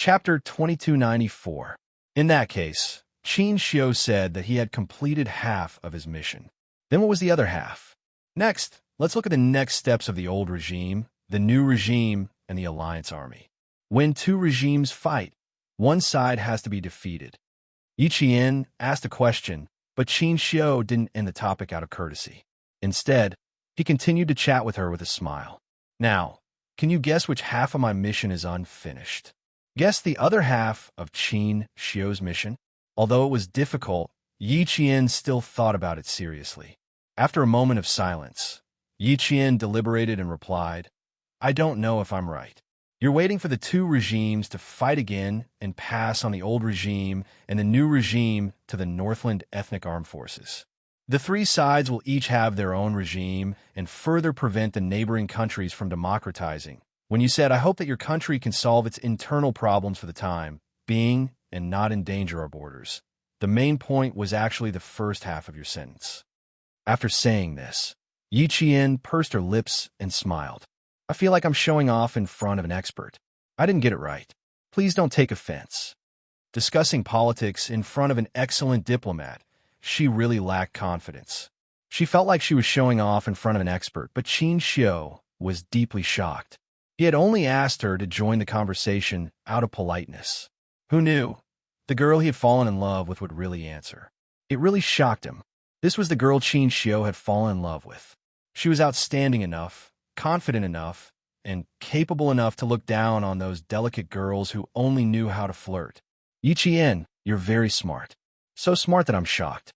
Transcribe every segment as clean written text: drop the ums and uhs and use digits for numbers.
Chapter 2294. In that case, Xianxia said that he had completed half of his mission. Then what was the other half? Next, let's look at the next steps of the old regime, the new regime, and the alliance army. When two regimes fight, one side has to be defeated. Yiqian asked a question, but Xianxia didn't end the topic out of courtesy. Instead, he continued to chat with her with a smile. Now, can you guess which half of my mission is unfinished? Guess the other half of Xianxia's mission? Although it was difficult, Yiqian still thought about it seriously. After a moment of silence, Yiqian deliberated and replied, I don't know if I'm right. You're waiting for the two regimes to fight again and pass on the old regime and the new regime to the Northland Ethnic Armed Forces. The three sides will each have their own regime and further prevent the neighboring countries from democratizing. When you said, I hope that your country can solve its internal problems for the time being and not endanger our borders, the main point was actually the first half of your sentence. After saying this, Yiqian pursed her lips and smiled. I feel like I'm showing off in front of an expert. I didn't get it right. Please don't take offense. Discussing politics in front of an excellent diplomat, she really lacked confidence. She felt like she was showing off in front of an expert, but Xianxia was deeply shocked. He had only asked her to join the conversation out of politeness. Who knew? The girl he had fallen in love with would really answer. It really shocked him. This was the girl Xianxia had fallen in love with. She was outstanding enough, confident enough, and capable enough to look down on those delicate girls who only knew how to flirt. Yiqian, you're very smart. So smart that I'm shocked.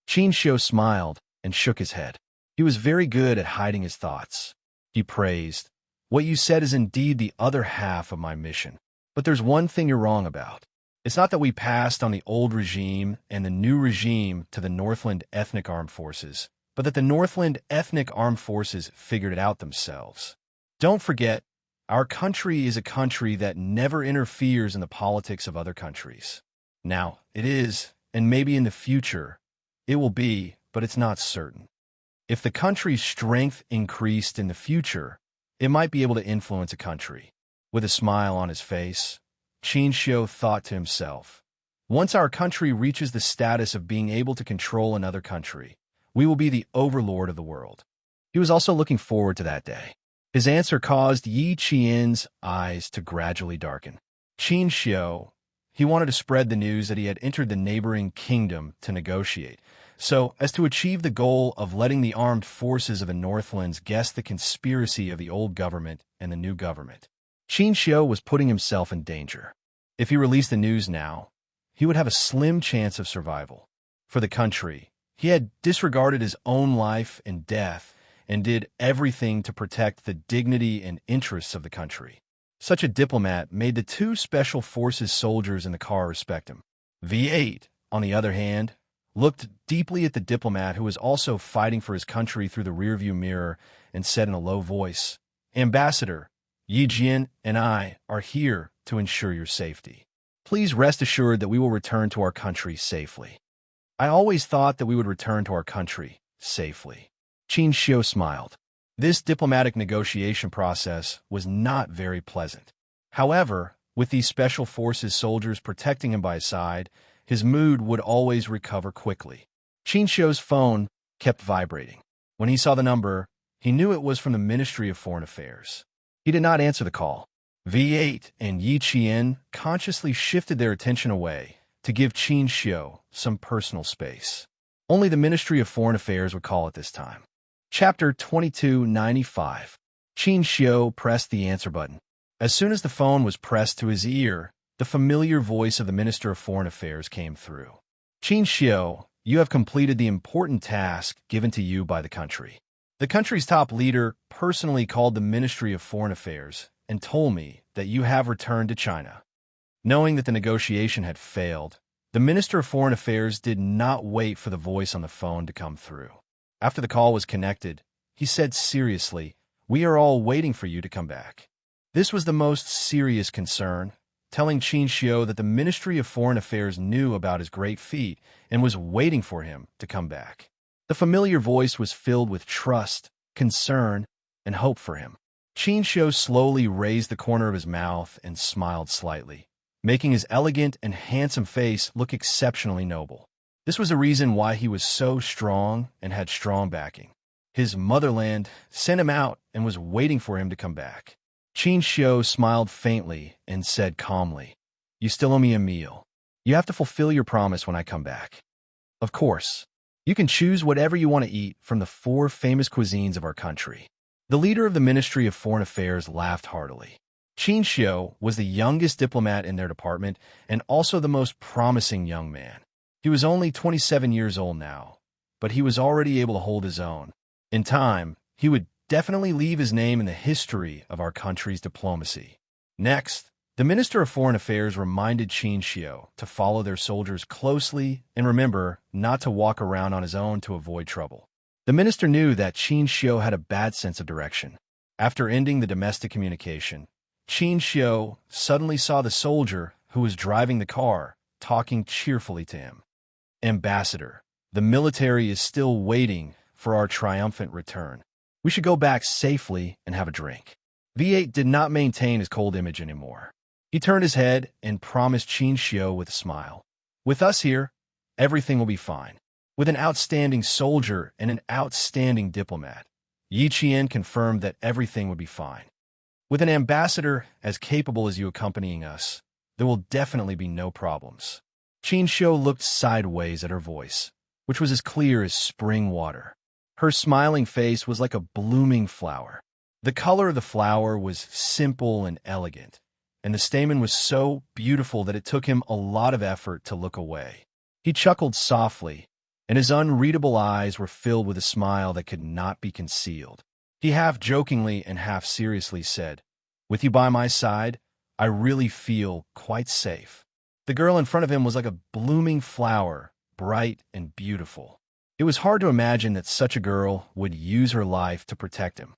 Xianxia smiled and shook his head. He was very good at hiding his thoughts. He praised, What you said is indeed the other half of my mission. But there's one thing you're wrong about. It's not that we passed on the old regime and the new regime to the Northland Ethnic Armed Forces, but that the Northland Ethnic Armed Forces figured it out themselves. Don't forget, our country is a country that never interferes in the politics of other countries. Now, it is, and maybe in the future, it will be, but it's not certain. If the country's strength increased in the future, it might be able to influence a country. With a smile on his face, Xianxia thought to himself, once our country reaches the status of being able to control another country, we will be the overlord of the world. He was also looking forward to that day. His answer caused Yiqian's eyes to gradually darken. Xianxia, he wanted to spread the news that he had entered the neighboring kingdom to negotiate, so as to achieve the goal of letting the armed forces of the Northlands guess the conspiracy of the old government and the new government. Xianxia was putting himself in danger. If he released the news now, he would have a slim chance of survival. For the country, he had disregarded his own life and death and did everything to protect the dignity and interests of the country. Such a diplomat made the two special forces soldiers in the car respect him. V8, on the other hand, looked deeply at the diplomat who was also fighting for his country through the rearview mirror and said in a low voice, Ambassador, Yiqian and I are here to ensure your safety. Please rest assured that we will return to our country safely. I always thought that we would return to our country safely. Xianxia smiled. This diplomatic negotiation process was not very pleasant. However, with these special forces soldiers protecting him by his side, his mood would always recover quickly. Xianxia's phone kept vibrating. When he saw the number, he knew it was from the Ministry of Foreign Affairs. He did not answer the call. V8 and Yiqian consciously shifted their attention away to give Xianxia some personal space. Only the Ministry of Foreign Affairs would call at this time. Chapter 2295. Xianxia pressed the answer button. As soon as the phone was pressed to his ear, the familiar voice of the Minister of Foreign Affairs came through. Xianxia, you have completed the important task given to you by the country. The country's top leader personally called the Ministry of Foreign Affairs and told me that you have returned to China. Knowing that the negotiation had failed, the Minister of Foreign Affairs did not wait for the voice on the phone to come through. After the call was connected, he said seriously, We are all waiting for you to come back. This was the most serious concern, telling Xianxia that the Ministry of Foreign Affairs knew about his great feat and was waiting for him to come back. The familiar voice was filled with trust, concern, and hope for him. Xianxia slowly raised the corner of his mouth and smiled slightly. making his elegant and handsome face look exceptionally noble. This was a reason why he was so strong and had strong backing. His motherland sent him out and was waiting for him to come back. Xianxia smiled faintly and said calmly, "You still owe me a meal. You have to fulfill your promise when I come back." "Of course. You can choose whatever you want to eat from the 4 famous cuisines of our country." The leader of the Ministry of Foreign Affairs laughed heartily. Xianxia was the youngest diplomat in their department and also the most promising young man. He was only 27 years old now, but he was already able to hold his own. In time, he would definitely leave his name in the history of our country's diplomacy. Next, the Minister of Foreign Affairs reminded Xianxia to follow their soldiers closely and remember not to walk around on his own to avoid trouble. The minister knew that Xianxia had a bad sense of direction. After ending the domestic communication, Xianxia suddenly saw the soldier who was driving the car talking cheerfully to him. "Ambassador, the military is still waiting for our triumphant return. We should go back safely and have a drink." V8 did not maintain his cold image anymore. He turned his head and promised Xianxia with a smile, "With us here, everything will be fine." With an outstanding soldier and an outstanding diplomat, Yiqian confirmed that everything would be fine. "With an ambassador as capable as you accompanying us, there will definitely be no problems." Xianxia looked sideways at her voice, which was as clear as spring water. Her smiling face was like a blooming flower. The color of the flower was simple and elegant, and the stamen was so beautiful that it took him a lot of effort to look away. He chuckled softly, and his unreadable eyes were filled with a smile that could not be concealed. He half jokingly and half seriously said, "With you by my side, I really feel quite safe." The girl in front of him was like a blooming flower, bright and beautiful. It was hard to imagine that such a girl would use her life to protect him.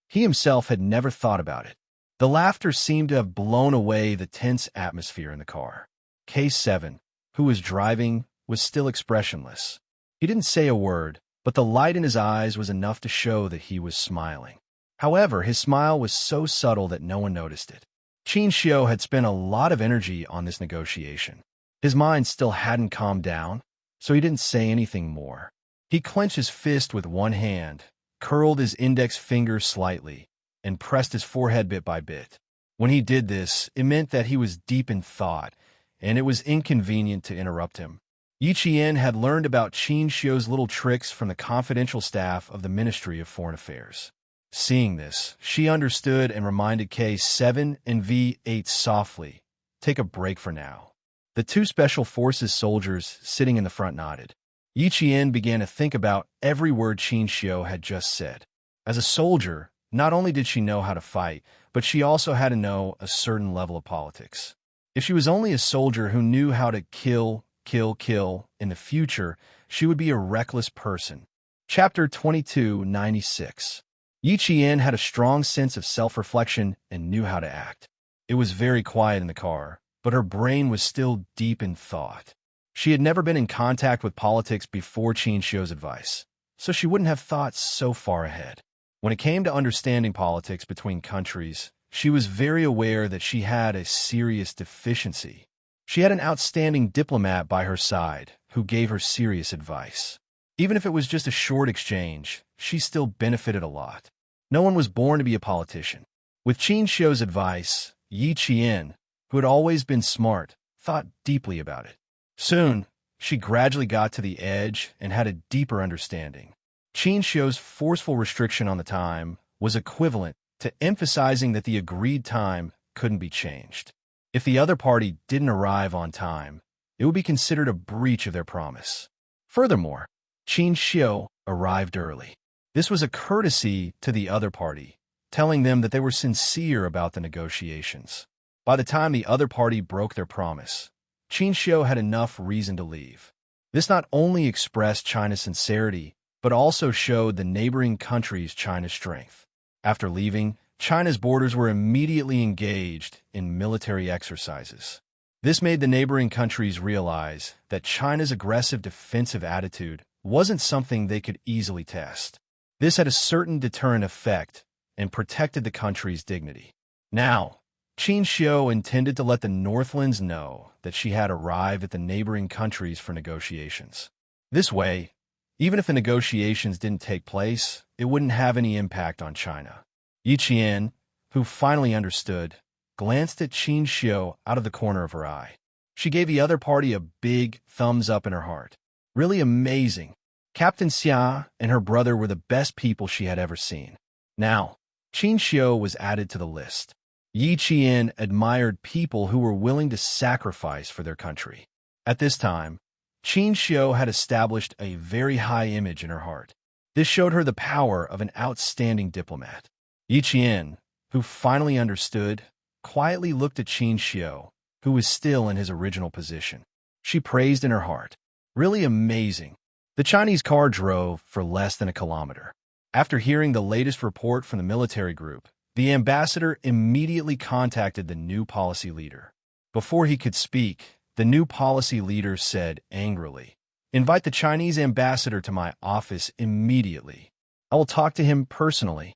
He himself had never thought about it. The laughter seemed to have blown away the tense atmosphere in the car. K7, who was driving, was still expressionless. He didn't say a word, but the light in his eyes was enough to show that he was smiling. However, his smile was so subtle that no one noticed it. Xianxia had spent a lot of energy on this negotiation. His mind still hadn't calmed down, so he didn't say anything more. He clenched his fist with one hand, curled his index finger slightly, and pressed his forehead bit by bit. When he did this, it meant that he was deep in thought, and it was inconvenient to interrupt him. Yiqian had learned about Xianxia's little tricks from the confidential staff of the Ministry of Foreign Affairs. Seeing this, she understood and reminded K7 and V8 softly, "Take a break for now." The 2 Special Forces soldiers sitting in the front nodded. Yiqian began to think about every word Xianxia had just said. As a soldier, not only did she know how to fight, but she also had to know a certain level of politics. If she was only a soldier who knew how to kill in the future, she would be a reckless person. Chapter 2296. Yiqian had a strong sense of self-reflection and knew how to act. It was very quiet in the car, but her brain was still deep in thought. She had never been in contact with politics before Xianxia's advice, so she wouldn't have thought so far ahead. When it came to understanding politics between countries, she was very aware that she had a serious deficiency. She had an outstanding diplomat by her side who gave her serious advice. Even if it was just a short exchange, she still benefited a lot. No one was born to be a politician. With Xianxia's advice, Yiqian, who had always been smart, thought deeply about it. Soon, she gradually got to the edge and had a deeper understanding. Xianxia's forceful restriction on the time was equivalent to emphasizing that the agreed time couldn't be changed. If the other party didn't arrive on time, it would be considered a breach of their promise. Furthermore, Xianxia arrived early. This was a courtesy to the other party, telling them that they were sincere about the negotiations. By the time the other party broke their promise, Xianxia had enough reason to leave. This not only expressed China's sincerity, but also showed the neighboring countries China's strength. After leaving, China's borders were immediately engaged in military exercises. This made the neighboring countries realize that China's aggressive defensive attitude wasn't something they could easily test. This had a certain deterrent effect and protected the country's dignity. Now, Xianxia intended to let the Northlands know that she had arrived at the neighboring countries for negotiations. This way, even if the negotiations didn't take place, it wouldn't have any impact on China. Yiqian, who finally understood, glanced at Xianxia out of the corner of her eye. She gave the other party a big thumbs up in her heart. Really amazing. Captain Xia and her brother were the best people she had ever seen. Now, Xianxia was added to the list. Yiqian admired people who were willing to sacrifice for their country. At this time, Xianxia had established a very high image in her heart. This showed her the power of an outstanding diplomat. Yiqian, who finally understood, quietly looked at Xianxia, who was still in his original position. She praised in her heart. Really amazing. The Chinese car drove for less than a kilometer. After hearing the latest report from the military group, the ambassador immediately contacted the new policy leader. Before he could speak, the new policy leader said angrily, "Invite the Chinese ambassador to my office immediately. I will talk to him personally."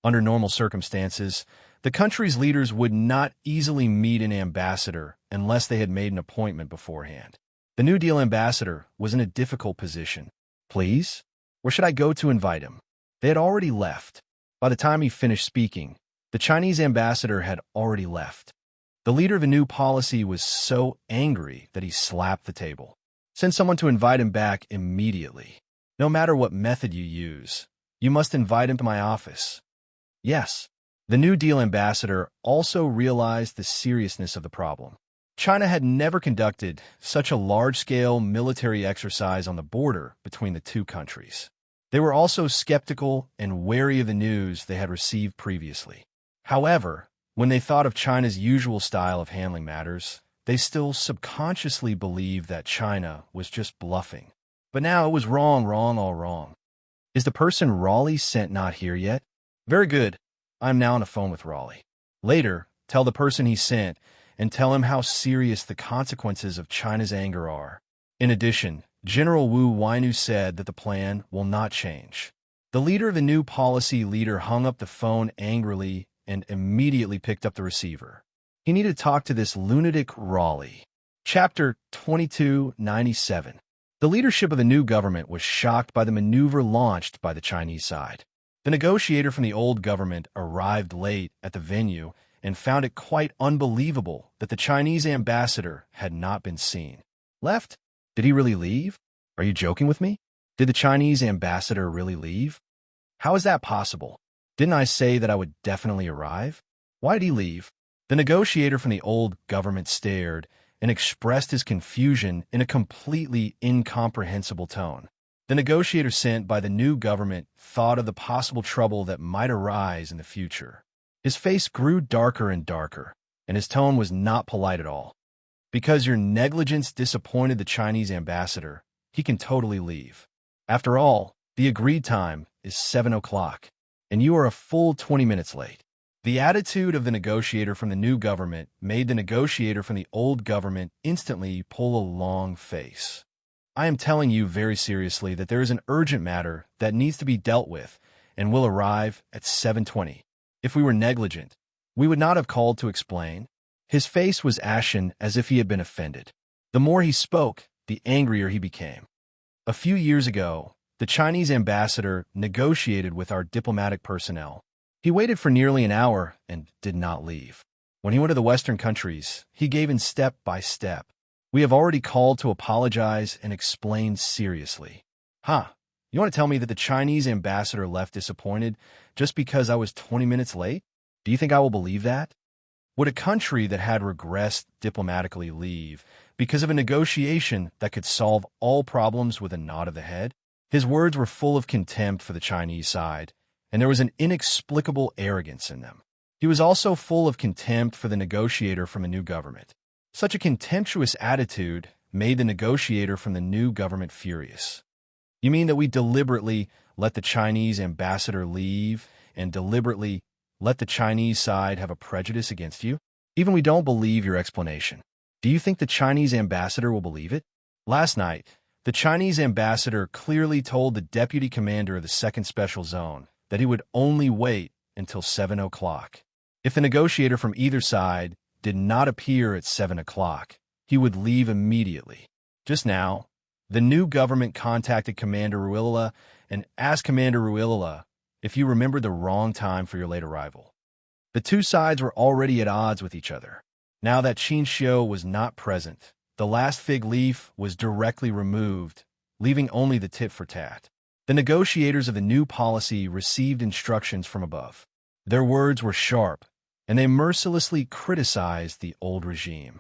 Under normal circumstances, the country's leaders would not easily meet an ambassador unless they had made an appointment beforehand. The New Deal ambassador was in a difficult position. "Please? Where should I go to invite him?" They had already left. By the time he finished speaking, the Chinese ambassador had already left. The leader of the new policy was so angry that he slapped the table. "Send someone to invite him back immediately. No matter what method you use, you must invite him to my office." Yes. The New Deal ambassador also realized the seriousness of the problem. China had never conducted such a large-scale military exercise on the border between the two countries. They were also skeptical and wary of the news they had received previously. However, when they thought of China's usual style of handling matters, they still subconsciously believed that China was just bluffing. But now it was wrong, all wrong. "Is the person Raleigh sent not here yet?" "Very good. I am now on the phone with Raleigh." Later, tell the person he sent and tell him how serious the consequences of China's anger are. In addition, General Wu Weinu said that the plan will not change. The leader of the new policy leader hung up the phone angrily and immediately picked up the receiver. He needed to talk to this lunatic Raleigh. Chapter 2297. The leadership of the new government was shocked by the maneuver launched by the Chinese side. The negotiator from the old government arrived late at the venue and found it quite unbelievable that the Chinese ambassador had not been seen. Left? Did he really leave? Are you joking with me? Did the Chinese ambassador really leave? How is that possible? Didn't I say that I would definitely arrive? Why did he leave? The negotiator from the old government stared and expressed his confusion in a completely incomprehensible tone. The negotiator sent by the new government thought of the possible trouble that might arise in the future. His face grew darker and darker, and his tone was not polite at all. "Because your negligence disappointed the Chinese ambassador, he can totally leave. After all, the agreed time is 7 o'clock, and you are a full 20 minutes late." The attitude of the negotiator from the new government made the negotiator from the old government instantly pull a long face. "I am telling you very seriously that there is an urgent matter that needs to be dealt with and will arrive at 7:20. If we were negligent, we would not have called to explain." His face was ashen as if he had been offended. The more he spoke, the angrier he became. "A few years ago, the Chinese ambassador negotiated with our diplomatic personnel. He waited for nearly an hour and did not leave. When he went to the Western countries, he gave in step by step. We have already called to apologize and explained seriously." "Huh? You want to tell me that the Chinese ambassador left disappointed just because I was 20 minutes late? Do you think I will believe that? Would a country that had regressed diplomatically leave because of a negotiation that could solve all problems with a nod of the head?" His words were full of contempt for the Chinese side, and there was an inexplicable arrogance in them. He was also full of contempt for the negotiator from a new government. Such a contemptuous attitude made the negotiator from the new government furious. "You mean that we deliberately let the Chinese ambassador leave and deliberately let the Chinese side have a prejudice against you? Even we don't believe your explanation. Do you think the Chinese ambassador will believe it?" Last night, the Chinese ambassador clearly told the deputy commander of the 2nd Special Zone that he would only wait until 7 o'clock. If the negotiator from either side did not appear at 7 o'clock, he would leave immediately. Just now, the new government contacted Commander Ruilala and asked Commander Ruilala if you remembered the wrong time for your late arrival. The two sides were already at odds with each other. Now that Xianxia was not present, the last fig leaf was directly removed, leaving only the tit for tat. The negotiators of the new policy received instructions from above. Their words were sharp, and they mercilessly criticized the old regime.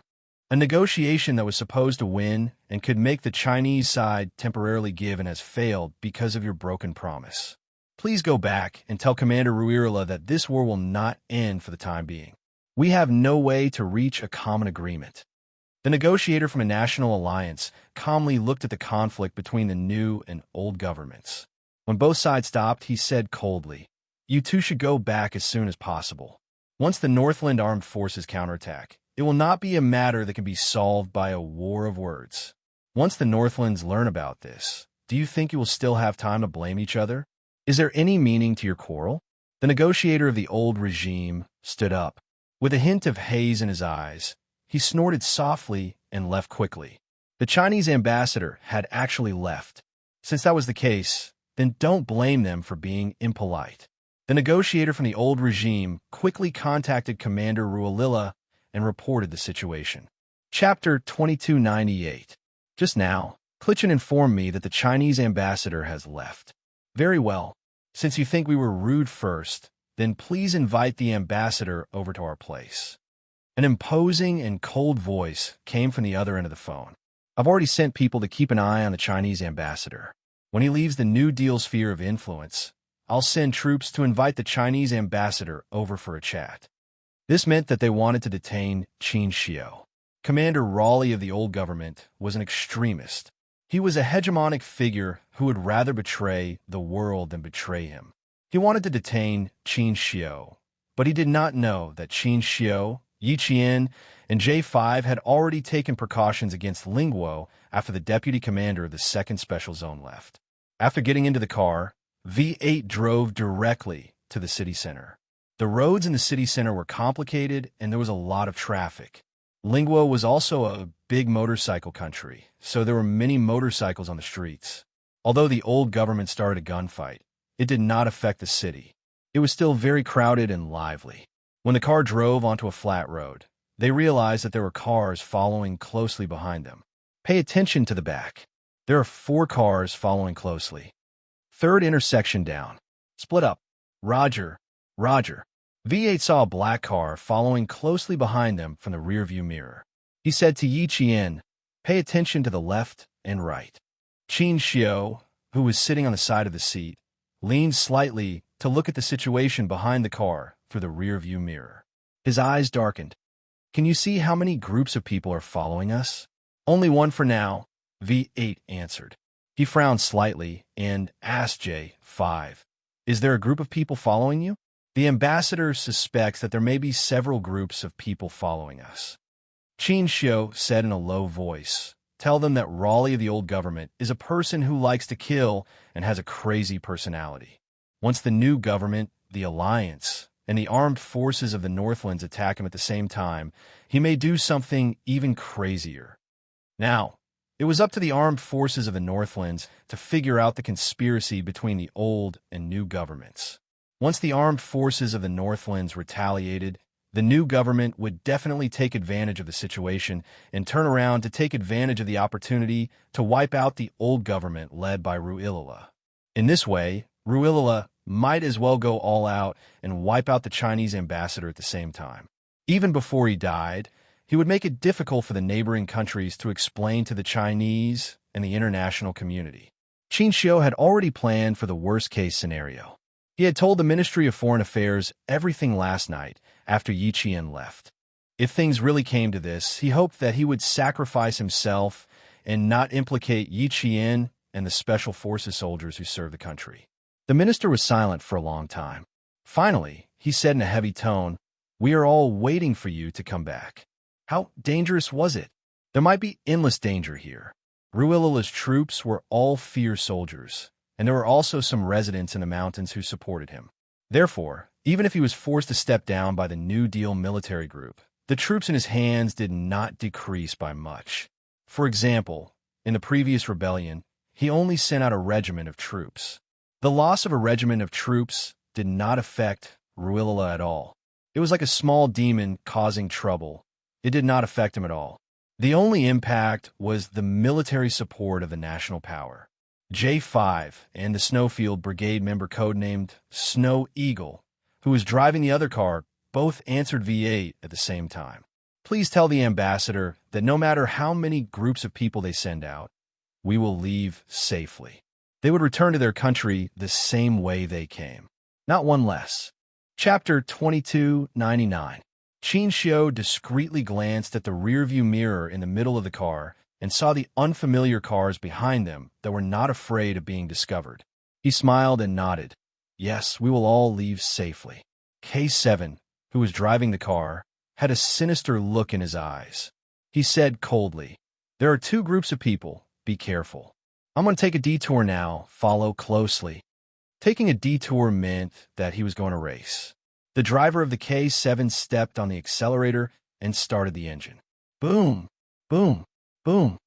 A negotiation that was supposed to win and could make the Chinese side temporarily give in has failed because of your broken promise. Please go back and tell Commander Ruilala that this war will not end for the time being. We have no way to reach a common agreement. The negotiator from a national alliance calmly looked at the conflict between the new and old governments. When both sides stopped, he said coldly, "You two should go back as soon as possible. Once the Northland Armed Forces counterattack, it will not be a matter that can be solved by a war of words. Once the Northlands learn about this, do you think you will still have time to blame each other? Is there any meaning to your quarrel?" The negotiator of the old regime stood up. With a hint of haze in his eyes, he snorted softly and left quickly. The Chinese ambassador had actually left. Since that was the case, then don't blame them for being impolite. The negotiator from the old regime quickly contacted Commander Ruilala and reported the situation. Chapter 2298. Just now, Klitschin informed me that the Chinese ambassador has left. Very well. Since you think we were rude first, then please invite the ambassador over to our place. An imposing and cold voice came from the other end of the phone. I've already sent people to keep an eye on the Chinese ambassador. When he leaves the New Deal sphere of influence, I'll send troops to invite the Chinese ambassador over for a chat. This meant that they wanted to detain Xianxia. Commander Raleigh of the old government was an extremist. He was a hegemonic figure who would rather betray the world than betray him. He wanted to detain Xianxia, but he did not know that Xianxia, Yiqian, and J5 had already taken precautions against Lingguo after the deputy commander of the 2nd Special Zone left. After getting into the car, V8 drove directly to the city center. The roads in the city center were complicated and there was a lot of traffic. Lingguo was also a big motorcycle country, so there were many motorcycles on the streets. Although the old government started a gunfight, it did not affect the city. It was still very crowded and lively. When the car drove onto a flat road, they realized that there were cars following closely behind them. Pay attention to the back. There are 4 cars following closely. 3rd intersection down. Split up. Roger. Roger. V8 saw a black car following closely behind them from the rearview mirror. He said to Yiqian, "Pay attention to the left and right." Xianxia, who was sitting on the side of the seat, leaned slightly to look at the situation behind the car through the rearview mirror. His eyes darkened. "Can you see how many groups of people are following us?" "Only one for now," V8 answered. He frowned slightly and asked J5, "Is there a group of people following you?" "The ambassador suspects that there may be several groups of people following us." Xianxia said in a low voice, "Tell them that Raleigh of the old government is a person who likes to kill and has a crazy personality. Once the new government, the alliance, and the armed forces of the Northlands attack him at the same time, he may do something even crazier." Now, it was up to the armed forces of the Northlands to figure out the conspiracy between the old and new governments. Once the armed forces of the Northlands retaliated, the new government would definitely take advantage of the situation and turn around to take advantage of the opportunity to wipe out the old government led by Ruilala. In this way, Ruilala might as well go all out and wipe out the Chinese ambassador at the same time. Even before he died, he would make it difficult for the neighboring countries to explain to the Chinese and the international community. Xianxia had already planned for the worst-case scenario. He had told the Ministry of Foreign Affairs everything last night after Yiqian left. If things really came to this, he hoped that he would sacrifice himself and not implicate Yiqian and the Special Forces soldiers who serve the country. The minister was silent for a long time. Finally, he said in a heavy tone, "We are all waiting for you to come back." How dangerous was it? There might be endless danger here. Ruilala's troops were all fierce soldiers, and there were also some residents in the mountains who supported him. Therefore, Even if he was forced to step down by the New Deal military group, the troops in his hands did not decrease by much. For example, in the previous rebellion, he only sent out a regiment of troops. The loss of a regiment of troops did not affect Ruilala at all. It was like a small demon causing trouble. It did not affect him at all. The only impact was the military support of the national power. J5 and the Snowfield Brigade member codenamed Snow Eagle, who was driving the other car, both answered V8 at the same time. Please tell the ambassador that no matter how many groups of people they send out, we will leave safely. They would return to their country the same way they came. Not one less. Chapter 2299. Xianxia discreetly glanced at the rearview mirror in the middle of the car and saw the unfamiliar cars behind them that were not afraid of being discovered. He smiled and nodded. Yes, we will all leave safely. K7, who was driving the car, had a sinister look in his eyes. He said coldly, "There are two groups of people. Be careful. I'm going to take a detour now. Follow closely." Taking a detour meant that he was going to race. The driver of the K7 stepped on the accelerator and started the engine. Boom, boom, boom.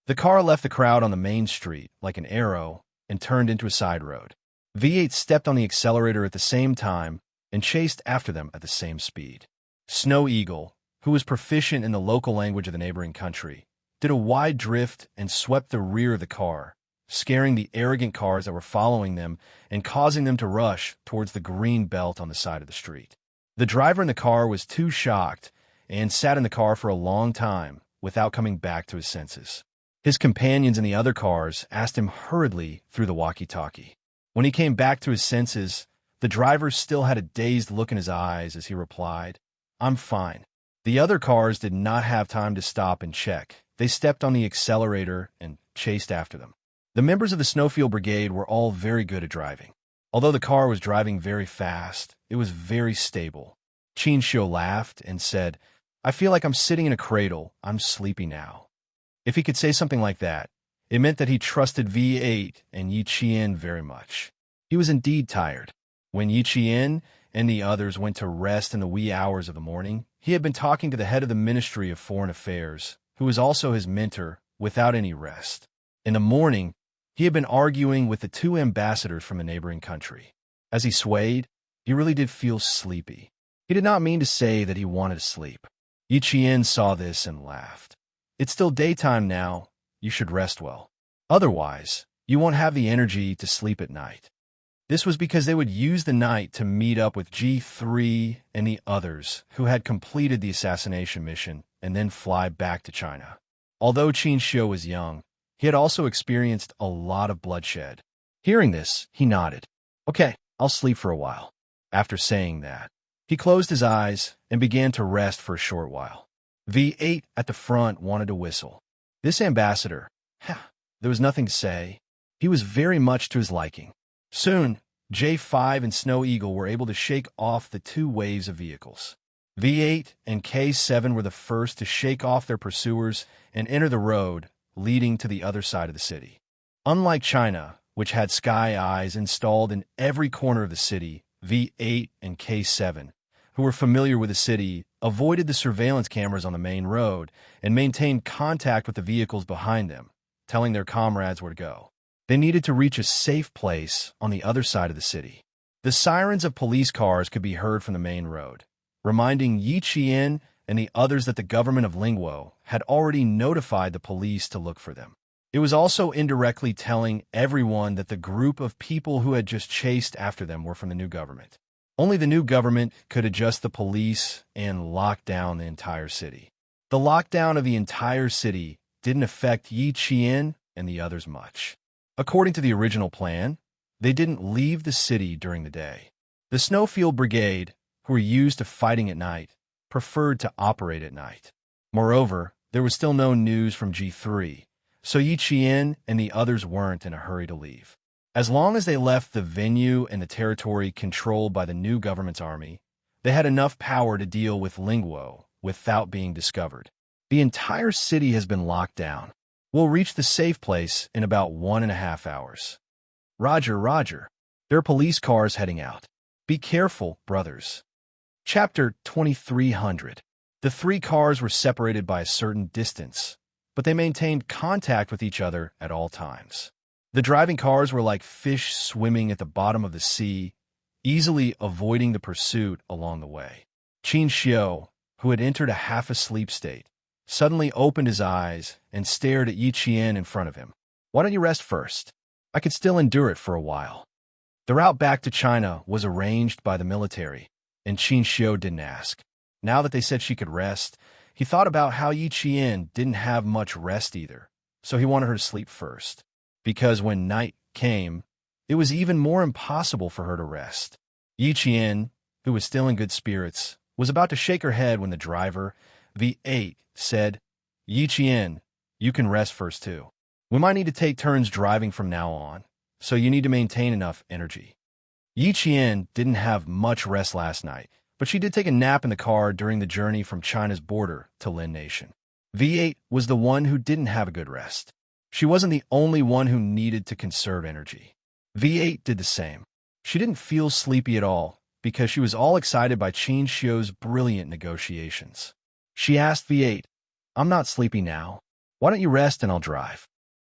The car left the crowd on the main street like an arrow and turned into a side road. V8 stepped on the accelerator at the same time and chased after them at the same speed. Snow Eagle, who was proficient in the local language of the neighboring country, did a wide drift and swept the rear of the car, scaring the arrogant cars that were following them and causing them to rush towards the green belt on the side of the street. The driver in the car was too shocked and sat in the car for a long time without coming back to his senses. His companions in the other cars asked him hurriedly through the walkie-talkie. When he came back to his senses, the driver still had a dazed look in his eyes as he replied, "I'm fine." The other cars did not have time to stop and check. They stepped on the accelerator and chased after them. The members of the Snowfield Brigade were all very good at driving. Although the car was driving very fast, it was very stable. Xianxia laughed and said, "I feel like I'm sitting in a cradle. I'm sleepy now." If he could say something like that, it meant that he trusted V8 and Yi Qian very much. He was indeed tired. When Yi Qian and the others went to rest in the wee hours of the morning, he had been talking to the head of the Ministry of Foreign Affairs, who was also his mentor, without any rest. In the morning, he had been arguing with the two ambassadors from a neighboring country. As he swayed, he really did feel sleepy. He did not mean to say that he wanted to sleep. Yi Qian saw this and laughed. "It's still daytime now. You should rest well. Otherwise, you won't have the energy to sleep at night." This was because they would use the night to meet up with G3 and the others who had completed the assassination mission and then fly back to China. Although Xianxia was young, he had also experienced a lot of bloodshed. Hearing this, he nodded. "Okay, I'll sleep for a while." After saying that, he closed his eyes and began to rest for a short while. V8 at the front wanted to whistle. This ambassador, there was nothing to say. He was very much to his liking. Soon, J5 and Snow Eagle were able to shake off the two waves of vehicles. V8 and K7 were the first to shake off their pursuers and enter the road leading to the other side of the city. Unlike China, which had sky eyes installed in every corner of the city, V8 and K7, who were familiar with the city, avoided the surveillance cameras on the main road and maintained contact with the vehicles behind them, telling their comrades where to go. They needed to reach a safe place on the other side of the city. The sirens of police cars could be heard from the main road, reminding Yi Qian and the others that the government of Lingguo had already notified the police to look for them. It was also indirectly telling everyone that the group of people who had just chased after them were from the new government. Only the new government could adjust the police and lock down the entire city. The lockdown of the entire city didn't affect Yi Qian and the others much. According to the original plan, they didn't leave the city during the day. The Snowfield Brigade, who were used to fighting at night, preferred to operate at night. Moreover, there was still no news from G3, so Yi Qian and the others weren't in a hurry to leave. As long as they left the venue and the territory controlled by the new government's army, they had enough power to deal with Lingguo without being discovered. The entire city has been locked down. We'll reach the safe place in about 1.5 hours. Roger, Roger. There are police cars heading out. Be careful, brothers. Chapter 2300. The three cars were separated by a certain distance, but they maintained contact with each other at all times. The driving cars were like fish swimming at the bottom of the sea, easily avoiding the pursuit along the way. Xianxia, who had entered a half-asleep state, suddenly opened his eyes and stared at Yi Qian in front of him. Why don't you rest first? I could still endure it for a while. The route back to China was arranged by the military, and Xianxia didn't ask. Now that they said she could rest, he thought about how Yi Qian didn't have much rest either, so he wanted her to sleep first. Because when night came, it was even more impossible for her to rest. Yi Qian, who was still in good spirits, was about to shake her head when the driver, V8, said, Yi Qian, you can rest first too. We might need to take turns driving from now on, so you need to maintain enough energy. Yi Qian didn't have much rest last night, but she did take a nap in the car during the journey from China's border to Lin Nation. V8 was the one who didn't have a good rest. She wasn't the only one who needed to conserve energy. V8 did the same. She didn't feel sleepy at all because she was all excited by Xianxia's brilliant negotiations. She asked V8, I'm not sleepy now. Why don't you rest and I'll drive?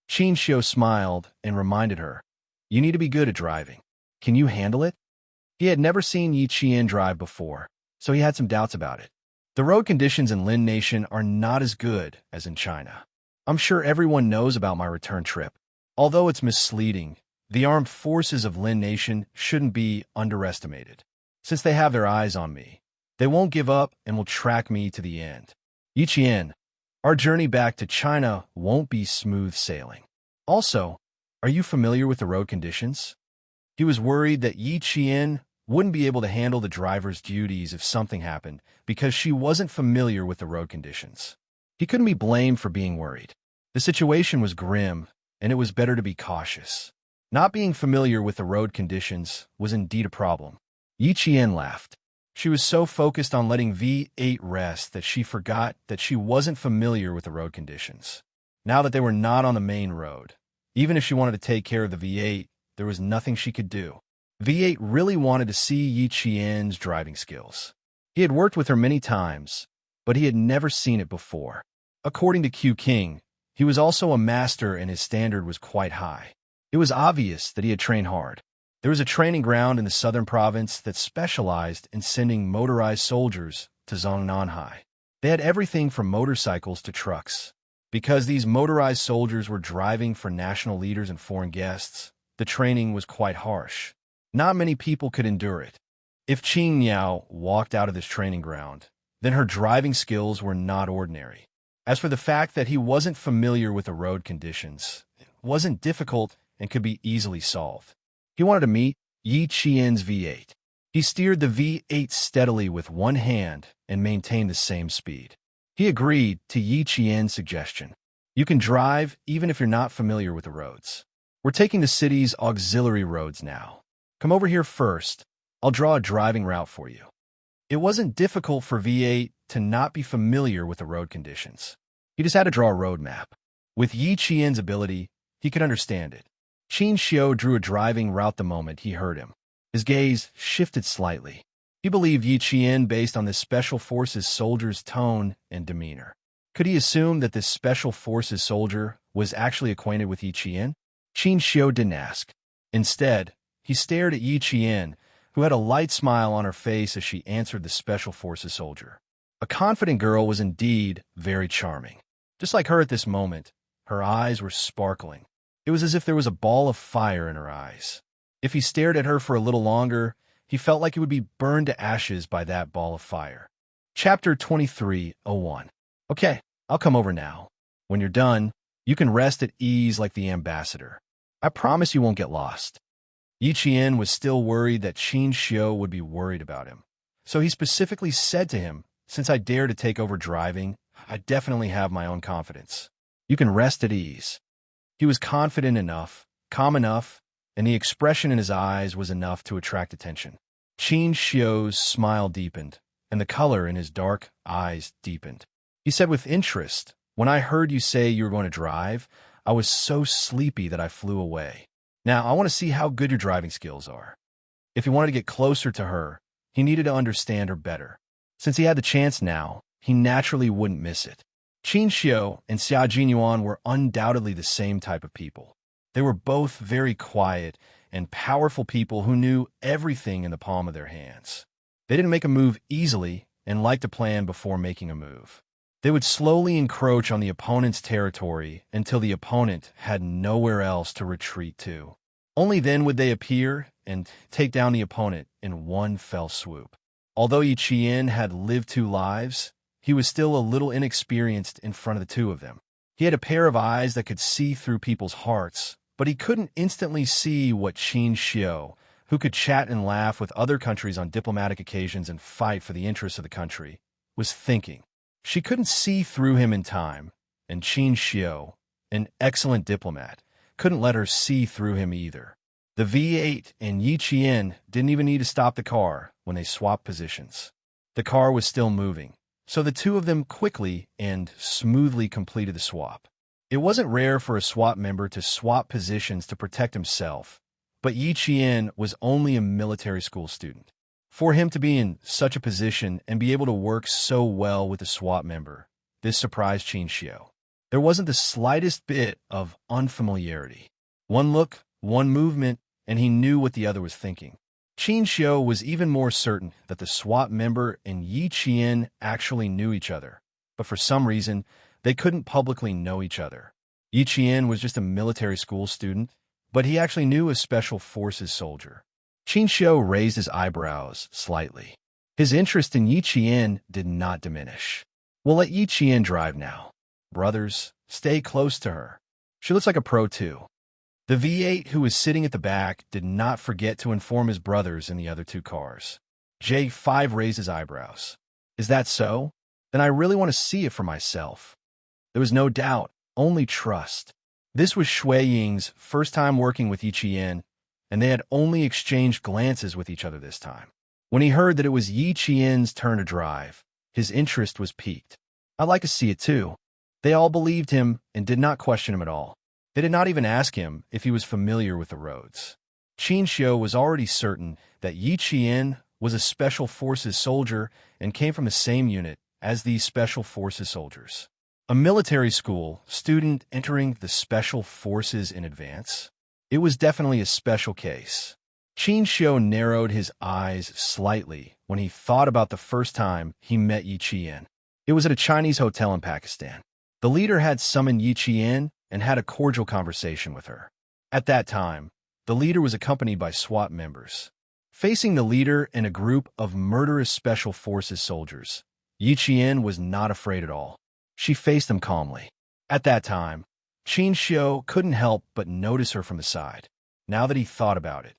Xianxia smiled and reminded her, you need to be good at driving. Can you handle it? He had never seen Yi Qian drive before, so he had some doubts about it. The road conditions in Lin Nation are not as good as in China. I'm sure everyone knows about my return trip. Although it's misleading, the armed forces of Lin Nation shouldn't be underestimated. Since they have their eyes on me, they won't give up and will track me to the end. Yi Qian, our journey back to China won't be smooth sailing. Also, are you familiar with the road conditions? He was worried that Yi Qian wouldn't be able to handle the driver's duties if something happened because she wasn't familiar with the road conditions. He couldn't be blamed for being worried. The situation was grim, and it was better to be cautious. Not being familiar with the road conditions was indeed a problem. Yi Qian laughed. She was so focused on letting V8 rest that she forgot that she wasn't familiar with the road conditions. Now that they were not on the main road, even if she wanted to take care of the V8, there was nothing she could do. V8 really wanted to see Yi Qian's driving skills. He had worked with her many times, but he had never seen it before. According to Q King, he was also a master and his standard was quite high. It was obvious that he had trained hard. There was a training ground in the southern province that specialized in sending motorized soldiers to Zongnanhai. They had everything from motorcycles to trucks. Because these motorized soldiers were driving for national leaders and foreign guests, the training was quite harsh. Not many people could endure it. If Qing Niao walked out of this training ground, then her driving skills were not ordinary. As for the fact that he wasn't familiar with the road conditions, it wasn't difficult and could be easily solved. He wanted to meet Yi Qian's V8. He steered the V8 steadily with one hand and maintained the same speed. He agreed to Yi Qian's suggestion. You can drive even if you're not familiar with the roads. We're taking the city's auxiliary roads now. Come over here first. I'll draw a driving route for you. It wasn't difficult for V8 to not be familiar with the road conditions. He just had to draw a road map. With Yi Qian's ability, he could understand it. Xianxia drew a driving route the moment he heard him. His gaze shifted slightly. He believed Yi Qian based on this Special Forces soldier's tone and demeanor. Could he assume that this Special Forces soldier was actually acquainted with Yi Qian? Xianxia didn't ask. Instead, he stared at Yi Qian, who had a light smile on her face as she answered the Special Forces soldier. A confident girl was indeed very charming. Just like her at this moment, her eyes were sparkling. It was as if there was a ball of fire in her eyes. If he stared at her for a little longer, he felt like he would be burned to ashes by that ball of fire. Chapter 2301. Okay, I'll come over now. When you're done, you can rest at ease like the ambassador. I promise you won't get lost. Yi Qian was still worried that Xianxia would be worried about him. So he specifically said to him, since I dare to take over driving, I definitely have my own confidence. You can rest at ease. He was confident enough, calm enough, and the expression in his eyes was enough to attract attention. Xianxia's smile deepened, and the color in his dark eyes deepened. He said with interest, when I heard you say you were going to drive, I was so sleepy that I flew away. Now, I want to see how good your driving skills are. If he wanted to get closer to her, he needed to understand her better. Since he had the chance now, he naturally wouldn't miss it. Xianxia and Xia Jinyuan were undoubtedly the same type of people. They were both very quiet and powerful people who knew everything in the palm of their hands. They didn't make a move easily and liked to plan before making a move. They would slowly encroach on the opponent's territory until the opponent had nowhere else to retreat to. Only then would they appear and take down the opponent in one fell swoop. Although Yi Qian had lived 2 lives, he was still a little inexperienced in front of the 2 of them. He had a pair of eyes that could see through people's hearts, but he couldn't instantly see what Xianxia, who could chat and laugh with other countries on diplomatic occasions and fight for the interests of the country, was thinking. She couldn't see through him in time, and Xianxia, an excellent diplomat, couldn't let her see through him either. The V8 and Yi Qian didn't even need to stop the car when they swapped positions. The car was still moving, so the 2 of them quickly and smoothly completed the swap. It wasn't rare for a swap member to swap positions to protect himself, but Yi Qian was only a military school student. For him to be in such a position and be able to work so well with the swap member, this surprised Xianxia. There wasn't the slightest bit of unfamiliarity. One look, one movement, and he knew what the other was thinking. Xianxia was even more certain that the swap member and Yi Qian actually knew each other, but for some reason, they couldn't publicly know each other. Yi Qian was just a military school student, but he actually knew a special forces soldier. Xianxia raised his eyebrows slightly. His interest in Yi Qian did not diminish. We'll let Yi Qian drive now. Brothers, stay close to her. She looks like a pro too. The V8, who was sitting at the back, did not forget to inform his brothers in the other 2 cars. J5 raised his eyebrows. Is that so? Then I really want to see it for myself. There was no doubt, only trust. This was Shui Ying's first time working with Yi Qian, and they had only exchanged glances with each other this time. When he heard that it was Yi Qian's turn to drive, his interest was piqued. I'd like to see it too. They all believed him and did not question him at all. They did not even ask him if he was familiar with the roads. Xianxia was already certain that Yi Qian was a special forces soldier and came from the same unit as these special forces soldiers. A military school student entering the special forces in advance? It was definitely a special case. Xianxia narrowed his eyes slightly when he thought about the first time he met Yi Qian. It was at a Chinese hotel in Pakistan. The leader had summoned Yi Qian and had a cordial conversation with her. At that time, the leader was accompanied by SWAT members. Facing the leader and a group of murderous special forces soldiers, Yi Qian was not afraid at all. She faced them calmly. At that time, Xianxia couldn't help but notice her from the side. Now that he thought about it,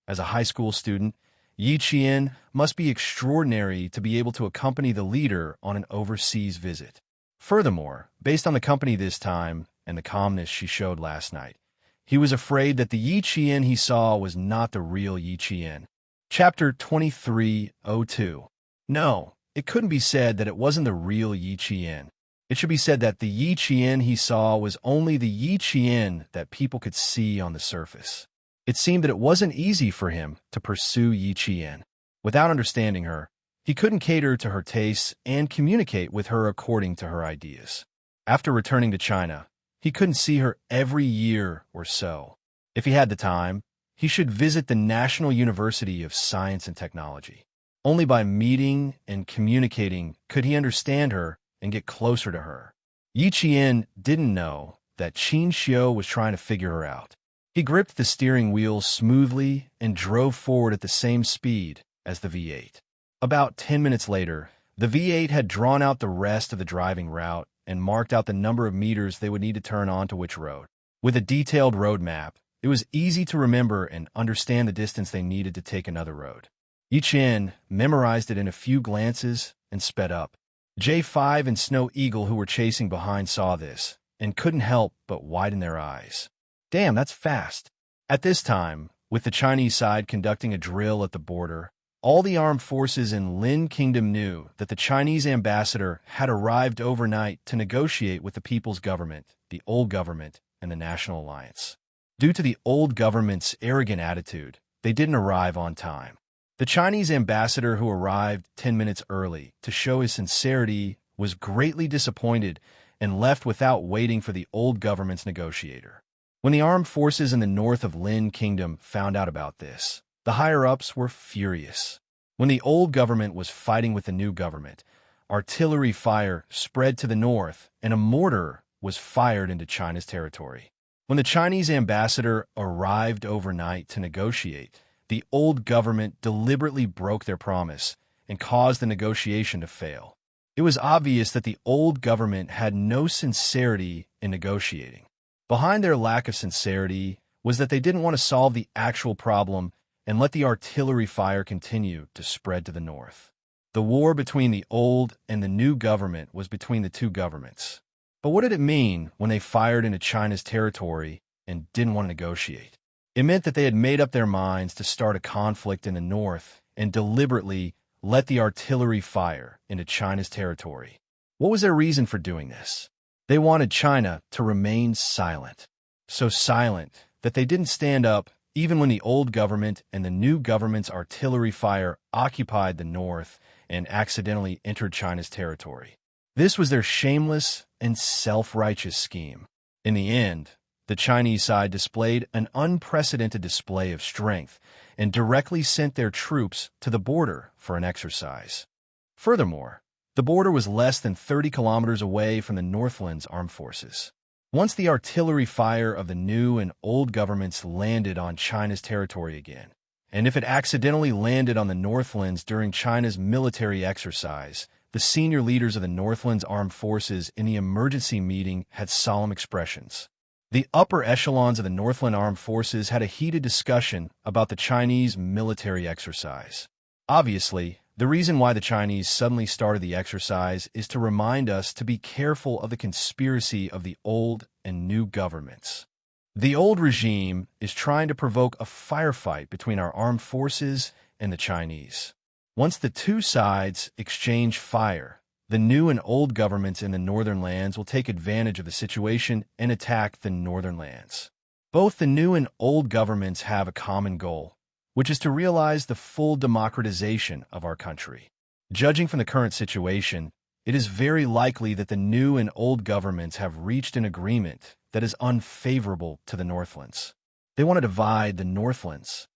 as a high school student, Yi Qian must be extraordinary to be able to accompany the leader on an overseas visit. Furthermore, based on the company this time and the calmness she showed last night, he was afraid that the Yi Qian he saw was not the real Yi Qian. Chapter 23:02. No, it couldn't be said that it wasn't the real Yi Qian. It should be said that the Yi Qian he saw was only the Yi Qian that people could see on the surface. It seemed that it wasn't easy for him to pursue Yi Qian. Without understanding her, he couldn't cater to her tastes and communicate with her according to her ideas. After returning to China, he couldn't see her every year or so. If he had the time, he should visit the National University of Science and Technology. Only by meeting and communicating could he understand her and get closer to her. Yi Qian didn't know that Xianxia was trying to figure her out. He gripped the steering wheel smoothly and drove forward at the same speed as the V8. About 10 minutes later, the V8 had drawn out the rest of the driving route and marked out the number of meters they would need to turn onto which road. With a detailed road map, it was easy to remember and understand the distance they needed to take another road. Yi Qian memorized it in a few glances and sped up. J5 and Snow Eagle, who were chasing behind, saw this and couldn't help but widen their eyes. Damn, that's fast. At this time, with the Chinese side conducting a drill at the border, all the armed forces in Lin Kingdom knew that the Chinese ambassador had arrived overnight to negotiate with the people's government, the old government, and the National Alliance. Due to the old government's arrogant attitude, they didn't arrive on time. The Chinese ambassador, who arrived 10 minutes early to show his sincerity, was greatly disappointed and left without waiting for the old government's negotiator. When the armed forces in the north of Lin Kingdom found out about this, the higher-ups were furious. When the old government was fighting with the new government, artillery fire spread to the north, and a mortar was fired into China's territory. When the Chinese ambassador arrived overnight to negotiate, the old government deliberately broke their promise and caused the negotiation to fail. It was obvious that the old government had no sincerity in negotiating. Behind their lack of sincerity was that they didn't want to solve the actual problem and let the artillery fire continue to spread to the north. The war between the old and the new government was between the two governments. But what did it mean when they fired into China's territory and didn't want to negotiate? It meant that they had made up their minds to start a conflict in the north and deliberately let the artillery fire into China's territory. What was their reason for doing this? They wanted China to remain silent. So silent that they didn't stand up even when the old government and the new government's artillery fire occupied the north and accidentally entered China's territory. This was their shameless and self-righteous scheme. In the end, the Chinese side displayed an unprecedented display of strength and directly sent their troops to the border for an exercise. Furthermore, the border was less than 30 kilometers away from the Northland's armed forces. Once the artillery fire of the new and old governments landed on China's territory again, and if it accidentally landed on the Northlands during China's military exercise, the senior leaders of the Northland's armed forces in the emergency meeting had solemn expressions. The upper echelons of the Northland Armed Forces had a heated discussion about the Chinese military exercise. Obviously, the reason why the Chinese suddenly started the exercise is to remind us to be careful of the conspiracy of the old and new governments. The old regime is trying to provoke a firefight between our armed forces and the Chinese. Once the two sides exchange fire, the new and old governments in the northern lands will take advantage of the situation and attack the northern lands. Both the new and old governments have a common goal, which is to realize the full democratization of our country. Judging from the current situation, it is very likely that the new and old governments have reached an agreement that is unfavorable to the Northlands. They want to divide the Northlands.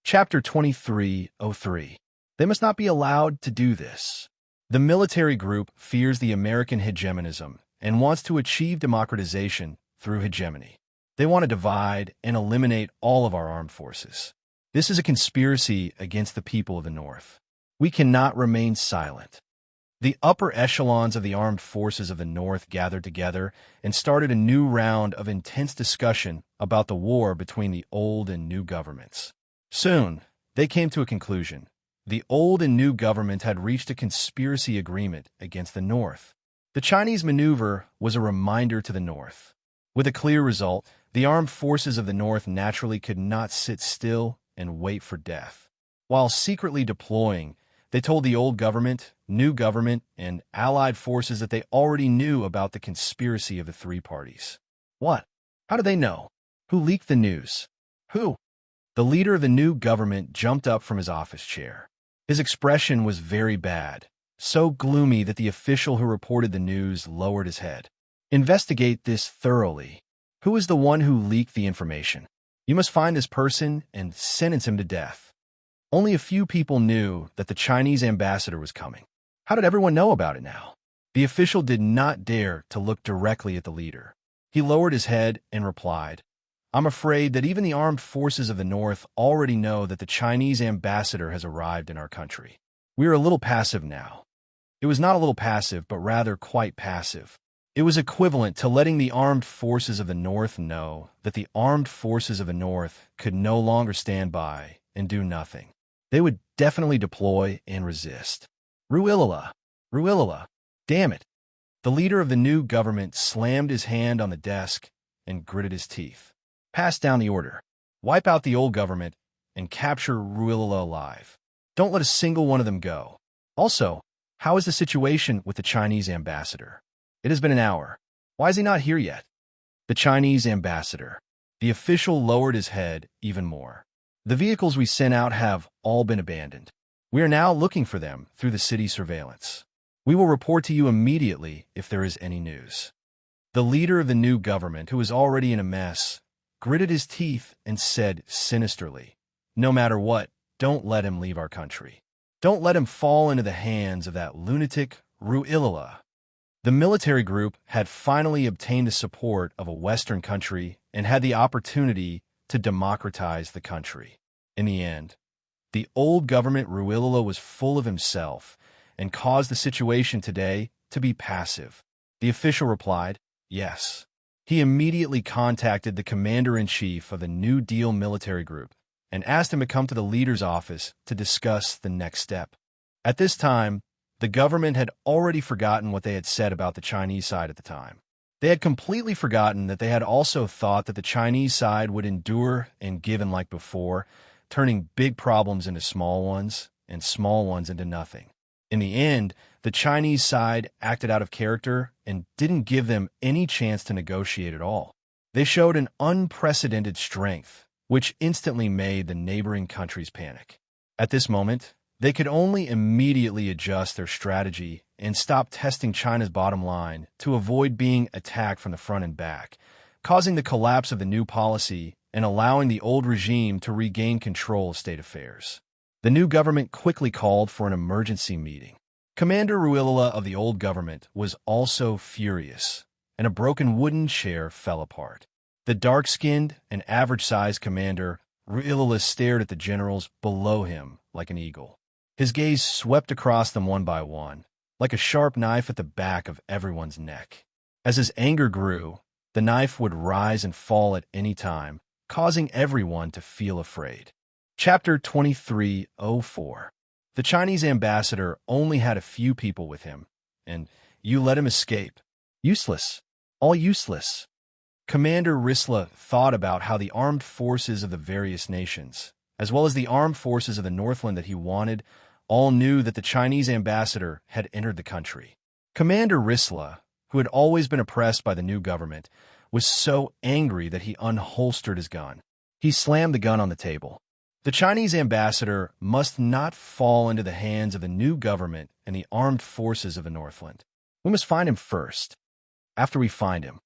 Chapter 2303. They must not be allowed to do this. The military group fears the American hegemonism and wants to achieve democratization through hegemony. They want to divide and eliminate all of our armed forces. This is a conspiracy against the people of the North. We cannot remain silent. The upper echelons of the armed forces of the North gathered together and started a new round of intense discussion about the war between the old and new governments. Soon, they came to a conclusion. The old and new government had reached a conspiracy agreement against the North. The Chinese maneuver was a reminder to the North. With a clear result, the armed forces of the North naturally could not sit still and wait for death. While secretly deploying, they told the old government, new government, and allied forces that they already knew about the conspiracy of the three parties. What? How did they know? Who leaked the news? Who? The leader of the new government jumped up from his office chair. His expression was very bad, so gloomy that the official who reported the news lowered his head. Investigate this thoroughly. Who is the one who leaked the information? You must find this person and sentence him to death. Only a few people knew that the Chinese ambassador was coming. How did everyone know about it now? The official did not dare to look directly at the leader. He lowered his head and replied, I'm afraid that even the armed forces of the North already know that the Chinese ambassador has arrived in our country. We are a little passive now. It was not a little passive, but rather quite passive. It was equivalent to letting the armed forces of the North know that the armed forces of the North could no longer stand by and do nothing. They would definitely deploy and resist. Ruilala! Ruilala! Damn it! The leader of the new government slammed his hand on the desk and gritted his teeth. Pass down the order. Wipe out the old government and capture Ruilala alive. Don't let a single one of them go. Also, how is the situation with the Chinese ambassador? It has been an hour. Why is he not here yet? The Chinese ambassador. The official lowered his head even more. The vehicles we sent out have all been abandoned. We are now looking for them through the city surveillance. We will report to you immediately if there is any news." The leader of the new government, who was already in a mess, gritted his teeth and said sinisterly, "No matter what, don't let him leave our country. Don't let him fall into the hands of that lunatic Ruilala." The military group had finally obtained the support of a Western country and had the opportunity to democratize the country. In the end, the old government Ruilala was full of himself and caused the situation today to be passive. The official replied, "Yes." He immediately contacted the commander-in-chief of the New Deal military group and asked him to come to the leader's office to discuss the next step. At this time, the government had already forgotten what they had said about the Chinese side at the time. They had completely forgotten that they had also thought that the Chinese side would endure and give in like before, turning big problems into small ones and small ones into nothing. In the end, the Chinese side acted out of character and didn't give them any chance to negotiate at all. They showed an unprecedented strength, which instantly made the neighboring countries panic. At this moment, they could only immediately adjust their strategy and stop testing China's bottom line to avoid being attacked from the front and back, causing the collapse of the new policy and allowing the old regime to regain control of state affairs. The new government quickly called for an emergency meeting. Commander Ruilala of the old government was also furious, and a broken wooden chair fell apart. The dark-skinned and average-sized commander Ruilala stared at the generals below him like an eagle. His gaze swept across them one by one, like a sharp knife at the back of everyone's neck. As his anger grew, the knife would rise and fall at any time, causing everyone to feel afraid. Chapter 2304. The Chinese ambassador only had a few people with him, and you let him escape. Useless. All useless. Commander Risla thought about how the armed forces of the various nations, as well as the armed forces of the Northland that he wanted, all knew that the Chinese ambassador had entered the country. Commander Risla, who had always been oppressed by the new government, was so angry that he unholstered his gun. He slammed the gun on the table. The Chinese ambassador must not fall into the hands of the new government and the armed forces of the Northland. We must find him first. After we find him,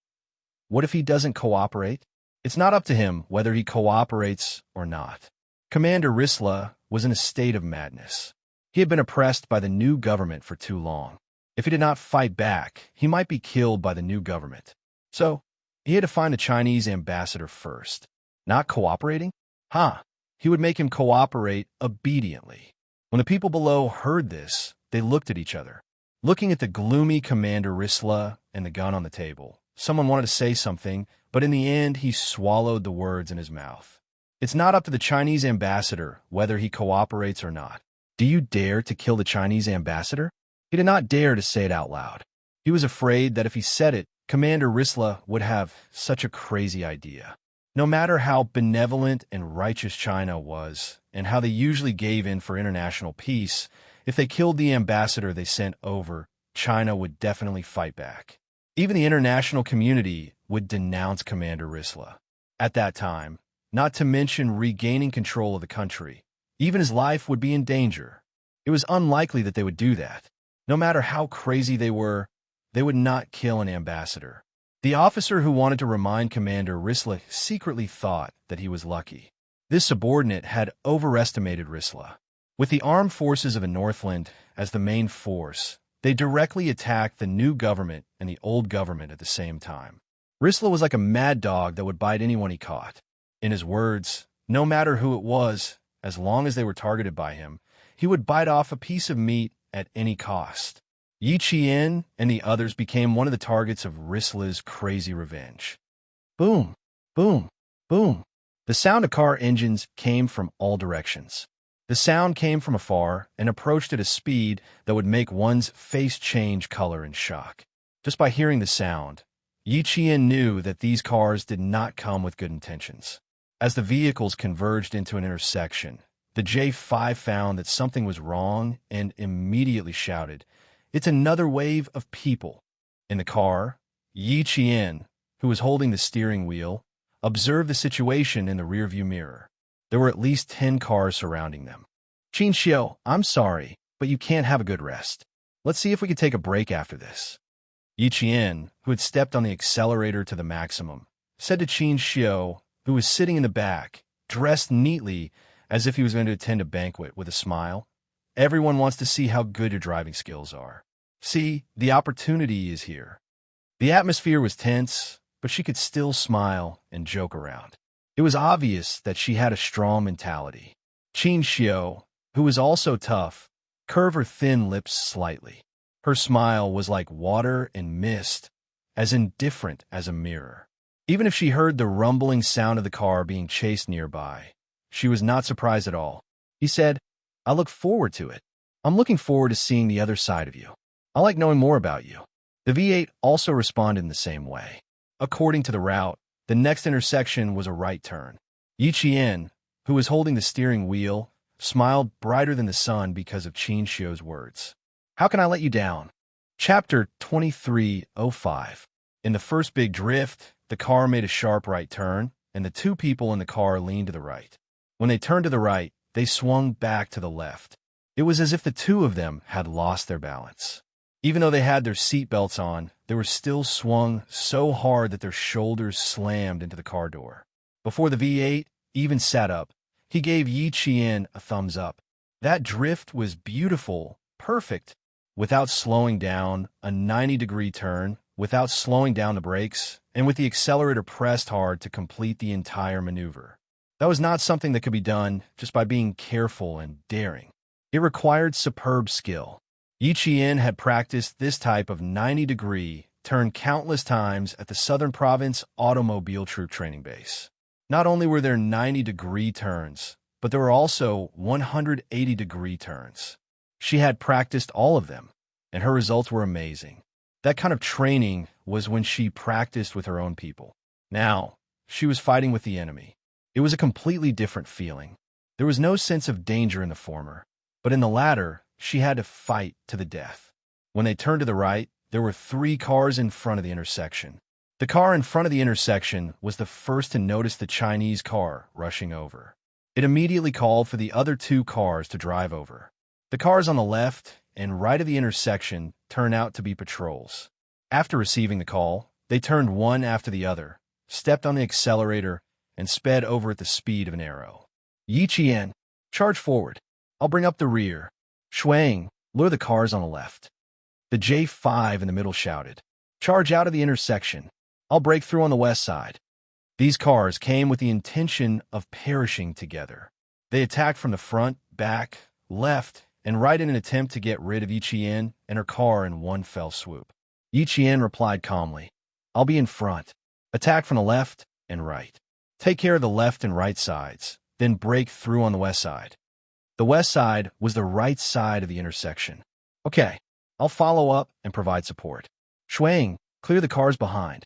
what if he doesn't cooperate? It's not up to him whether he cooperates or not. Commander Risla was in a state of madness. He had been oppressed by the new government for too long. If he did not fight back, he might be killed by the new government. So, he had to find the Chinese ambassador first. Not cooperating? He would make him cooperate obediently. When the people below heard this, they looked at each other. Looking at the gloomy Commander Risla and the gun on the table, someone wanted to say something, but in the end he swallowed the words in his mouth. It's not up to the Chinese ambassador whether he cooperates or not. Do you dare to kill the Chinese ambassador? He did not dare to say it out loud. He was afraid that if he said it, Commander Risla would have such a crazy idea. No matter how benevolent and righteous China was, and how they usually gave in for international peace, if they killed the ambassador they sent over, China would definitely fight back. Even the international community would denounce Commander Risla. At that time, not to mention regaining control of the country, even his life would be in danger. It was unlikely that they would do that. No matter how crazy they would not kill an ambassador. The officer who wanted to remind Commander Risla secretly thought that he was lucky. This subordinate had overestimated Risla. With the armed forces of the Northland as the main force, they directly attacked the new government and the old government at the same time. Risla was like a mad dog that would bite anyone he caught. In his words, no matter who it was, as long as they were targeted by him, he would bite off a piece of meat at any cost. Yi Qian and the others became one of the targets of Risla's crazy revenge. Boom, boom, boom. The sound of car engines came from all directions. The sound came from afar and approached at a speed that would make one's face change color in shock. Just by hearing the sound, Yi Qian knew that these cars did not come with good intentions. As the vehicles converged into an intersection, the J5 found that something was wrong and immediately shouted, "It's another wave of people." In the car, Yi Qian, who was holding the steering wheel, observed the situation in the rearview mirror. There were at least 10 cars surrounding them. Xianxia, I'm sorry, but you can't have a good rest. Let's see if we can take a break after this. Yiqian, who had stepped on the accelerator to the maximum, said to Xianxia, who was sitting in the back, dressed neatly as if he was going to attend a banquet with a smile. Everyone wants to see how good your driving skills are. See, the opportunity is here. The atmosphere was tense, but she could still smile and joke around. It was obvious that she had a strong mentality. Xianxia, who was also tough, curved her thin lips slightly. Her smile was like water and mist, as indifferent as a mirror. Even if she heard the rumbling sound of the car being chased nearby, she was not surprised at all. He said, I look forward to it. I'm looking forward to seeing the other side of you. I like knowing more about you. The V8 also responded in the same way. According to the route, the next intersection was a right turn. Yiqian, who was holding the steering wheel, smiled brighter than the sun because of Xianxia's words. How can I let you down? Chapter 23:05. In the first big drift, the car made a sharp right turn, and the two people in the car leaned to the right. When they turned to the right, they swung back to the left. It was as if the two of them had lost their balance. Even though they had their seatbelts on, they were still swung so hard that their shoulders slammed into the car door. Before the V8 even sat up, he gave Yiqian a thumbs up. That drift was beautiful, perfect, without slowing down, a 90-degree turn, without slowing down the brakes, and with the accelerator pressed hard to complete the entire maneuver. That was not something that could be done just by being careful and daring. It required superb skill. Yiqian had practiced this type of 90-degree turn countless times at the Southern Province Automobile Troop Training Base. Not only were there 90-degree turns, but there were also 180-degree turns. She had practiced all of them, and her results were amazing. That kind of training was when she practiced with her own people. Now, she was fighting with the enemy. It was a completely different feeling. There was no sense of danger in the former, but in the latter, she had to fight to the death. When they turned to the right, there were 3 cars in front of the intersection. The car in front of the intersection was the first to notice the Chinese car rushing over. It immediately called for the other 2 cars to drive over. The cars on the left and right of the intersection turned out to be patrols. After receiving the call, they turned one after the other, stepped on the accelerator, and sped over at the speed of an arrow. Yiqian, charge forward. I'll bring up the rear. Shuang, lure the cars on the left. The J5 in the middle shouted, charge out of the intersection. I'll break through on the west side. These cars came with the intention of perishing together. They attacked from the front, back, left, and right in an attempt to get rid of Yiqian and her car in one fell swoop. Yiqian replied calmly, I'll be in front. Attack from the left and right. Take care of the left and right sides, then break through on the west side. The west side was the right side of the intersection. Okay, I'll follow up and provide support. Shuang, clear the cars behind.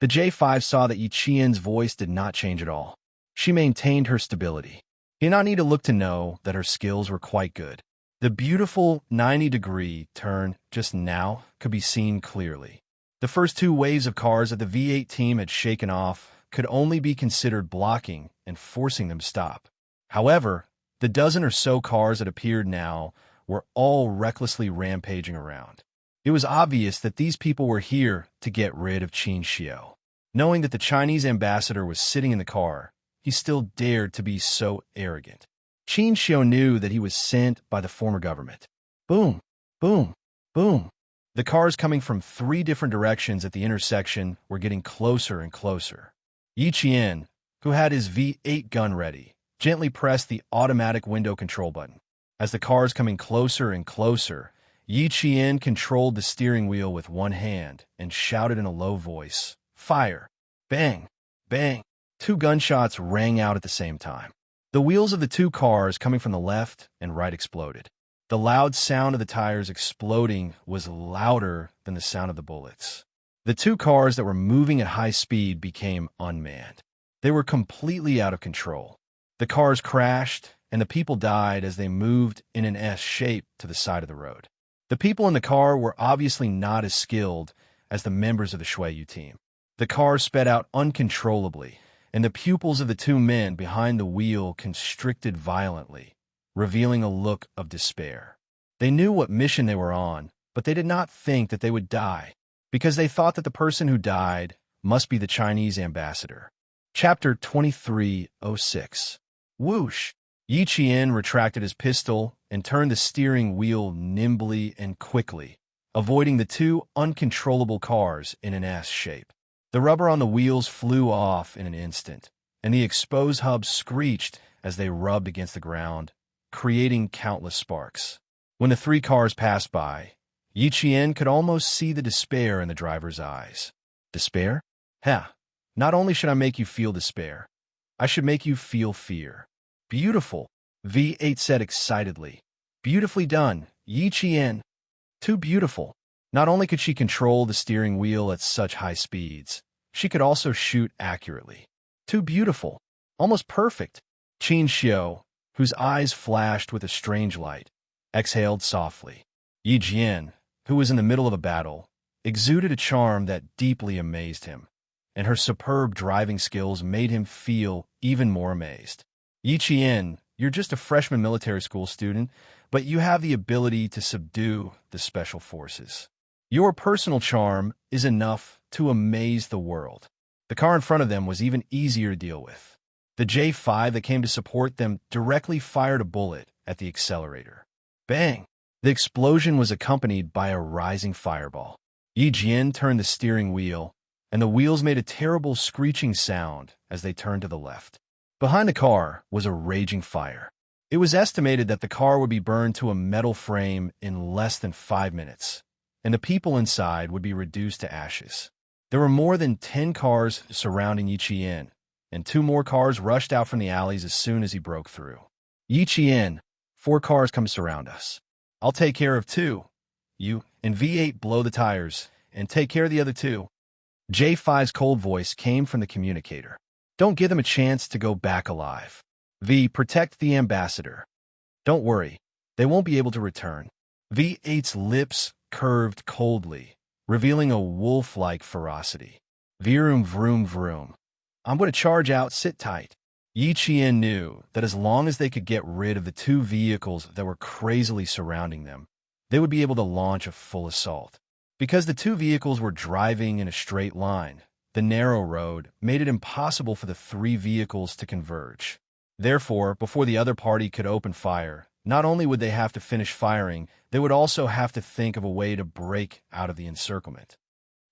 The J5 saw that Yiqian's voice did not change at all. She maintained her stability. He did not need to look to know that her skills were quite good. The beautiful 90-degree turn just now could be seen clearly. The first 2 waves of cars that the V8 team had shaken off could only be considered blocking and forcing them to stop. However, the dozen or so cars that appeared now were all recklessly rampaging around. It was obvious that these people were here to get rid of Xianxia. Knowing that the Chinese ambassador was sitting in the car, he still dared to be so arrogant. Xianxia knew that he was sent by the former government. Boom, boom, boom. The cars coming from 3 different directions at the intersection were getting closer and closer. Yiqian, who had his V8 gun ready, gently pressed the automatic window control button. As the cars coming closer and closer, Yiqian controlled the steering wheel with one hand and shouted in a low voice, fire! Bang! Bang! 2 gunshots rang out at the same time. The wheels of the 2 cars coming from the left and right exploded. The loud sound of the tires exploding was louder than the sound of the bullets. The 2 cars that were moving at high speed became unmanned. They were completely out of control. The cars crashed, and the people died as they moved in an S shape to the side of the road. The people in the car were obviously not as skilled as the members of the Shuayu team. The car sped out uncontrollably, and the pupils of the two men behind the wheel constricted violently, revealing a look of despair. They knew what mission they were on, but they did not think that they would die, because they thought that the person who died must be the Chinese ambassador. Chapter 23:06. Whoosh! Yi Qian retracted his pistol and turned the steering wheel nimbly and quickly, avoiding the two uncontrollable cars in an S shape. The rubber on the wheels flew off in an instant, and the exposed hubs screeched as they rubbed against the ground, creating countless sparks. When the three cars passed by, Yi Qian could almost see the despair in the driver's eyes. Despair? Ha! Not only should I make you feel despair, I should make you feel fear. Beautiful, V8 said excitedly. Beautifully done, Yi Qian. Too beautiful. Not only could she control the steering wheel at such high speeds, she could also shoot accurately. Too beautiful. Almost perfect. Xianxia, whose eyes flashed with a strange light, exhaled softly. Yi Jian, who was in the middle of a battle, exuded a charm that deeply amazed him, and her superb driving skills made him feel even more amazed. Yi Qian, you're just a freshman military school student, but you have the ability to subdue the special forces. Your personal charm is enough to amaze the world. The car in front of them was even easier to deal with. The J5 that came to support them directly fired a bullet at the accelerator. Bang! The explosion was accompanied by a rising fireball. Yi Jian turned the steering wheel, and the wheels made a terrible screeching sound as they turned to the left. Behind the car was a raging fire. It was estimated that the car would be burned to a metal frame in less than 5 minutes, and the people inside would be reduced to ashes. There were more than 10 cars surrounding Yi Qian, and 2 more cars rushed out from the alleys as soon as he broke through. Yi Qian, 4 cars come surround us. I'll take care of 2. You and V8 blow the tires and take care of the other 2. J5's cold voice came from the communicator. Don't give them a chance to go back alive. V, protect the ambassador. Don't worry, they won't be able to return. V8's lips curved coldly, revealing a wolf-like ferocity. Vroom, vroom, vroom. I'm going to charge out, sit tight. Yi Qian knew that as long as they could get rid of the 2 vehicles that were crazily surrounding them, they would be able to launch a full assault. Because the 2 vehicles were driving in a straight line, the narrow road made it impossible for the 3 vehicles to converge. Therefore, before the other party could open fire, not only would they have to finish firing, they would also have to think of a way to break out of the encirclement.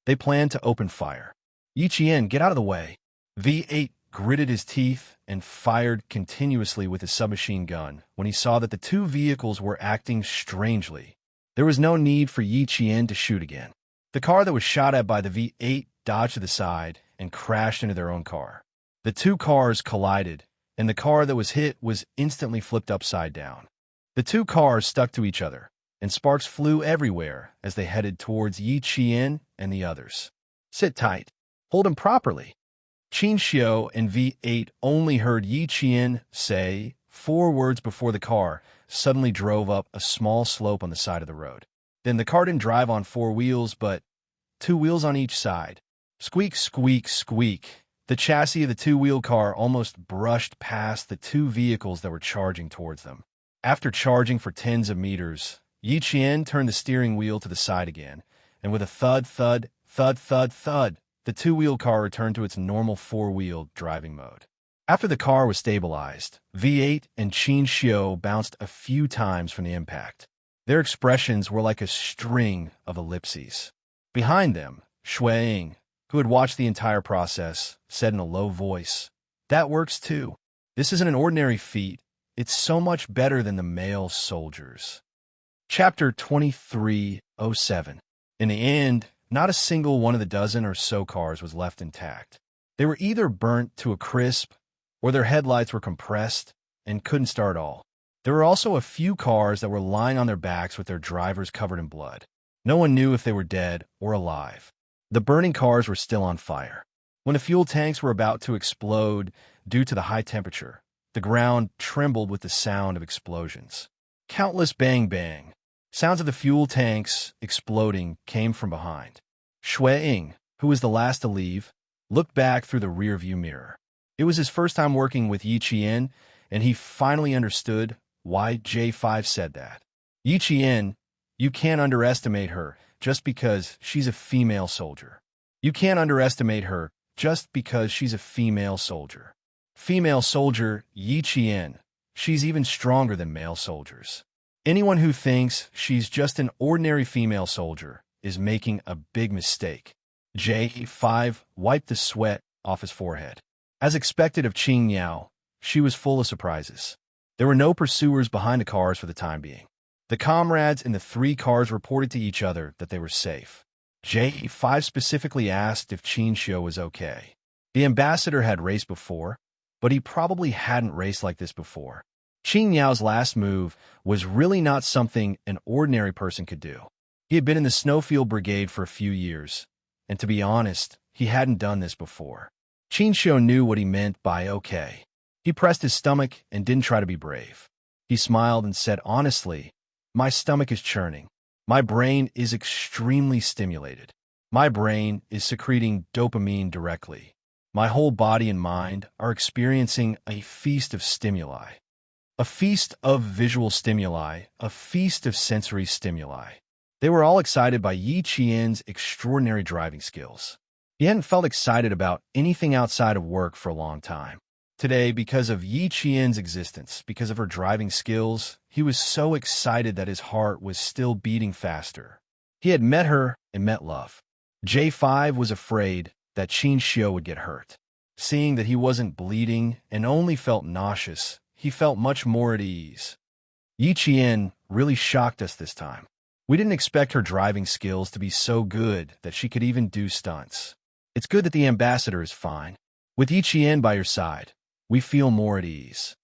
They planned to open fire. Yi Qian, get out of the way. V8 gritted his teeth and fired continuously with his submachine gun when he saw that the 2 vehicles were acting strangely. There was no need for Yi Qian to shoot again. The car that was shot at by the V8 dodged to the side and crashed into their own car. The 2 cars collided, and the car that was hit was instantly flipped upside down. The 2 cars stuck to each other, and sparks flew everywhere as they headed towards Yi Qian and the others. Sit tight. Hold him properly. Xianxia and V8 only heard Yi Qian say 4 words before the car suddenly drove up a small slope on the side of the road. Then the car didn't drive on 4 wheels, but 2 wheels on each side. Squeak, squeak, squeak. The chassis of the 2-wheel car almost brushed past the 2 vehicles that were charging towards them. After charging for tens of meters, Yi Qian turned the steering wheel to the side again, and with a thud, thud, thud, thud, thud, the 2-wheel car returned to its normal 4-wheel driving mode. After the car was stabilized, V8 and Xianxia bounced a few times from the impact. Their expressions were like a string of ellipses. Behind them, Shuang, who had watched the entire process, said in a low voice, "That works too. This isn't an ordinary feat. It's so much better than the male soldiers." Chapter 23:07. In the end, not a single one of the dozen or so cars was left intact. They were either burnt to a crisp, or their headlights were compressed and couldn't start at all. There were also a few cars that were lying on their backs with their drivers covered in blood. No one knew if they were dead or alive. The burning cars were still on fire. When the fuel tanks were about to explode due to the high temperature, the ground trembled with the sound of explosions. Countless bang-bang. Sounds of the fuel tanks exploding came from behind. Shuang, who was the last to leave, looked back through the rear-view mirror. It was his first time working with Yi Qian, and he finally understood why J5 said that. Yi Qian, you can't underestimate her just because she's a female soldier. You can't underestimate her just because she's a female soldier. Female soldier Yi Qian, she's even stronger than male soldiers. Anyone who thinks she's just an ordinary female soldier is making a big mistake. J5 wiped the sweat off his forehead. As expected of Xianxia, she was full of surprises. There were no pursuers behind the cars for the time being. The comrades in the 3 cars reported to each other that they were safe. J5 specifically asked if Xianxia was okay. The ambassador had raced before, but he probably hadn't raced like this before. Xianxia's last move was really not something an ordinary person could do. He had been in the Snowfield Brigade for a few years, and to be honest, he hadn't done this before. Xianxia knew what he meant by okay. He pressed his stomach and didn't try to be brave. He smiled and said, honestly, my stomach is churning. My brain is extremely stimulated. My brain is secreting dopamine directly. My whole body and mind are experiencing a feast of stimuli. A feast of visual stimuli, a feast of sensory stimuli. They were all excited by Yi Qian's extraordinary driving skills. He hadn't felt excited about anything outside of work for a long time. Today, because of Yi Qian's existence, because of her driving skills, he was so excited that his heart was still beating faster. He had met her and met love. J5 was afraid that Xianxia would get hurt. Seeing that he wasn't bleeding and only felt nauseous, he felt much more at ease. Yi Qian really shocked us this time. We didn't expect her driving skills to be so good that she could even do stunts. It's good that the ambassador is fine. With Yi Qian by your side, we feel more at ease.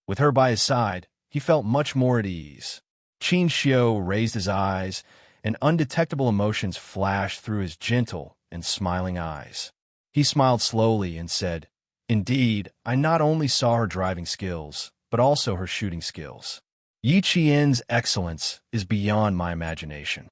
With her by his side, he felt much more at ease. Xianxia raised his eyes, and undetectable emotions flashed through his gentle and smiling eyes. He smiled slowly and said, indeed, I not only saw her driving skills, but also her shooting skills. Yi Qian's excellence is beyond my imagination.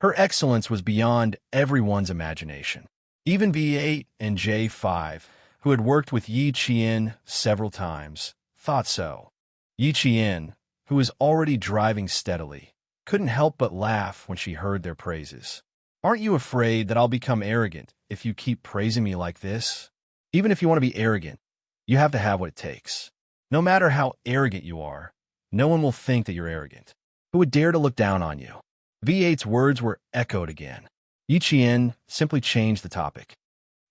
Her excellence was beyond everyone's imagination. Even V8 and J5, who had worked with Yi Qian several times, thought so. Yi Qian, who was already driving steadily, couldn't help but laugh when she heard their praises. Aren't you afraid that I'll become arrogant if you keep praising me like this? Even if you want to be arrogant, you have to have what it takes. No matter how arrogant you are, no one will think that you're arrogant. Who would dare to look down on you? V8's words were echoed again. Yi Qian simply changed the topic.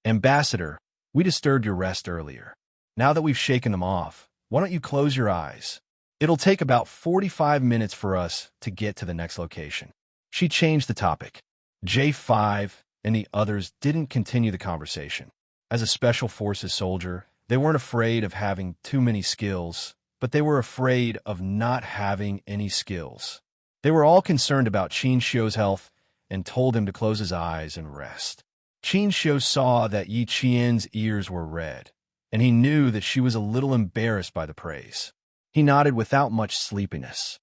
Ambassador, we disturbed your rest earlier. Now that we've shaken them off, why don't you close your eyes? It'll take about 45 minutes for us to get to the next location. She changed the topic. J5 and the others didn't continue the conversation. As a special forces soldier, they weren't afraid of having too many skills, but they were afraid of not having any skills. They were all concerned about Xianxia's health and told him to close his eyes and rest. Xianxia saw that Yi Qian's ears were red, and he knew that she was a little embarrassed by the praise. He nodded without much sleepiness.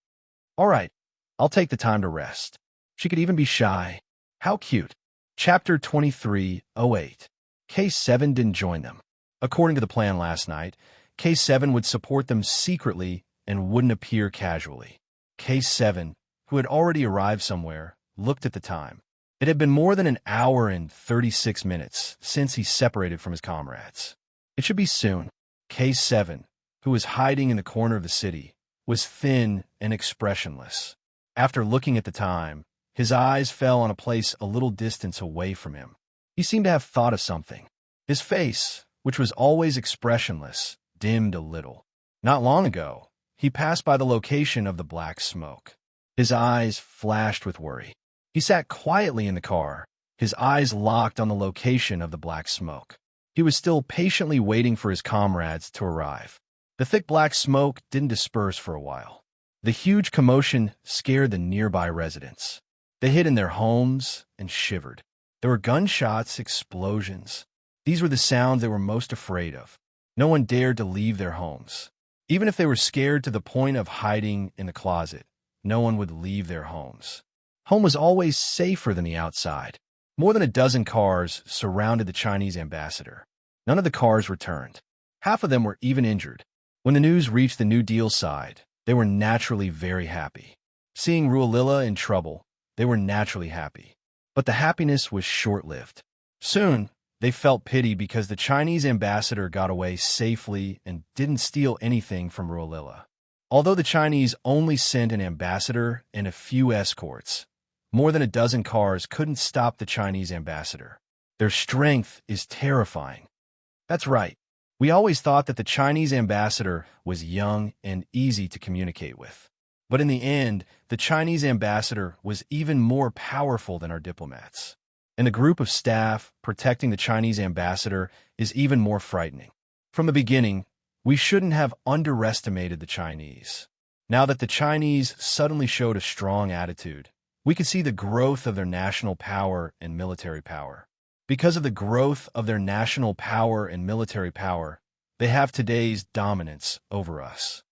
All right, I'll take the time to rest. She could even be shy. How cute. Chapter 23:08. K7 didn't join them. According to the plan last night, K7 would support them secretly and wouldn't appear casually. K7, who had already arrived somewhere, looked at the time. It had been more than an hour and 36 minutes since he separated from his comrades. It should be soon. K7, who was hiding in the corner of the city, was thin and expressionless. After looking at the time, his eyes fell on a place a little distance away from him. He seemed to have thought of something. His face, which was always expressionless, dimmed a little. Not long ago, he passed by the location of the black smoke. His eyes flashed with worry. He sat quietly in the car, his eyes locked on the location of the black smoke. He was still patiently waiting for his comrades to arrive. The thick black smoke didn't disperse for a while. The huge commotion scared the nearby residents. They hid in their homes and shivered. There were gunshots, explosions. These were the sounds they were most afraid of. No one dared to leave their homes. Even if they were scared to the point of hiding in the closet, no one would leave their homes. Home was always safer than the outside. More than a dozen cars surrounded the Chinese ambassador. None of the cars returned. Half of them were even injured. When the news reached the New Deal side, they were naturally very happy. Seeing Ruilila in trouble, they were naturally happy. But the happiness was short-lived. Soon, they felt pity because the Chinese ambassador got away safely and didn't steal anything from Ruilila. Although the Chinese only sent an ambassador and a few escorts, more than a dozen cars couldn't stop the Chinese ambassador. Their strength is terrifying. That's right. We always thought that the Chinese ambassador was young and easy to communicate with. But in the end, the Chinese ambassador was even more powerful than our diplomats. And the group of staff protecting the Chinese ambassador is even more frightening. From the beginning, we shouldn't have underestimated the Chinese. Now that the Chinese suddenly showed a strong attitude, we could see the growth of their national power and military power. Because of the growth of their national power and military power, they have today's dominance over us.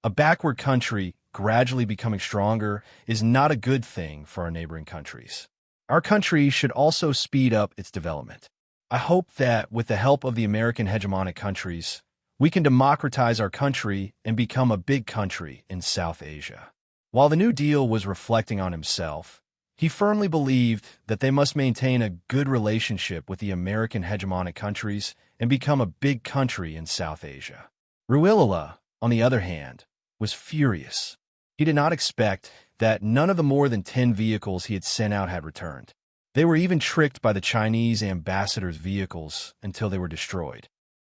A backward country gradually becoming stronger is not a good thing for our neighboring countries. Our country should also speed up its development. I hope that with the help of the American hegemonic countries, we can democratize our country and become a big country in South Asia. While the New Deal was reflecting on himself, he firmly believed that they must maintain a good relationship with the American hegemonic countries and become a big country in South Asia. Ruilila, on the other hand, was furious. He did not expect that none of the more than 10 vehicles he had sent out had returned. They were even tricked by the Chinese ambassador's vehicles until they were destroyed.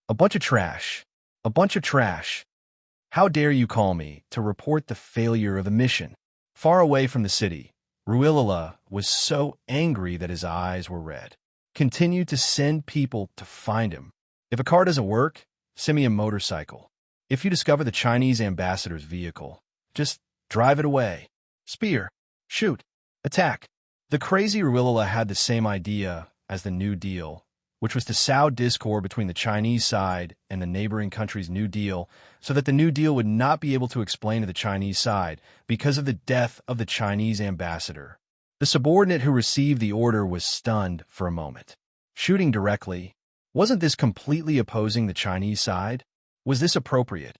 A bunch of trash. A bunch of trash. How dare you call me to report the failure of the mission? Far away from the city, Ruilila was so angry that his eyes were red. Continued to send people to find him. If a car doesn't work, send me a motorcycle. If you discover the Chinese ambassador's vehicle, just drive it away. Spear. Shoot. Attack. The crazy Ruilila had the same idea as the New Deal, which was to sow discord between the Chinese side and the neighboring country's New Deal so that the New Deal would not be able to explain to the Chinese side because of the death of the Chinese ambassador. The subordinate who received the order was stunned for a moment. Shooting directly, wasn't this completely opposing the Chinese side? Was this appropriate?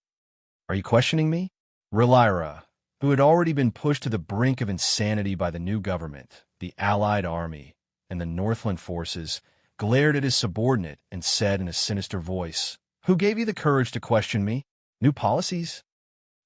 Are you questioning me? Ruilila, who had already been pushed to the brink of insanity by the new government, the Allied army, and the Northland forces, glared at his subordinate and said in a sinister voice, "Who gave you the courage to question me? New policies?"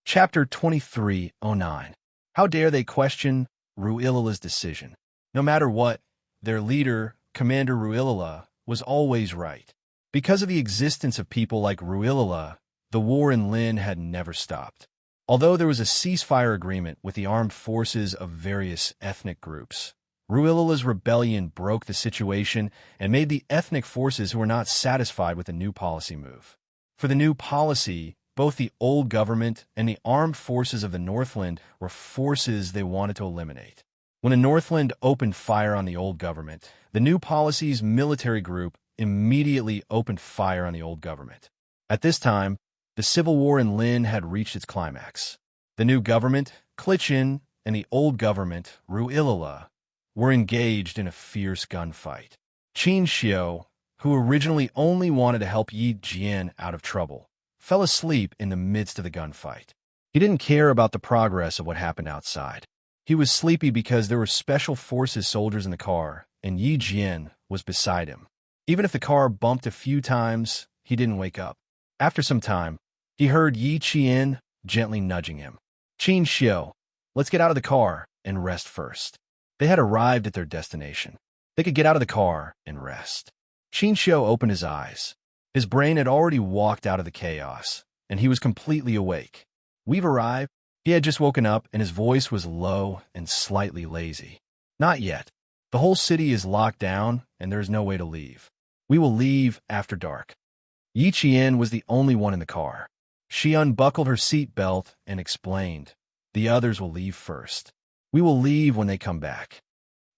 Chapter 2309. How dare they question Ruilila's decision? No matter what, their leader, Commander Ruilila, was always right. Because of the existence of people like Ruilila, the war in Lin had never stopped. Although there was a ceasefire agreement with the armed forces of various ethnic groups, Ruilila's rebellion broke the situation and made the ethnic forces who were not satisfied with the new policy move. For the new policy, both the old government and the armed forces of the Northland were forces they wanted to eliminate. When the Northland opened fire on the old government, the new policy's military group immediately opened fire on the old government. At this time, the civil war in Lin had reached its climax. The new government, Cultivation, and the old government, Ruilila, were engaged in a fierce gunfight. Xianxia, who originally only wanted to help Yi Jian out of trouble, fell asleep in the midst of the gunfight. He didn't care about the progress of what happened outside. He was sleepy because there were special forces soldiers in the car, and Yi Jian was beside him. Even if the car bumped a few times, he didn't wake up. After some time, he heard Yi Jian gently nudging him. "Xianxia, let's get out of the car and rest first." They had arrived at their destination. They could get out of the car and rest. Xianxia opened his eyes. His brain had already walked out of the chaos, and he was completely awake. "We've arrived." He had just woken up, and his voice was low and slightly lazy. "Not yet. The whole city is locked down, and there is no way to leave. We will leave after dark." Yi Jian was the only one in the car. She unbuckled her seat belt and explained, "The others will leave first. We will leave when they come back."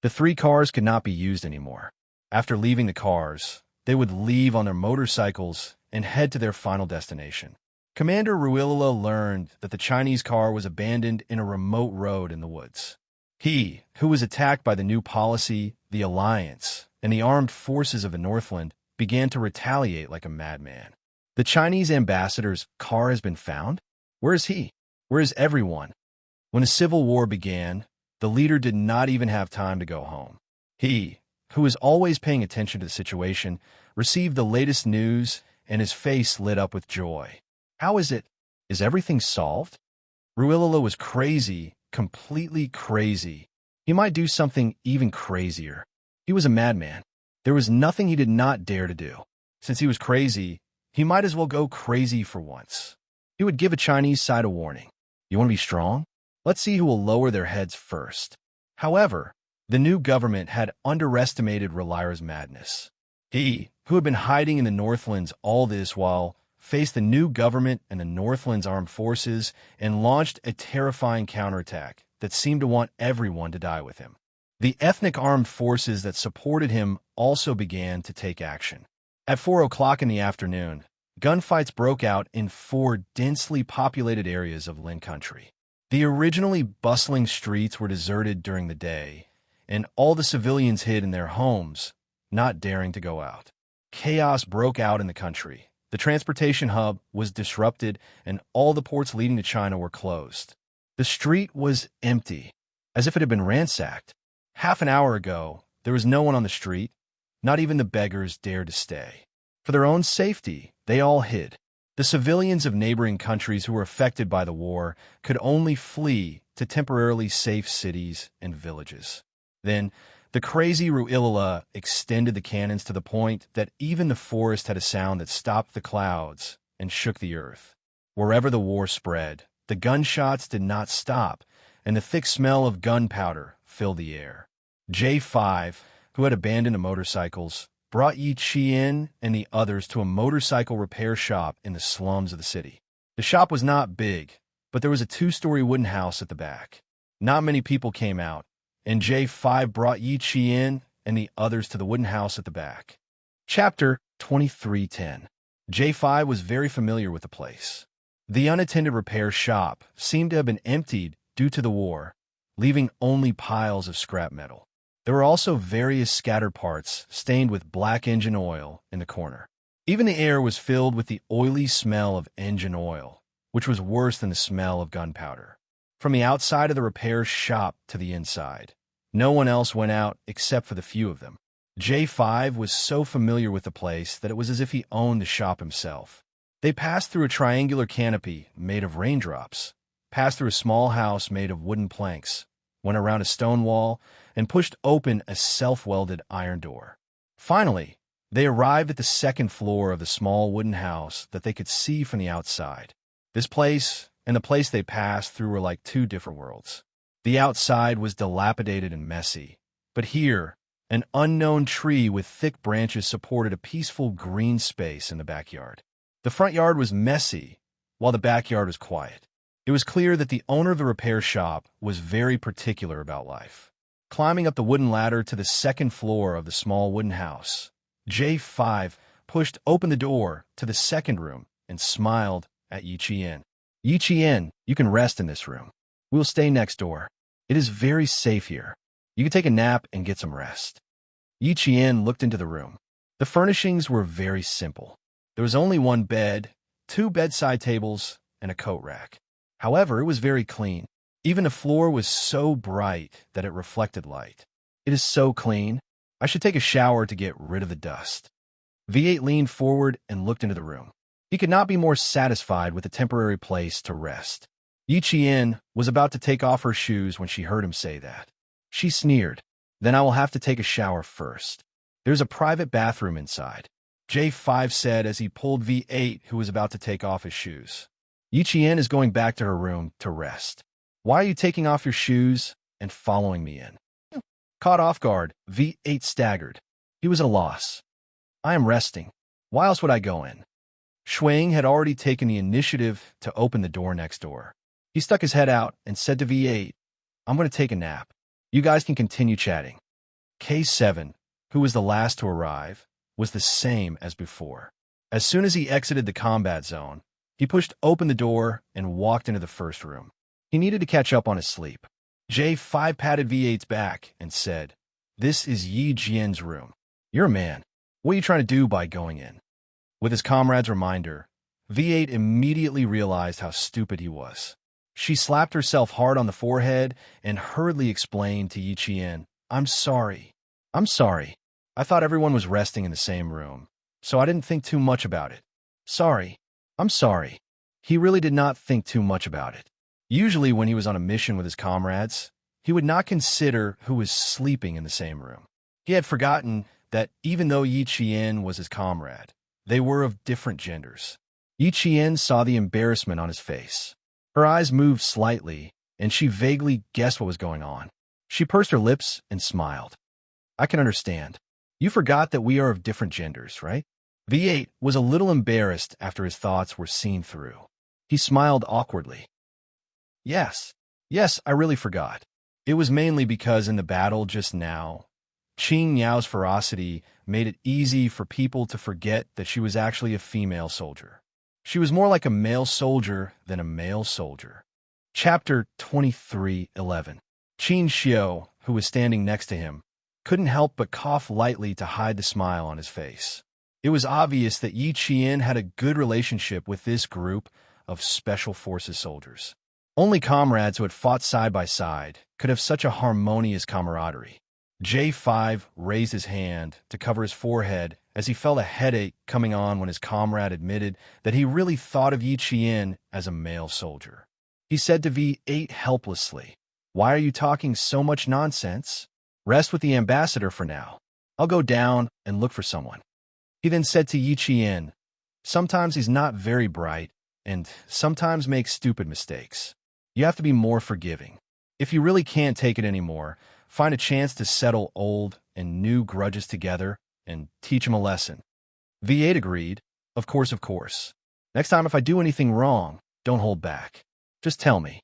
The 3 cars could not be used anymore. After leaving the cars, they would leave on their motorcycles and head to their final destination. Commander Ruilila learned that the Chinese car was abandoned in a remote road in the woods. He, who was attacked by the new policy, the Alliance, and the armed forces of the Northland, began to retaliate like a madman. The Chinese ambassador's car has been found? Where is he? Where is everyone? When the civil war began, the leader did not even have time to go home. He, who was always paying attention to the situation, received the latest news, and his face lit up with joy. How is it? Is everything solved? Ruilala was crazy, completely crazy. He might do something even crazier. He was a madman. There was nothing he did not dare to do. Since he was crazy, he might as well go crazy for once. He would give a Chinese side a warning. You want to be strong? Let's see who will lower their heads first. However, the new government had underestimated Ruilala's madness. He, who had been hiding in the Northlands all this while, faced the new government and the Northlands armed forces and launched a terrifying counterattack that seemed to want everyone to die with him. The ethnic armed forces that supported him also began to take action. At 4 o'clock in the afternoon, gunfights broke out in 4 densely populated areas of Lin country. The originally bustling streets were deserted during the day, and all the civilians hid in their homes, not daring to go out. Chaos broke out in the country. The transportation hub was disrupted, and all the ports leading to China were closed. The street was empty, as if it had been ransacked. Half an hour ago, there was no one on the street. Not even the beggars dared to stay. For their own safety, they all hid. The civilians of neighboring countries who were affected by the war could only flee to temporarily safe cities and villages. Then, the crazy Ruilala extended the cannons to the point that even the forest had a sound that stopped the clouds and shook the earth. Wherever the war spread, the gunshots did not stop, and the thick smell of gunpowder filled the air. J5, who had abandoned the motorcycles, brought Yi Qian and the others to a motorcycle repair shop in the slums of the city. The shop was not big, but there was a 2-story wooden house at the back. Not many people came out, and J5 brought Yi Qian and the others to the wooden house at the back. Chapter 2310. J5 was very familiar with the place. The unattended repair shop seemed to have been emptied due to the war, leaving only piles of scrap metal. There were also various scattered parts stained with black engine oil in the corner. Even the air was filled with the oily smell of engine oil, which was worse than the smell of gunpowder. From the outside of the repair shop to the inside, no one else went out except for the few of them. J5 was so familiar with the place that it was as if he owned the shop himself. They passed through a triangular canopy made of raindrops, passed through a small house made of wooden planks, went around a stone wall, and pushed open a self-welded iron door. Finally, they arrived at the second floor of the small wooden house that they could see from the outside. This place and the place they passed through were like 2 different worlds. The outside was dilapidated and messy, but here, an unknown tree with thick branches supported a peaceful green space in the backyard. The front yard was messy, while the backyard was quiet. It was clear that the owner of the repair shop was very particular about life. Climbing up the wooden ladder to the second floor of the small wooden house, J5 pushed open the door to the second room and smiled at Yi Qian. Yi Qian, you can rest in this room. We'll stay next door. It is very safe here. You can take a nap and get some rest. Yi Qian looked into the room. The furnishings were very simple. There was only 1 bed, 2 bedside tables, and a coat rack. However, it was very clean. Even the floor was so bright that it reflected light. It is so clean. I should take a shower to get rid of the dust. V8 leaned forward and looked into the room. He could not be more satisfied with a temporary place to rest. Yi Qian was about to take off her shoes when she heard him say that. She sneered. Then I will have to take a shower first. There's a private bathroom inside, J5 said as he pulled V8, who was about to take off his shoes. Yi Qian is going back to her room to rest. Why are you taking off your shoes and following me in? Caught off guard, V8 staggered. He was at a loss. I am resting. Why else would I go in? Shuang had already taken the initiative to open the door next door. He stuck his head out and said to V8, I'm going to take a nap. You guys can continue chatting. K7, who was the last to arrive, was the same as before. As soon as he exited the combat zone, he pushed open the door and walked into the first room. He needed to catch up on his sleep. J5 patted V8's back and said, This is Yi Jian's room. You're a man. What are you trying to do by going in? With his comrade's reminder, V8 immediately realized how stupid he was. She slapped herself hard on the forehead and hurriedly explained to Yi Qian, "I'm sorry. I'm sorry. I thought everyone was resting in the same room, so I didn't think too much about it. Sorry. I'm sorry." He really did not think too much about it. Usually when he was on a mission with his comrades, he would not consider who was sleeping in the same room. He had forgotten that even though Yi Qian was his comrade, they were of different genders. Yi Qian saw the embarrassment on his face. Her eyes moved slightly, and she vaguely guessed what was going on. She pursed her lips and smiled. "I can understand. You forgot that we are of different genders, right?" V8 was a little embarrassed after his thoughts were seen through. He smiled awkwardly. Yes, I really forgot. It was mainly because in the battle just now, Qing Yao's ferocity made it easy for people to forget that she was actually a female soldier. She was more like a male soldier than a male soldier. Chapter 23:11. Xianxia, who was standing next to him, couldn't help but cough lightly to hide the smile on his face. It was obvious that Yi Qian had a good relationship with this group of Special Forces soldiers. Only comrades who had fought side by side could have such a harmonious camaraderie. J5 raised his hand to cover his forehead as he felt a headache coming on when his comrade admitted that he really thought of Yi Qian as a male soldier. He said to V8 helplessly, "Why are you talking so much nonsense? Rest with the ambassador for now. I'll go down and look for someone." He then said to Yi Qian, "Sometimes he's not very bright and sometimes makes stupid mistakes. You have to be more forgiving. If you really can't take it anymore, find a chance to settle old and new grudges together and teach him a lesson." V8 agreed. Of course. Next time if I do anything wrong, don't hold back. Just tell me.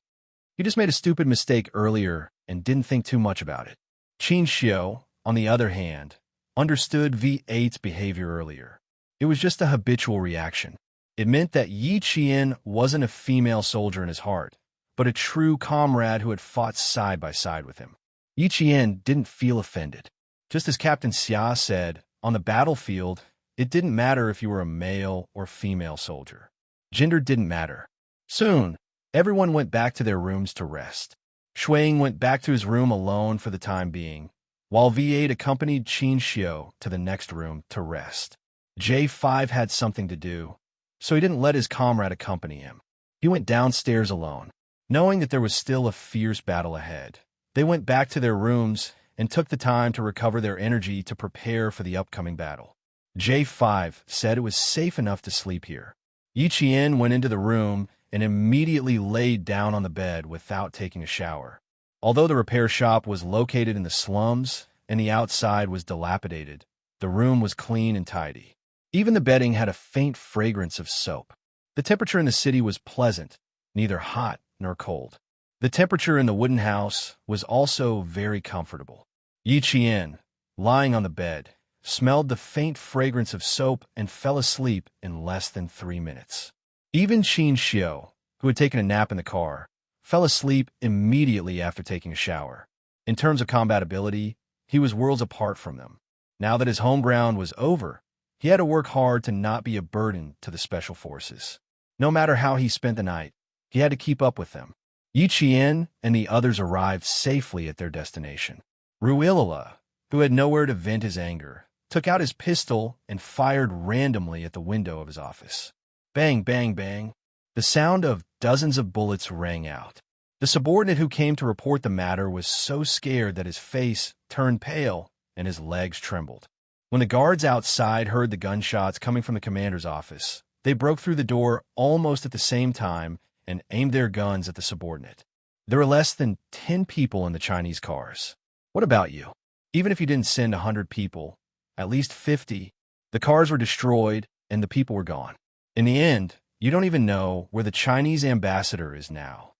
You just made a stupid mistake earlier and didn't think too much about it." Xianxia, on the other hand, understood V8's behavior earlier. It was just a habitual reaction. It meant that Yi Qian wasn't a female soldier in his heart, but a true comrade who had fought side by side with him. Yi Qian didn't feel offended. Just as Captain Xia said, on the battlefield, it didn't matter if you were a male or female soldier. Gender didn't matter. Soon, everyone went back to their rooms to rest. Shuang went back to his room alone for the time being, while V8 accompanied Xianxia to the next room to rest. J5 had something to do, so he didn't let his comrade accompany him. He went downstairs alone. Knowing that there was still a fierce battle ahead, they went back to their rooms and took the time to recover their energy to prepare for the upcoming battle. J5 said it was safe enough to sleep here. Yi Qian went into the room and immediately laid down on the bed without taking a shower. Although the repair shop was located in the slums and the outside was dilapidated, the room was clean and tidy. Even the bedding had a faint fragrance of soap. The temperature in the city was pleasant, neither hot nor cold. The temperature in the wooden house was also very comfortable. Yi Qian, lying on the bed, smelled the faint fragrance of soap and fell asleep in less than 3 minutes. Even Xianxia, who had taken a nap in the car, fell asleep immediately after taking a shower. In terms of combatability, he was worlds apart from them. Now that his home ground was over, he had to work hard to not be a burden to the Special Forces. No matter how he spent the night, he had to keep up with them. Yi Qian and the others arrived safely at their destination. Ruilala, who had nowhere to vent his anger, took out his pistol and fired randomly at the window of his office. Bang, bang, bang. The sound of dozens of bullets rang out. The subordinate who came to report the matter was so scared that his face turned pale and his legs trembled. When the guards outside heard the gunshots coming from the commander's office, they broke through the door almost at the same time and aimed their guns at the subordinate. There were less than 10 people in the Chinese cars. What about you? Even if you didn't send 100 people, at least 50, the cars were destroyed and the people were gone. In the end, you don't even know where the Chinese ambassador is now.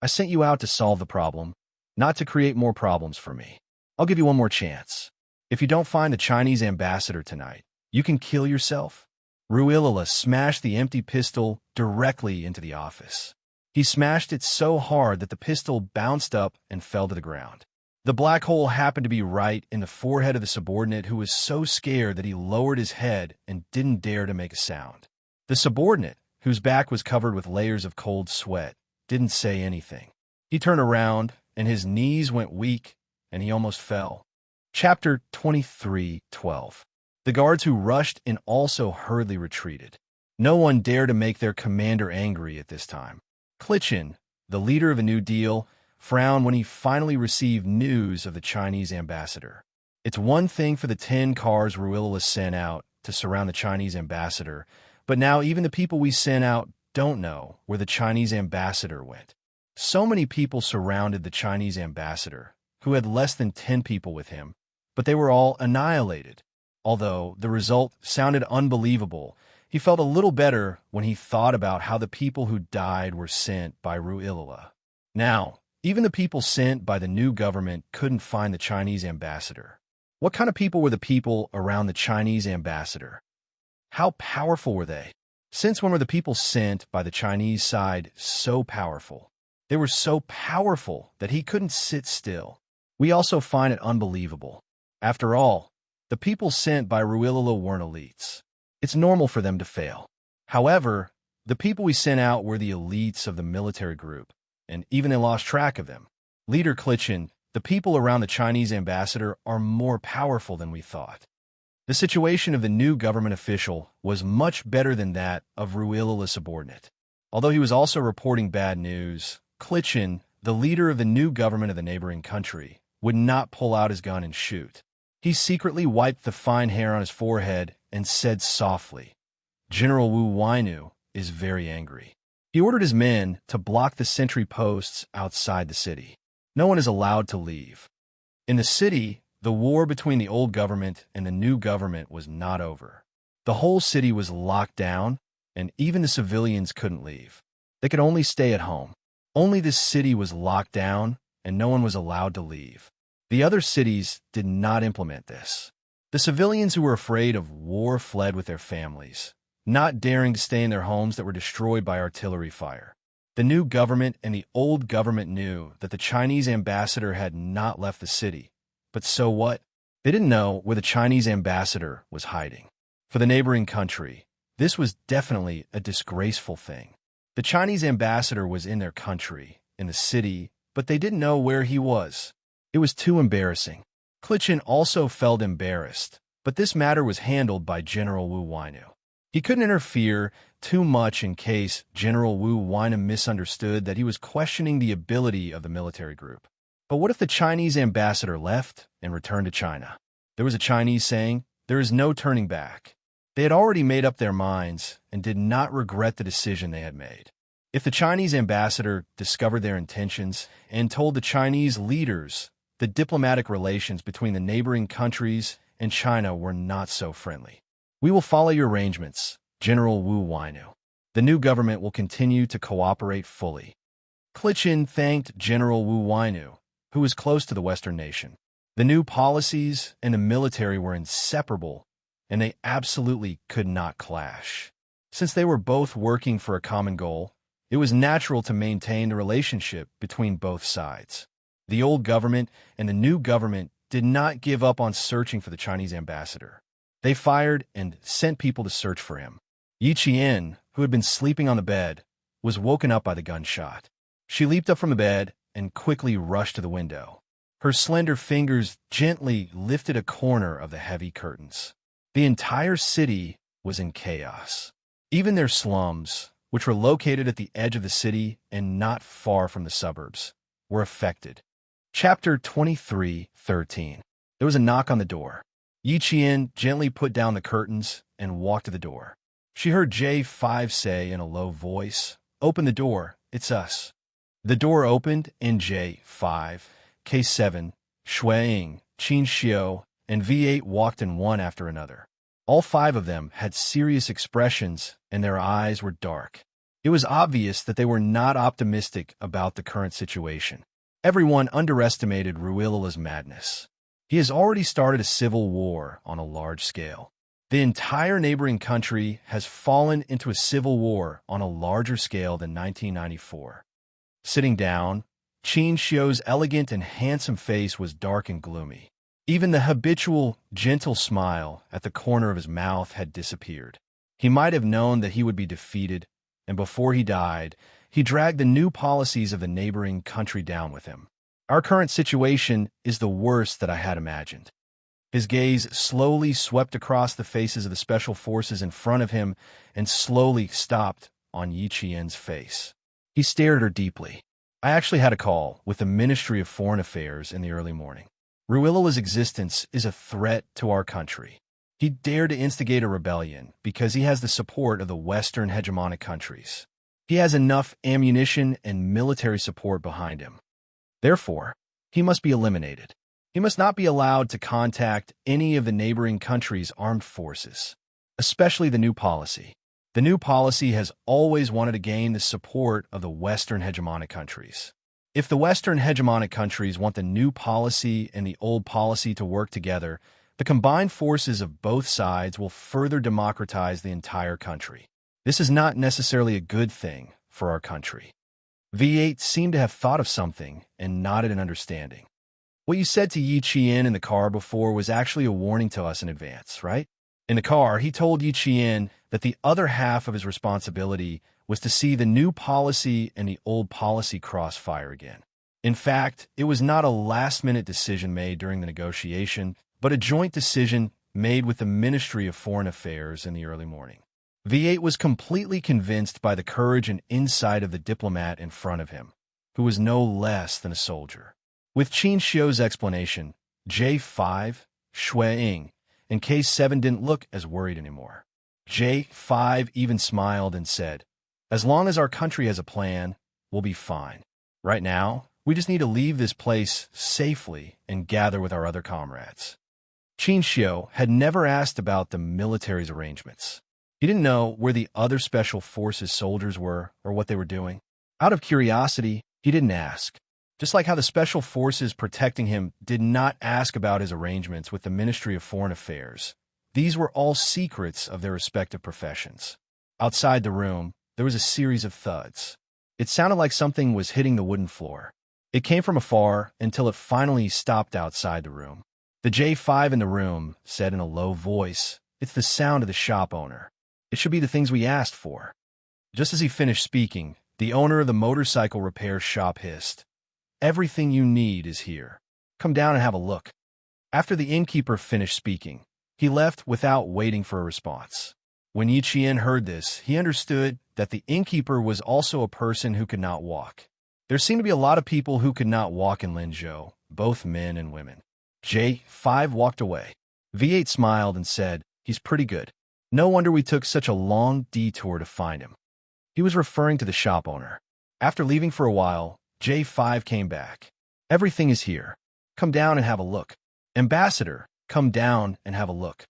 I sent you out to solve the problem, not to create more problems for me. I'll give you one more chance. If you don't find the Chinese ambassador tonight, you can kill yourself. Ruilala smashed the empty pistol directly into the office. He smashed it so hard that the pistol bounced up and fell to the ground. The black hole happened to be right in the forehead of the subordinate, who was so scared that he lowered his head and didn't dare to make a sound. The subordinate, whose back was covered with layers of cold sweat, didn't say anything. He turned around, and his knees went weak, and he almost fell. Chapter 23:12. The guards who rushed in also hurriedly retreated. No one dared to make their commander angry at this time. Cultivation, the leader of a New Deal, frowned when he finally received news of the Chinese ambassador. It's one thing for the 10 cars Ruilala sent out to surround the Chinese ambassador, but now even the people we sent out don't know where the Chinese ambassador went. So many people surrounded the Chinese ambassador, who had less than 10 people with him, but they were all annihilated. Although the result sounded unbelievable, he felt a little better when he thought about how the people who died were sent by Ruilala. Now, even the people sent by the new government couldn't find the Chinese ambassador. What kind of people were the people around the Chinese ambassador? How powerful were they? Since when were the people sent by the Chinese side so powerful? They were so powerful that he couldn't sit still. We also find it unbelievable. After all, the people sent by Ruilala weren't elites. It's normal for them to fail. However, the people we sent out were the elites of the military group, and even they lost track of them. Leader Cultivation, the people around the Chinese ambassador are more powerful than we thought. The situation of the new government official was much better than that of Ruilala's subordinate. Although he was also reporting bad news, Cultivation, the leader of the new government of the neighboring country, would not pull out his gun and shoot. He secretly wiped the fine hair on his forehead and said softly, "General Wu Wainu is very angry." He ordered his men to block the sentry posts outside the city. No one is allowed to leave. In the city, the war between the old government and the new government was not over. The whole city was locked down, and even the civilians couldn't leave. They could only stay at home. Only this city was locked down, and no one was allowed to leave. The other cities did not implement this. The civilians who were afraid of war fled with their families, not daring to stay in their homes that were destroyed by artillery fire. The new government and the old government knew that the Chinese ambassador had not left the city. But so what? They didn't know where the Chinese ambassador was hiding. For the neighboring country, this was definitely a disgraceful thing. The Chinese ambassador was in their country, in the city, but they didn't know where he was. It was too embarrassing. Cultivation also felt embarrassed, but this matter was handled by General Wu Wainu. He couldn't interfere too much in case General Wu Wainu misunderstood that he was questioning the ability of the military group. But what if the Chinese ambassador left and returned to China? There was a Chinese saying, "There is no turning back." They had already made up their minds and did not regret the decision they had made. If the Chinese ambassador discovered their intentions and told the Chinese leaders the diplomatic relations between the neighboring countries and China were not so friendly. "We will follow your arrangements, General Wu Wainu. The new government will continue to cooperate fully." Cultivation thanked General Wu Wainu, who was close to the Western nation. The new policies and the military were inseparable, and they absolutely could not clash. Since they were both working for a common goal, it was natural to maintain the relationship between both sides. The old government and the new government did not give up on searching for the Chinese ambassador. They fired and sent people to search for him. Xianxia, who had been sleeping on the bed, was woken up by the gunshot. She leaped up from the bed and quickly rushed to the window. Her slender fingers gently lifted a corner of the heavy curtains. The entire city was in chaos. Even their slums, which were located at the edge of the city and not far from the suburbs, were affected. Chapter 23:13. There was a knock on the door. Xianxia gently put down the curtains and walked to the door. She heard J5 say in a low voice, "Open the door, it's us." The door opened and J5, K7, Shuiying, Xianxia, and V8 walked in one after another. All 5 of them had serious expressions and their eyes were dark. It was obvious that they were not optimistic about the current situation. Everyone underestimated Ruilala's madness. He has already started a civil war on a large scale. The entire neighboring country has fallen into a civil war on a larger scale than 1994. Sitting down, Xianxia's elegant and handsome face was dark and gloomy. Even the habitual, gentle smile at the corner of his mouth had disappeared. He might have known that he would be defeated, and before he died, he dragged the new policies of the neighboring country down with him. Our current situation is the worst that I had imagined. His gaze slowly swept across the faces of the special forces in front of him and slowly stopped on Yi Qian's face. He stared at her deeply. I actually had a call with the Ministry of Foreign Affairs in the early morning. Ruilla's existence is a threat to our country. He dared to instigate a rebellion because he has the support of the Western hegemonic countries. He has enough ammunition and military support behind him. Therefore, he must be eliminated. He must not be allowed to contact any of the neighboring countries' armed forces, especially the new policy. The new policy has always wanted to gain the support of the Western hegemonic countries. If the Western hegemonic countries want the new policy and the old policy to work together, the combined forces of both sides will further democratize the entire country. This is not necessarily a good thing for our country. V8 seemed to have thought of something and nodded in understanding. What you said to Yi Qian in the car before was actually a warning to us in advance, right? In the car, he told Yi Qian that the other half of his responsibility was to see the new policy and the old policy crossfire again. In fact, it was not a last-minute decision made during the negotiation, but a joint decision made with the Ministry of Foreign Affairs in the early morning. V8 was completely convinced by the courage and insight of the diplomat in front of him, who was no less than a soldier. With Xianxia's explanation, J5, Shuiying, and K7 didn't look as worried anymore. J5 even smiled and said, "As long as our country has a plan, we'll be fine. Right now, we just need to leave this place safely and gather with our other comrades." Xianxia had never asked about the military's arrangements. He didn't know where the other special forces soldiers were or what they were doing. Out of curiosity, he didn't ask. Just like how the special forces protecting him did not ask about his arrangements with the Ministry of Foreign Affairs. These were all secrets of their respective professions. Outside the room, there was a series of thuds. It sounded like something was hitting the wooden floor. It came from afar until it finally stopped outside the room. The J5 in the room said in a low voice, "It's the sound of the shop owner. It should be the things we asked for." Just as he finished speaking, the owner of the motorcycle repair shop hissed, "Everything you need is here. Come down and have a look." After the innkeeper finished speaking, he left without waiting for a response. When Yi Qian heard this, he understood that the innkeeper was also a person who could not walk. There seemed to be a lot of people who could not walk in Linzhou, both men and women. J5 walked away. V8 smiled and said, "He's pretty good. No wonder we took such a long detour to find him." He was referring to the shop owner. After leaving for a while, J5 came back. "Everything is here. Come down and have a look. Ambassador, come down and have a look."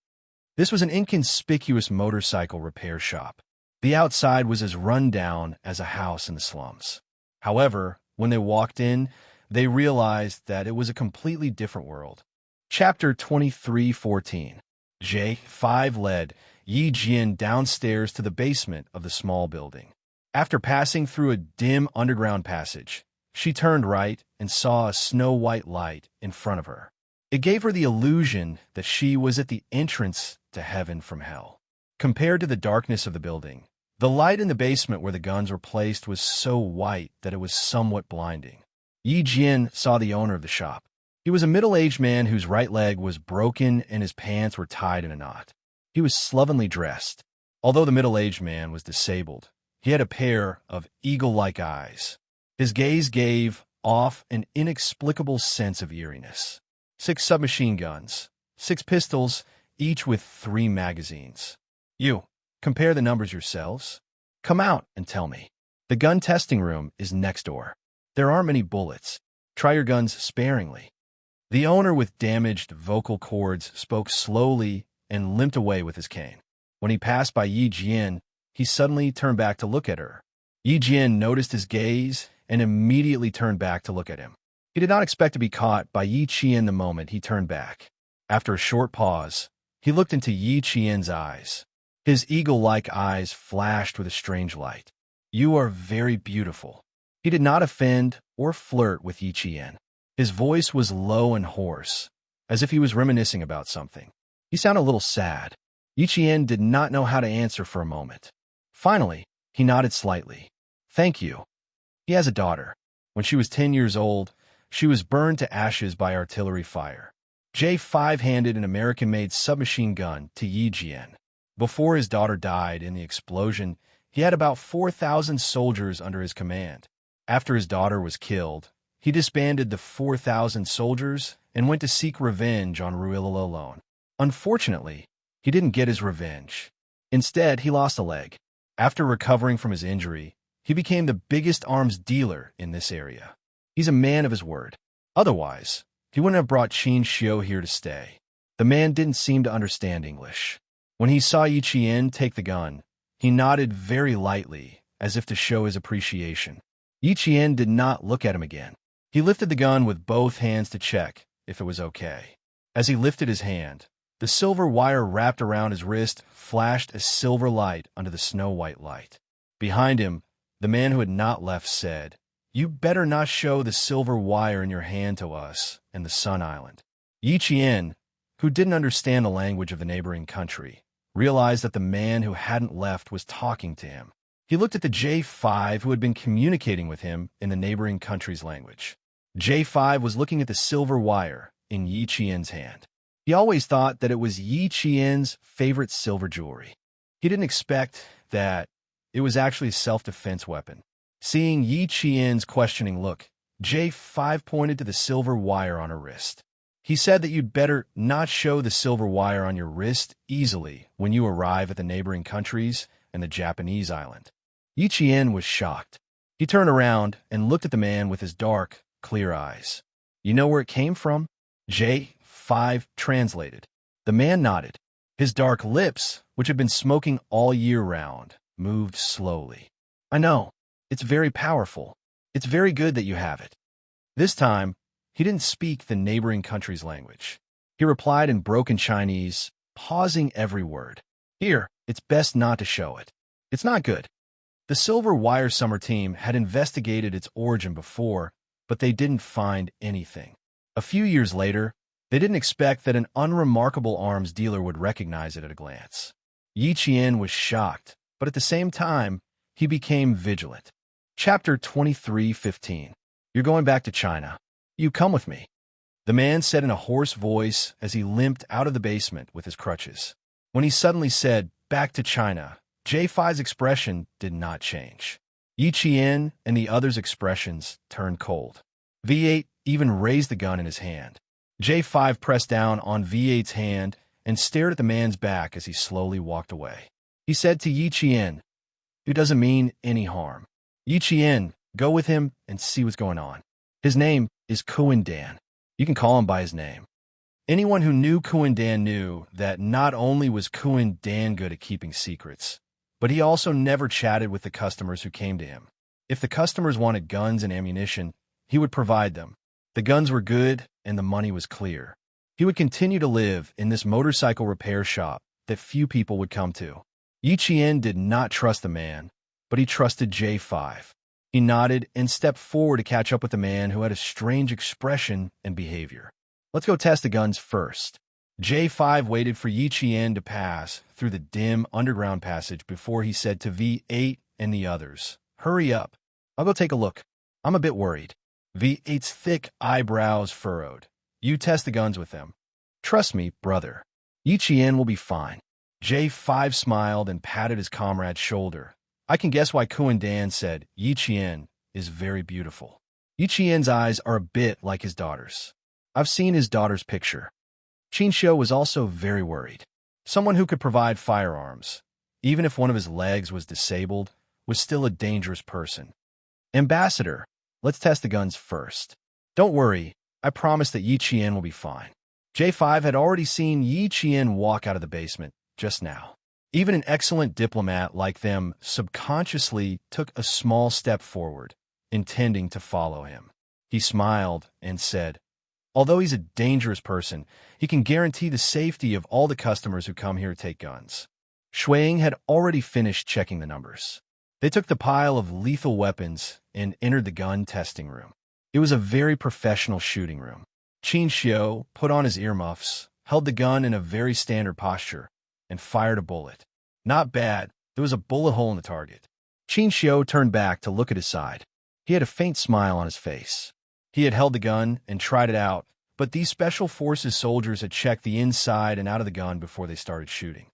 This was an inconspicuous motorcycle repair shop. The outside was as run down as a house in the slums. However, when they walked in, they realized that it was a completely different world. Chapter 23:14. J5 led Yi Jian downstairs to the basement of the small building. After passing through a dim underground passage, she turned right and saw a snow-white light in front of her. It gave her the illusion that she was at the entrance to heaven from hell. Compared to the darkness of the building, the light in the basement where the guns were placed was so white that it was somewhat blinding. Yi Jian saw the owner of the shop. He was a middle-aged man whose right leg was broken and his pants were tied in a knot. He was slovenly dressed. Although the middle-aged man was disabled, he had a pair of eagle-like eyes. His gaze gave off an inexplicable sense of eeriness. 6 submachine guns, 6 pistols, each with 3 magazines. "You, compare the numbers yourselves. Come out and tell me. The gun testing room is next door. There aren't many bullets. Try your guns sparingly." The owner with damaged vocal cords spoke slowly and limped away with his cane. When he passed by Yi Jian, he suddenly turned back to look at her. Yi Jian noticed his gaze and immediately turned back to look at him. He did not expect to be caught by Yi Qian the moment he turned back. After a short pause, he looked into Yi Qian's eyes. His eagle-like eyes flashed with a strange light. "You are very beautiful." He did not offend or flirt with Yi Qian. His voice was low and hoarse, as if he was reminiscing about something. He sounded a little sad. Yi Qian did not know how to answer for a moment. Finally, He nodded slightly. Thank you. He has a daughter. When she was 10 years old, she was burned to ashes by artillery fire. J5 handed an American-made submachine gun to Yi Jian. Before his daughter died in the explosion, he had about 4,000 soldiers under his command. After his daughter was killed, he disbanded the 4,000 soldiers and went to seek revenge on Ruilala alone. Unfortunately, he didn't get his revenge. Instead, he lost a leg. After recovering from his injury, he became the biggest arms dealer in this area. He's a man of his word. Otherwise, he wouldn't have brought Xianxia here to stay. The man didn't seem to understand English. When he saw Yi Qian take the gun, he nodded very lightly, as if to show his appreciation. Yi Qian did not look at him again. He lifted the gun with both hands to check if it was okay. As he lifted his hand, the silver wire wrapped around his wrist flashed a silver light under the snow-white light. Behind him, the man who had not left said, "You better not show the silver wire in your hand to us and the Sun Island." Yi Qian, who didn't understand the language of the neighboring country, realized that the man who hadn't left was talking to him. He looked at the J5 who had been communicating with him in the neighboring country's language. J5 was looking at the silver wire in Yi Qian's hand. He always thought that it was Yi Qian's favorite silver jewelry. He didn't expect that it was actually a self-defense weapon. Seeing Yi Qian's questioning look, J5 pointed to the silver wire on her wrist. He said that you'd better not show the silver wire on your wrist easily when you arrive at the neighboring countries and the Japanese island. Yi Qian was shocked. He turned around and looked at the man with his dark, clear eyes. "You know where it came from?" J5 translated. The man nodded. His dark lips, which had been smoking all year round, moved slowly. "I know. It's very powerful. It's very good that you have it." This time, he didn't speak the neighboring country's language. He replied in broken Chinese, pausing every word. "Here, it's best not to show it. It's not good." The Silver Wire Summer team had investigated its origin before, but they didn't find anything. A few years later, they didn't expect that an unremarkable arms dealer would recognize it at a glance. Yi Qian was shocked, but at the same time, he became vigilant. Chapter 23:15. You're going back to China. You come with me. The man said in a hoarse voice as he limped out of the basement with his crutches. When he suddenly said, "Back to China," J5's expression did not change. Yi Qian and the others' expressions turned cold. V8 even raised the gun in his hand. J5 pressed down on V8's hand and stared at the man's back as he slowly walked away. He said to Yi Qian, "Who doesn't mean any harm. Yi Qian, go with him and see what's going on. His name is Kuan Dan. You can call him by his name." Anyone who knew Kuan Dan knew that not only was Kuan Dan good at keeping secrets, but he also never chatted with the customers who came to him. If the customers wanted guns and ammunition, he would provide them. The guns were good and the money was clear. He would continue to live in this motorcycle repair shop that few people would come to. Yi Qian did not trust the man, but he trusted J5. He nodded and stepped forward to catch up with the man who had a strange expression and behavior. "Let's go test the guns first." J5 waited for Yi Qian to pass through the dim underground passage before he said to V8 and the others, "Hurry up. I'll go take a look. I'm a bit worried." V8's thick eyebrows furrowed. "You test the guns with them. Trust me, brother. Yi Qian will be fine." J5 smiled and patted his comrade's shoulder. "I can guess why Kuan Dan said Yi Qian is very beautiful. Yi Qian's eyes are a bit like his daughter's. I've seen his daughter's picture." Xianxia was also very worried. Someone who could provide firearms, even if one of his legs was disabled, was still a dangerous person. "Ambassador, let's test the guns first." "Don't worry, I promise that Yi Qian will be fine." J5 had already seen Yi Qian walk out of the basement just now. Even an excellent diplomat like them subconsciously took a small step forward, intending to follow him. He smiled and said, "Although he's a dangerous person, he can guarantee the safety of all the customers who come here to take guns." Shuang had already finished checking the numbers. They took the pile of lethal weapons and entered the gun testing room. It was a very professional shooting room. Xianxia put on his earmuffs, held the gun in a very standard posture, and fired a bullet. Not bad. There was a bullet hole in the target. Xianxia turned back to look at his side. He had a faint smile on his face. He had held the gun and tried it out, but these Special Forces soldiers had checked the inside and out of the gun before they started shooting.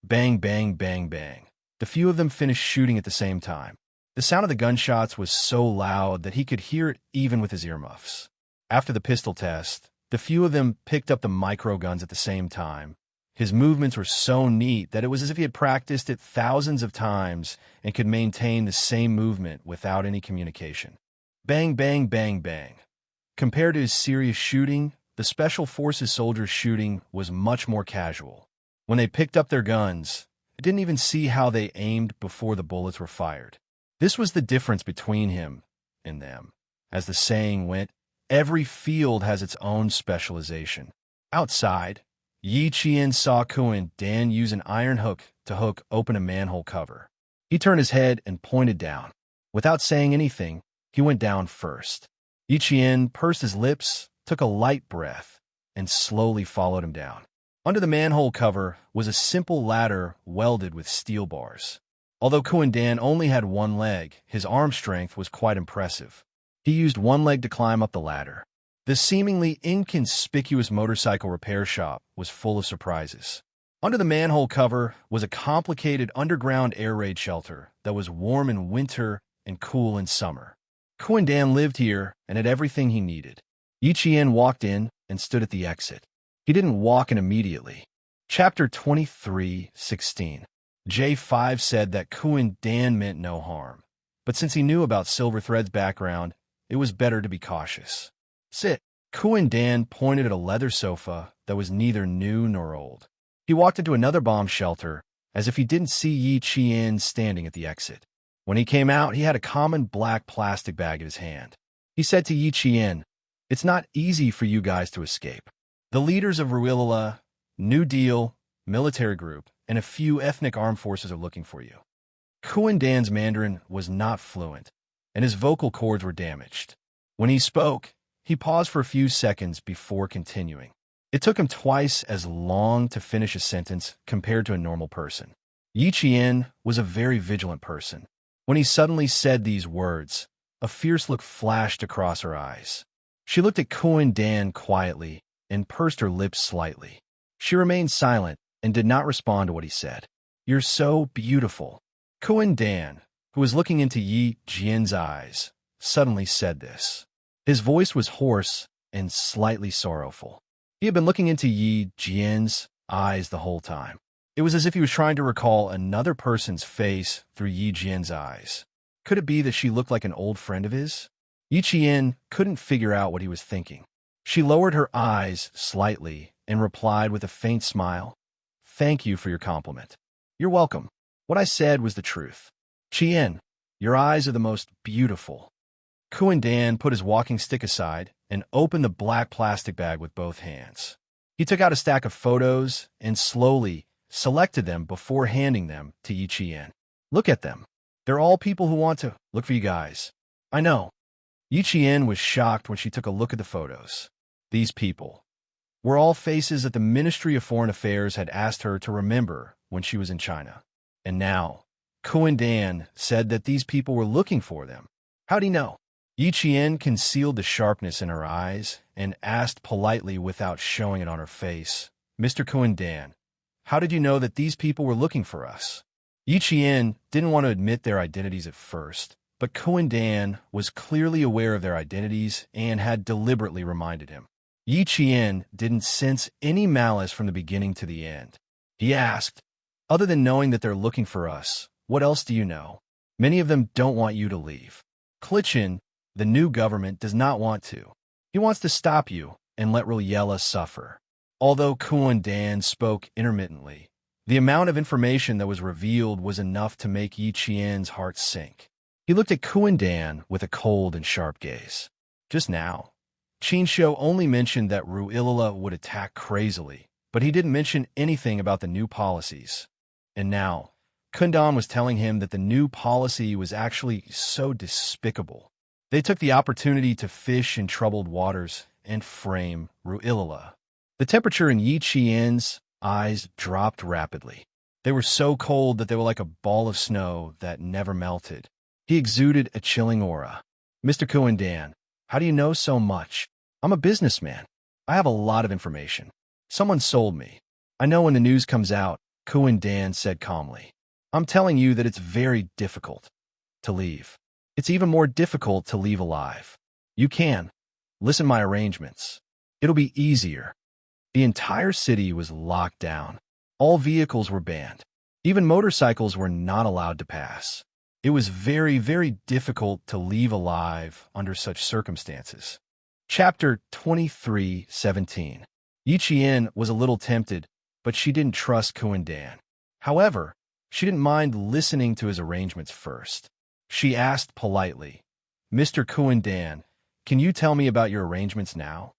Bang, bang, bang, bang. The few of them finished shooting at the same time. The sound of the gunshots was so loud that he could hear it even with his earmuffs. After the pistol test, the few of them picked up the micro-guns at the same time. His movements were so neat that it was as if he had practiced it thousands of times and could maintain the same movement without any communication. Bang, bang, bang, bang. Compared to his serious shooting, the Special Forces soldiers' shooting was much more casual. When they picked up their guns, they didn't even see how they aimed before the bullets were fired. This was the difference between him and them. As the saying went, every field has its own specialization. Outside, Yi Qian saw Kuan Dan use an iron hook to hook open a manhole cover. He turned his head and pointed down. Without saying anything, he went down first. Yi Qian pursed his lips, took a light breath, and slowly followed him down. Under the manhole cover was a simple ladder welded with steel bars. Although Kuan Dan only had one leg, his arm strength was quite impressive. He used one leg to climb up the ladder. The seemingly inconspicuous motorcycle repair shop was full of surprises. Under the manhole cover was a complicated underground air raid shelter that was warm in winter and cool in summer. Kuan Dan lived here and had everything he needed. Yi Qian walked in and stood at the exit. He didn't walk in immediately. Chapter 23:16. J5 said that Kuan Dan meant no harm, but since he knew about Silverthread's background, it was better to be cautious. Sit. Kuan Dan pointed at a leather sofa that was neither new nor old. He walked into another bomb shelter, as if he didn't see Yi Qian standing at the exit. When he came out, he had a common black plastic bag in his hand. He said to Yi Qian, "It's not easy for you guys to escape. The leaders of Ruilala, New Deal, military group, and a few ethnic armed forces are looking for you." Kuan Dan's Mandarin was not fluent, and his vocal cords were damaged. When he spoke, he paused for a few seconds before continuing. It took him twice as long to finish a sentence compared to a normal person. Yi Qian was a very vigilant person. When he suddenly said these words, a fierce look flashed across her eyes. She looked at Kuan Dan quietly and pursed her lips slightly. She remained silent and did not respond to what he said. "You're so beautiful." Kuan Dan, who was looking into Yi Qian's eyes, suddenly said this. His voice was hoarse and slightly sorrowful. He had been looking into Yi Qian's eyes the whole time. It was as if he was trying to recall another person's face through Yi Qian's eyes. Could it be that she looked like an old friend of his? Yi Qian couldn't figure out what he was thinking. She lowered her eyes slightly and replied with a faint smile, "Thank you for your compliment." "You're welcome. What I said was the truth." "Qian, your eyes are the most beautiful." Kuan Dan put his walking stick aside and opened the black plastic bag with both hands. He took out a stack of photos and slowly selected them before handing them to Yi Qian. "Look at them. They're all people who want to look for you guys." "I know." Yi Qian was shocked when she took a look at the photos. These people were all faces that the Ministry of Foreign Affairs had asked her to remember when she was in China. And now, Kuan Dan said that these people were looking for them. How'd he know? Yi Qian concealed the sharpness in her eyes and asked politely without showing it on her face, "Mr. Kuan Dan, how did you know that these people were looking for us?" Yi Qian didn't want to admit their identities at first, but Kuan Dan was clearly aware of their identities and had deliberately reminded him. Yi Qian didn't sense any malice from the beginning to the end. He asked, "Other than knowing that they're looking for us, what else do you know? Many of them don't want you to leave. Cultivation, the new government, does not want to. He wants to stop you and let Ruilala suffer." Although Kuan Dan spoke intermittently, the amount of information that was revealed was enough to make Yi Qian's heart sink. He looked at Kuan Dan with a cold and sharp gaze. Just now, Xianxia only mentioned that Ruilala would attack crazily, but he didn't mention anything about the new policies. And now, Kuan Dan was telling him that the new policy was actually so despicable. They took the opportunity to fish in troubled waters and frame Ruilala. The temperature in Yi Qian's eyes dropped rapidly. They were so cold that they were like a ball of snow that never melted. He exuded a chilling aura. Mr. Kuan-Dan, how do you know so much? I'm a businessman. I have a lot of information. Someone sold me. I know when the news comes out, Kuan-Dan said calmly. I'm telling you that it's very difficult to leave. It's even more difficult to leave alive. You can. Listen to my arrangements. It'll be easier. The entire city was locked down. All vehicles were banned. Even motorcycles were not allowed to pass. It was very, very difficult to leave alive under such circumstances. Chapter 23:17. Yi Qian was a little tempted, but she didn't trust Kuan-Dan. However, she didn't mind listening to his arrangements first. She asked politely, Mr. Kuan-Dan, can you tell me about your arrangements now?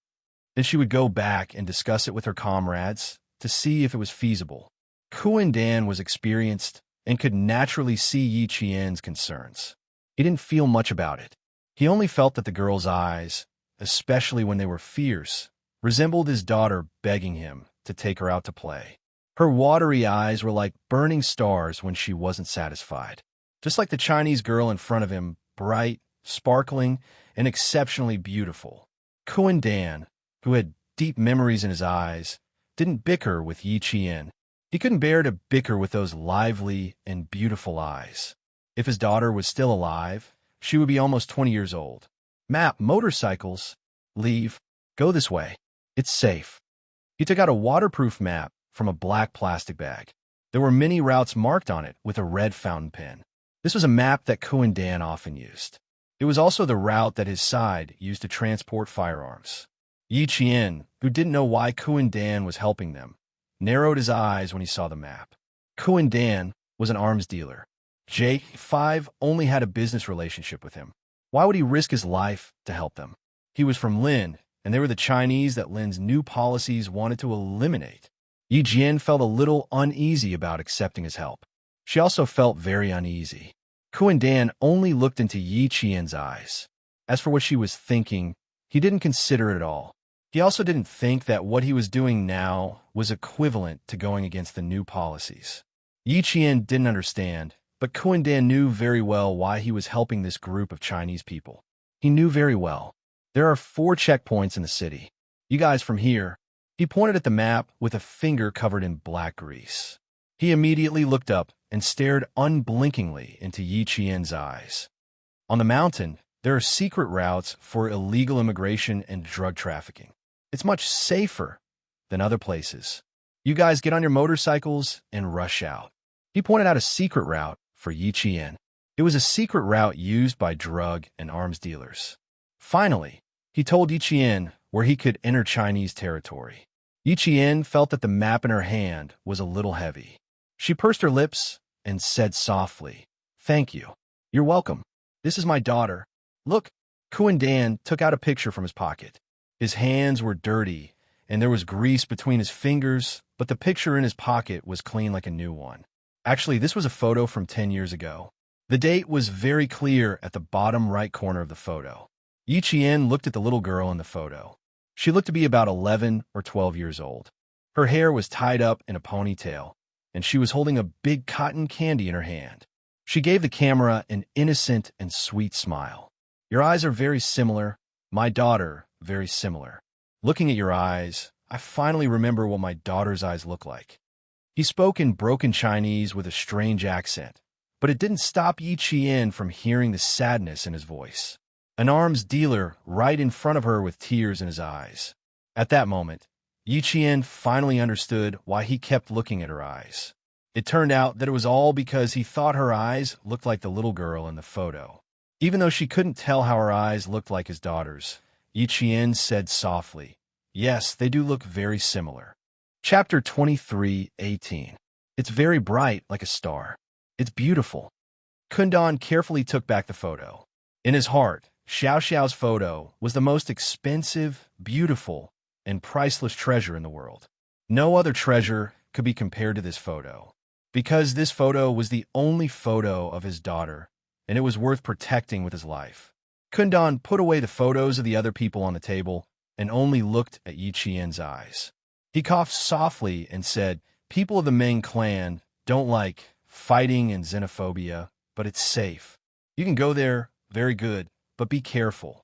Then she would go back and discuss it with her comrades to see if it was feasible. Kuan-Dan was experienced and could naturally see Yi Qian's concerns. He didn't feel much about it. He only felt that the girl's eyes, especially when they were fierce, resembled his daughter begging him to take her out to play. Her watery eyes were like burning stars when she wasn't satisfied. Just like the Chinese girl in front of him, bright, sparkling, and exceptionally beautiful. Kuan-Dan, who had deep memories in his eyes, didn't bicker with Yi Qian. He couldn't bear to bicker with those lively and beautiful eyes. If his daughter was still alive, she would be almost 20 years old. Map, motorcycles, leave, go this way. It's safe. He took out a waterproof map from a black plastic bag. There were many routes marked on it with a red fountain pen. This was a map that Kuan-Dan often used. It was also the route that his side used to transport firearms. Yi Qian, who didn't know why Kuan-Dan was helping them, narrowed his eyes when he saw the map. Kuan-Dan was an arms dealer. J5 only had a business relationship with him. Why would he risk his life to help them? He was from Lin, and they were the Chinese that Lin's new policies wanted to eliminate. Yi Qian felt a little uneasy about accepting his help. She also felt very uneasy. Kuan-Dan only looked into Yi Qian's eyes. As for what she was thinking, he didn't consider it at all. He also didn't think that what he was doing now was equivalent to going against the new policies. Yi Qian didn't understand, but Kuan-Dan knew very well why he was helping this group of Chinese people. He knew very well. There are 4 checkpoints in the city. You guys from here. He pointed at the map with a finger covered in black grease. He immediately looked up and stared unblinkingly into Yi Qian's eyes. On the mountain, there are secret routes for illegal immigration and drug trafficking. It's much safer than other places. You guys get on your motorcycles and rush out. He pointed out a secret route for Yi Qian. It was a secret route used by drug and arms dealers. Finally, he told Yi Qian where he could enter Chinese territory. Yi Qian felt that the map in her hand was a little heavy. She pursed her lips and said softly, Thank you. You're welcome. This is my daughter. Look, Kuan-Dan took out a picture from his pocket. His hands were dirty, and there was grease between his fingers, but the picture in his pocket was clean like a new one. Actually, this was a photo from 10 years ago. The date was very clear at the bottom right corner of the photo. Yi Qian looked at the little girl in the photo. She looked to be about 11 or 12 years old. Her hair was tied up in a ponytail, and she was holding a big cotton candy in her hand. She gave the camera an innocent and sweet smile. Your eyes are very similar. My daughter, very similar. Looking at your eyes, I finally remember what my daughter's eyes look like. He spoke in broken Chinese with a strange accent, but it didn't stop Yi Qian from hearing the sadness in his voice. An arms dealer right in front of her with tears in his eyes. At that moment, Yi Qian finally understood why he kept looking at her eyes. It turned out that it was all because he thought her eyes looked like the little girl in the photo. Even though she couldn't tell how her eyes looked like his daughter's, Yi Qian said softly, Yes, they do look very similar. Chapter 23:18. It's very bright like a star. It's beautiful. Kuan-Dan carefully took back the photo. In his heart, Xiaoxiao's photo was the most expensive, beautiful, and priceless treasure in the world. No other treasure could be compared to this photo, because this photo was the only photo of his daughter, and it was worth protecting with his life. Kuan-Dan put away the photos of the other people on the table and only looked at Yi Qian's eyes. He coughed softly and said, People of the Ming clan, don't like fighting and xenophobia, but it's safe. You can go there, very good, but be careful.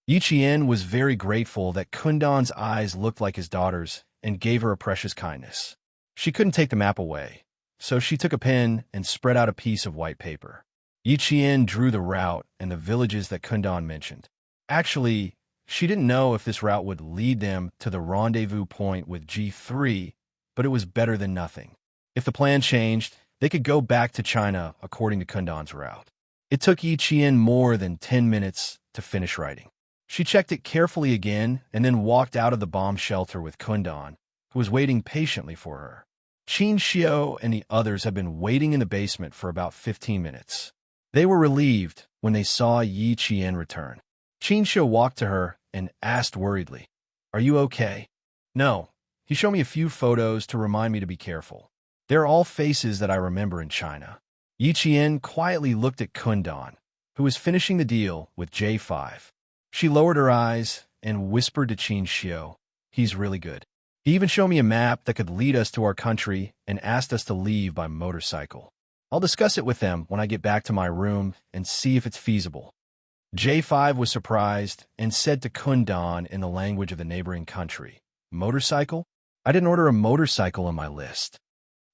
Yiqian was very grateful that Kundan's eyes looked like his daughter's and gave her a precious kindness. She couldn't take the map away, so she took a pen and spread out a piece of white paper. Yiqian drew the route and the villages that Kundan mentioned. Actually, she didn't know if this route would lead them to the rendezvous point with G3, but it was better than nothing. If the plan changed, they could go back to China according to Kundan's route. It took Yiqian more than 10 minutes to finish writing. She checked it carefully again and then walked out of the bomb shelter with Kundan, who was waiting patiently for her. Xianxia and the others had been waiting in the basement for about 15 minutes. They were relieved when they saw Yiqian return. Xianxia walked to her and asked worriedly, "Are you okay?" "No." He showed me a few photos to remind me to be careful. They're all faces that I remember in China. Yiqian quietly looked at Kundan, who was finishing the deal with J5. She lowered her eyes and whispered to Xianxia, "He's really good." He even showed me a map that could lead us to our country and asked us to leave by motorcycle. I'll discuss it with them when I get back to my room and see if it's feasible. J5 was surprised and said to Kundan in the language of the neighboring country, "Motorcycle? I didn't order a motorcycle on my list."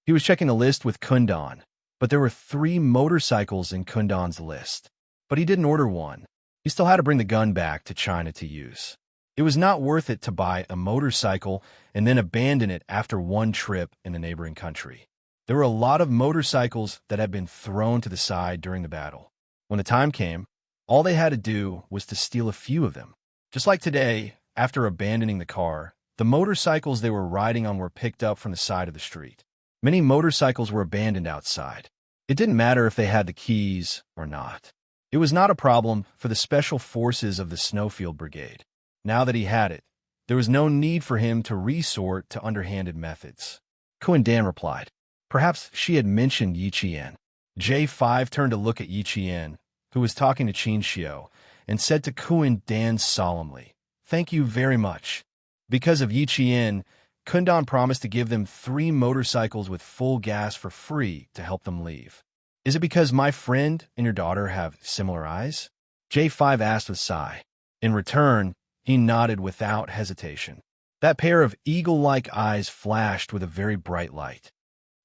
He was checking the list with Kundan, but there were 3 motorcycles in Kundan's list. But he didn't order one. He still had to bring the gun back to China to use. It was not worth it to buy a motorcycle and then abandon it after one trip in the neighboring country. There were a lot of motorcycles that had been thrown to the side during the battle. When the time came, all they had to do was to steal a few of them. Just like today, after abandoning the car, the motorcycles they were riding on were picked up from the side of the street. Many motorcycles were abandoned outside. It didn't matter if they had the keys or not. It was not a problem for the special forces of the Snowfield Brigade. Now that he had it, there was no need for him to resort to underhanded methods. Kuan-Dan replied. Perhaps she had mentioned Yiqian. J5 turned to look at Yiqian, who was talking to Xianxia, and said to Kuan-Dan solemnly, "Thank you very much." Because of Yiqian, Kundan promised to give them 3 motorcycles with full gas for free to help them leave. "Is it because my friend and your daughter have similar eyes?" J5 asked with a sigh. In return, he nodded without hesitation. That pair of eagle-like eyes flashed with a very bright light.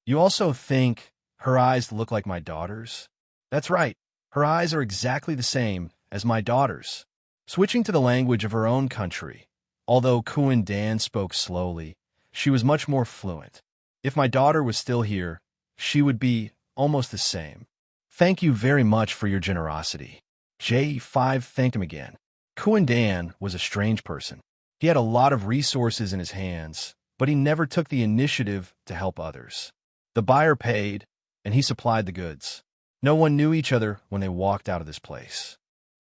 "You also think her eyes look like my daughter's?" "That's right. Her eyes are exactly the same as my daughter's." Switching to the language of her own country, although Kuan-Dan spoke slowly, she was much more fluent. "If my daughter was still here, she would be almost the same. Thank you very much for your generosity." J5 thanked him again. Kuan-Dan was a strange person. He had a lot of resources in his hands, but he never took the initiative to help others. The buyer paid, and he supplied the goods. No one knew each other when they walked out of this place.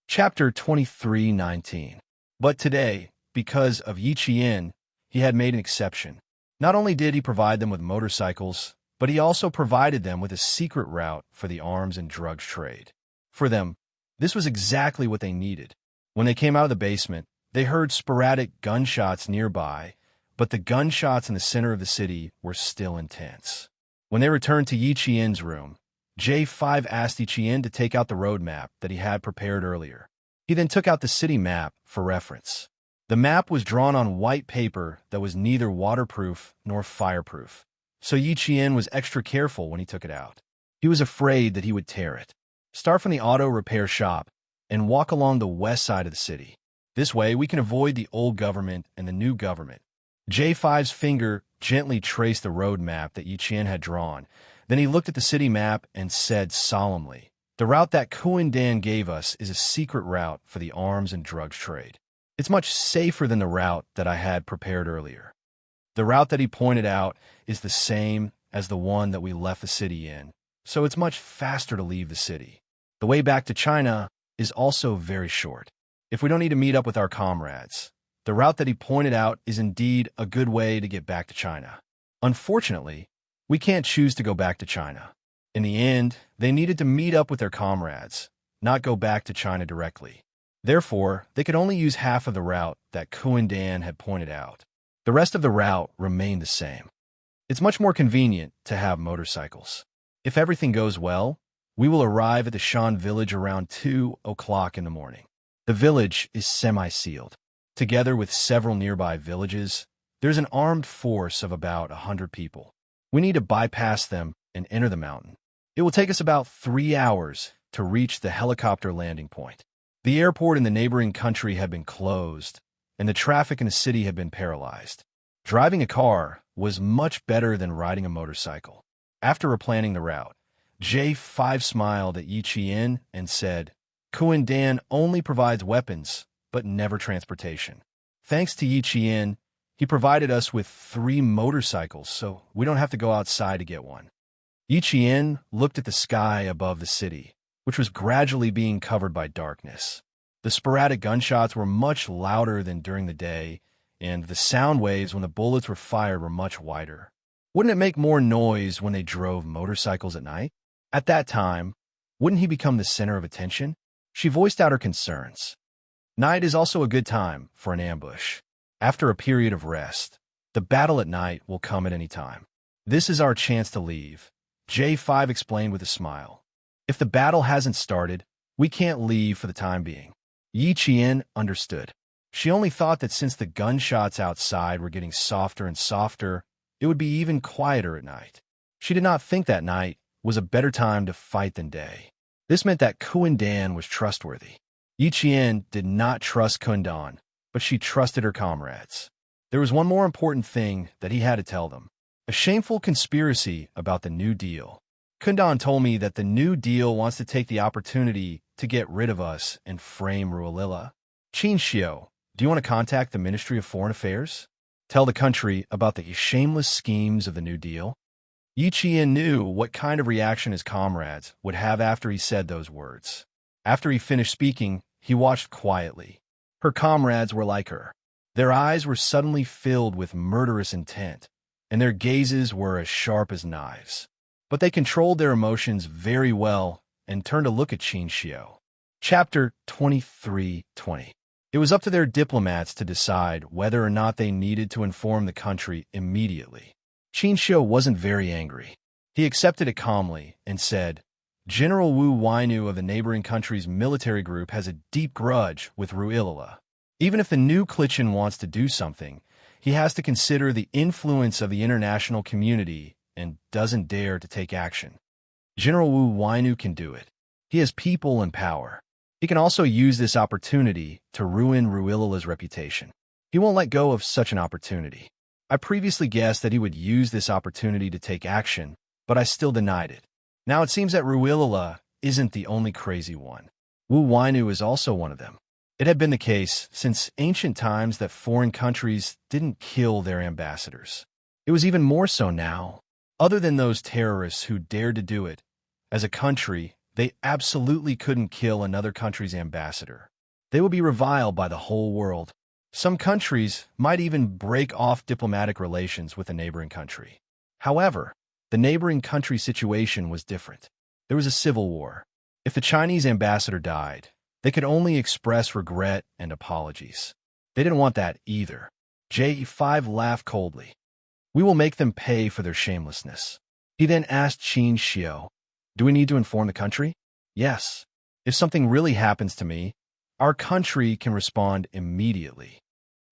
Chapter 23:19. But today, because of Yiqian, he had made an exception. Not only did he provide them with motorcycles, but he also provided them with a secret route for the arms and drugs trade. For them, this was exactly what they needed. When they came out of the basement, they heard sporadic gunshots nearby, but the gunshots in the center of the city were still intense. When they returned to Yiqian's room, J5 asked Yiqian to take out the road map that he had prepared earlier. He then took out the city map for reference. The map was drawn on white paper that was neither waterproof nor fireproof, so Yiqian was extra careful when he took it out. He was afraid that he would tear it. Start from the auto repair shop and walk along the west side of the city. This way, we can avoid the old government and the new government. J5's finger gently traced the road map that Yiqian had drawn. Then he looked at the city map and said solemnly, "The route that Kuan-Dan gave us is a secret route for the arms and drugs trade. It's much safer than the route that I had prepared earlier. The route that he pointed out is the same as the one that we left the city in, so it's much faster to leave the city. The way back to China is also very short. If we don't need to meet up with our comrades, the route that he pointed out is indeed a good way to get back to China. Unfortunately, we can't choose to go back to China. In the end, they needed to meet up with their comrades, not go back to China directly. Therefore, they could only use half of the route that Kuan-Dan had pointed out. The rest of the route remained the same. It's much more convenient to have motorcycles. If everything goes well, we will arrive at the Shan village around 2 o'clock in the morning. The village is semi-sealed. Together with several nearby villages, there's an armed force of about 100 people. We need to bypass them and enter the mountain. It will take us about 3 hours to reach the helicopter landing point. The airport in the neighboring country had been closed, and the traffic in the city had been paralyzed. Driving a car was much better than riding a motorcycle. After replanning the route, J5 smiled at Yi Qian and said, "Kuan only provides weapons, but never transportation. Thanks to Yi Qian, he provided us with 3 motorcycles, so we don't have to go outside to get one." Yi Qian looked at the sky above the city, which was gradually being covered by darkness. The sporadic gunshots were much louder than during the day, and the sound waves when the bullets were fired were much wider. Wouldn't it make more noise when they drove motorcycles at night? At that time, wouldn't he become the center of attention? She voiced out her concerns. Night is also a good time for an ambush. After a period of rest, the battle at night will come at any time. This is our chance to leave, J5 explained with a smile. If the battle hasn't started, we can't leave for the time being. Yi Qian understood. She only thought that since the gunshots outside were getting softer and softer, it would be even quieter at night. She did not think that night was a better time to fight than day. This meant that Kuan was trustworthy. Yi Qian did not trust Kuan, but she trusted her comrades. There was one more important thing that he had to tell them. A shameful conspiracy about the New Deal. Kuan told me that the New Deal wants to take the opportunity to get rid of us and frame Ruilila. Xianxia, do you want to contact the Ministry of Foreign Affairs? Tell the country about the shameless schemes of the New Deal? Yi Qian knew what kind of reaction his comrades would have after he said those words. After he finished speaking, he watched quietly. Her comrades were like her. Their eyes were suddenly filled with murderous intent, and their gazes were as sharp as knives. But they controlled their emotions very well and turned to look at Xianxia. Chapter 23:20. It was up to their diplomats to decide whether or not they needed to inform the country immediately. Xianxia wasn't very angry. He accepted it calmly and said, "General Wu Wainu of the neighboring country's military group has a deep grudge with Ruilila. Even if the new Clichin wants to do something, he has to consider the influence of the international community and doesn't dare to take action. General Wu Wainu can do it. He has people and power. He can also use this opportunity to ruin Ruilila's reputation. He won't let go of such an opportunity. I previously guessed that he would use this opportunity to take action, but I still denied it. Now it seems that Ruilila isn't the only crazy one. Wu Wainu is also one of them. It had been the case since ancient times that foreign countries didn't kill their ambassadors. It was even more so now. Other than those terrorists who dared to do it, as a country, they absolutely couldn't kill another country's ambassador. They would be reviled by the whole world. Some countries might even break off diplomatic relations with a neighboring country. However, the neighboring country situation was different. There was a civil war. If the Chinese ambassador died, they could only express regret and apologies. They didn't want that either. J5 laughed coldly. We will make them pay for their shamelessness. He then asked Xianxia, do we need to inform the country? Yes. If something really happens to me, our country can respond immediately.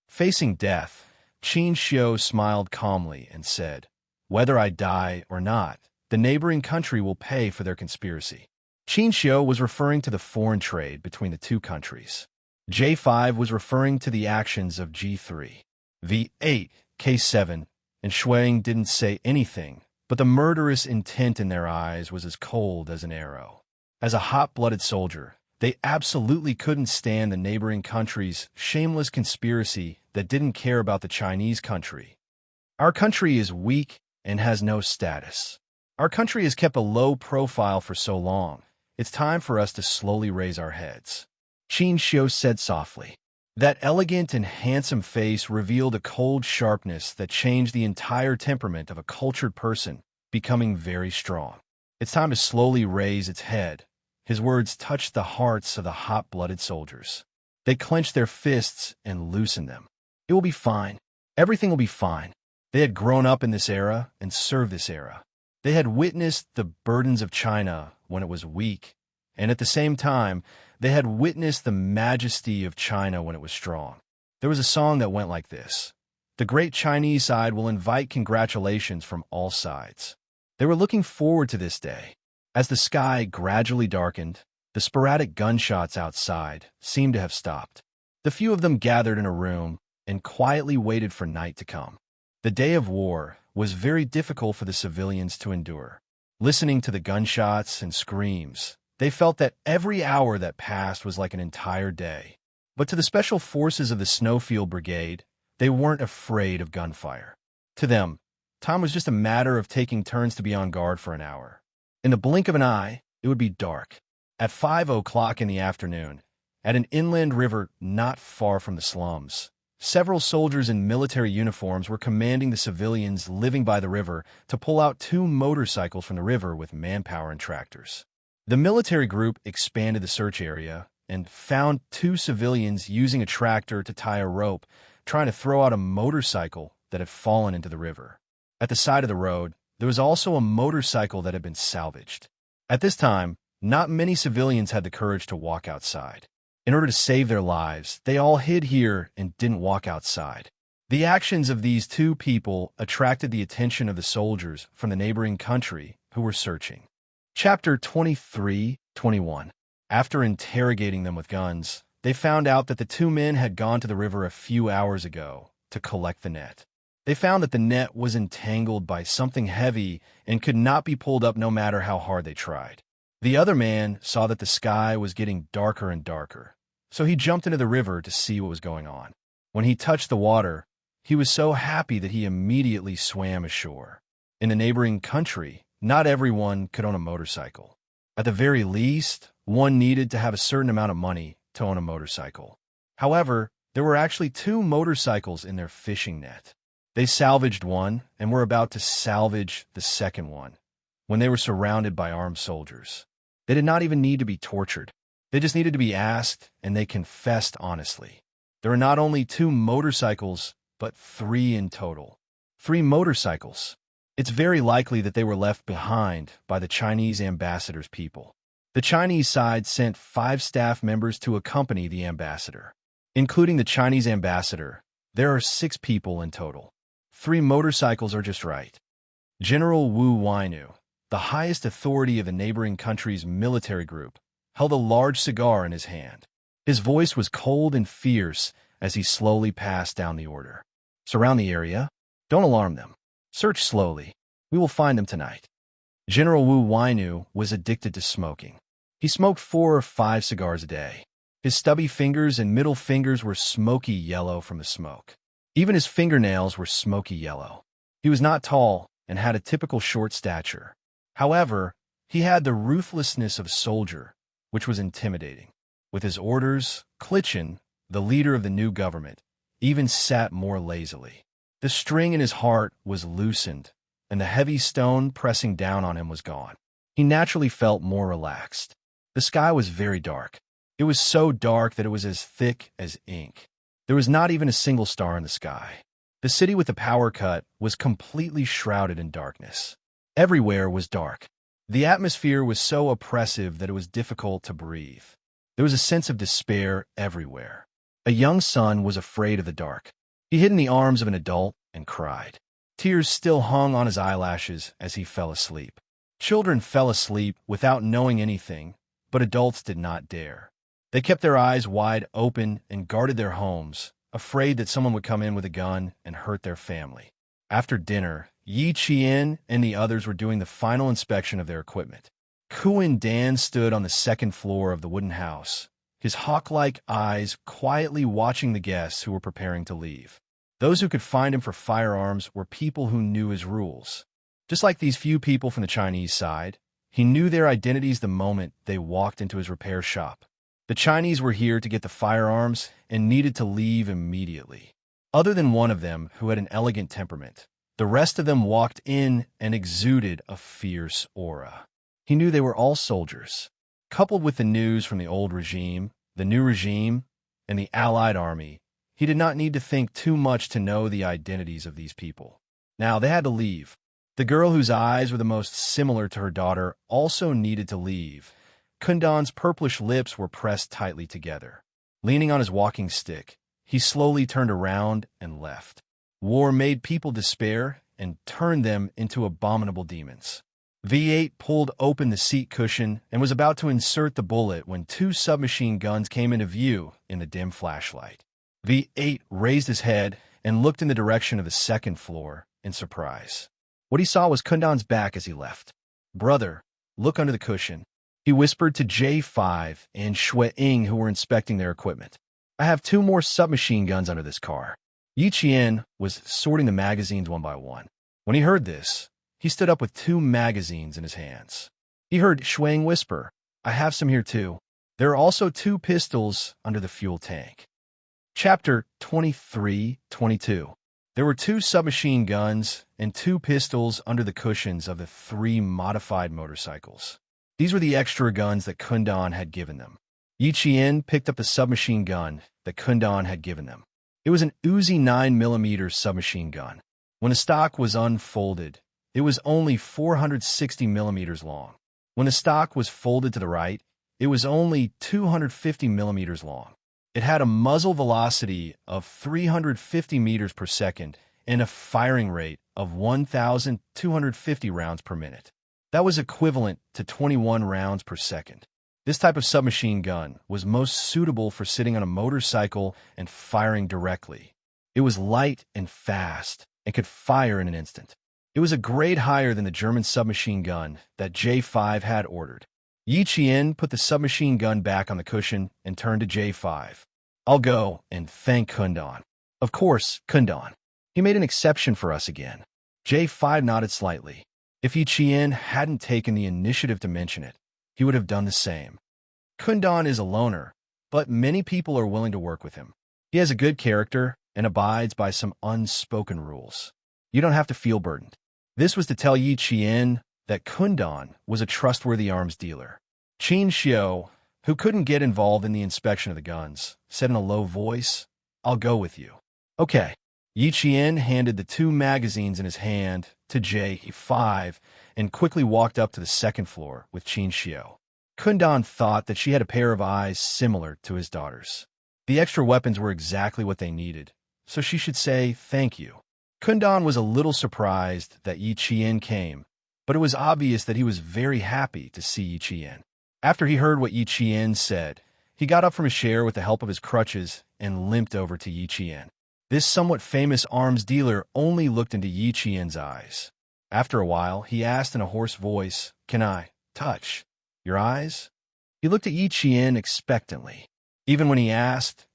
Facing death, Xianxia smiled calmly and said, whether I die or not, the neighboring country will pay for their conspiracy. Xianxia was referring to the foreign trade between the two countries. J5 was referring to the actions of G3. V8, K7, and Shuang didn't say anything, but the murderous intent in their eyes was as cold as an arrow. As a hot-blooded soldier, they absolutely couldn't stand the neighboring country's shameless conspiracy that didn't care about the Chinese country. Our country is weak and has no status. Our country has kept a low profile for so long. It's time for us to slowly raise our heads. Xianxia said softly. That elegant and handsome face revealed a cold sharpness that changed the entire temperament of a cultured person, becoming very strong. It's time to slowly raise its head. His words touched the hearts of the hot-blooded soldiers. They clenched their fists and loosened them. It will be fine. Everything will be fine. They had grown up in this era and served this era. They had witnessed the burdens of China when it was weak, and at the same time, they had witnessed the majesty of China when it was strong. There was a song that went like this: "The great Chinese side will invite congratulations from all sides." They were looking forward to this day. As the sky gradually darkened, the sporadic gunshots outside seemed to have stopped. The few of them gathered in a room and quietly waited for night to come. The day of war was very difficult for the civilians to endure. Listening to the gunshots and screams, they felt that every hour that passed was like an entire day. But to the special forces of the Snowfield Brigade, they weren't afraid of gunfire. To them, time was just a matter of taking turns to be on guard for an hour. In the blink of an eye, it would be dark. At 5 o'clock in the afternoon, at an inland river not far from the slums, several soldiers in military uniforms were commanding the civilians living by the river to pull out 2 motorcycles from the river with manpower and tractors. The military group expanded the search area and found 2 civilians using a tractor to tie a rope, trying to throw out a motorcycle that had fallen into the river. At the side of the road, there was also a motorcycle that had been salvaged. At this time, not many civilians had the courage to walk outside. In order to save their lives, they all hid here and didn't walk outside. The actions of these 2 people attracted the attention of the soldiers from the neighboring country who were searching. Chapter 23-21. After interrogating them with guns, they found out that the 2 men had gone to the river a few hours ago to collect the net. They found that the net was entangled by something heavy and could not be pulled up no matter how hard they tried. The other man saw that the sky was getting darker and darker, so he jumped into the river to see what was going on. When he touched the water, he was so happy that he immediately swam ashore. In the neighboring country, not everyone could own a motorcycle. At the very least, one needed to have a certain amount of money to own a motorcycle. However, there were actually 2 motorcycles in their fishing net. They salvaged one and were about to salvage the second one when they were surrounded by armed soldiers. They did not even need to be tortured. They just needed to be asked, and they confessed honestly. There were not only 2 motorcycles, but 3 in total. 3 motorcycles. It's very likely that they were left behind by the Chinese ambassador's people. The Chinese side sent 5 staff members to accompany the ambassador. Including the Chinese ambassador, there are 6 people in total. 3 motorcycles are just right. General Wu Wainu, the highest authority of the neighboring country's military group, held a large cigar in his hand. His voice was cold and fierce as he slowly passed down the order. Surround the area. Don't alarm them. Search slowly. We will find them tonight. General Wu Wainu was addicted to smoking. He smoked 4 or 5 cigars a day. His stubby fingers and middle fingers were smoky yellow from the smoke. Even his fingernails were smoky yellow. He was not tall and had a typical short stature. However, he had the ruthlessness of a soldier, which was intimidating. With his orders, Klitschin, the leader of the new government, even sat more lazily. The string in his heart was loosened, and the heavy stone pressing down on him was gone. He naturally felt more relaxed. The sky was very dark. It was so dark that it was as thick as ink. There was not even a single star in the sky. The city with the power cut was completely shrouded in darkness. Everywhere was dark. The atmosphere was so oppressive that it was difficult to breathe. There was a sense of despair everywhere. A young son was afraid of the dark. He hid in the arms of an adult and cried. Tears still hung on his eyelashes as he fell asleep. Children fell asleep without knowing anything, but adults did not dare. They kept their eyes wide open and guarded their homes, afraid that someone would come in with a gun and hurt their family. After dinner, Yi Qian and the others were doing the final inspection of their equipment. Kuan Dan stood on the 2nd floor of the wooden house, his hawk-like eyes quietly watching the guests who were preparing to leave. Those who could find him for firearms were people who knew his rules. Just like these few people from the Chinese side, he knew their identities the moment they walked into his repair shop. The Chinese were here to get the firearms and needed to leave immediately. Other than one of them who had an elegant temperament, the rest of them walked in and exuded a fierce aura. He knew they were all soldiers. Coupled with the news from the old regime, the new regime, and the Allied army, he did not need to think too much to know the identities of these people. Now, they had to leave. The girl whose eyes were the most similar to her daughter also needed to leave. Kundan's purplish lips were pressed tightly together. Leaning on his walking stick, he slowly turned around and left. War made people despair and turned them into abominable demons. V8 pulled open the seat cushion and was about to insert the bullet when two submachine guns came into view in the dim flashlight. V8 raised his head and looked in the direction of the second floor in surprise. What he saw was Kundan's back as he left. "Brother, look under the cushion," he whispered to J5 and Shui-Ing, who were inspecting their equipment. "I have two more submachine guns under this car." Yiqian was sorting the magazines one by one. When he heard this, he stood up with two magazines in his hands. He heard Shui-Ing whisper, "I have some here too." There are also two pistols under the fuel tank. Chapter 23-22. There were two submachine guns and two pistols under the cushions of the three modified motorcycles. These were the extra guns that Kundan had given them. Yiqian picked up the submachine gun that Kundan had given them. It was an Uzi 9mm submachine gun. When the stock was unfolded, it was only 460 millimeters long. When the stock was folded to the right, it was only 250 millimeters long. It had a muzzle velocity of 350 meters per second and a firing rate of 1,250 rounds per minute. That was equivalent to 21 rounds per second. This type of submachine gun was most suitable for sitting on a motorcycle and firing directly. It was light and fast and could fire in an instant. It was a grade higher than the German submachine gun that J5 had ordered. Yiqian put the submachine gun back on the cushion and turned to J5. "I'll go and thank Kundan." "Of course, Kundan. He made an exception for us again." J5 nodded slightly. If Yiqian hadn't taken the initiative to mention it, he would have done the same. Kundan is a loner, but many people are willing to work with him. He has a good character and abides by some unspoken rules. You don't have to feel burdened. This was to tell Yiqian that Kundan was a trustworthy arms dealer. Xianxia, who couldn't get involved in the inspection of the guns, said in a low voice, "I'll go with you." "Okay." Yiqian handed the two magazines in his hand to J5 and quickly walked up to the second floor with Xianxia. Kundan thought that she had a pair of eyes similar to his daughter's. The extra weapons were exactly what they needed, so she should say thank you. Kundan was a little surprised that Yiqian came, but it was obvious that he was very happy to see Yiqian. After he heard what Yiqian said, he got up from his chair with the help of his crutches and limped over to Yiqian. This somewhat famous arms dealer only looked into Yiqian's eyes. After a while, he asked in a hoarse voice, "Can I touch your eyes?" He looked at Yiqian expectantly. Even when he asked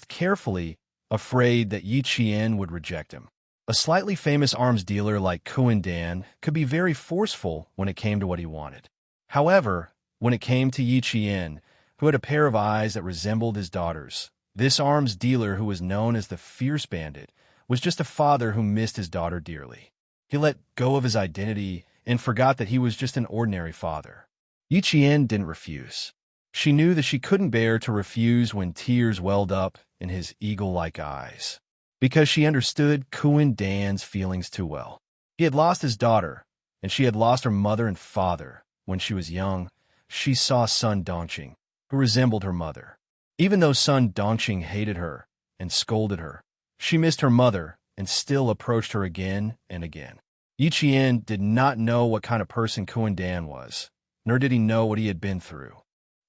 carefully, afraid that Yiqian would reject him. A slightly famous arms dealer like Kundan could be very forceful when it came to what he wanted. However, when it came to Yiqian, who had a pair of eyes that resembled his daughter's, this arms dealer, who was known as the Fierce Bandit, was just a father who missed his daughter dearly. He let go of his identity and forgot that he was just an ordinary father. Yiqian didn't refuse. She knew that she couldn't bear to refuse when tears welled up in his eagle-like eyes, because she understood Kundan's feelings too well. He had lost his daughter, and she had lost her mother and father. When she was young, she saw Sun Dongqing, who resembled her mother. Even though Sun Dongqing hated her and scolded her, she missed her mother and still approached her again and again. Yiqian did not know what kind of person Kundan was, nor did he know what he had been through.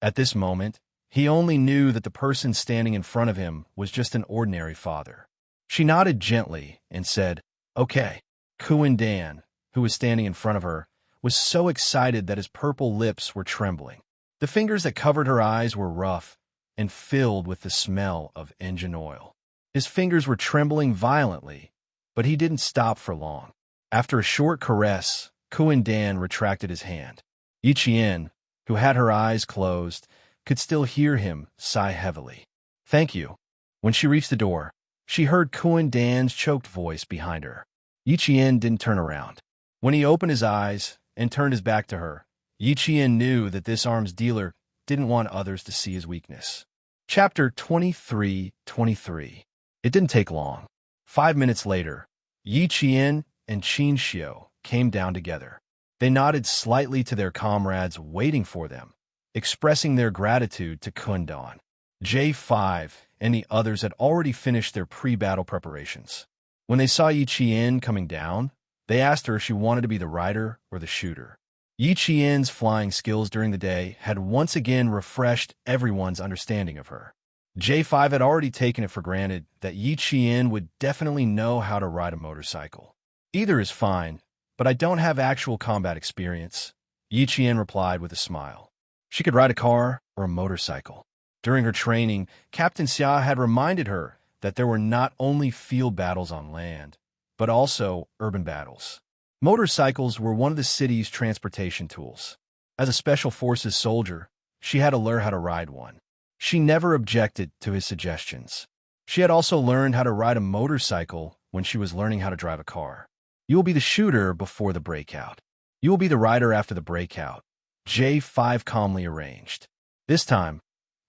At this moment, he only knew that the person standing in front of him was just an ordinary father. She nodded gently and said, "Okay." Kundan, who was standing in front of her, was so excited that his purple lips were trembling. The fingers that covered her eyes were rough and filled with the smell of engine oil. His fingers were trembling violently, but he didn't stop for long. After a short caress, Kundan retracted his hand. Yiqian, who had her eyes closed, could still hear him sigh heavily. "Thank you." When she reached the door, she heard Kundan's choked voice behind her. Yiqian didn't turn around. When he opened his eyes and turned his back to her, Yiqian knew that this arms dealer didn't want others to see his weakness. Chapter 23-23. It didn't take long. 5 minutes later, Yiqian and Xianxia came down together. They nodded slightly to their comrades waiting for them, expressing their gratitude to Kundan. J5 and the others had already finished their pre-battle preparations. When they saw Yi Qian coming down, they asked her if she wanted to be the rider or the shooter. Yi Qian's flying skills during the day had once again refreshed everyone's understanding of her. J5 had already taken it for granted that Yi Qian would definitely know how to ride a motorcycle. Either is fine, but I don't have actual combat experience, Yi Qian replied with a smile. She could ride a car or a motorcycle. During her training, Captain Xia had reminded her that there were not only field battles on land, but also urban battles. Motorcycles were one of the city's transportation tools. As a special forces soldier, she had to learn how to ride one. She never objected to his suggestions. She had also learned how to ride a motorcycle when she was learning how to drive a car. You will be the shooter before the breakout. You will be the rider after the breakout, J5 calmly arranged. This time,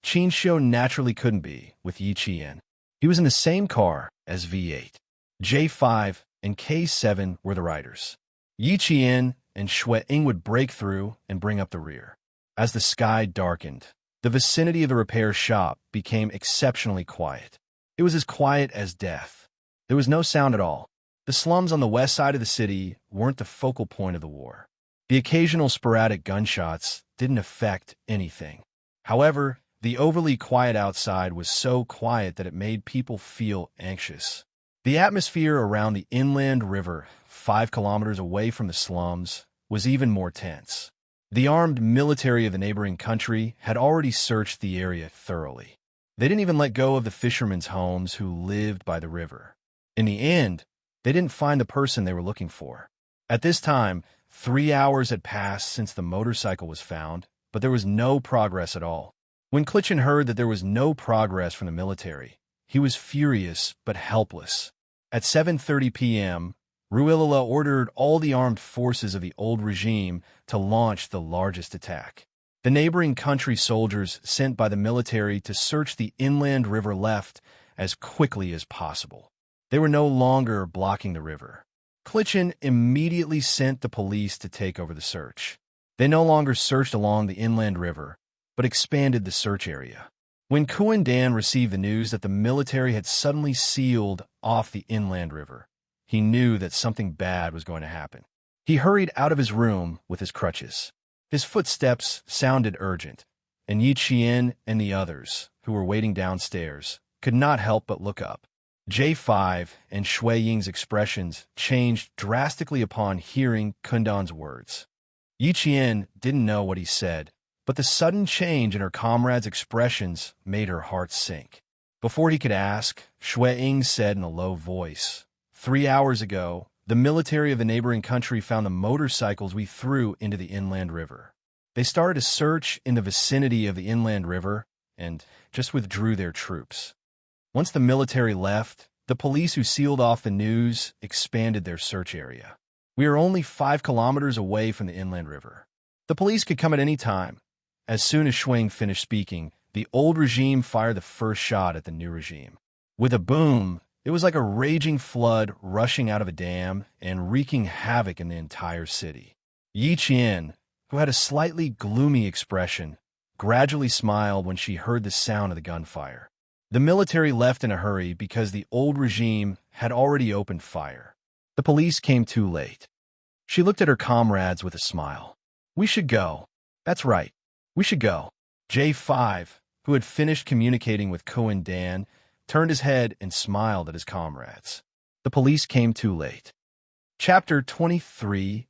Xianxia naturally couldn't be with Yi Qian. He was in the same car as V8. J5 and K7 were the riders. Yi Qian and Shui Ying would break through and bring up the rear. As the sky darkened, the vicinity of the repair shop became exceptionally quiet. It was as quiet as death. There was no sound at all. The slums on the west side of the city weren't the focal point of the war. The occasional sporadic gunshots didn't affect anything. However, the overly quiet outside was so quiet that it made people feel anxious. The atmosphere around the inland river, 5 kilometers away from the slums, was even more tense. The armed military of the neighboring country had already searched the area thoroughly. They didn't even let go of the fishermen's homes who lived by the river. In the end, they didn't find the person they were looking for. At this time, 3 hours had passed since the motorcycle was found, but there was no progress at all. When Cultivation heard that there was no progress from the military, he was furious but helpless. At 7:30 p.m., Ruilala ordered all the armed forces of the old regime to launch the largest attack. The neighboring country soldiers sent by the military to search the inland river left as quickly as possible. They were no longer blocking the river. Cultivation immediately sent the police to take over the search. They no longer searched along the inland river, but expanded the search area. When Kuan-Dan received the news that the military had suddenly sealed off the inland river, he knew that something bad was going to happen. He hurried out of his room with his crutches. His footsteps sounded urgent, and Yi Qian and the others, who were waiting downstairs, could not help but look up. J5 and Shui Ying's expressions changed drastically upon hearing Kundan's words. Yi Qian didn't know what he said, but the sudden change in her comrade's expressions made her heart sink. Before he could ask, Shui Ying said in a low voice, 3 hours ago, the military of the neighboring country found the motorcycles we threw into the inland river. They started a search in the vicinity of the inland river and just withdrew their troops. Once the military left, the police who sealed off the news expanded their search area. We are only 5 kilometers away from the inland river. The police could come at any time. As soon as Shui Ying finished speaking, the old regime fired the first shot at the new regime. With a boom, it was like a raging flood rushing out of a dam and wreaking havoc in the entire city. Yi Qian, who had a slightly gloomy expression, gradually smiled when she heard the sound of the gunfire. The military left in a hurry because the old regime had already opened fire. The police came too late. She looked at her comrades with a smile. We should go. That's right. We should go. J5, who had finished communicating with Kuan-Dan, turned his head and smiled at his comrades. The police came too late. Chapter 23-24.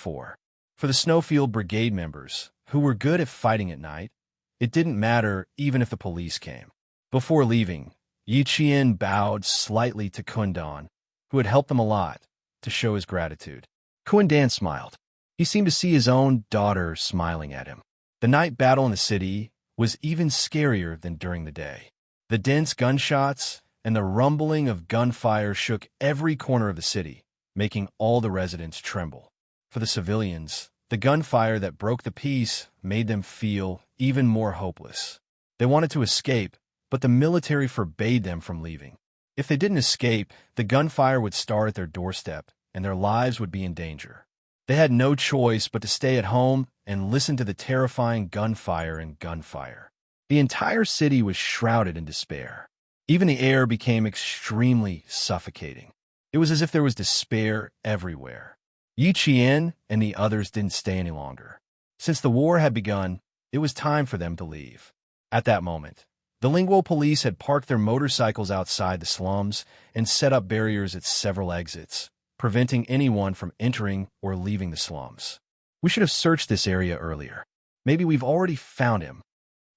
For the Snowfield Brigade members, who were good at fighting at night, it didn't matter even if the police came. Before leaving, Yi Qian bowed slightly to Kundan, who had helped them a lot, to show his gratitude. Kuan-Dan smiled. He seemed to see his own daughter smiling at him. The night battle in the city was even scarier than during the day. The dense gunshots and the rumbling of gunfire shook every corner of the city, making all the residents tremble. For the civilians, the gunfire that broke the peace made them feel even more hopeless. They wanted to escape, but the military forbade them from leaving. If they didn't escape, the gunfire would start at their doorstep and their lives would be in danger. They had no choice but to stay at home and listen to the terrifying gunfire and gunfire. The entire city was shrouded in despair. Even the air became extremely suffocating. It was as if there was despair everywhere. Yi Qian and the others didn't stay any longer. Since the war had begun, it was time for them to leave. At that moment, the Linguo police had parked their motorcycles outside the slums and set up barriers at several exits, preventing anyone from entering or leaving the slums. We should have searched this area earlier. Maybe we've already found him.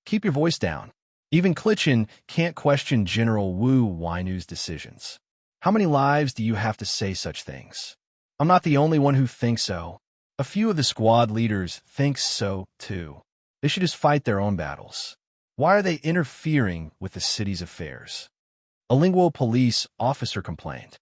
Keep your voice down. Even Clichin can't question General Wu Wainu's decisions. How many lives do you have to say such things? I'm not the only one who thinks so. A few of the squad leaders think so, too. They should just fight their own battles. Why are they interfering with the city's affairs? A Linguo police officer complained.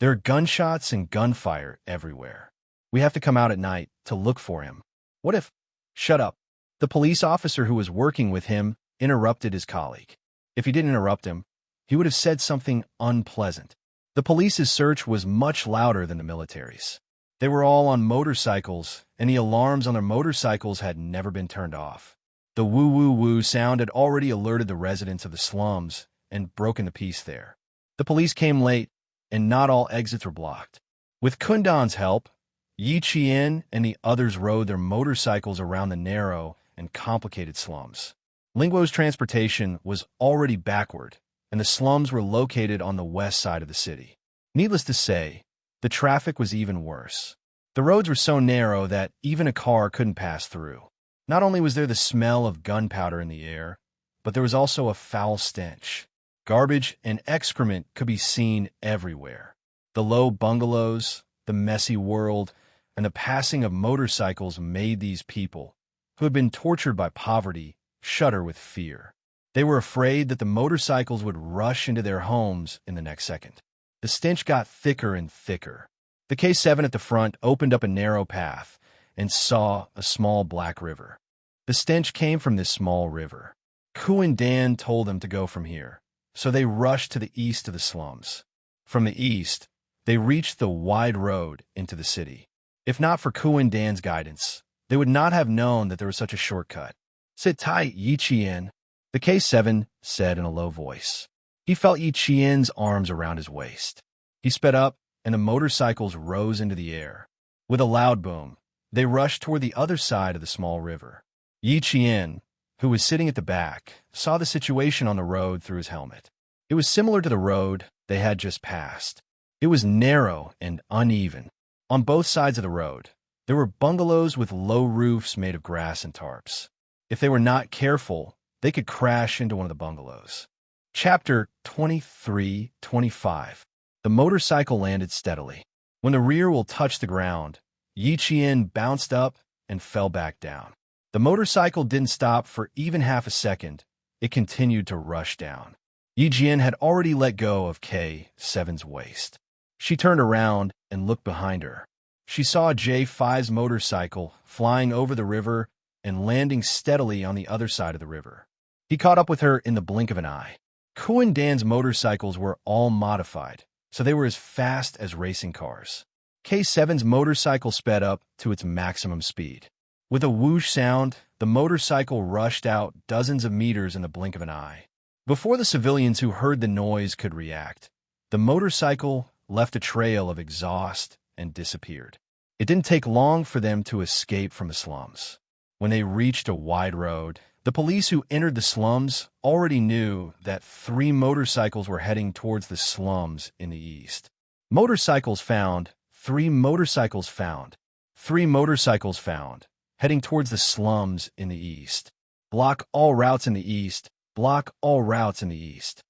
There are gunshots and gunfire everywhere. We have to come out at night to look for him. What if... Shut up. The police officer who was working with him interrupted his colleague. If he didn't interrupt him, he would have said something unpleasant. The police's search was much louder than the military's. They were all on motorcycles, and the alarms on their motorcycles had never been turned off. The woo-woo-woo sound had already alerted the residents of the slums and broken the peace there. The police came late, and not all exits were blocked. With Kundan's help, Yi Qian and the others rode their motorcycles around the narrow and complicated slums. Linguo's transportation was already backward, and the slums were located on the west side of the city. Needless to say, the traffic was even worse. The roads were so narrow that even a car couldn't pass through. Not only was there the smell of gunpowder in the air, but there was also a foul stench. Garbage and excrement could be seen everywhere. The low bungalows, the messy world, and the passing of motorcycles made these people, who had been tortured by poverty, shudder with fear. They were afraid that the motorcycles would rush into their homes in the next second. The stench got thicker and thicker. The K7 at the front opened up a narrow path and saw a small black river. The stench came from this small river. Ku and Dan told them to go from here, so they rushed to the east of the slums. From the east, they reached the wide road into the city. If not for Ku and Dan's guidance, they would not have known that there was such a shortcut. Sit tight, Yi Qian, the K7 said in a low voice. He felt Yi Qian's arms around his waist. He sped up, and the motorcycles rose into the air. With a loud boom, they rushed toward the other side of the small river. Yi Qian, who was sitting at the back, saw the situation on the road through his helmet. It was similar to the road they had just passed. It was narrow and uneven. On both sides of the road, there were bungalows with low roofs made of grass and tarps. If they were not careful, they could crash into one of the bungalows. Chapter 23-25. The motorcycle landed steadily. When the rear wheel touched the ground, Yi Qian bounced up and fell back down. The motorcycle didn't stop for even half a second. It continued to rush down. Yi Qian had already let go of K7's waist. She turned around and looked behind her. She saw J5's motorcycle flying over the river and landing steadily on the other side of the river. He caught up with her in the blink of an eye. Ku and Dan's motorcycles were all modified, so they were as fast as racing cars. K7's motorcycle sped up to its maximum speed. With a whoosh sound, the motorcycle rushed out dozens of meters in the blink of an eye. Before the civilians who heard the noise could react, the motorcycle left a trail of exhaust and disappeared. It didn't take long for them to escape from the slums. When they reached a wide road, the police who entered the slums already knew that 3 motorcycles were heading towards the slums in the east. Motorcycles found, 3 motorcycles found, 3 motorcycles found, heading towards the slums in the east. Block all routes in the east, block all routes in the east.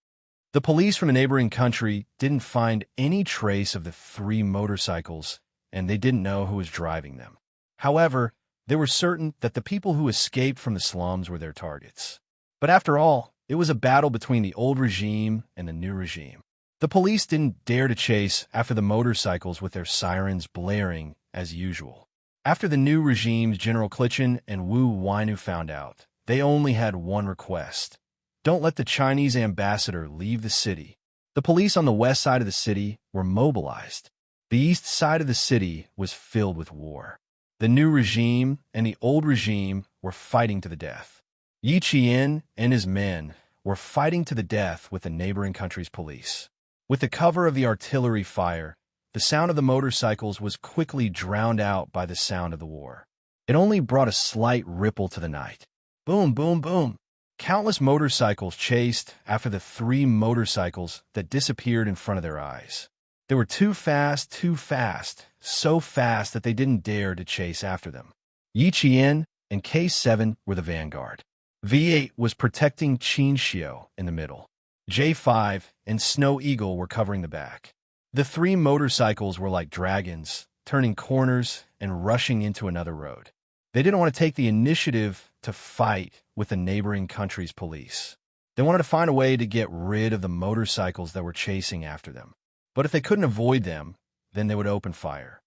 The police from a neighboring country didn't find any trace of the 3 motorcycles, and they didn't know who was driving them. However, they were certain that the people who escaped from the slums were their targets. But after all, it was a battle between the old regime and the new regime. The police didn't dare to chase after the motorcycles with their sirens blaring as usual. After the new regime's General Clichin and Wu Wainu found out, they only had one request. Don't let the Chinese ambassador leave the city. The police on the west side of the city were mobilized. The east side of the city was filled with war. The new regime and the old regime were fighting to the death. Yi Qian and his men were fighting to the death with the neighboring country's police. With the cover of the artillery fire, the sound of the motorcycles was quickly drowned out by the sound of the war. It only brought a slight ripple to the night. Boom, boom, boom. Countless motorcycles chased after the 3 motorcycles that disappeared in front of their eyes. They were too fast, so fast that they didn't dare to chase after them. Yi Qian and K7 were the vanguard. V8 was protecting Xianxia in the middle. J5 and Snow Eagle were covering the back. The 3 motorcycles were like dragons, turning corners and rushing into another road. They didn't want to take the initiative to fight with the neighboring country's police. They wanted to find a way to get rid of the motorcycles that were chasing after them. But if they couldn't avoid them, then they would open fire.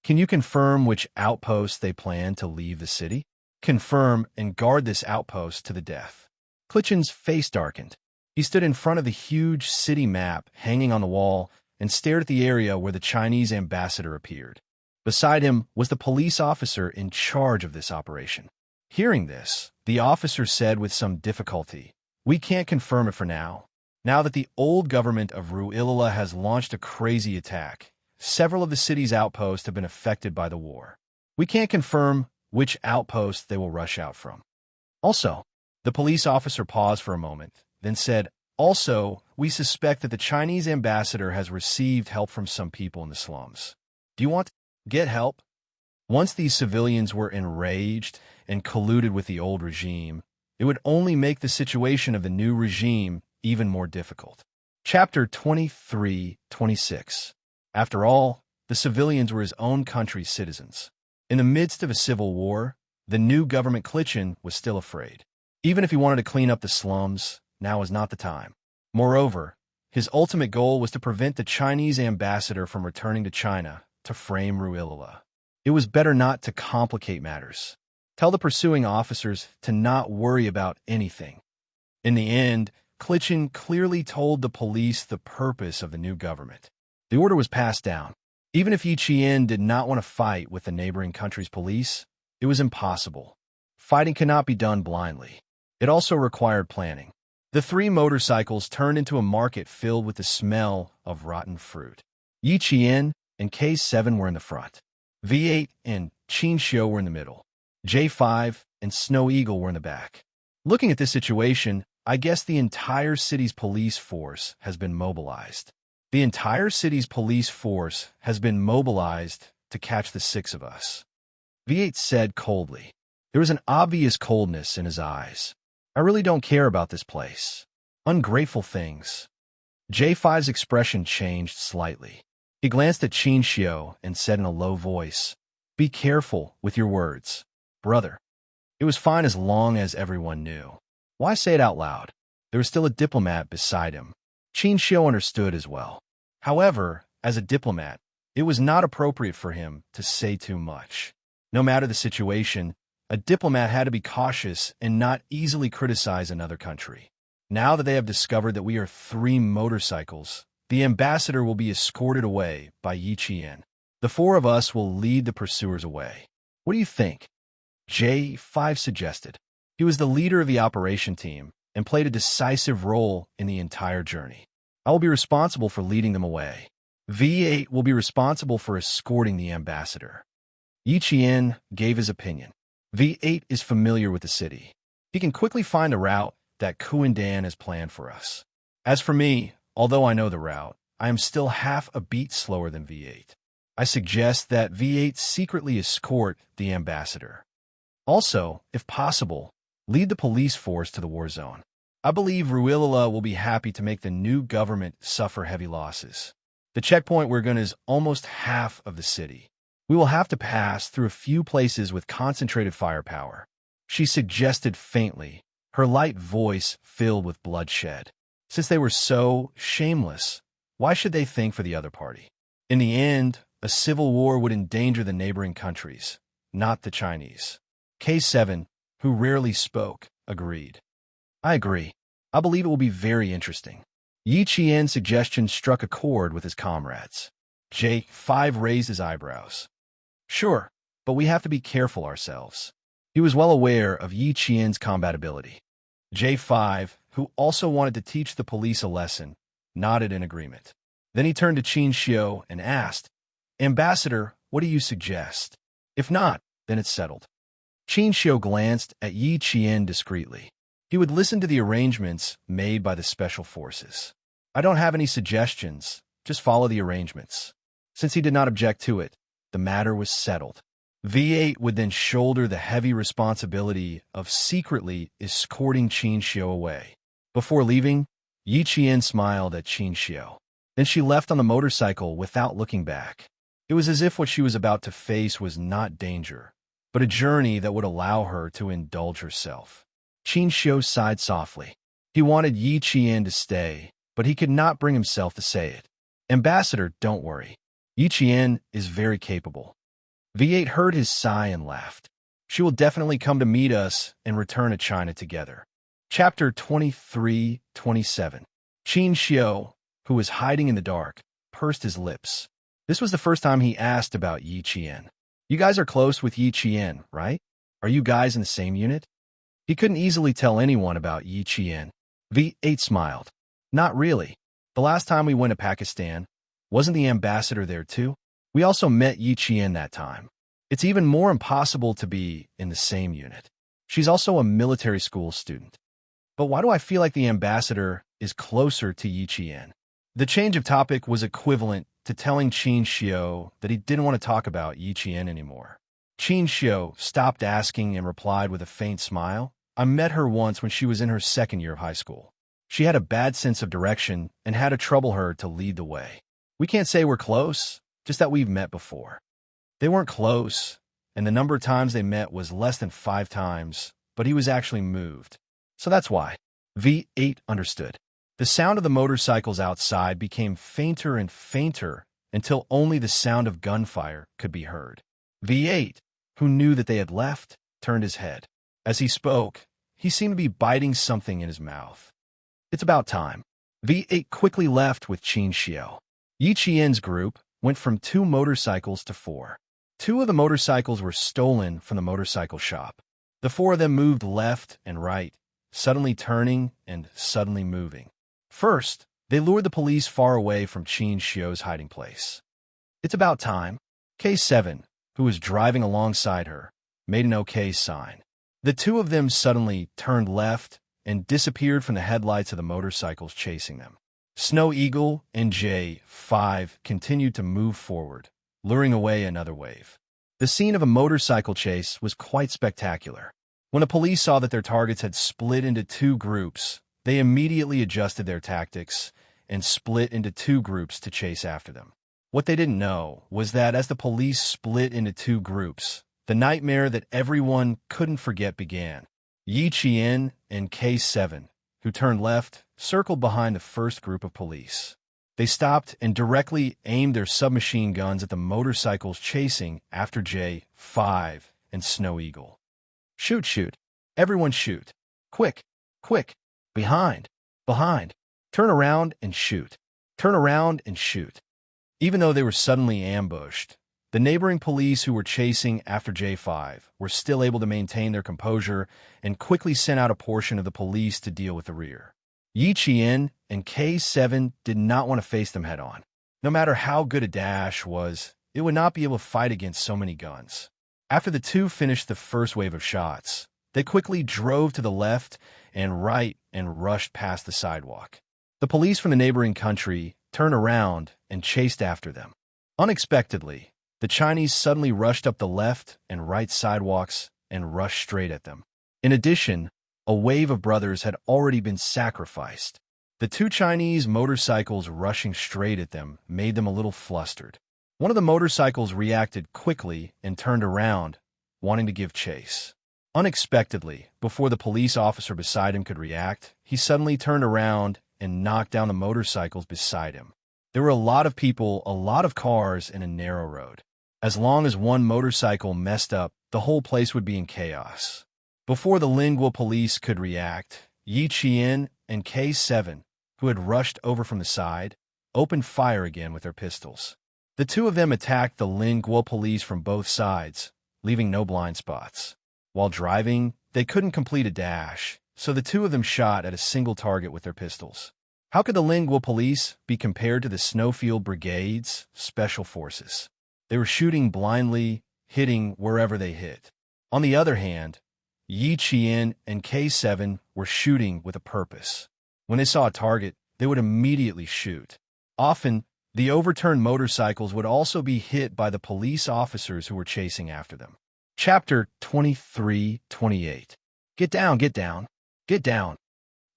Can you confirm which outpost they plan to leave the city? Confirm and guard this outpost to the death. Clichin's face darkened. He stood in front of the huge city map hanging on the wall and stared at the area where the Chinese ambassador appeared. Beside him was the police officer in charge of this operation. Hearing this, the officer said with some difficulty, "We can't confirm it for now. Now that the old government of Ruilala has launched a crazy attack, several of the city's outposts have been affected by the war. We can't confirm which outpost they will rush out from." Also, the police officer paused for a moment, then said, "Also, we suspect that the Chinese ambassador has received help from some people in the slums. Do you want to get help?" Once these civilians were enraged and colluded with the old regime, it would only make the situation of the new regime even more difficult. Chapter 23-26. After all, the civilians were his own country's citizens. In the midst of a civil war, the new government Clichin was still afraid. Even if he wanted to clean up the slums, now was not the time. Moreover, his ultimate goal was to prevent the Chinese ambassador from returning to China to frame Ruilala. It was better not to complicate matters. Tell the pursuing officers to not worry about anything. In the end, Clichin clearly told the police the purpose of the new government. The order was passed down. Even if Yi Qian did not want to fight with the neighboring country's police, it was impossible. Fighting cannot be done blindly. It also required planning. The 3 motorcycles turned into a market filled with the smell of rotten fruit. Yi Qian and K7 were in the front. V8 and Xianxia were in the middle. J5 and Snow Eagle were in the back. Looking at this situation, I guess the entire city's police force has been mobilized. The entire city's police force has been mobilized to catch the 6 of us. V8 said coldly. There was an obvious coldness in his eyes. I really don't care about this place. Ungrateful things. J5's expression changed slightly. He glanced at Xianxia and said in a low voice, "Be careful with your words, brother." It was fine as long as everyone knew. Why say it out loud? There was still a diplomat beside him. Xianxia understood as well. However, as a diplomat, it was not appropriate for him to say too much. No matter the situation, a diplomat had to be cautious and not easily criticize another country. Now that they have discovered that we are 3 motorcycles, the ambassador will be escorted away by Yi Qian. The 4 of us will lead the pursuers away. What do you think? J5 suggested. He was the leader of the operation team and played a decisive role in the entire journey. I will be responsible for leading them away. V8 will be responsible for escorting the ambassador. Yi Qian gave his opinion. V8 is familiar with the city. He can quickly find the route that Kuandan has planned for us. As for me, although I know the route, I am still half a beat slower than V8. I suggest that V8 secretly escort the ambassador. Also, if possible, lead the police force to the war zone. I believe Ruilala will be happy to make the new government suffer heavy losses. The checkpoint we're going is almost half of the city. We will have to pass through a few places with concentrated firepower. She suggested faintly, her light voice filled with bloodshed. Since they were so shameless, why should they think for the other party? In the end, a civil war would endanger the neighboring countries, not the Chinese. K7, who rarely spoke, agreed. I agree. I believe it will be very interesting. Yi Qian's suggestion struck a chord with his comrades. J5 raised his eyebrows. Sure, but we have to be careful ourselves. He was well aware of Yi Qian's combat ability. J5, who also wanted to teach the police a lesson, nodded in agreement. Then he turned to Xianxia and asked, Ambassador, what do you suggest? If not, then it's settled. Xianxia glanced at Yi Qian discreetly. He would listen to the arrangements made by the special forces. I don't have any suggestions, just follow the arrangements. Since he did not object to it, the matter was settled. V8 would then shoulder the heavy responsibility of secretly escorting Xianxia away. Before leaving, Yi Qian smiled at Xianxia. Then she left on the motorcycle without looking back. It was as if what she was about to face was not danger, but a journey that would allow her to indulge herself. Xianxia sighed softly. He wanted Yi Qian to stay, but he could not bring himself to say it. Ambassador, don't worry. Yi Qian is very capable. V8 heard his sigh and laughed. She will definitely come to meet us and return to China together. Chapter 23-27. Xianxia, who was hiding in the dark, pursed his lips. This was the first time he asked about Yi Qian. You guys are close with Yi Qian, right? Are you guys in the same unit? He couldn't easily tell anyone about Yi Qian. V8 smiled. Not really. The last time we went to Pakistan, wasn't the ambassador there too? We also met Yi Qian that time. It's even more impossible to be in the same unit. She's also a military school student. But why do I feel like the ambassador is closer to Yi Qian? The change of topic was equivalent to telling Xianxia that he didn't want to talk about Yi Qian anymore. Xianxia stopped asking and replied with a faint smile. I met her once when she was in her second year of high school. She had a bad sense of direction and had to trouble her to lead the way. We can't say we're close, just that we've met before. They weren't close, and the number of times they met was less than 5 times, but he was actually moved. So that's why. V8 understood. The sound of the motorcycles outside became fainter and fainter until only the sound of gunfire could be heard. V8, who knew that they had left, turned his head. As he spoke, he seemed to be biting something in his mouth. It's about time. V8 quickly left with Xianxia. Yi Qian's group went from 2 motorcycles to 4. 2 of the motorcycles were stolen from the motorcycle shop. The 4 of them moved left and right, suddenly turning and suddenly moving. First, they lured the police far away from Xianxia's hiding place. It's about time. K7, who was driving alongside her, made an OK sign. The 2 of them suddenly turned left and disappeared from the headlights of the motorcycles chasing them. Snow Eagle and J5 continued to move forward, luring away another wave. The scene of a motorcycle chase was quite spectacular. When the police saw that their targets had split into 2 groups, they immediately adjusted their tactics and split into 2 groups to chase after them. What they didn't know was that as the police split into 2 groups, the nightmare that everyone couldn't forget began. Yi Qian and K7, who turned left, circled behind the first group of police. They stopped and directly aimed their submachine guns at the motorcycles chasing after J5 and Snow Eagle. Shoot, shoot. Everyone shoot. Quick, quick. Behind, behind. Turn around and shoot. Turn around and shoot. Even though they were suddenly ambushed, the neighboring police who were chasing after J5 were still able to maintain their composure and quickly sent out a portion of the police to deal with the rear. Yi Qian and K7 did not want to face them head-on. No matter how good a dash was, it would not be able to fight against so many guns. After the 2 finished the first wave of shots, they quickly drove to the left and right and rushed past the sidewalk. The police from the neighboring country turned around and chased after them. Unexpectedly, the Chinese suddenly rushed up the left and right sidewalks and rushed straight at them. In addition, a wave of brothers had already been sacrificed. The 2 Chinese motorcycles rushing straight at them made them a little flustered. One of the motorcycles reacted quickly and turned around, wanting to give chase. Unexpectedly, before the police officer beside him could react, he suddenly turned around and knocked down the motorcycles beside him. There were a lot of people, a lot of cars, and a narrow road. As long as one motorcycle messed up, the whole place would be in chaos. Before the lingual police could react, Yi Qian and K7, who had rushed over from the side, opened fire again with their pistols. The two of them attacked the Lingua police from both sides, leaving no blind spots. While driving, they couldn't complete a dash, so the two of them shot at a single target with their pistols. How could the Lingua police be compared to the Snowfield Brigade's special forces? They were shooting blindly, hitting wherever they hit. On the other hand, Xianxia and K7 were shooting with a purpose. When they saw a target, they would immediately shoot. Often, the overturned motorcycles would also be hit by the police officers who were chasing after them. Chapter 23-28. Get down, get down, get down.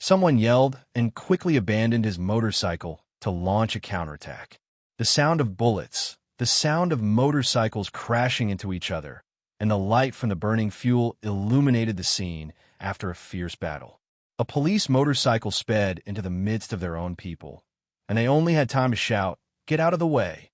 Someone yelled and quickly abandoned his motorcycle to launch a counterattack. The sound of bullets, the sound of motorcycles crashing into each other, and the light from the burning fuel illuminated the scene after a fierce battle. A police motorcycle sped into the midst of their own people, and they only had time to shout, "Get out of the way!"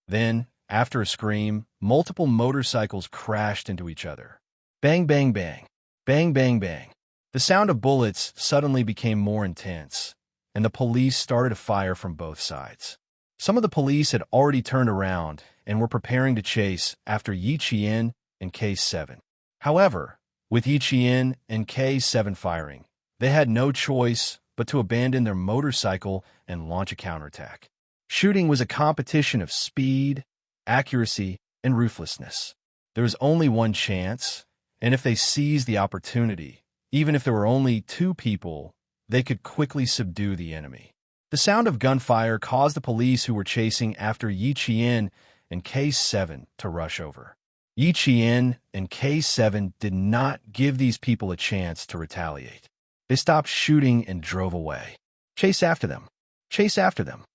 Then, after a scream, multiple motorcycles crashed into each other. Bang, bang, bang. Bang, bang, bang. The sound of bullets suddenly became more intense, and the police started to fire from both sides. Some of the police had already turned around and were preparing to chase after Xianxia and K7. However, with Xianxia and K7 firing, they had no choice but to abandon their motorcycle and launch a counterattack. Shooting was a competition of speed, accuracy, and ruthlessness. There was only one chance, and if they seized the opportunity, even if there were only two people, they could quickly subdue the enemy. The sound of gunfire caused the police who were chasing after Xianxia and K7 to rush over. Xianxia and K7 did not give these people a chance to retaliate. They stopped shooting and drove away. Chase after them. Chase after them.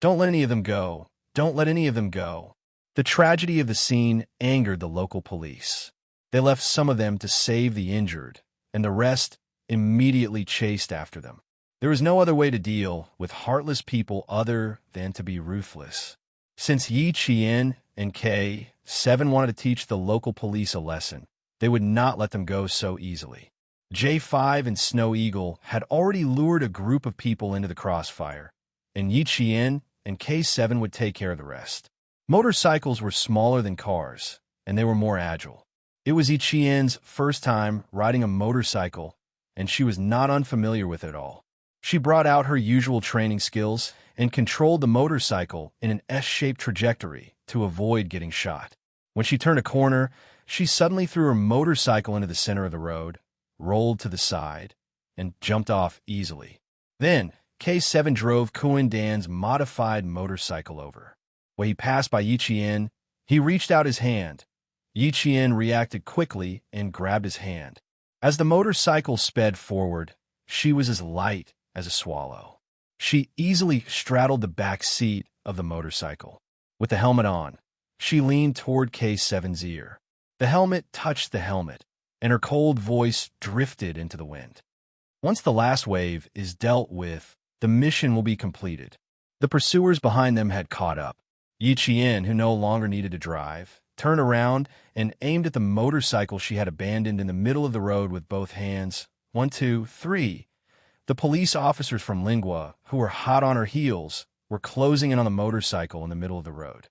Don't let any of them go. Don't let any of them go. The tragedy of the scene angered the local police. They left some of them to save the injured, and the rest immediately chased after them. There was no other way to deal with heartless people other than to be ruthless. Since Xianxia and K7 wanted to teach the local police a lesson, they would not let them go so easily. J5 and Snow Eagle had already lured a group of people into the crossfire, and Xianxia and K7 would take care of the rest. Motorcycles were smaller than cars, and they were more agile. It was Xianxia's first time riding a motorcycle, and she was not unfamiliar with it all. She brought out her usual training skills and controlled the motorcycle in an S-shaped trajectory to avoid getting shot. When she turned a corner, she suddenly threw her motorcycle into the center of the road, rolled to the side, and jumped off easily. Then, K7 drove Kuan Dan's modified motorcycle over. When he passed by Xianxia, he reached out his hand. Xianxia reacted quickly and grabbed his hand. As the motorcycle sped forward, she was as light as a swallow. She easily straddled the back seat of the motorcycle. With the helmet on, she leaned toward K7's ear. The helmet touched the helmet, and her cold voice drifted into the wind. Once the last wave is dealt with, the mission will be completed. The pursuers behind them had caught up. Xianxia, who no longer needed to drive, turned around and aimed at the motorcycle she had abandoned in the middle of the road with both hands. 1, 2, 3. The police officers from Lingua, who were hot on her heels, were closing in on the motorcycle in the middle of the road.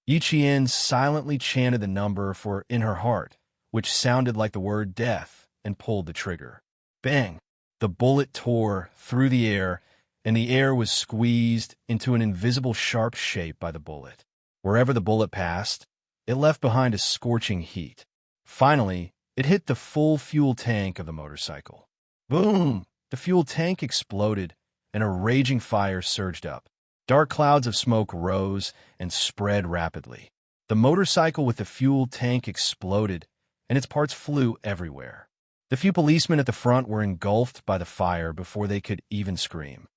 Xianxia silently chanted the number for in her heart, which sounded like the word death, and pulled the trigger. Bang! The bullet tore through the air, and the air was squeezed into an invisible sharp shape by the bullet. Wherever the bullet passed, it left behind a scorching heat. Finally, it hit the full fuel tank of the motorcycle. Boom! The fuel tank exploded, and a raging fire surged up. Dark clouds of smoke rose and spread rapidly. The motorcycle with the fuel tank exploded, and its parts flew everywhere. The few policemen at the front were engulfed by the fire before they could even scream.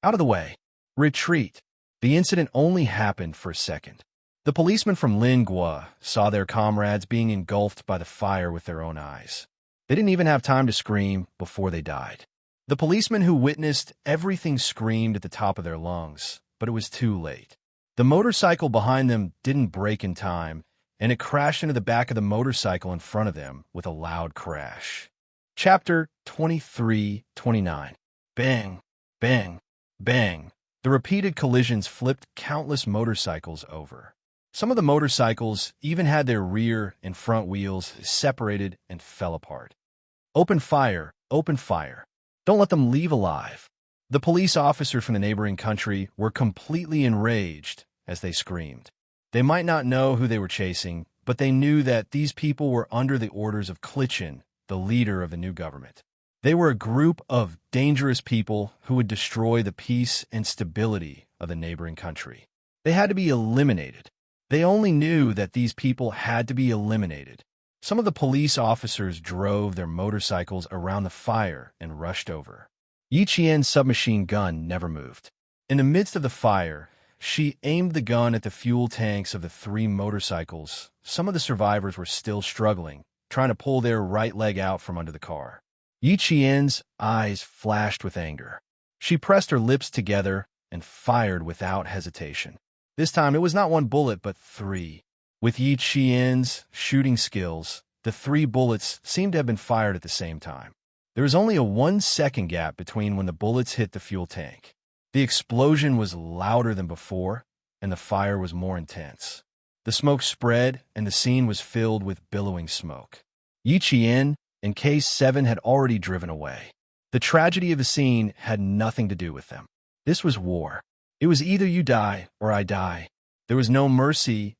Out of the way! Retreat! The incident only happened for a second. The policemen from Lingua saw their comrades being engulfed by the fire with their own eyes. They didn't even have time to scream before they died. The policemen who witnessed everything screamed at the top of their lungs, but it was too late. The motorcycle behind them didn't brake in time, and it crashed into the back of the motorcycle in front of them with a loud crash. Chapter 23-29. Bang, bang, bang. The repeated collisions flipped countless motorcycles over. Some of the motorcycles even had their rear and front wheels separated and fell apart. Open fire, open fire. Don't let them leave alive. The police officers from the neighboring country were completely enraged as they screamed. They might not know who they were chasing, but they knew that these people were under the orders of Cultivation, the leader of the new government. They were a group of dangerous people who would destroy the peace and stability of the neighboring country. They had to be eliminated. They only knew that these people had to be eliminated. Some of the police officers drove their motorcycles around the fire and rushed over. Yiqian's submachine gun never moved. In the midst of the fire, she aimed the gun at the fuel tanks of the 3 motorcycles. Some of the survivors were still struggling, trying to pull their right leg out from under the car. Yiqian's eyes flashed with anger. She pressed her lips together and fired without hesitation. This time, it was not 1 bullet, but 3. With Yiqian's shooting skills, the 3 bullets seemed to have been fired at the same time. There was only a 1-second gap between when the bullets hit the fuel tank. The explosion was louder than before, and the fire was more intense. The smoke spread, and the scene was filled with billowing smoke. Yiqian and K7 had already driven away. The tragedy of the scene had nothing to do with them. This was war. It was either you die or I die. There was no mercy,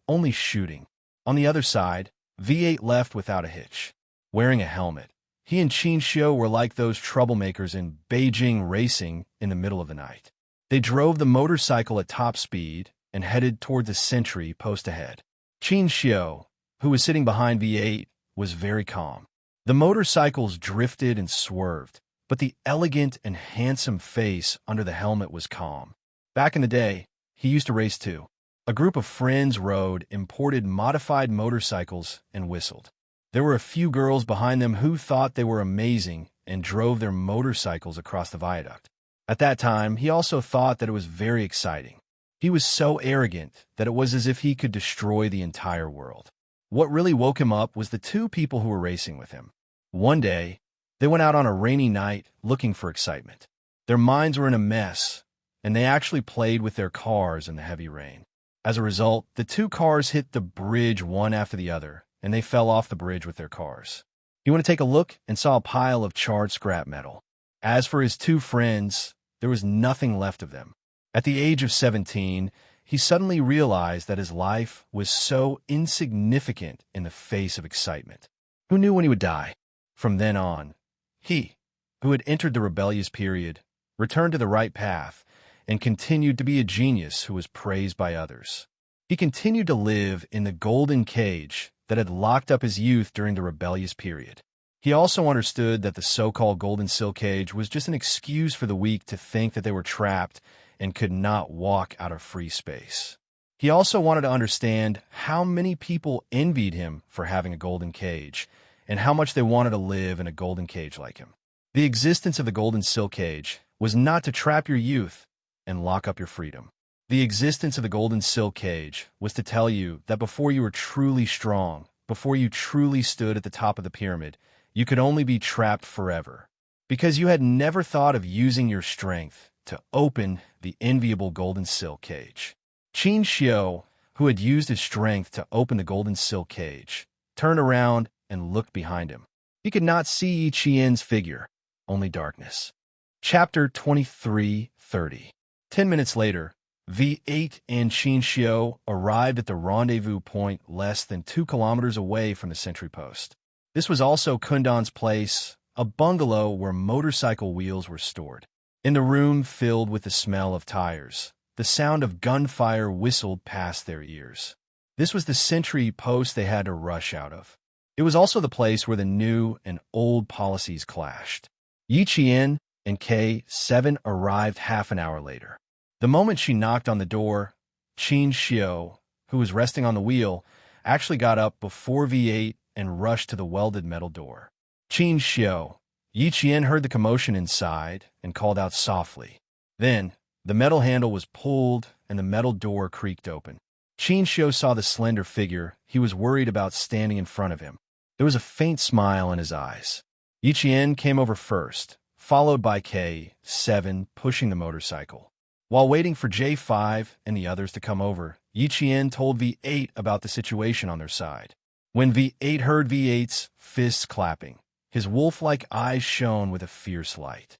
only shooting. On the other side, V8 left without a hitch. Wearing a helmet, he and Xianxia were like those troublemakers in Beijing racing in the middle of the night. They drove the motorcycle at top speed and headed toward the sentry post ahead. Xianxia, who was sitting behind V8, was very calm. The motorcycles drifted and swerved, but the elegant and handsome face under the helmet was calm. Back in the day, he used to race too. A group of friends rode imported modified motorcycles and whistled. There were a few girls behind them who thought they were amazing and drove their motorcycles across the viaduct. At that time, he also thought that it was very exciting. He was so arrogant that it was as if he could destroy the entire world. What really woke him up was the 2 people who were racing with him. One day, they went out on a rainy night looking for excitement. Their minds were in a mess, and they actually played with their cars in the heavy rain. As a result, the 2 cars hit the bridge one after the other, and they fell off the bridge with their cars. He went to take a look and saw a pile of charred scrap metal. As for his 2 friends, there was nothing left of them. At the age of 17, he suddenly realized that his life was so insignificant in the face of excitement. Who knew when he would die? From then on, he, who had entered the rebellious period, returned to the right path and continued to be a genius who was praised by others. He continued to live in the golden cage that had locked up his youth during the rebellious period. He also understood that the so-called golden silk cage was just an excuse for the weak to think that they were trapped and could not walk out of free space. He also wanted to understand how many people envied him for having a golden cage and how much they wanted to live in a golden cage like him. The existence of the golden silk cage was not to trap your youth and lock up your freedom. The existence of the golden silk cage was to tell you that before you were truly strong, before you truly stood at the top of the pyramid, you could only be trapped forever, because you had never thought of using your strength to open the enviable golden silk cage. Xianxia, who had used his strength to open the golden silk cage, turned around and looked behind him. He could not see Yiqian's figure, only darkness. Chapter 23:30. 10 minutes later, V8 and Xianxia arrived at the rendezvous point less than 2 kilometers away from the sentry post. This was also Kundan's place, a bungalow where motorcycle wheels were stored. In the room filled with the smell of tires, the sound of gunfire whistled past their ears. This was the sentry post they had to rush out of. It was also the place where the new and old policies clashed. Yiqian and K7 arrived half an hour later. The moment she knocked on the door, Xianxia, who was resting on the wheel, actually got up before V8 and rushed to the welded metal door. Xianxia. Yiqian heard the commotion inside and called out softly. Then, the metal handle was pulled and the metal door creaked open. Xianxia saw the slender figure he was worried about standing in front of him. There was a faint smile in his eyes. Yiqian came over first, followed by K7 pushing the motorcycle. While waiting for J5 and the others to come over, Yiqian told V8 about the situation on their side. When V8 heard V8's fists clapping, his wolf-like eyes shone with a fierce light.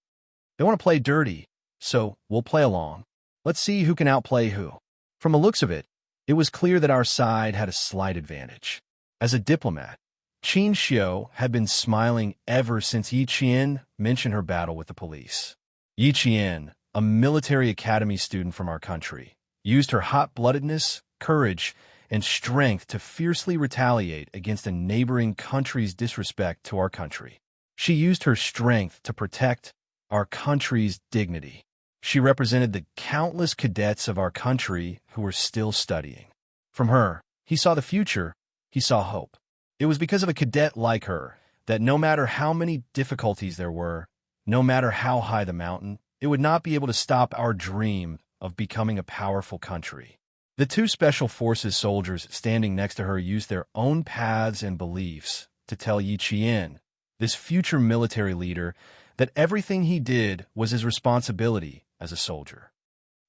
They want to play dirty, so we'll play along. Let's see who can outplay who. From the looks of it, it was clear that our side had a slight advantage. As a diplomat, Xianxia had been smiling ever since Yiqian mentioned her battle with the police. Yiqian, a military academy student from our country, used her hot-bloodedness, courage, and strength to fiercely retaliate against a neighboring country's disrespect to our country. She used her strength to protect our country's dignity. She represented the countless cadets of our country who were still studying. From her, he saw the future, he saw hope. It was because of a cadet like her that no matter how many difficulties there were, no matter how high the mountain, it would not be able to stop our dream of becoming a powerful country. The two special forces soldiers standing next to her used their own paths and beliefs to tell Yiqian, this future military leader, that everything he did was his responsibility as a soldier.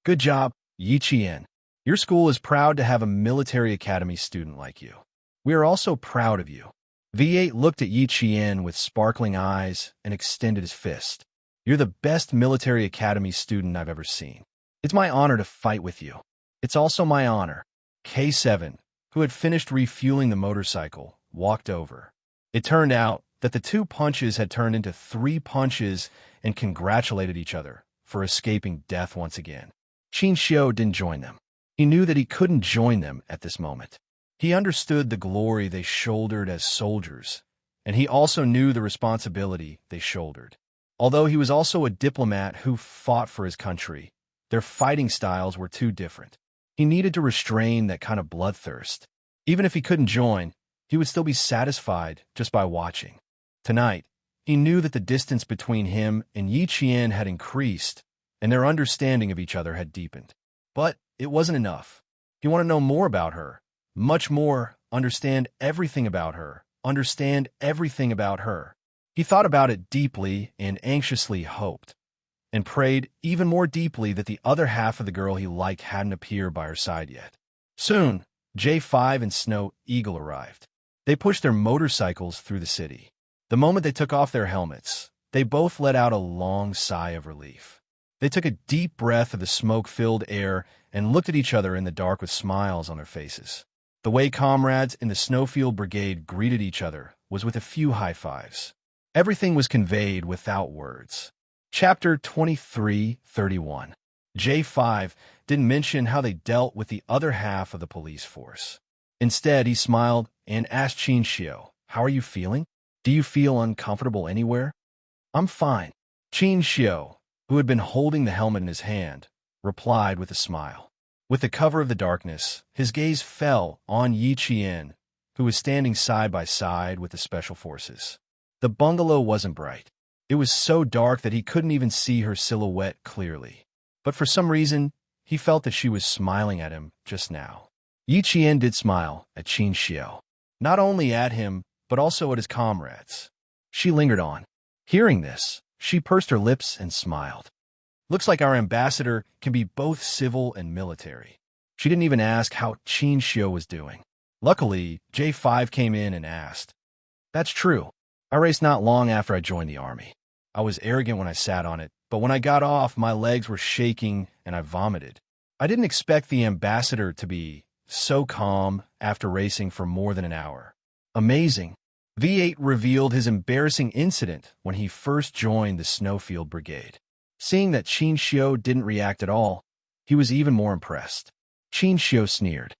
Good job, Yiqian. Your school is proud to have a military academy student like you. We are also proud of you. V8 looked at Yiqian with sparkling eyes and extended his fist. You're the best military academy student I've ever seen. It's my honor to fight with you. It's also my honor. K7, who had finished refueling the motorcycle, walked over. It turned out that the 2 punches had turned into 3 punches and congratulated each other for escaping death once again. Xianxia didn't join them. He knew that he couldn't join them at this moment. He understood the glory they shouldered as soldiers, and he also knew the responsibility they shouldered. Although he was also a diplomat who fought for his country, their fighting styles were too different. He needed to restrain that kind of bloodthirst. Even if he couldn't join, he would still be satisfied just by watching. Tonight, he knew that the distance between him and Yiqian had increased, and their understanding of each other had deepened. But it wasn't enough. He wanted to know more about her, much more, understand everything about her, understand everything about her. He thought about it deeply and anxiously hoped, and prayed even more deeply that the other half of the girl he liked hadn't appeared by her side yet. Soon, J5 and Snow Eagle arrived. They pushed their motorcycles through the city. The moment they took off their helmets, they both let out a long sigh of relief. They took a deep breath of the smoke-filled air and looked at each other in the dark with smiles on their faces. The way comrades in the Snowfield Brigade greeted each other was with a few high fives. Everything was conveyed without words. Chapter 23:31. J5 didn't mention how they dealt with the other half of the police force. Instead, he smiled and asked Xianxia, "How are you feeling? Do you feel uncomfortable anywhere?" "I'm fine." Xianxia, who had been holding the helmet in his hand, replied with a smile. With the cover of the darkness, his gaze fell on Yiqian, who was standing side by side with the special forces. The bungalow wasn't bright. It was so dark that he couldn't even see her silhouette clearly. But for some reason, he felt that she was smiling at him just now. Yiqian did smile at Xianxia, not only at him, but also at his comrades. She lingered on. Hearing this, she pursed her lips and smiled. Looks like our ambassador can be both civil and military. She didn't even ask how Xianxia was doing. Luckily, J5 came in and asked. That's true. I raced not long after I joined the army. I was arrogant when I sat on it, but when I got off, my legs were shaking and I vomited. I didn't expect the ambassador to be so calm after racing for more than an hour. Amazing. V8 revealed his embarrassing incident when he first joined the Snowfield Brigade. Seeing that Xianxia didn't react at all, he was even more impressed. Xianxia sneered.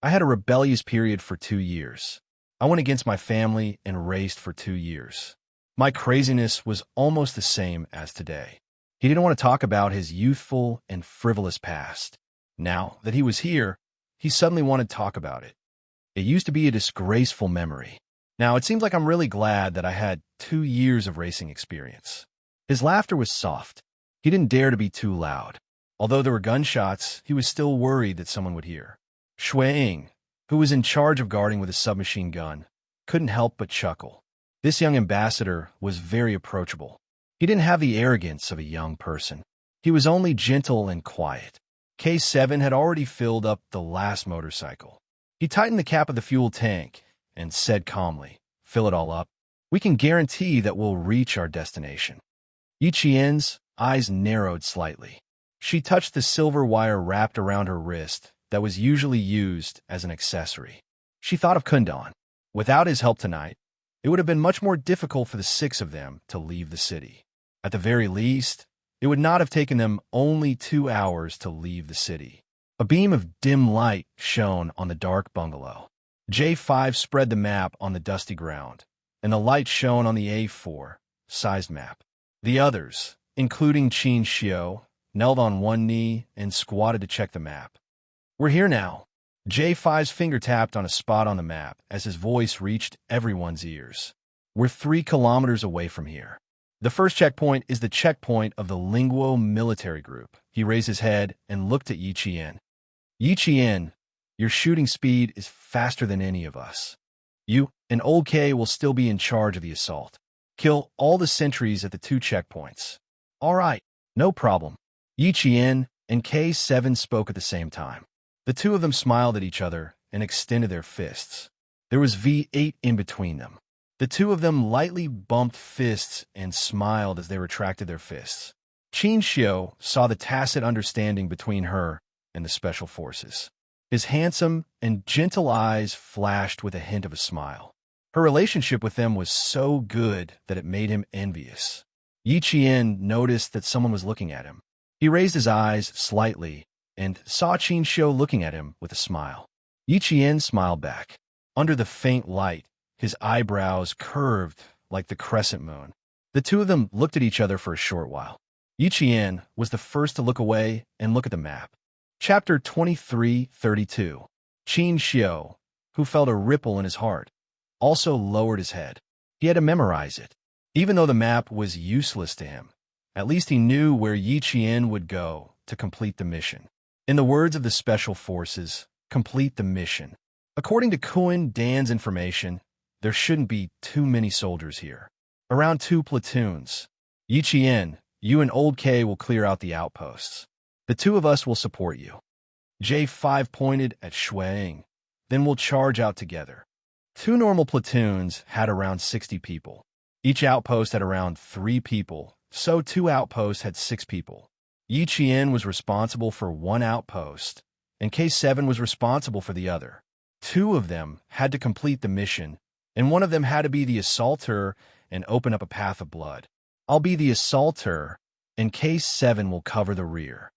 I had a rebellious period for 2 years. I went against my family and raced for 2 years. My craziness was almost the same as today. He didn't want to talk about his youthful and frivolous past. Now that he was here, he suddenly wanted to talk about it. It used to be a disgraceful memory. Now it seems like I'm really glad that I had 2 years of racing experience. His laughter was soft. He didn't dare to be too loud. Although there were gunshots, he was still worried that someone would hear. Shuiying, who was in charge of guarding with a submachine gun, couldn't help but chuckle. This young ambassador was very approachable. He didn't have the arrogance of a young person. He was only gentle and quiet. K7 had already filled up the last motorcycle. He tightened the cap of the fuel tank and said calmly, "Fill it all up. We can guarantee that we'll reach our destination." Yiqian's eyes narrowed slightly. She touched the silver wire wrapped around her wrist that was usually used as an accessory. She thought of Kundan. Without his help tonight, it would have been much more difficult for the 6 of them to leave the city. At the very least, it would not have taken them only 2 hours to leave the city. A beam of dim light shone on the dark bungalow. J5 spread the map on the dusty ground, and the light shone on the A4 sized map. The others, including Xianxia, knelt on one knee and squatted to check the map. "We're here now." J5's finger tapped on a spot on the map as his voice reached everyone's ears. "We're 3 kilometers away from here. The first checkpoint is the checkpoint of the Linguo military group." He raised his head and looked at Yiqian. "Yiqian, your shooting speed is faster than any of us. You and Old K will still be in charge of the assault. Kill all the sentries at the 2 checkpoints." "All right, no problem." Yiqian and K7 spoke at the same time. The 2 of them smiled at each other and extended their fists. There was V8 in between them. The 2 of them lightly bumped fists and smiled as they retracted their fists. Xianxia saw the tacit understanding between her and the special forces. His handsome and gentle eyes flashed with a hint of a smile. Her relationship with them was so good that it made him envious. Yiqian noticed that someone was looking at him. He raised his eyes slightly and saw Xianxia looking at him with a smile. Yiqian smiled back. Under the faint light, his eyebrows curved like the crescent moon. The 2 of them looked at each other for a short while. Yiqian was the first to look away and look at the map. Chapter 23:32. Xianxia, who felt a ripple in his heart, also lowered his head. He had to memorize it. Even though the map was useless to him, at least he knew where Yiqian would go to complete the mission. In the words of the Special Forces, complete the mission. According to Kun Dan's information, there shouldn't be too many soldiers here. Around 2 platoons. Yiqian, you and Old K will clear out the outposts. The 2 of us will support you. J5 pointed at Shuang. Then we'll charge out together. 2 normal platoons had around 60 people. Each outpost had around 3 people, so 2 outposts had 6 people. Yiqian was responsible for 1 outpost, and K7 was responsible for the other. 2 of them had to complete the mission, and one of them had to be the assaulter and open up a path of blood. I'll be the assaulter, and K7 will cover the rear.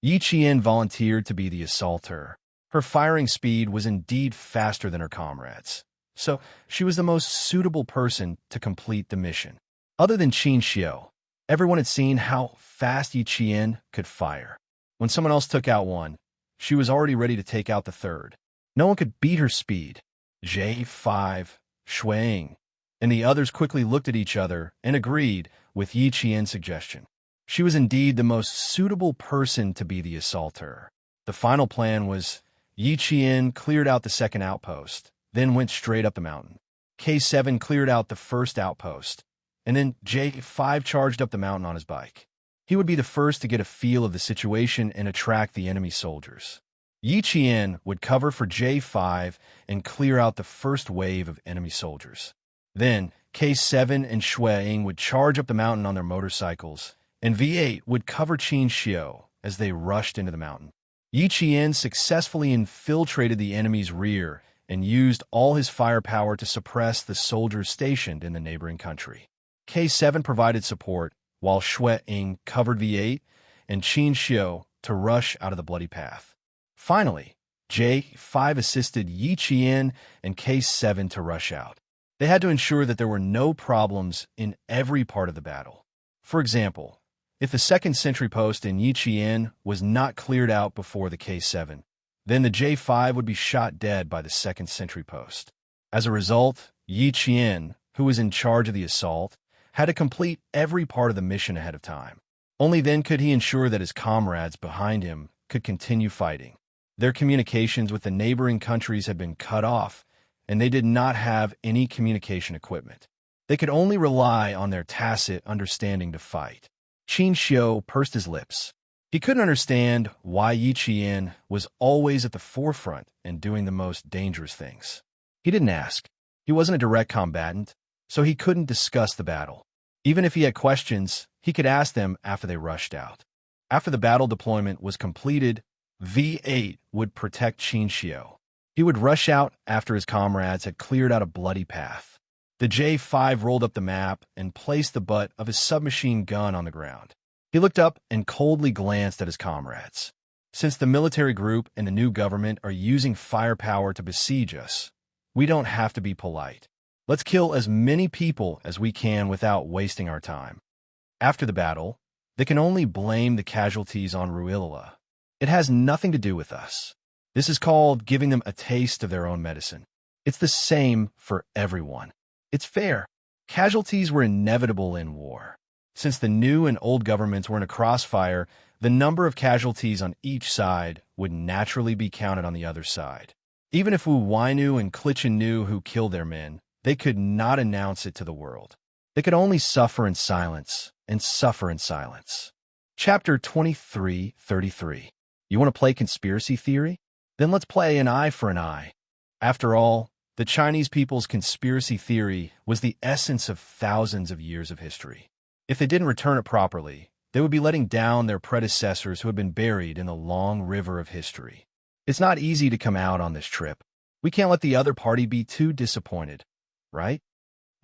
Yiqian volunteered to be the assaulter. Her firing speed was indeed faster than her comrades, so she was the most suitable person to complete the mission. Other than Xianxia, everyone had seen how fast Yiqian could fire. When someone else took out one, she was already ready to take out the third. No one could beat her speed. J5, Shuang, and the others quickly looked at each other and agreed with Yiqian's suggestion. She was indeed the most suitable person to be the assaulter. The final plan was Yiqian cleared out the second outpost, then went straight up the mountain. K7 cleared out the first outpost, and then J5 charged up the mountain on his bike. He would be the first to get a feel of the situation and attract the enemy soldiers. Yiqian would cover for J5 and clear out the first wave of enemy soldiers. Then K7 and Shuang would charge up the mountain on their motorcycles, and V8 would cover Xianxia as they rushed into the mountain. Yiqian successfully infiltrated the enemy's rear and used all his firepower to suppress the soldiers stationed in the neighboring country. K7 provided support, while Shuang covered V8 and Xianxia to rush out of the bloody path. Finally, J5 assisted Yiqian and K7 to rush out. They had to ensure that there were no problems in every part of the battle. For example, if the second sentry post in Yiqian was not cleared out before the K7, then the J5 would be shot dead by the second sentry post. As a result, Yiqian, who was in charge of the assault, had to complete every part of the mission ahead of time. Only then could he ensure that his comrades behind him could continue fighting. Their communications with the neighboring countries had been cut off, and they did not have any communication equipment. They could only rely on their tacit understanding to fight. Xianxia pursed his lips. He couldn't understand why Yi Qian was always at the forefront and doing the most dangerous things. He didn't ask. He wasn't a direct combatant, so he couldn't discuss the battle. Even if he had questions, he could ask them after they rushed out. After the battle deployment was completed, V8 would protect Xianxia. He would rush out after his comrades had cleared out a bloody path. The J5 rolled up the map and placed the butt of his submachine gun on the ground. He looked up and coldly glanced at his comrades. Since the military group and the new government are using firepower to besiege us, we don't have to be polite. Let's kill as many people as we can without wasting our time. After the battle, they can only blame the casualties on Ruilala. It has nothing to do with us. This is called giving them a taste of their own medicine. It's the same for everyone. It's fair. Casualties were inevitable in war. Since the new and old governments were in a crossfire, the number of casualties on each side would naturally be counted on the other side. Even if Wu Wainu and Clichin knew who killed their men, they could not announce it to the world. They could only suffer in silence, and suffer in silence. Chapter 23:33. You want to play conspiracy theory? Then let's play an eye for an eye. After all, the Chinese people's conspiracy theory was the essence of thousands of years of history. If they didn't return it properly, they would be letting down their predecessors who had been buried in the long river of history. It's not easy to come out on this trip. We can't let the other party be too disappointed, right?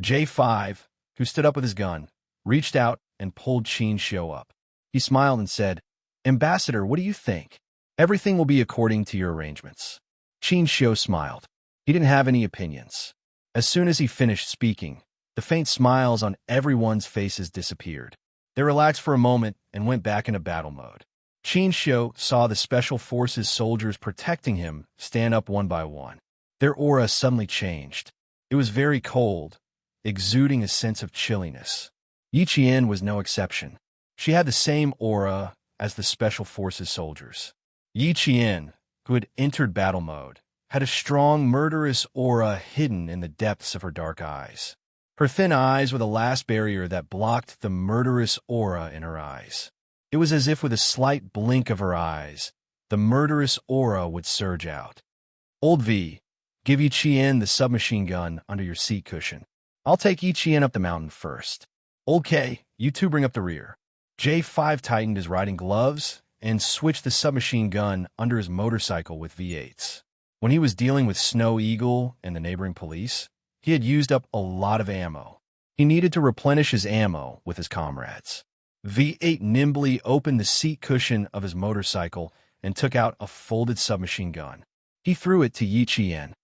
J5, who stood up with his gun, reached out and pulled Xianxia up. He smiled and said, "Ambassador, what do you think? Everything will be according to your arrangements." Xianxia smiled. He didn't have any opinions. As soon as he finished speaking, the faint smiles on everyone's faces disappeared. They relaxed for a moment and went back into battle mode. Xianxia saw the Special Forces soldiers protecting him stand up one by one. Their aura suddenly changed. It was very cold, exuding a sense of chilliness. Yi Qian was no exception. She had the same aura as the Special Forces soldiers. Yi Qian, who had entered battle mode, had a strong, murderous aura hidden in the depths of her dark eyes. Her thin eyes were the last barrier that blocked the murderous aura in her eyes. It was as if with a slight blink of her eyes, the murderous aura would surge out. Old V, give Yi Qian the submachine gun under your seat cushion. I'll take Yi Qian up the mountain first. Old K, you two bring up the rear. J5 tightened his riding gloves and switched the submachine gun under his motorcycle with V8s. When he was dealing with Snow Eagle and the neighboring police, he had used up a lot of ammo. He needed to replenish his ammo with his comrades. V8 nimbly opened the seat cushion of his motorcycle and took out a folded submachine gun. He threw it to Yi Qian.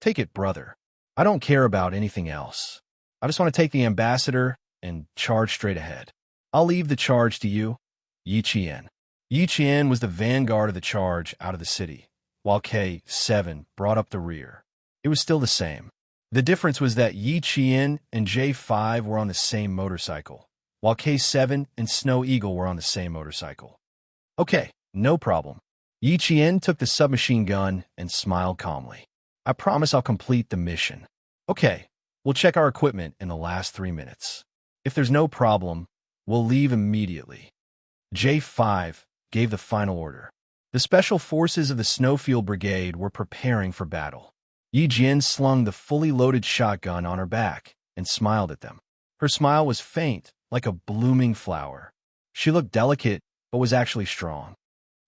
"Take it, brother. I don't care about anything else. I just want to take the ambassador and charge straight ahead. I'll leave the charge to you, Yi Qian." Yi Qian was the vanguard of the charge out of the city, while K7 brought up the rear. It was still the same. The difference was that Yi Qian and J5 were on the same motorcycle, while K7 and Snow Eagle were on the same motorcycle. "Okay, no problem." Yi Qian took the submachine gun and smiled calmly. "I promise I'll complete the mission." "Okay, we'll check our equipment in the last 3 minutes. If there's no problem, we'll leave immediately." J5 gave the final order. The Special Forces of the Snowfield Brigade were preparing for battle. Yi Jian slung the fully loaded shotgun on her back and smiled at them. Her smile was faint, like a blooming flower. She looked delicate, but was actually strong.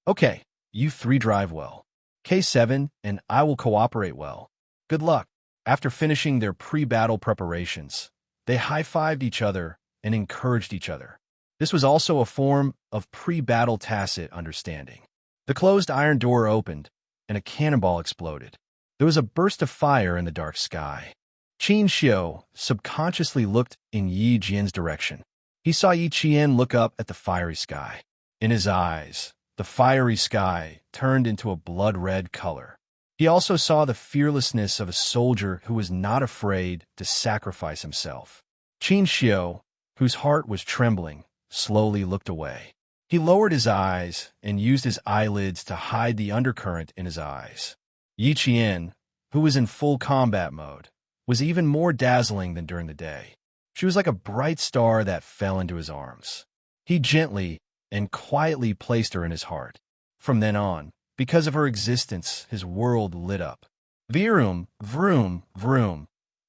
"Okay, you three drive well. K7 and I will cooperate well. Good luck." After finishing their pre-battle preparations, they high-fived each other and encouraged each other. This was also a form of pre-battle tacit understanding. The closed iron door opened, and a cannonball exploded. There was a burst of fire in the dark sky. Xianxia subconsciously looked in Yi Jian's direction. He saw Yi Qian look up at the fiery sky. In his eyes, the fiery sky turned into a blood-red color. He also saw the fearlessness of a soldier who was not afraid to sacrifice himself. Xianxia, whose heart was trembling, slowly looked away. He lowered his eyes and used his eyelids to hide the undercurrent in his eyes. Yi Qian, who was in full combat mode, was even more dazzling than during the day. She was like a bright star that fell into his arms. He gently and quietly placed her in his heart. From then on, because of her existence, his world lit up. Vroom, vroom, vroom.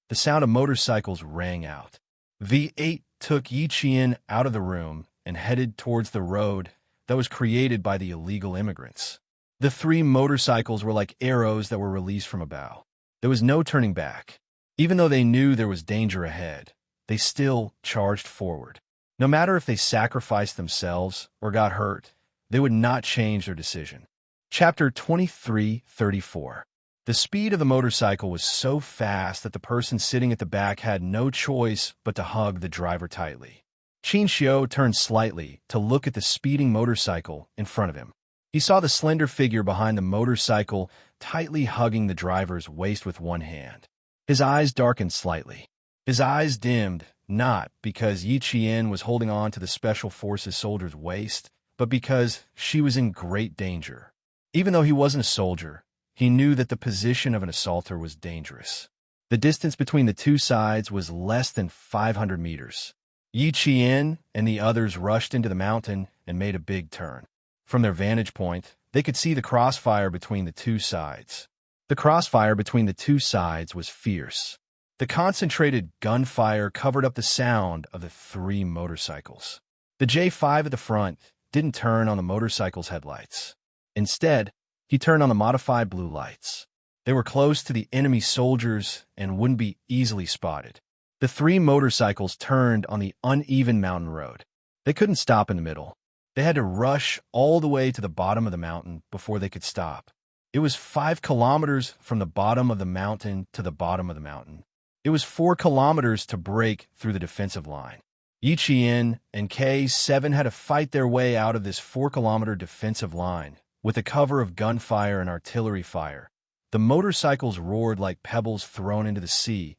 The sound of motorcycles rang out. V8 took Yiqian out of the room and headed towards the road that was created by the illegal immigrants. The three motorcycles were like arrows that were released from a bow. There was no turning back. Even though they knew there was danger ahead, they still charged forward. No matter if they sacrificed themselves or got hurt, they would not change their decision. Chapter 23:34. The speed of the motorcycle was so fast that the person sitting at the back had no choice but to hug the driver tightly. Xianxia turned slightly to look at the speeding motorcycle in front of him. He saw the slender figure behind the motorcycle tightly hugging the driver's waist with one hand. His eyes darkened slightly. His eyes dimmed, not because Yiqian was holding on to the Special Forces soldier's waist, but because she was in great danger. Even though he wasn't a soldier, he knew that the position of an assaulter was dangerous. The distance between the two sides was less than 500 meters. Yiqian and the others rushed into the mountain and made a big turn. From their vantage point, they could see the crossfire between the two sides. The crossfire between the two sides was fierce. The concentrated gunfire covered up the sound of the three motorcycles. The J5 at the front didn't turn on the motorcycle's headlights. Instead, he turned on the modified blue lights. They were close to the enemy soldiers and wouldn't be easily spotted. The three motorcycles turned on the uneven mountain road. They couldn't stop in the middle. They had to rush all the way to the bottom of the mountain before they could stop. It was 5 kilometers from the bottom of the mountain to the bottom of the mountain. It was 4 kilometers to break through the defensive line. Yiqian and K7 had to fight their way out of this 4-kilometer defensive line with the cover of gunfire and artillery fire. The motorcycles roared like pebbles thrown into the sea,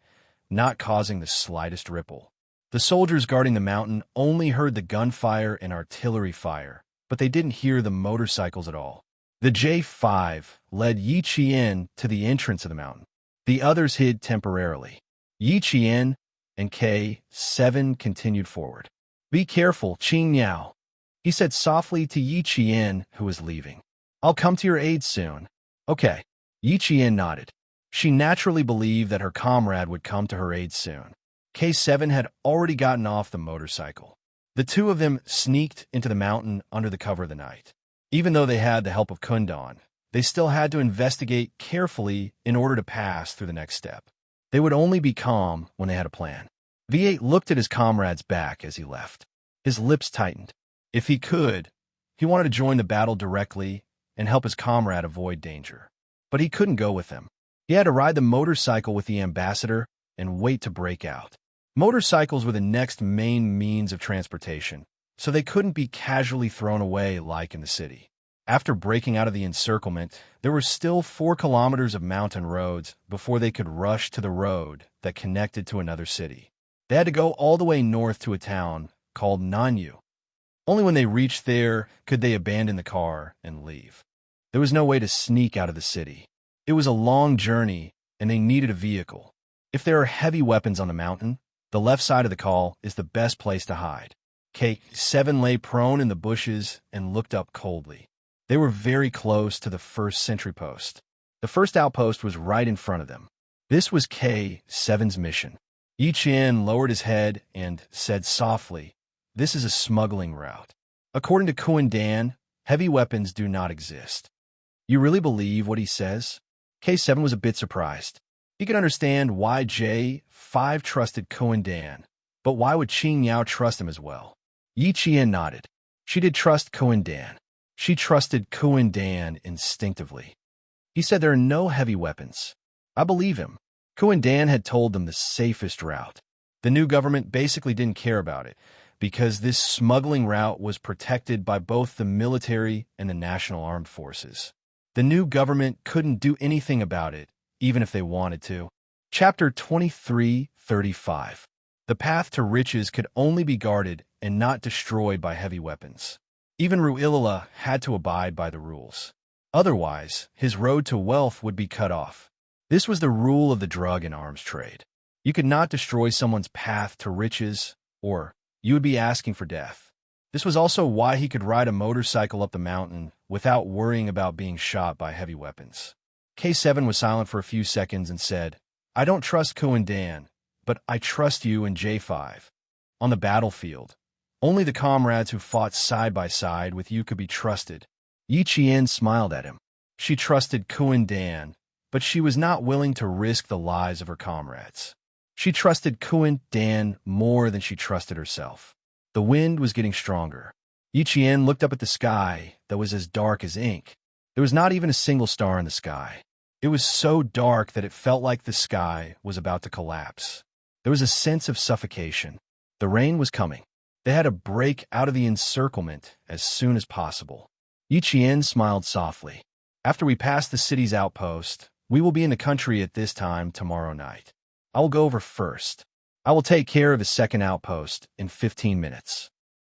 not causing the slightest ripple. The soldiers guarding the mountain only heard the gunfire and artillery fire, but they didn't hear the motorcycles at all. The J5 led Yiqian to the entrance of the mountain. The others hid temporarily. Yiqian and K7 continued forward. "Be careful, Qingniao," he said softly to Yiqian, who was leaving. "I'll come to your aid soon." "Okay." Yiqian nodded. She naturally believed that her comrade would come to her aid soon. K7 had already gotten off the motorcycle. The two of them sneaked into the mountain under the cover of the night. Even though they had the help of Kundan, they still had to investigate carefully in order to pass through the next step. They would only be calm when they had a plan. V8 looked at his comrade's back as he left. His lips tightened. If he could, he wanted to join the battle directly and help his comrade avoid danger. But he couldn't go with them. He had to ride the motorcycle with the ambassador and wait to break out. Motorcycles were the next main means of transportation, so they couldn't be casually thrown away like in the city. After breaking out of the encirclement, there were still 4 kilometers of mountain roads before they could rush to the road that connected to another city. They had to go all the way north to a town called Nanyu. Only when they reached there could they abandon the car and leave. There was no way to sneak out of the city. It was a long journey, and they needed a vehicle. If there are heavy weapons on the mountain, the left side of the call is the best place to hide. K7 lay prone in the bushes and looked up coldly. They were very close to the first sentry post. The first outpost was right in front of them. This was K7's mission. Yiqian lowered his head and said softly, "This is a smuggling route. According to Kundan, heavy weapons do not exist." "You really believe what he says?" K7 was a bit surprised. He could understand why J5 trusted Kundan, but why would Qingniao trust him as well? Yiqian nodded. She did trust Kundan. She trusted Kundan instinctively. He said there are no heavy weapons. I believe him. Kundan had told them the safest route. The new government basically didn't care about it, because this smuggling route was protected by both the military and the national armed forces. The new government couldn't do anything about it, even if they wanted to. Chapter 23:35. The path to riches could only be guarded and not destroyed by heavy weapons. Even Ruilala had to abide by the rules. Otherwise, his road to wealth would be cut off. This was the rule of the drug and arms trade. You could not destroy someone's path to riches, or you would be asking for death. This was also why he could ride a motorcycle up the mountain without worrying about being shot by heavy weapons. K7 was silent for a few seconds and said, "I don't trust Ku and Dan, but I trust you and J5. On the battlefield, only the comrades who fought side by side with you could be trusted." Yi Qian smiled at him. She trusted Ku and Dan, but she was not willing to risk the lives of her comrades. She trusted Ku and Dan more than she trusted herself. The wind was getting stronger. Yi Qian looked up at the sky that was as dark as ink. There was not even a single star in the sky. It was so dark that it felt like the sky was about to collapse. There was a sense of suffocation. The rain was coming. They had to break out of the encirclement as soon as possible. Yi Qian smiled softly. "After we pass the city's outpost, we will be in the country at this time tomorrow night. I will go over first. I will take care of the second outpost in 15 minutes.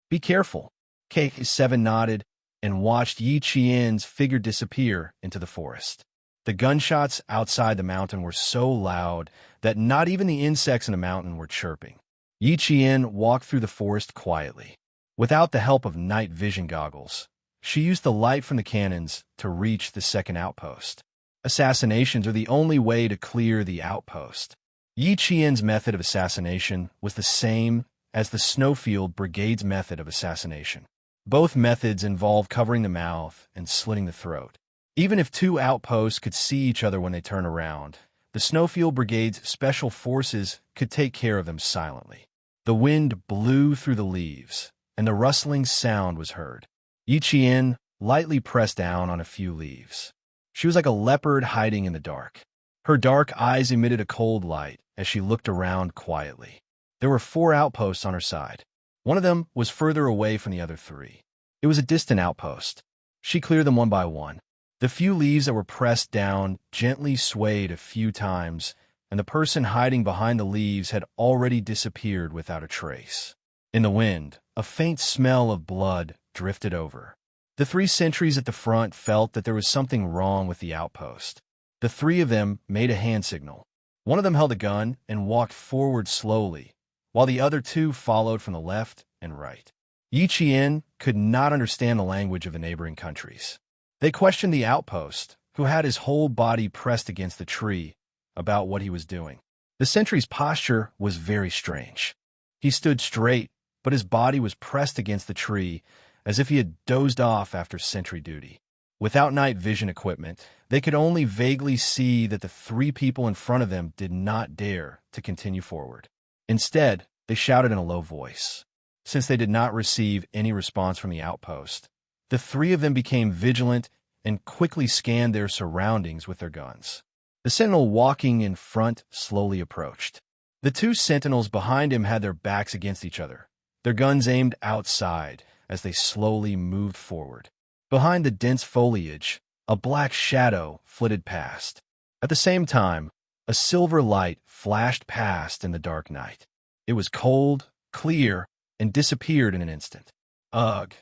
Be careful." K7 nodded and watched Yi Qian's figure disappear into the forest. The gunshots outside the mountain were so loud that not even the insects in the mountain were chirping. Yi Qian walked through the forest quietly. Without the help of night vision goggles, she used the light from the cannons to reach the second outpost. Assassinations are the only way to clear the outpost. Yi Qian's method of assassination was the same as the Snowfield Brigade's method of assassination. Both methods involve covering the mouth and slitting the throat. Even if two outposts could see each other when they turn around, the Snowfield Brigade's special forces could take care of them silently. The wind blew through the leaves, and the rustling sound was heard. Yi Qian lightly pressed down on a few leaves. She was like a leopard hiding in the dark. Her dark eyes emitted a cold light as she looked around quietly. There were 4 outposts on her side. One of them was further away from the other 3. It was a distant outpost. She cleared them one by one. The few leaves that were pressed down gently swayed a few times, and the person hiding behind the leaves had already disappeared without a trace. In the wind, a faint smell of blood drifted over. The 3 sentries at the front felt that there was something wrong with the outpost. The 3 of them made a hand signal. One of them held a gun and walked forward slowly, while the other 2 followed from the left and right. Yi Qian could not understand the language of the neighboring countries. They questioned the outpost, who had his whole body pressed against the tree, about what he was doing. The sentry's posture was very strange. He stood straight, but his body was pressed against the tree, as if he had dozed off after sentry duty. Without night vision equipment, they could only vaguely see that the 3 people in front of them did not dare to continue forward. Instead, they shouted in a low voice. Since they did not receive any response from the outpost, the 3 of them became vigilant and quickly scanned their surroundings with their guns. The sentinel walking in front slowly approached. The 2 sentinels behind him had their backs against each other, their guns aimed outside as they slowly moved forward. Behind the dense foliage, a black shadow flitted past. At the same time, a silver light flashed past in the dark night. It was cold, clear, and disappeared in an instant. Ugh!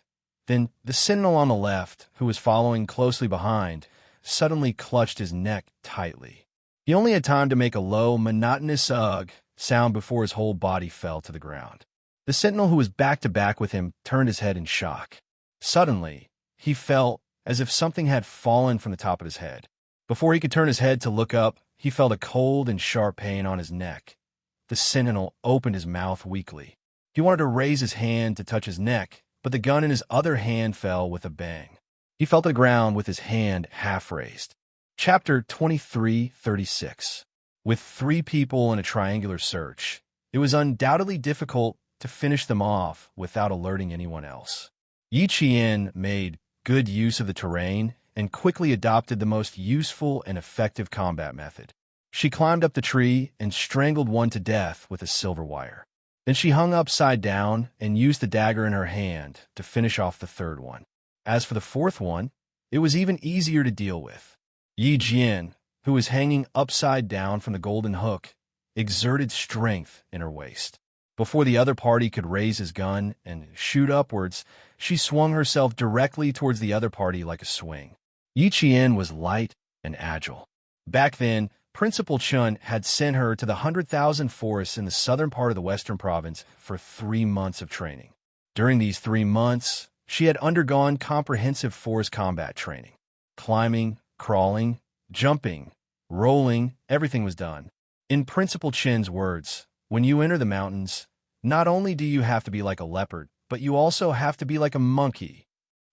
Then the sentinel on the left, who was following closely behind, suddenly clutched his neck tightly. He only had time to make a low, monotonous ugh sound before his whole body fell to the ground. The sentinel who was back to back with him turned his head in shock. Suddenly, he felt as if something had fallen from the top of his head. Before he could turn his head to look up, he felt a cold and sharp pain on his neck. The sentinel opened his mouth weakly. He wanted to raise his hand to touch his neck, but the gun in his other hand fell with a bang. He fell to the ground with his hand half raised. Chapter 23:36. With 3 people in a triangular search, it was undoubtedly difficult to finish them off without alerting anyone else. Yi Qian made good use of the terrain and quickly adopted the most useful and effective combat method. She climbed up the tree and strangled one to death with a silver wire. Then she hung upside down and used the dagger in her hand to finish off the 3rd one. As for the 4th one, it was even easier to deal with. Yi Jian, who was hanging upside down from the golden hook, exerted strength in her waist. Before the other party could raise his gun and shoot upwards, she swung herself directly towards the other party like a swing. Yi Qian was light and agile. Back then, Principal Chun had sent her to the 100,000 forests in the southern part of the western province for 3 months of training. During these 3 months, she had undergone comprehensive forest combat training. Climbing, crawling, jumping, rolling, everything was done. In Principal Chen's words, when you enter the mountains, not only do you have to be like a leopard, but you also have to be like a monkey.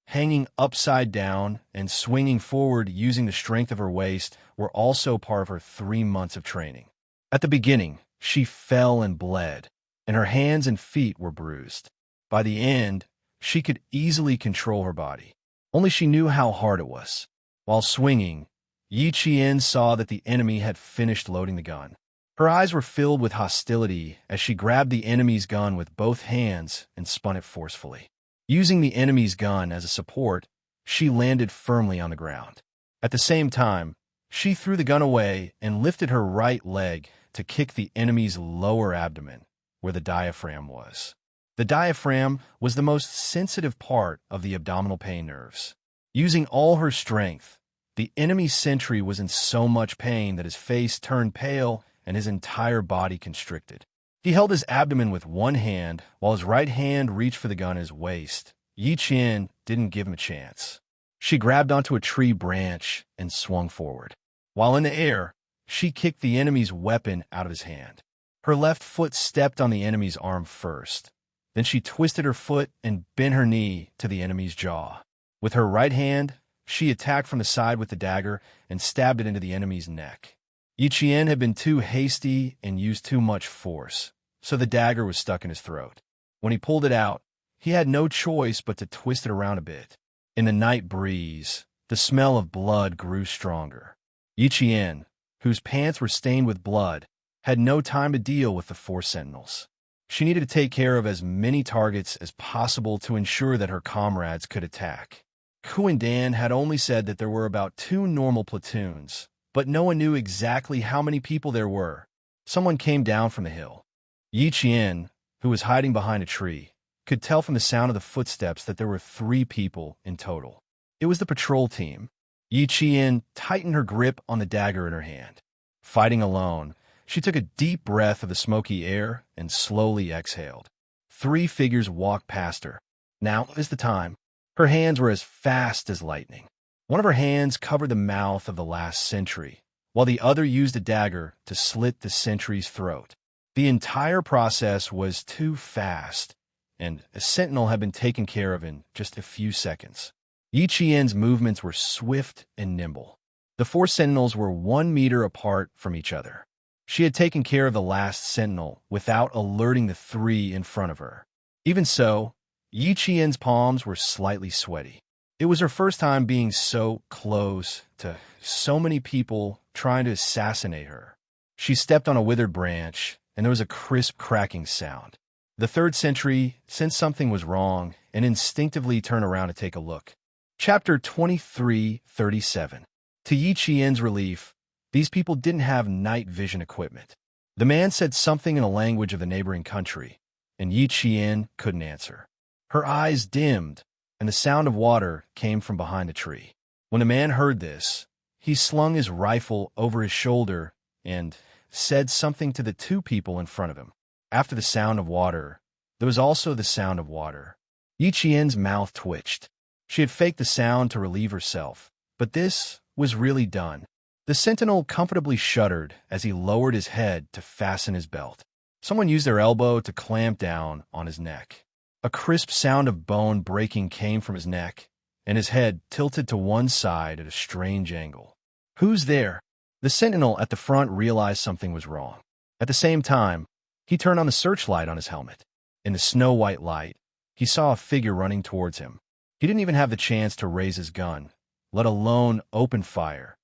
Hanging upside down and swinging forward using the strength of her waist were also part of her 3 months of training. At the beginning, she fell and bled, and her hands and feet were bruised. By the end, she could easily control her body. Only she knew how hard it was. While swinging, Yi Qian saw that the enemy had finished loading the gun. Her eyes were filled with hostility as she grabbed the enemy's gun with both hands and spun it forcefully. Using the enemy's gun as a support, she landed firmly on the ground. At the same time, she threw the gun away and lifted her right leg to kick the enemy's lower abdomen, where the diaphragm was. The diaphragm was the most sensitive part of the abdominal pain nerves. Using all her strength, the enemy sentry was in so much pain that his face turned pale and his entire body constricted. He held his abdomen with one hand, while his right hand reached for the gun at his waist. Yi Qian didn't give him a chance. She grabbed onto a tree branch and swung forward. While in the air, she kicked the enemy's weapon out of his hand. Her left foot stepped on the enemy's arm first. Then she twisted her foot and bent her knee to the enemy's jaw. With her right hand, she attacked from the side with the dagger and stabbed it into the enemy's neck. Yi Qian had been too hasty and used too much force, so the dagger was stuck in his throat. When he pulled it out, he had no choice but to twist it around a bit. In the night breeze, the smell of blood grew stronger. Yi Qian, whose pants were stained with blood, had no time to deal with the 4 sentinels. She needed to take care of as many targets as possible to ensure that her comrades could attack. Ku and Dan had only said that there were about 2 normal platoons, but no one knew exactly how many people there were. Someone came down from the hill. Yi Qian, who was hiding behind a tree, could tell from the sound of the footsteps that there were 3 people in total. It was the patrol team. Yi Qian tightened her grip on the dagger in her hand. Fighting alone, she took a deep breath of the smoky air and slowly exhaled. 3 figures walked past her. Now is the time. Her hands were as fast as lightning. One of her hands covered the mouth of the last sentry, while the other used a dagger to slit the sentry's throat. The entire process was too fast, and a sentinel had been taken care of in just a few seconds. Yi Qian's movements were swift and nimble. The 4 sentinels were 1 meter apart from each other. She had taken care of the last sentinel without alerting the 3 in front of her. Even so, Yi Qian's palms were slightly sweaty. It was her first time being so close to so many people trying to assassinate her. She stepped on a withered branch, and there was a crisp cracking sound. The 3rd sentry sensed something was wrong and instinctively turned around to take a look. Chapter 23:37. To Yi Qian's relief, these people didn't have night vision equipment. The man said something in a language of the neighboring country, and Yi Qian couldn't answer. Her eyes dimmed, and the sound of water came from behind a tree. When the man heard this, he slung his rifle over his shoulder and said something to the 2 people in front of him. After the sound of water, there was also the sound of water. Yi Qian's mouth twitched. She had faked the sound to relieve herself, but this was really done. The sentinel comfortably shuddered as he lowered his head to fasten his belt. Someone used their elbow to clamp down on his neck. A crisp sound of bone breaking came from his neck, and his head tilted to one side at a strange angle. "Who's there?" The sentinel at the front realized something was wrong. At the same time, he turned on the searchlight on his helmet. In the snow-white light, he saw a figure running towards him. He didn't even have the chance to raise his gun, let alone open fire.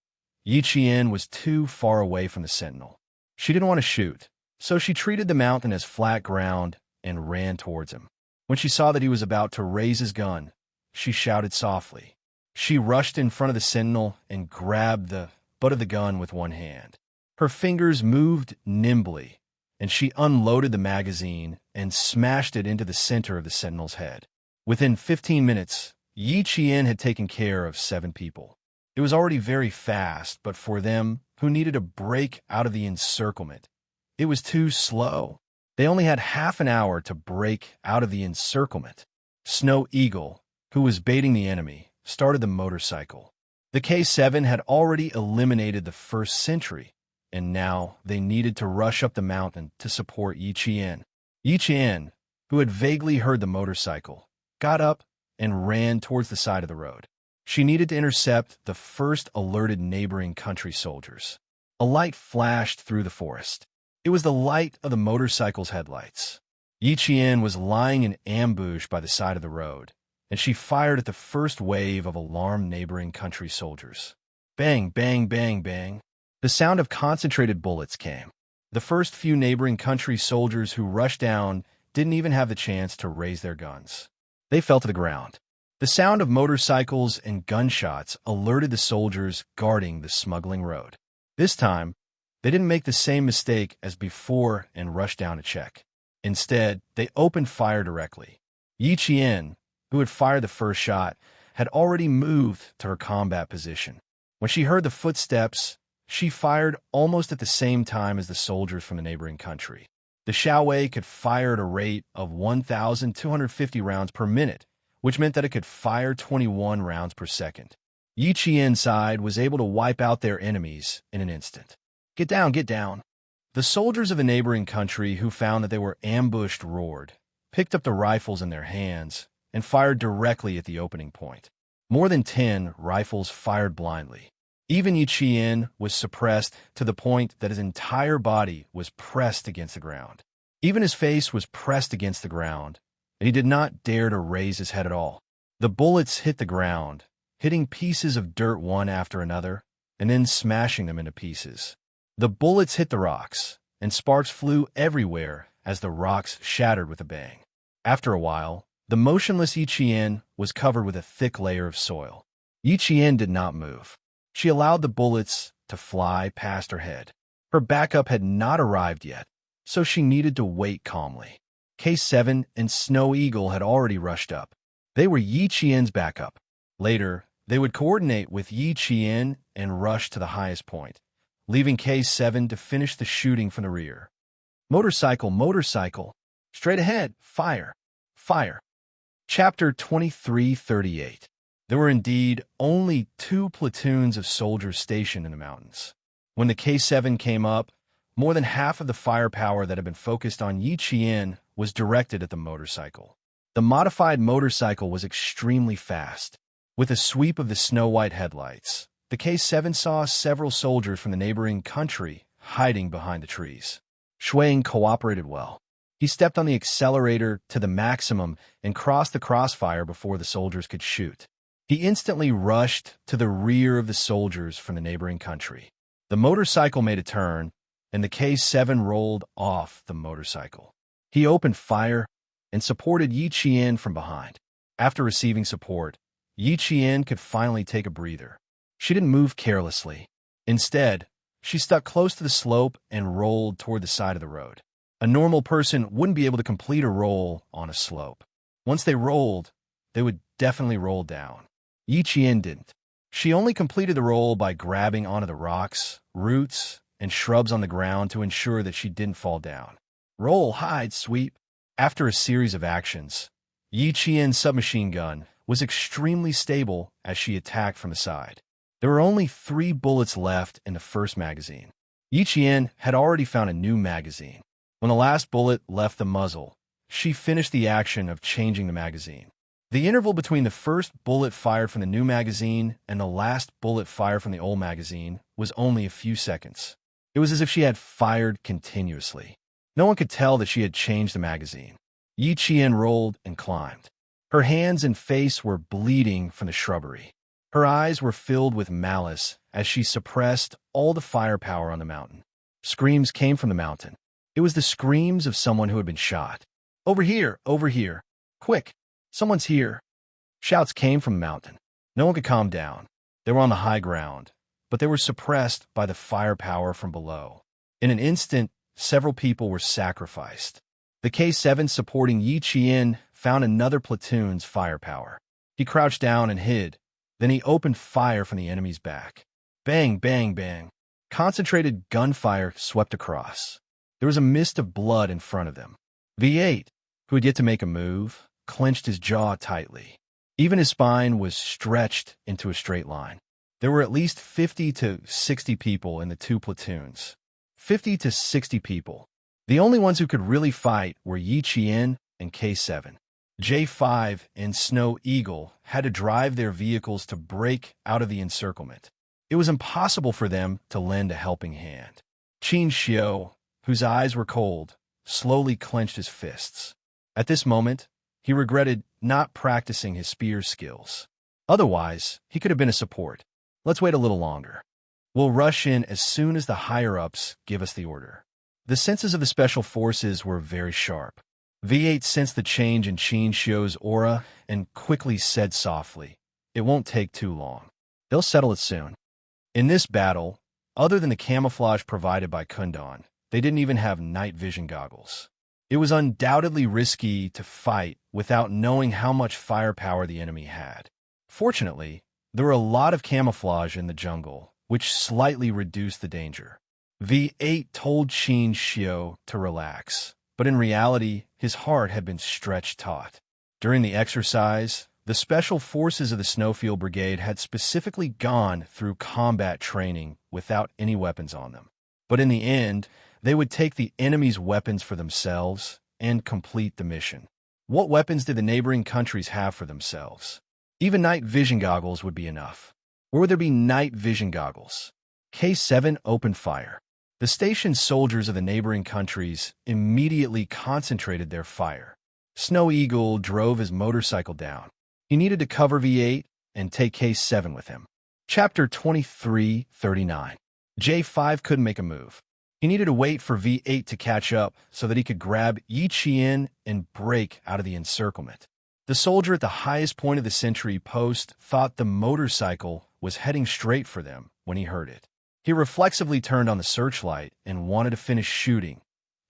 Yi Qian was too far away from the sentinel. She didn't want to shoot, so she treated the mountain as flat ground and ran towards him. When she saw that he was about to raise his gun, she shouted softly. She rushed in front of the sentinel and grabbed the butt of the gun with one hand. Her fingers moved nimbly, and she unloaded the magazine and smashed it into the center of the sentinel's head. Within 15 minutes, Yi Qian had taken care of 7 people. It was already very fast, but for them, who needed a break out of the encirclement, it was too slow. They only had half an hour to break out of the encirclement. Snow Eagle, who was baiting the enemy, started the motorcycle. The K7 had already eliminated the first sentry, and now they needed to rush up the mountain to support Yi Qian. Yi Qian, who had vaguely heard the motorcycle, got up and ran towards the side of the road. She needed to intercept the first alerted neighboring country soldiers. A light flashed through the forest. It was the light of the motorcycle's headlights. Yi Qian was lying in ambush by the side of the road, and she fired at the first wave of alarmed neighboring country soldiers. Bang, bang, bang, bang. The sound of concentrated bullets came. The first few neighboring country soldiers who rushed down didn't even have the chance to raise their guns. They fell to the ground. The sound of motorcycles and gunshots alerted the soldiers guarding the smuggling road. This time, they didn't make the same mistake as before and rush down to check. Instead, they opened fire directly. Yi Qian, who had fired the first shot, had already moved to her combat position. When she heard the footsteps, she fired almost at the same time as the soldiers from the neighboring country. The Xiaowei could fire at a rate of 1,250 rounds per minute, which meant that it could fire 21 rounds per second. Yi Qian's side was able to wipe out their enemies in an instant. Get down, get down. The soldiers of a neighboring country who found that they were ambushed roared, picked up the rifles in their hands, and fired directly at the opening point. More than 10 rifles fired blindly. Even Yi Qian was suppressed to the point that his entire body was pressed against the ground. Even his face was pressed against the ground, and he did not dare to raise his head at all. The bullets hit the ground, hitting pieces of dirt one after another, and then smashing them into pieces. The bullets hit the rocks, and sparks flew everywhere as the rocks shattered with a bang. After a while, the motionless Yi Qian was covered with a thick layer of soil. Yi Qian did not move. She allowed the bullets to fly past her head. Her backup had not arrived yet, so she needed to wait calmly. K7 and Snow Eagle had already rushed up. They were Yi Qian's backup. Later, they would coordinate with Yi Qian and rush to the highest point, leaving K7 to finish the shooting from the rear. Motorcycle, motorcycle. Straight ahead, fire, fire. Chapter 2338. There were indeed only 2 platoons of soldiers stationed in the mountains. When the K7 came up, more than half of the firepower that had been focused on Yi Qian was directed at the motorcycle. The modified motorcycle was extremely fast. With a sweep of the snow-white headlights, the K7 saw several soldiers from the neighboring country hiding behind the trees. Shuang cooperated well. He stepped on the accelerator to the maximum and crossed the crossfire before the soldiers could shoot. He instantly rushed to the rear of the soldiers from the neighboring country. The motorcycle made a turn, and the K7 rolled off the motorcycle. He opened fire and supported Yi Qian from behind. After receiving support, Yi Qian could finally take a breather. She didn't move carelessly. Instead, she stuck close to the slope and rolled toward the side of the road. A normal person wouldn't be able to complete a roll on a slope. Once they rolled, they would definitely roll down. Yi Qian didn't. She only completed the roll by grabbing onto the rocks, roots, and shrubs on the ground to ensure that she didn't fall down. Roll, hide, sweep. After a series of actions, Yi Qian's submachine gun was extremely stable as she attacked from the side. There were only 3 bullets left in the first magazine. Yi Qian had already found a new magazine. When the last bullet left the muzzle, she finished the action of changing the magazine. The interval between the first bullet fired from the new magazine and the last bullet fired from the old magazine was only a few seconds. It was as if she had fired continuously. No one could tell that she had changed the magazine. Yi Qian rolled and climbed. Her hands and face were bleeding from the shrubbery. Her eyes were filled with malice as she suppressed all the firepower on the mountain. Screams came from the mountain. It was the screams of someone who had been shot. Over here, over here. Quick, someone's here. Shouts came from the mountain. No one could calm down. They were on the high ground, but they were suppressed by the firepower from below. In an instant, several people were sacrificed. The K7 supporting Yi Qian found another platoon's firepower. He crouched down and hid. Then he opened fire from the enemy's back. Bang, bang, bang. Concentrated gunfire swept across. There was a mist of blood in front of them. V8, who had yet to make a move, clenched his jaw tightly. Even his spine was stretched into a straight line. There were at least 50 to 60 people in the two platoons. 50 to 60 people. The only ones who could really fight were Yi Qian and K7. J5 and Snow Eagle had to drive their vehicles to break out of the encirclement. It was impossible for them to lend a helping hand. Xianxia, whose eyes were cold, slowly clenched his fists. At this moment, he regretted not practicing his spear skills. Otherwise, he could have been a support. Let's wait a little longer. We'll rush in as soon as the higher-ups give us the order. The senses of the special forces were very sharp. V8 sensed the change in Xianxia's aura and quickly said softly, "It won't take too long. They'll settle it soon." In this battle, other than the camouflage provided by Kundan, they didn't even have night vision goggles. It was undoubtedly risky to fight without knowing how much firepower the enemy had. Fortunately, there were a lot of camouflage in the jungle, which slightly reduced the danger. V8 told Xianxia to relax, but in reality, his heart had been stretched taut. During the exercise, the special forces of the Snowfield Brigade had specifically gone through combat training without any weapons on them. But in the end, they would take the enemy's weapons for themselves and complete the mission. What weapons did the neighboring countries have for themselves? Even night vision goggles would be enough. Where would there be night vision goggles? K7 opened fire. The stationed soldiers of the neighboring countries immediately concentrated their fire. Snow Eagle drove his motorcycle down. He needed to cover V8 and take K7 with him. Chapter 23:39. J5 couldn't make a move. He needed to wait for V8 to catch up so that he could grab Yi Qian and break out of the encirclement. The soldier at the highest point of the sentry post thought the motorcycle was heading straight for them when he heard it. He reflexively turned on the searchlight and wanted to finish shooting.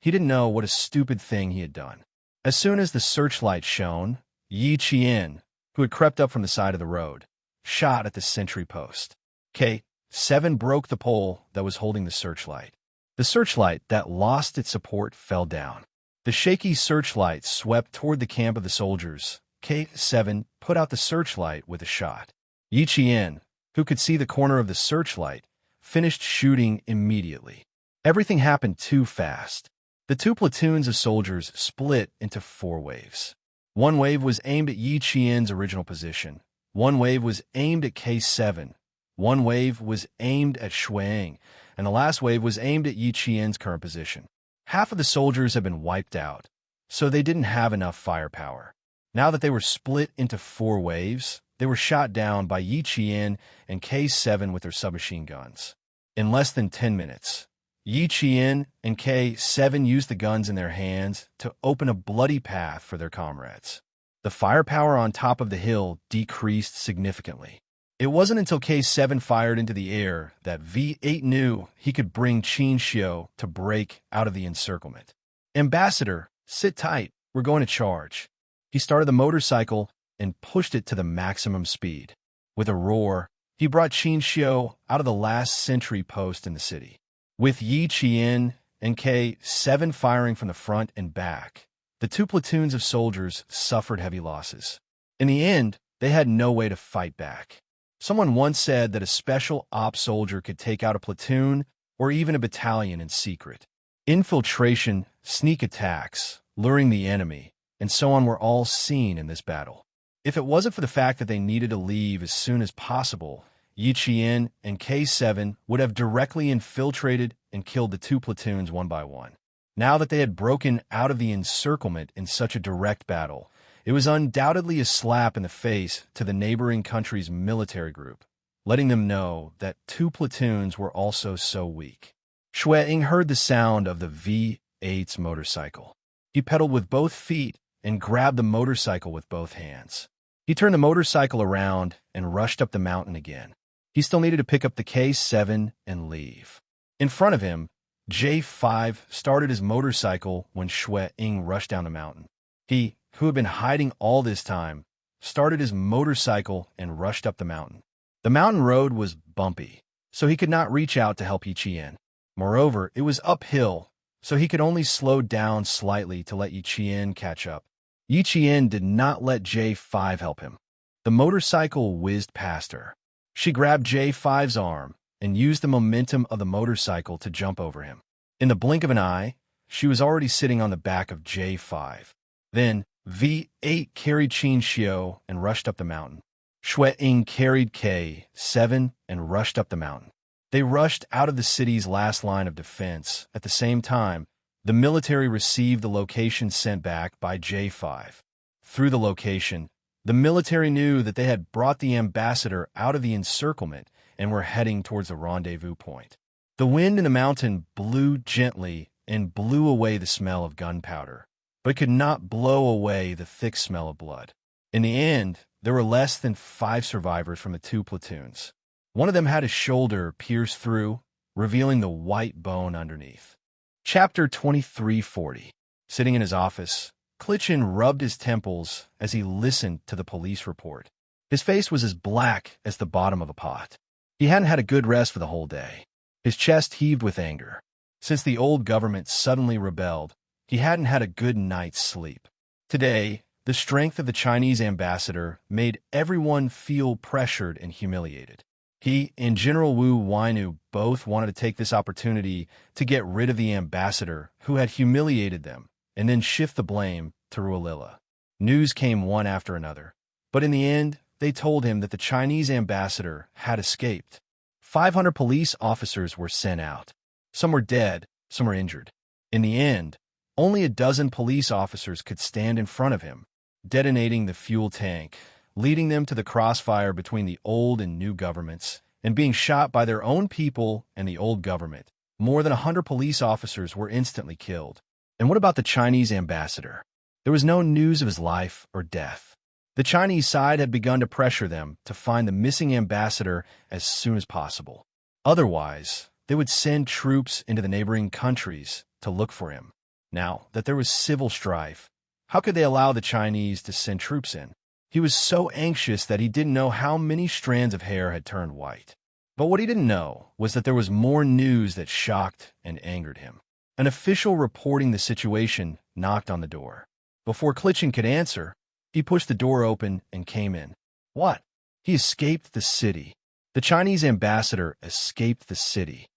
He didn't know what a stupid thing he had done. As soon as the searchlight shone, Yi Qian, who had crept up from the side of the road, shot at the sentry post. K7 broke the pole that was holding the searchlight. The searchlight that lost its support fell down. The shaky searchlight swept toward the camp of the soldiers. K7 put out the searchlight with a shot. Yi Qian, who could see the corner of the searchlight, finished shooting immediately. Everything happened too fast. The two platoons of soldiers split into 4 waves. One wave was aimed at Yi Qian's original position. One wave was aimed at K7. One wave was aimed at Shuang, and the last wave was aimed at Yi Qian's current position. Half of the soldiers had been wiped out, so they didn't have enough firepower. Now that they were split into 4 waves, they were shot down by Yi Qian and K7 with their submachine guns. In less than 10 minutes, Yi Qian and K7 used the guns in their hands to open a bloody path for their comrades. The firepower on top of the hill decreased significantly. It wasn't until K7 fired into the air that V8 knew he could bring Xianxia to break out of the encirclement. "Ambassador, sit tight. We're going to charge." He started the motorcycle and pushed it to the maximum speed. With a roar, he brought Xianxia out of the last sentry post in the city. With Yi Qian and K7 firing from the front and back, the two platoons of soldiers suffered heavy losses. In the end, they had no way to fight back. Someone once said that a special ops soldier could take out a platoon or even a battalion in secret. Infiltration, sneak attacks, luring the enemy, and so on were all seen in this battle. If it wasn't for the fact that they needed to leave as soon as possible, Yi Qian and K7 would have directly infiltrated and killed the two platoons one by one. Now that they had broken out of the encirclement in such a direct battle, it was undoubtedly a slap in the face to the neighboring country's military group, letting them know that 2 platoons were also so weak. Shuang heard the sound of the V8's motorcycle. He pedaled with both feet and grabbed the motorcycle with both hands. He turned the motorcycle around and rushed up the mountain again. He still needed to pick up the K7 and leave. In front of him, J5 started his motorcycle when Shuang rushed down the mountain. He, who had been hiding all this time, started his motorcycle and rushed up the mountain. The mountain road was bumpy, so he could not reach out to help Yi Qian. Moreover, it was uphill, so he could only slow down slightly to let Yi Qian catch up. Yiqian did not let J5 help him. The motorcycle whizzed past her. She grabbed J5's arm and used the momentum of the motorcycle to jump over him. In the blink of an eye, she was already sitting on the back of J5. Then, V8 carried Xianxia and rushed up the mountain. Shui carried K7 and rushed up the mountain. They rushed out of the city's last line of defense. At the same time, the military received the location sent back by J5. Through the location, the military knew that they had brought the ambassador out of the encirclement and were heading towards the rendezvous point. The wind in the mountain blew gently and blew away the smell of gunpowder, but could not blow away the thick smell of blood. In the end, there were less than 5 survivors from the 2 platoons. One of them had his shoulder pierced through, revealing the white bone underneath. Chapter 2340. Sitting in his office, Clichin rubbed his temples as he listened to the police report. His face was as black as the bottom of a pot. He hadn't had a good rest for the whole day. His chest heaved with anger. Since the old government suddenly rebelled, he hadn't had a good night's sleep. Today, the strength of the Chinese ambassador made everyone feel pressured and humiliated. He and General Wu Wainu both wanted to take this opportunity to get rid of the ambassador who had humiliated them and then shift the blame to Ruilila. News came one after another, but in the end, they told him that the Chinese ambassador had escaped. 500 police officers were sent out. Some were dead, some were injured. In the end, only a dozen police officers could stand in front of him, detonating the fuel tank, leading them to the crossfire between the old and new governments, and being shot by their own people and the old government. More than 100 police officers were instantly killed. And what about the Chinese ambassador? There was no news of his life or death. The Chinese side had begun to pressure them to find the missing ambassador as soon as possible. Otherwise, they would send troops into the neighboring countries to look for him. Now that there was civil strife, how could they allow the Chinese to send troops in? He was so anxious that he didn't know how many strands of hair had turned white. But what he didn't know was that there was more news that shocked and angered him. An official reporting the situation knocked on the door. Before Clichin could answer, he pushed the door open and came in. What? He escaped the city. The Chinese ambassador escaped the city.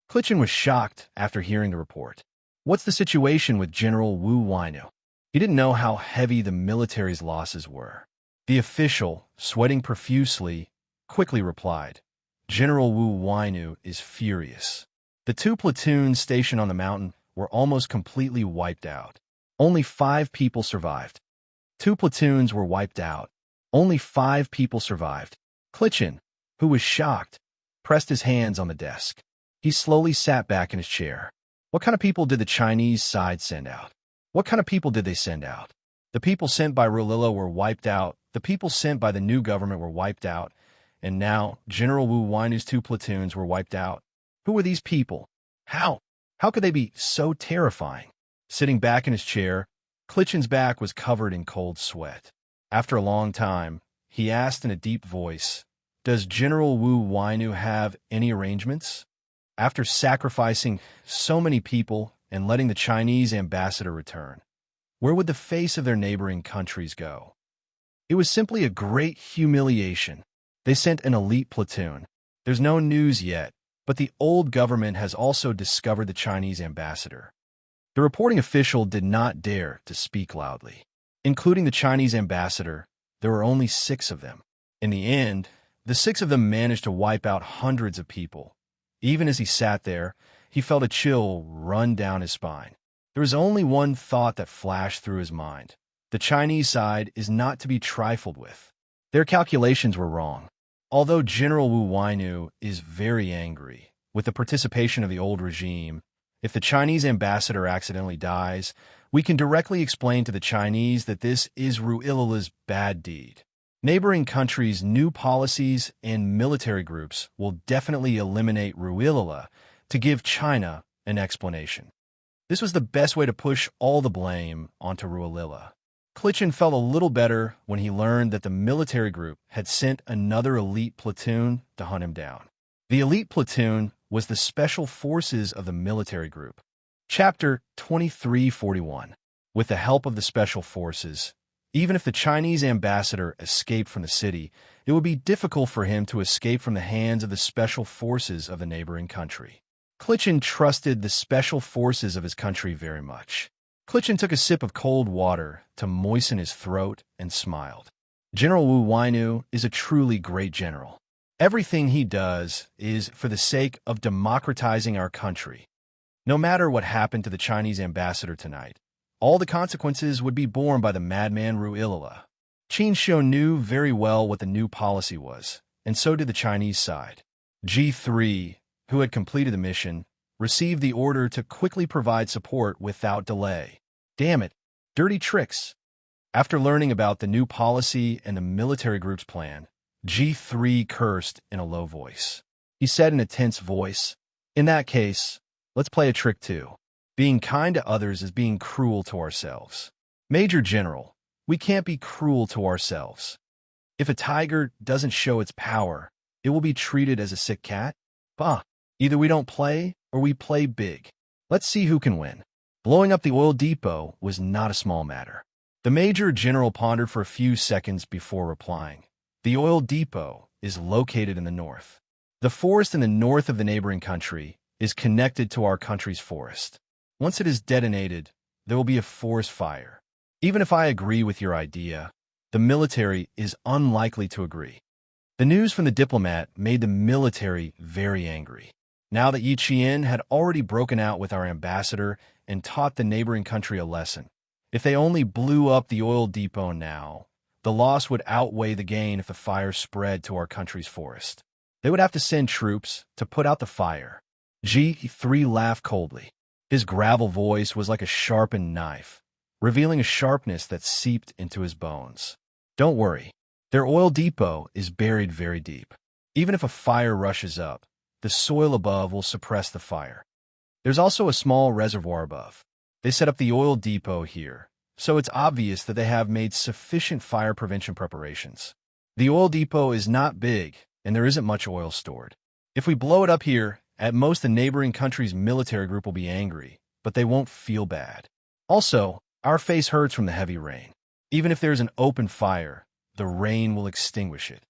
Clichin was shocked after hearing the report. What's the situation with General Wu Wainu? He didn't know how heavy the military's losses were. The official, sweating profusely, quickly replied, General Wu Wainu is furious. The 2 platoons stationed on the mountain were almost completely wiped out. Only 5 people survived. 2 platoons were wiped out. Only 5 people survived. Clichin, who was shocked, pressed his hands on the desk. He slowly sat back in his chair. What kind of people did the Chinese side send out? What kind of people did they send out? The people sent by Ruilila were wiped out. The people sent by the new government were wiped out. And now General Wu Wainu's 2 platoons were wiped out. Who were these people? How? How could they be so terrifying? Sitting back in his chair, Clichin's back was covered in cold sweat. After a long time, he asked in a deep voice, Does General Wu Wainu have any arrangements? After sacrificing so many people and letting the Chinese ambassador return, where would the face of their neighboring countries go? It was simply a great humiliation. They sent an elite platoon. There's no news yet, but the old government has also discovered the Chinese ambassador. The reporting official did not dare to speak loudly. Including the Chinese ambassador, there were only 6 of them. In the end, the 6 of them managed to wipe out hundreds of people. Even as he sat there, he felt a chill run down his spine. There was only one thought that flashed through his mind. The Chinese side is not to be trifled with. Their calculations were wrong. Although General Wu Wainu is very angry with the participation of the old regime, if the Chinese ambassador accidentally dies, we can directly explain to the Chinese that this is Ruilila's bad deed. Neighboring countries' new policies and military groups will definitely eliminate Ruilila to give China an explanation. This was the best way to push all the blame onto Ruilila. Clichin felt a little better when he learned that the military group had sent another elite platoon to hunt him down. The elite platoon was the special forces of the military group. Chapter 2341. With the help of the special forces, Even if the Chinese ambassador escaped from the city, it would be difficult for him to escape from the hands of the special forces of the neighboring country. Cultivation trusted the special forces of his country very much. Cultivation took a sip of cold water to moisten his throat and smiled. General Wu Wainu is a truly great general. Everything he does is for the sake of democratizing our country. No matter what happened to the Chinese ambassador tonight, all the consequences would be borne by the madman Ruilala. Xianxia knew very well what the new policy was, and so did the Chinese side. G3, who had completed the mission, received the order to quickly provide support without delay. Damn it, dirty tricks. After learning about the new policy and the military group's plan, G3 cursed in a low voice. He said in a tense voice, "In that case, let's play a trick too. Being kind to others is being cruel to ourselves. Major General, we can't be cruel to ourselves. If a tiger doesn't show its power, it will be treated as a sick cat? Bah, either we don't play or we play big. Let's see who can win." Blowing up the oil depot was not a small matter. The Major General pondered for a few seconds before replying. The oil depot is located in the north. The forest in the north of the neighboring country is connected to our country's forest. Once it is detonated, there will be a forest fire. Even if I agree with your idea, the military is unlikely to agree. The news from the diplomat made the military very angry. Now that Yi Qian had already broken out with our ambassador and taught the neighboring country a lesson, if they only blew up the oil depot now, the loss would outweigh the gain if the fire spread to our country's forest. They would have to send troops to put out the fire. G3 laughed coldly. His gravel voice was like a sharpened knife, revealing a sharpness that seeped into his bones. Don't worry, their oil depot is buried very deep. Even if a fire rushes up, the soil above will suppress the fire. There's also a small reservoir above. They set up the oil depot here, so it's obvious that they have made sufficient fire prevention preparations. The oil depot is not big, and there isn't much oil stored. If we blow it up here, at most the neighboring country's military group will be angry, but they won't feel bad. Also, our face hurts from the heavy rain. Even if there's an open fire, the rain will extinguish it.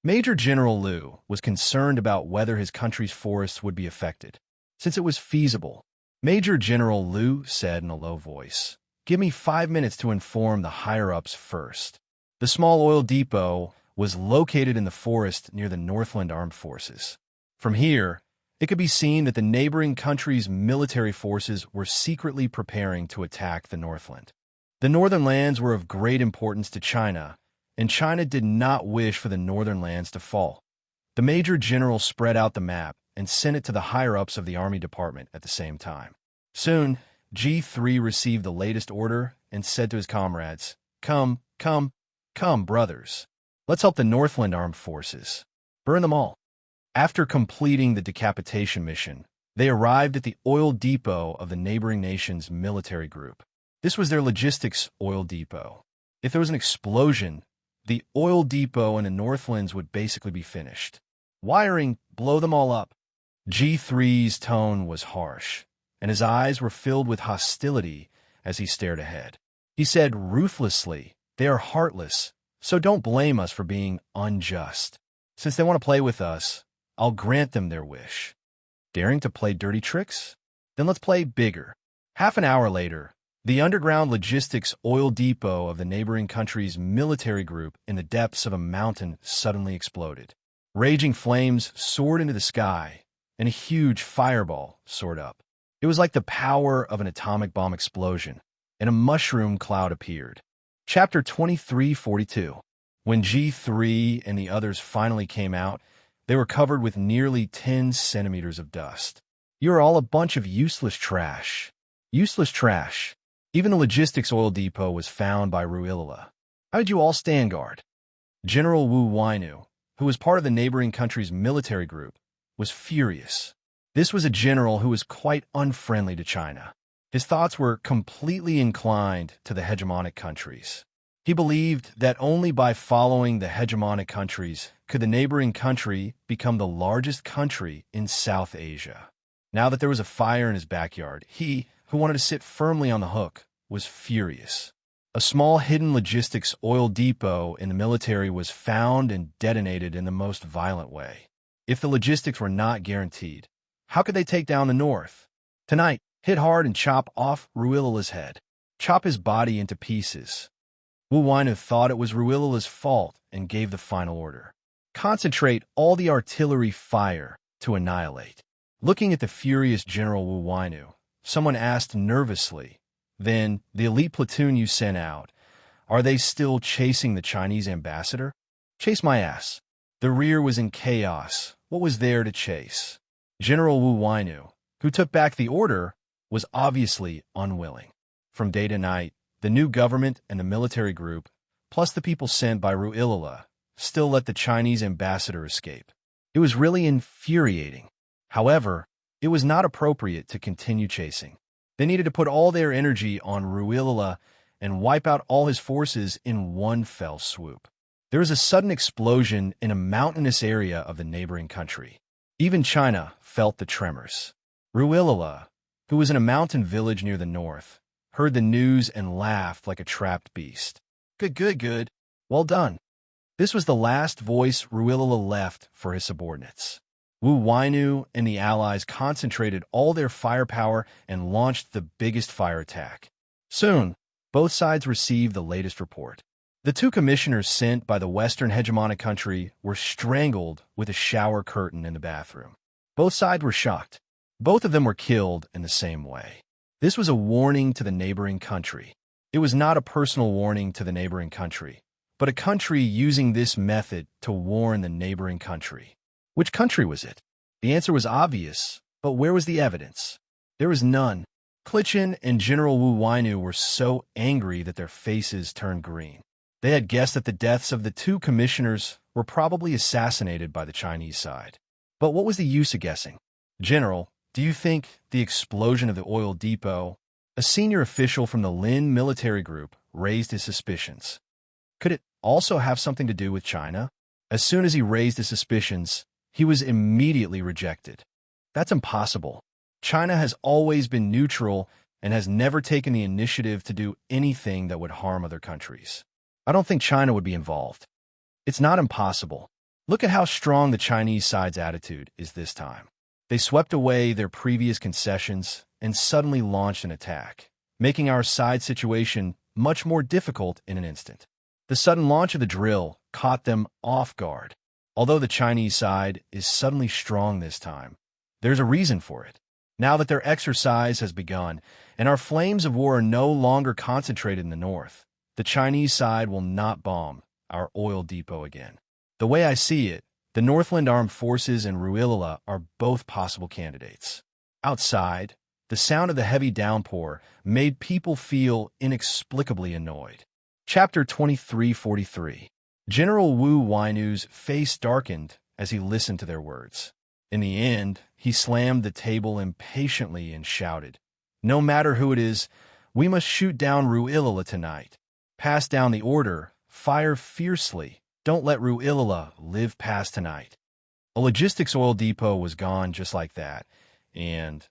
Major General Liu was concerned about whether his country's forests would be affected. Since it was feasible, Major General Liu said in a low voice, "Give me 5 minutes to inform the higher-ups first." The small oil depot was located in the forest near the Northland Armed Forces. From here, it could be seen that the neighboring country's military forces were secretly preparing to attack the Northland. The northern lands were of great importance to China, and China did not wish for the northern lands to fall. The Major General spread out the map and sent it to the higher-ups of the Army Department at the same time. Soon, G3 received the latest order and said to his comrades, Come, brothers. Let's help the Northland Armed Forces. Burn them all." After completing the decapitation mission, they arrived at the oil depot of the neighboring nation's military group. This was their logistics oil depot. If there was an explosion, the oil depot in the Northlands would basically be finished. "Wiring, blow them all up." G3's tone was harsh, and his eyes were filled with hostility as he stared ahead. He said ruthlessly, "They are heartless, so don't blame us for being unjust. Since they want to play with us, I'll grant them their wish. Daring to play dirty tricks? Then let's play bigger." Half an hour later, the underground logistics oil depot of the neighboring country's military group in the depths of a mountain suddenly exploded. Raging flames soared into the sky, and a huge fireball soared up. It was like the power of an atomic bomb explosion, and a mushroom cloud appeared. Chapter 2342. When G3 and the others finally came out, they were covered with nearly 10 centimeters of dust. "You're all a bunch of useless trash." Useless trash. Even the logistics oil depot was found by Ruilala. How did you all stand guard? General Wu Wainu, who was part of the neighboring country's military group, was furious. This was a general who was quite unfriendly to China. His thoughts were completely inclined to the hegemonic countries. He believed that only by following the hegemonic countries could the neighboring country become the largest country in South Asia. Now that there was a fire in his backyard, he, who wanted to sit firmly on the hook, was furious. A small hidden logistics oil depot in the military was found and detonated in the most violent way. If the logistics were not guaranteed, how could they take down the North? Tonight, hit hard and chop off Ruilala's head. Chop his body into pieces. Wu Weinu thought it was Ruilala's fault and gave the final order. Concentrate all the artillery fire to annihilate. Looking at the furious General Wu Weinu, someone asked nervously, "Then, the elite platoon you sent out, are they still chasing the Chinese ambassador?" "Chase my ass. The rear was in chaos. What was there to chase?" General Wu Weinu, who took back the order, was obviously unwilling. From day to night, the new government and the military group, plus the people sent by Ruilala, still let the Chinese ambassador escape. It was really infuriating. However, it was not appropriate to continue chasing. They needed to put all their energy on Ruilala and wipe out all his forces in one fell swoop. There was a sudden explosion in a mountainous area of the neighboring country. Even China felt the tremors. Ruilala, who was in a mountain village near the north, heard the news and laughed like a trapped beast. Good. Well done. This was the last voice Ruilala left for his subordinates. Wu Weinu and the allies concentrated all their firepower and launched the biggest fire attack. Soon, both sides received the latest report. The two commissioners sent by the Western hegemonic country were strangled with a shower curtain in the bathroom. Both sides were shocked. Both of them were killed in the same way. This was a warning to the neighboring country. It was not a personal warning to the neighboring country, but a country using this method to warn the neighboring country. Which country was it? The answer was obvious, but where was the evidence? There was none. Clichin and General Wu Weinu were so angry that their faces turned green. They had guessed that the deaths of the two commissioners were probably assassinated by the Chinese side. But what was the use of guessing? "General, do you think the explosion of the oil depot..." A senior official from the Lin military group raised his suspicions. Could it also have something to do with China? As soon as he raised his suspicions, he was immediately rejected. That's impossible. China has always been neutral and has never taken the initiative to do anything that would harm other countries. I don't think China would be involved. It's not impossible. Look at how strong the Chinese side's attitude is this time. They swept away their previous concessions and suddenly launched an attack, making our side situation much more difficult in an instant. The sudden launch of the drill caught them off guard. Although the Chinese side is suddenly strong this time, there's a reason for it. Now that their exercise has begun and our flames of war are no longer concentrated in the north, the Chinese side will not bomb our oil depot again. The way I see it, the Northland Armed Forces and Ruilala are both possible candidates. Outside, the sound of the heavy downpour made people feel inexplicably annoyed. Chapter 2343. General Wu Weinu's face darkened as he listened to their words. In the end, he slammed the table impatiently and shouted, "No matter who it is, we must shoot down Ruilala tonight. Pass down the order, fire fiercely. Don't let Ruilala live past tonight." A logistics oil depot was gone just like that, and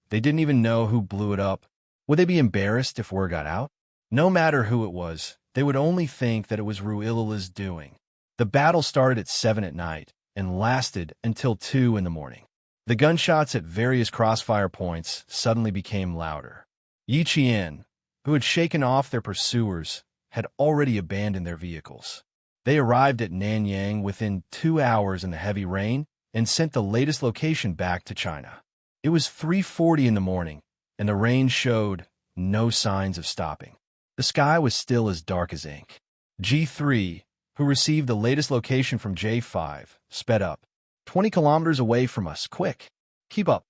they didn't even know who blew it up. Would they be embarrassed if word got out? No matter who it was, they would only think that it was Ruilala's doing. The battle started at 7 at night and lasted until 2 in the morning. The gunshots at various crossfire points suddenly became louder. Yiqian, who had shaken off their pursuers, had already abandoned their vehicles. They arrived at Nanyang within 2 hours in the heavy rain and sent the latest location back to China. It was 3:40 in the morning, and the rain showed no signs of stopping. The sky was still as dark as ink. G3, who received the latest location from J5, sped up. 20 kilometers away from us, quick. Keep up.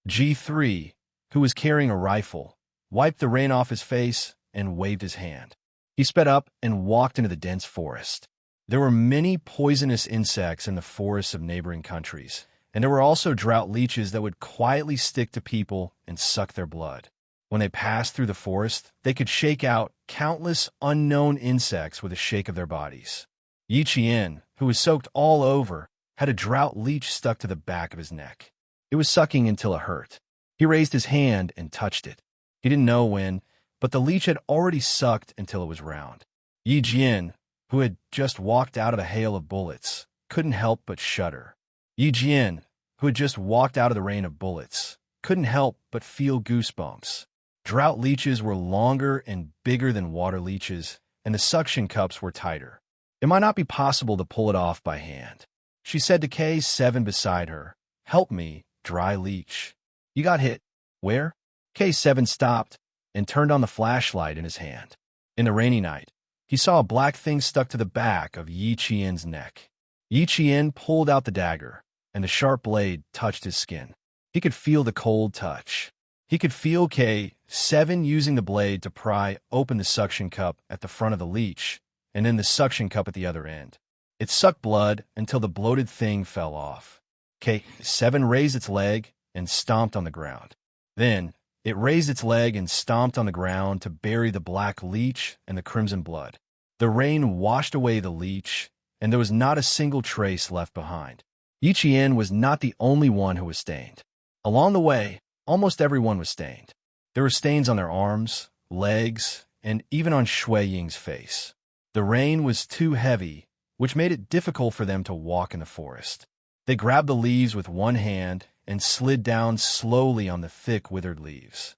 G3, who was carrying a rifle, wiped the rain off his face and waved his hand. He sped up and walked into the dense forest. There were many poisonous insects in the forests of neighboring countries, and there were also drought leeches that would quietly stick to people and suck their blood. When they passed through the forest, they could shake out countless unknown insects with a shake of their bodies. Yiqian, who was soaked all over, had a drought leech stuck to the back of his neck. It was sucking until it hurt. He raised his hand and touched it. He didn't know when, but the leech had already sucked until it was round. Yi Jian, who had just walked out of a hail of bullets, couldn't help but shudder. Yi Jian, who had just walked out of the rain of bullets, couldn't help but feel goosebumps. Drought leeches were longer and bigger than water leeches, and the suction cups were tighter. It might not be possible to pull it off by hand. She said to K7 beside her, "Help me, dry leech." "You got hit." "Where?" K7 stopped and turned on the flashlight in his hand. In the rainy night, he saw a black thing stuck to the back of Yi Qian's neck. Yi Qian pulled out the dagger, and the sharp blade touched his skin. He could feel the cold touch. He could feel K7 using the blade to pry open the suction cup at the front of the leech, and then the suction cup at the other end. It sucked blood until the bloated thing fell off. K7 raised its leg and stomped on the ground. Then, it raised its leg and stomped on the ground to bury the black leech and the crimson blood. The rain washed away the leech, and there was not a single trace left behind. Yi Qian was not the only one who was stained. Along the way, almost everyone was stained. There were stains on their arms, legs, and even on Shui Ying's face. The rain was too heavy, which made it difficult for them to walk in the forest. They grabbed the leaves with one hand and slid down slowly on the thick, withered leaves.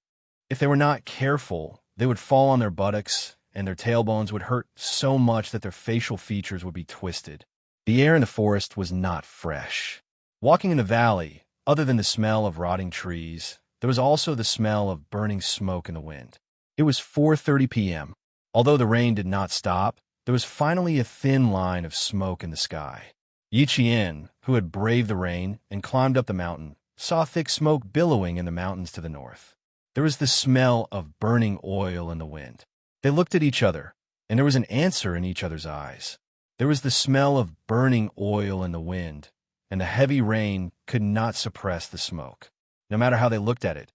If they were not careful, they would fall on their buttocks, and their tailbones would hurt so much that their facial features would be twisted. The air in the forest was not fresh. Walking in the valley, other than the smell of rotting trees, there was also the smell of burning smoke in the wind. It was 4:30 p.m. Although the rain did not stop, there was finally a thin line of smoke in the sky. Yi Qian, who had braved the rain and climbed up the mountain, saw thick smoke billowing in the mountains to the north. There was the smell of burning oil in the wind. They looked at each other, and there was an answer in each other's eyes. There was the smell of burning oil in the wind, and the heavy rain could not suppress the smoke. No matter how they looked at it,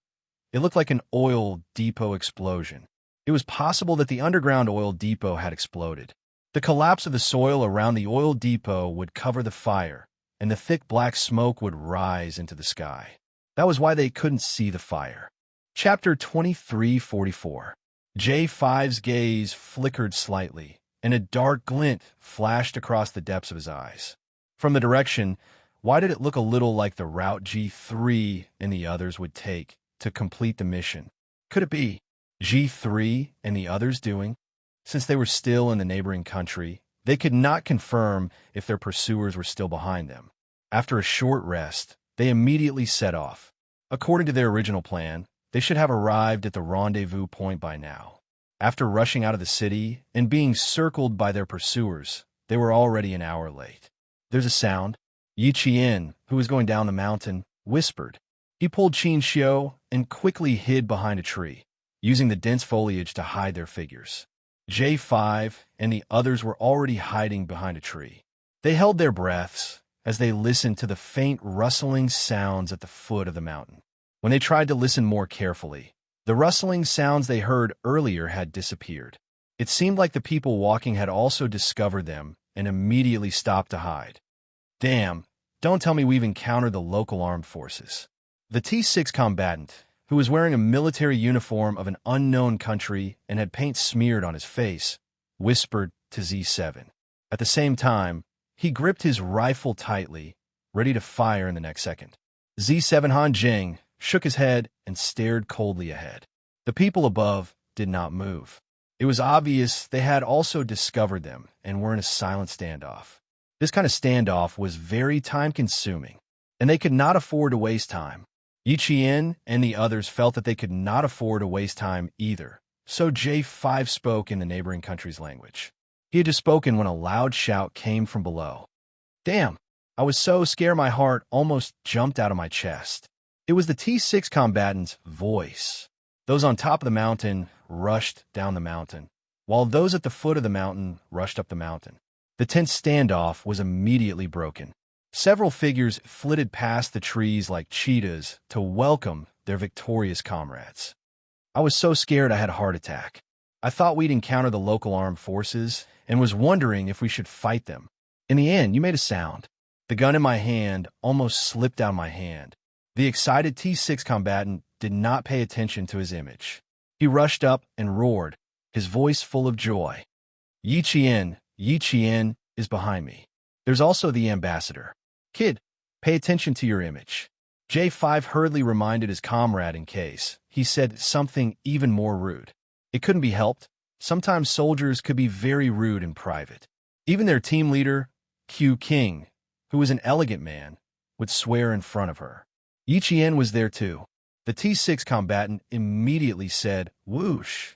it looked like an oil depot explosion. It was possible that the underground oil depot had exploded. The collapse of the soil around the oil depot would cover the fire, and the thick black smoke would rise into the sky. That was why they couldn't see the fire. Chapter 23:44. J5's gaze flickered slightly, and a dark glint flashed across the depths of his eyes. From the direction, why did it look a little like the route G3 and the others would take to complete the mission? Could it be G3 and the others doing? Since they were still in the neighboring country, they could not confirm if their pursuers were still behind them. After a short rest, they immediately set off. According to their original plan, they should have arrived at the rendezvous point by now. After rushing out of the city and being circled by their pursuers, they were already an hour late. There's a sound. Yi Qian, who was going down the mountain, whispered. He pulled Xianxia and quickly hid behind a tree, using the dense foliage to hide their figures. J5 and the others were already hiding behind a tree. They held their breaths as they listened to the faint rustling sounds at the foot of the mountain. When they tried to listen more carefully, the rustling sounds they heard earlier had disappeared. It seemed like the people walking had also discovered them and immediately stopped to hide. Damn, don't tell me we've encountered the local armed forces. The T6 combatant, who was wearing a military uniform of an unknown country and had paint smeared on his face, whispered to Z7. At the same time, he gripped his rifle tightly, ready to fire in the next second. Z7 Han Jing shook his head and stared coldly ahead. The people above did not move. It was obvious they had also discovered them and were in a silent standoff. This kind of standoff was very time-consuming, and they could not afford to waste time. Yi Qian and the others felt that they could not afford to waste time either, so J5 spoke in the neighboring country's language. He had just spoken when a loud shout came from below. Damn, I was so scared my heart almost jumped out of my chest. It was the T6 combatant's voice. Those on top of the mountain rushed down the mountain, while those at the foot of the mountain rushed up the mountain. The tense standoff was immediately broken. Several figures flitted past the trees like cheetahs to welcome their victorious comrades. I was so scared I had a heart attack. I thought we'd encounter the local armed forces and was wondering if we should fight them. In the end, you made a sound. The gun in my hand almost slipped out of my hand. The excited T6 combatant did not pay attention to his image. He rushed up and roared, his voice full of joy. Yi Qian is behind me. There's also the ambassador. Kid, pay attention to your image. J5 hurriedly reminded his comrade in case he said something even more rude. It couldn't be helped. Sometimes soldiers could be very rude in private. Even their team leader, Q King, who was an elegant man, would swear in front of her. Yi Qian was there too. The T6 combatant immediately said, whoosh.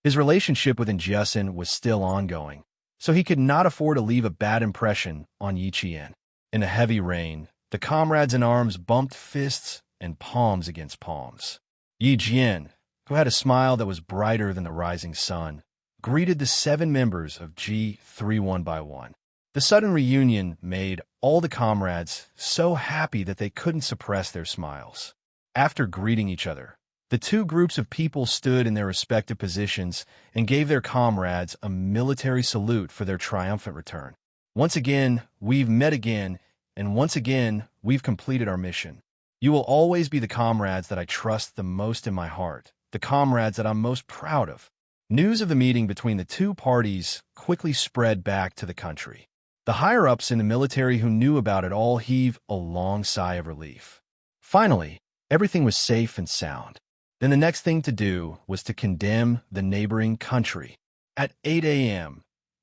His relationship with Xianxia was still ongoing, so he could not afford to leave a bad impression on Yi Qian. In a heavy rain, the comrades in arms bumped fists and palms against palms. Yi Qian, who had a smile that was brighter than the rising sun, greeted the 7 members of G3 one by one. The sudden reunion made all the comrades so happy that they couldn't suppress their smiles. After greeting each other, the 2 groups of people stood in their respective positions and gave their comrades a military salute for their triumphant return. Once again, we've met again, and once again, we've completed our mission. You will always be the comrades that I trust the most in my heart, the comrades that I'm most proud of. News of the meeting between the 2 parties quickly spread back to the country. The higher-ups in the military who knew about it all heaved a long sigh of relief. Finally, everything was safe and sound. Then the next thing to do was to condemn the neighboring country. At 8 a.m.,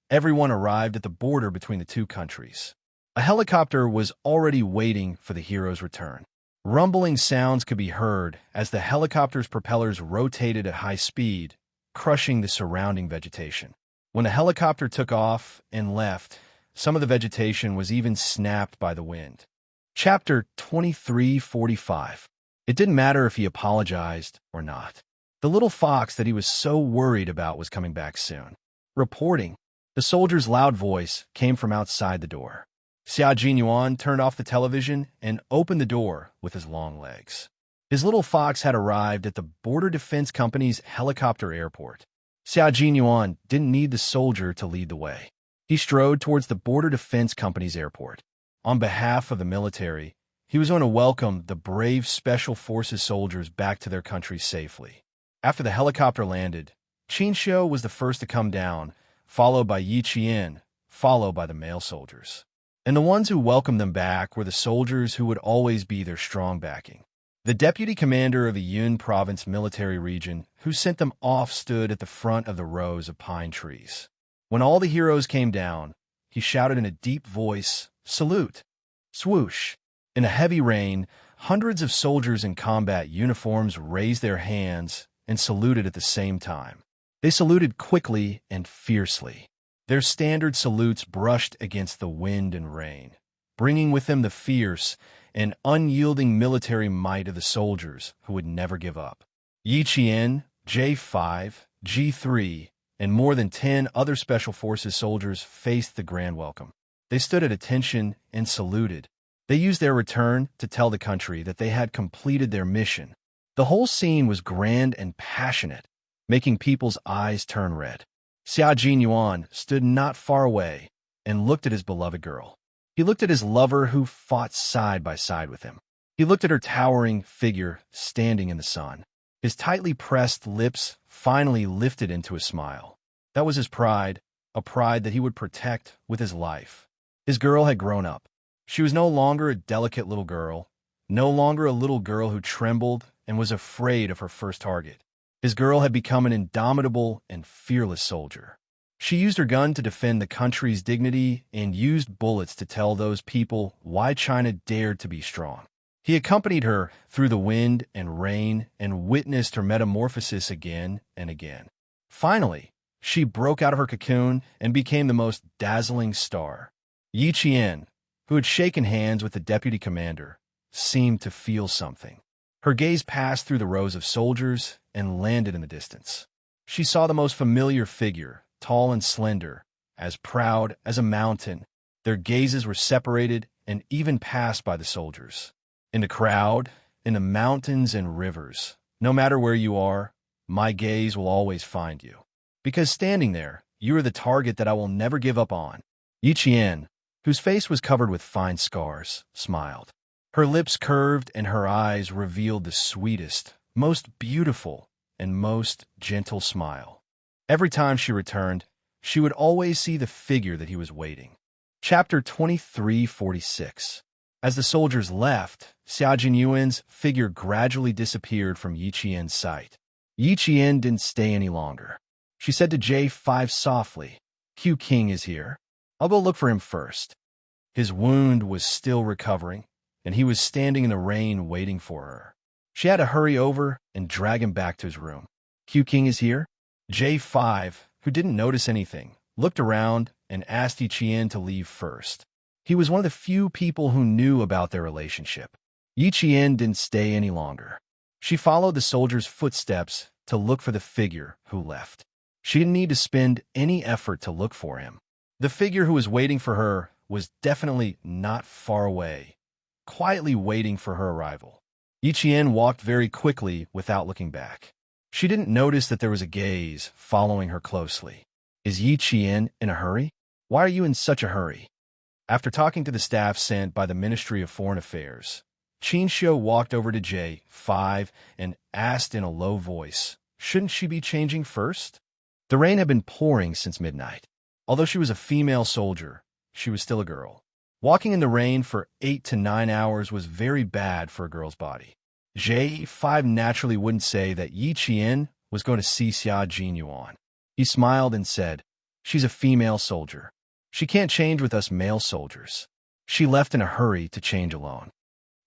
everyone arrived at the border between the 2 countries. A helicopter was already waiting for the hero's return. Rumbling sounds could be heard as the helicopter's propellers rotated at high speed, crushing the surrounding vegetation. When the helicopter took off and left, some of the vegetation was even snapped by the wind. Chapter 2345. It didn't matter if he apologized or not. The little fox that he was so worried about was coming back soon. Reporting. The soldier's loud voice came from outside the door. Xianxia turned off the television and opened the door with his long legs. His little fox had arrived at the Border Defense Company's helicopter airport. Xianxia didn't need the soldier to lead the way. He strode towards the Border Defense Company's airport. On behalf of the military, he was going to welcome the brave Special Forces soldiers back to their country safely. After the helicopter landed, Xianxia was the first to come down, followed by Yi Qian, followed by the male soldiers. And the ones who welcomed them back were the soldiers who would always be their strong backing. The deputy commander of the Yun province military region who sent them off stood at the front of the rows of pine trees. When all the heroes came down, he shouted in a deep voice, "Salute!" Swoosh! In a heavy rain, hundreds of soldiers in combat uniforms raised their hands and saluted at the same time. They saluted quickly and fiercely. Their standard salutes brushed against the wind and rain, bringing with them the fierce and unyielding military might of the soldiers who would never give up. Yi Qian, J5, G3, and more than 10 other Special Forces soldiers faced the grand welcome. They stood at attention and saluted. They used their return to tell the country that they had completed their mission. The whole scene was grand and passionate, making people's eyes turn red. Xianxia stood not far away and looked at his beloved girl. He looked at his lover who fought side by side with him. He looked at her towering figure standing in the sun. His tightly pressed lips finally lifted into a smile. That was his pride, a pride that he would protect with his life. His girl had grown up. She was no longer a delicate little girl, no longer a little girl who trembled and was afraid of her first target. His girl had become an indomitable and fearless soldier. She used her gun to defend the country's dignity and used bullets to tell those people why China dared to be strong. He accompanied her through the wind and rain and witnessed her metamorphosis again and again. Finally, she broke out of her cocoon and became the most dazzling star. Yi Qian, who had shaken hands with the deputy commander, seemed to feel something. Her gaze passed through the rows of soldiers and landed in the distance. She saw the most familiar figure, tall and slender, as proud as a mountain. Their gazes were separated and even passed by the soldiers. In the crowd, in the mountains and rivers, no matter where you are, my gaze will always find you. Because standing there, you are the target that I will never give up on. Yi Qian, whose face was covered with fine scars, smiled. Her lips curved and her eyes revealed the sweetest, most beautiful, and most gentle smile. Every time she returned, she would always see the figure that he was waiting. Chapter 2346. As the soldiers left, Xia Jinyuan's figure gradually disappeared from Yi Qian's sight. Yi Qian didn't stay any longer. She said to J5 softly, "Q King is here. I'll go look for him first." His wound was still recovering, and he was standing in the rain waiting for her. She had to hurry over and drag him back to his room. "Q King is here?" J5, who didn't notice anything, looked around and asked Yi Qian to leave first. He was one of the few people who knew about their relationship. Yi Qian didn't stay any longer. She followed the soldier's footsteps to look for the figure who left. She didn't need to spend any effort to look for him. The figure who was waiting for her was definitely not far away, quietly waiting for her arrival. Yi Qian walked very quickly without looking back. She didn't notice that there was a gaze following her closely. "Is Yi Qian in a hurry? Why are you in such a hurry?" After talking to the staff sent by the Ministry of Foreign Affairs, Xianxia walked over to J5 and asked in a low voice, "Shouldn't she be changing first?" The rain had been pouring since midnight. Although she was a female soldier, she was still a girl. Walking in the rain for 8 to 9 hours was very bad for a girl's body. J5 naturally wouldn't say that Yi Qian was going to see Xia Jinyuan. He smiled and said, "She's a female soldier. She can't change with us male soldiers. She left in a hurry to change alone."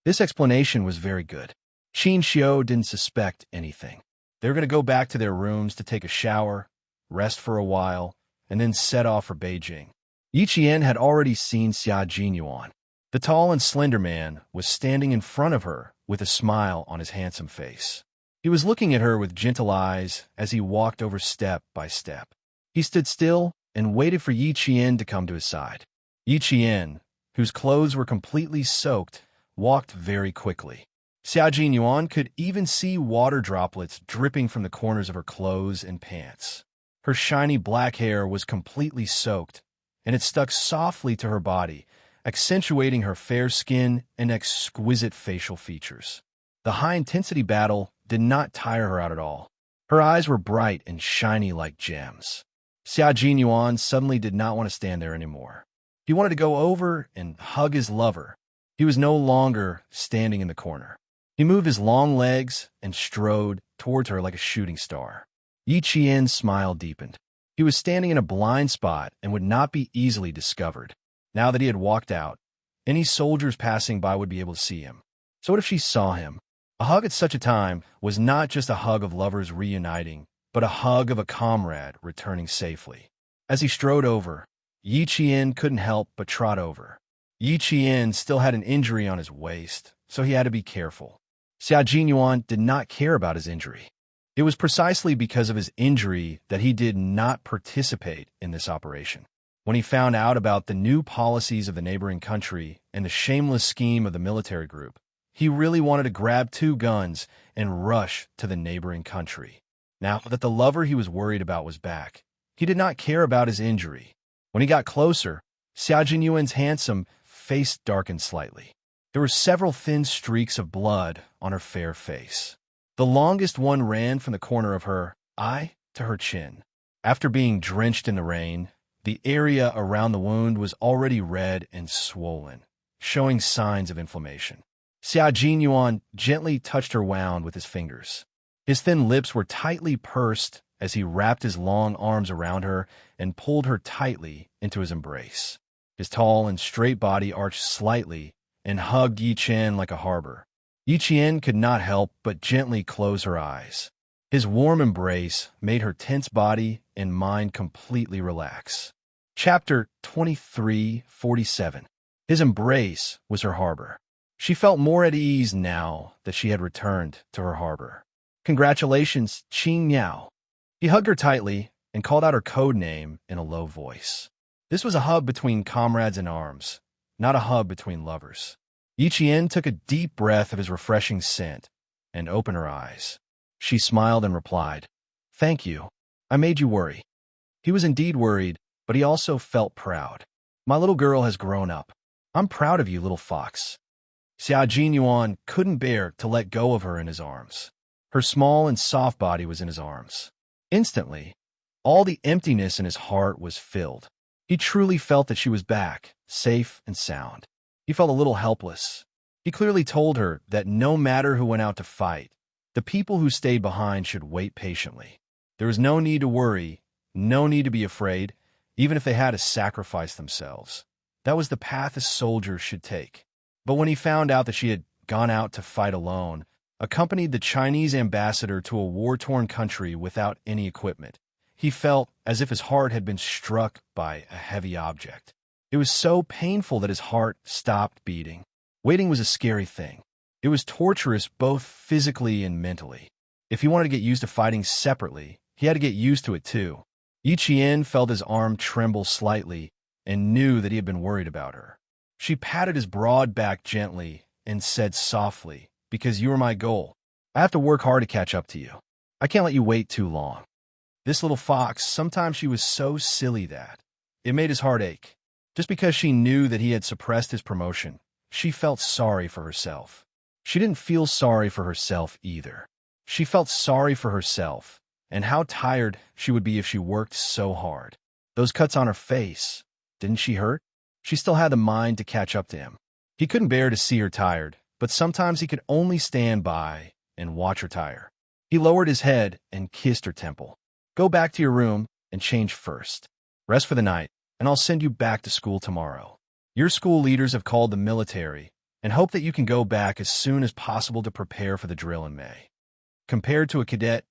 This explanation was very good. Xianxia didn't suspect anything. They were going to go back to their rooms to take a shower, rest for a while, and then set off for Beijing. Yi Qian had already seen Xia Jinyuan. The tall and slender man was standing in front of her with a smile on his handsome face. He was looking at her with gentle eyes as he walked over step by step. He stood still and waited for Yi Qian to come to his side. Yi Qian, whose clothes were completely soaked, walked very quickly. Xia Jinyuan could even see water droplets dripping from the corners of her clothes and pants. Her shiny black hair was completely soaked, and it stuck softly to her body, accentuating her fair skin and exquisite facial features. The high-intensity battle did not tire her out at all. Her eyes were bright and shiny like gems. Xia Jinyuan suddenly did not want to stand there anymore. He wanted to go over and hug his lover. He was no longer standing in the corner. He moved his long legs and strode towards her like a shooting star. Yi Qian's smile deepened. He was standing in a blind spot and would not be easily discovered. Now that he had walked out, any soldiers passing by would be able to see him. So what if she saw him? A hug at such a time was not just a hug of lovers reuniting, but a hug of a comrade returning safely. As he strode over, Yi Qian couldn't help but trot over. Yi Qian still had an injury on his waist, so he had to be careful. Xia Jinyuan did not care about his injury. It was precisely because of his injury that he did not participate in this operation. When he found out about the new policies of the neighboring country and the shameless scheme of the military group, he really wanted to grab 2 guns and rush to the neighboring country. Now that the lover he was worried about was back, he did not care about his injury. When he got closer, Xia Jinyuan's handsome face darkened slightly. There were several thin streaks of blood on her fair face. The longest one ran from the corner of her eye to her chin. After being drenched in the rain, the area around the wound was already red and swollen, showing signs of inflammation. Xia Jinyuan gently touched her wound with his fingers. His thin lips were tightly pursed as he wrapped his long arms around her and pulled her tightly into his embrace. His tall and straight body arched slightly and hugged Yi Qian like a harbor. Yi Qian could not help but gently close her eyes. His warm embrace made her tense body and mind completely relax. Chapter 2347. His embrace was her harbor. She felt more at ease now that she had returned to her harbor. "Congratulations, Qing Miao." He hugged her tightly and called out her code name in a low voice. This was a hug between comrades in arms, not a hug between lovers. Yi Qian took a deep breath of his refreshing scent and opened her eyes. She smiled and replied, "Thank you. I made you worry." He was indeed worried, but he also felt proud. "My little girl has grown up. I'm proud of you, little fox." Xia Jinyuan couldn't bear to let go of her in his arms. Her small and soft body was in his arms. Instantly, all the emptiness in his heart was filled. He truly felt that she was back, safe and sound. He felt a little helpless. He clearly told her that no matter who went out to fight, the people who stayed behind should wait patiently. There was no need to worry, no need to be afraid, even if they had to sacrifice themselves. That was the path a soldier should take. But when he found out that she had gone out to fight alone, accompanied the Chinese ambassador to a war-torn country without any equipment, he felt as if his heart had been struck by a heavy object. It was so painful that his heart stopped beating. Waiting was a scary thing. It was torturous both physically and mentally. If he wanted to get used to fighting separately, he had to get used to it too. Yiqian felt his arm tremble slightly and knew that he had been worried about her. She patted his broad back gently and said softly, "Because you are my goal. I have to work hard to catch up to you. I can't let you wait too long." This little fox, sometimes she was so silly that it made his heart ache. Just because she knew that he had suppressed his promotion, she felt sorry for herself. She didn't feel sorry for herself either. She felt sorry for herself and how tired she would be if she worked so hard. Those cuts on her face, didn't she hurt? She still had the mind to catch up to him. He couldn't bear to see her tired, but sometimes he could only stand by and watch her tire. He lowered his head and kissed her temple. "Go back to your room and change first. Rest for the night, and I'll send you back to school tomorrow. Your school leaders have called the military and hope that you can go back as soon as possible to prepare for the drill in May." Compared to a cadet,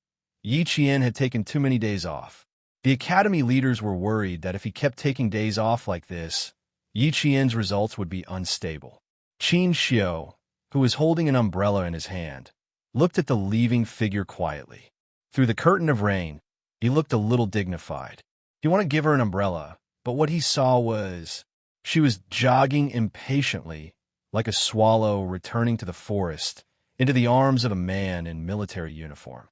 Yiqian had taken too many days off. The academy leaders were worried that if he kept taking days off like this, Yiqian's results would be unstable. Xianxia, who was holding an umbrella in his hand, looked at the leaving figure quietly. Through the curtain of rain, he looked a little dignified. He wanted to give her an umbrella, but what he saw was she was jogging impatiently, like a swallow returning to the forest, into the arms of a man in military uniform.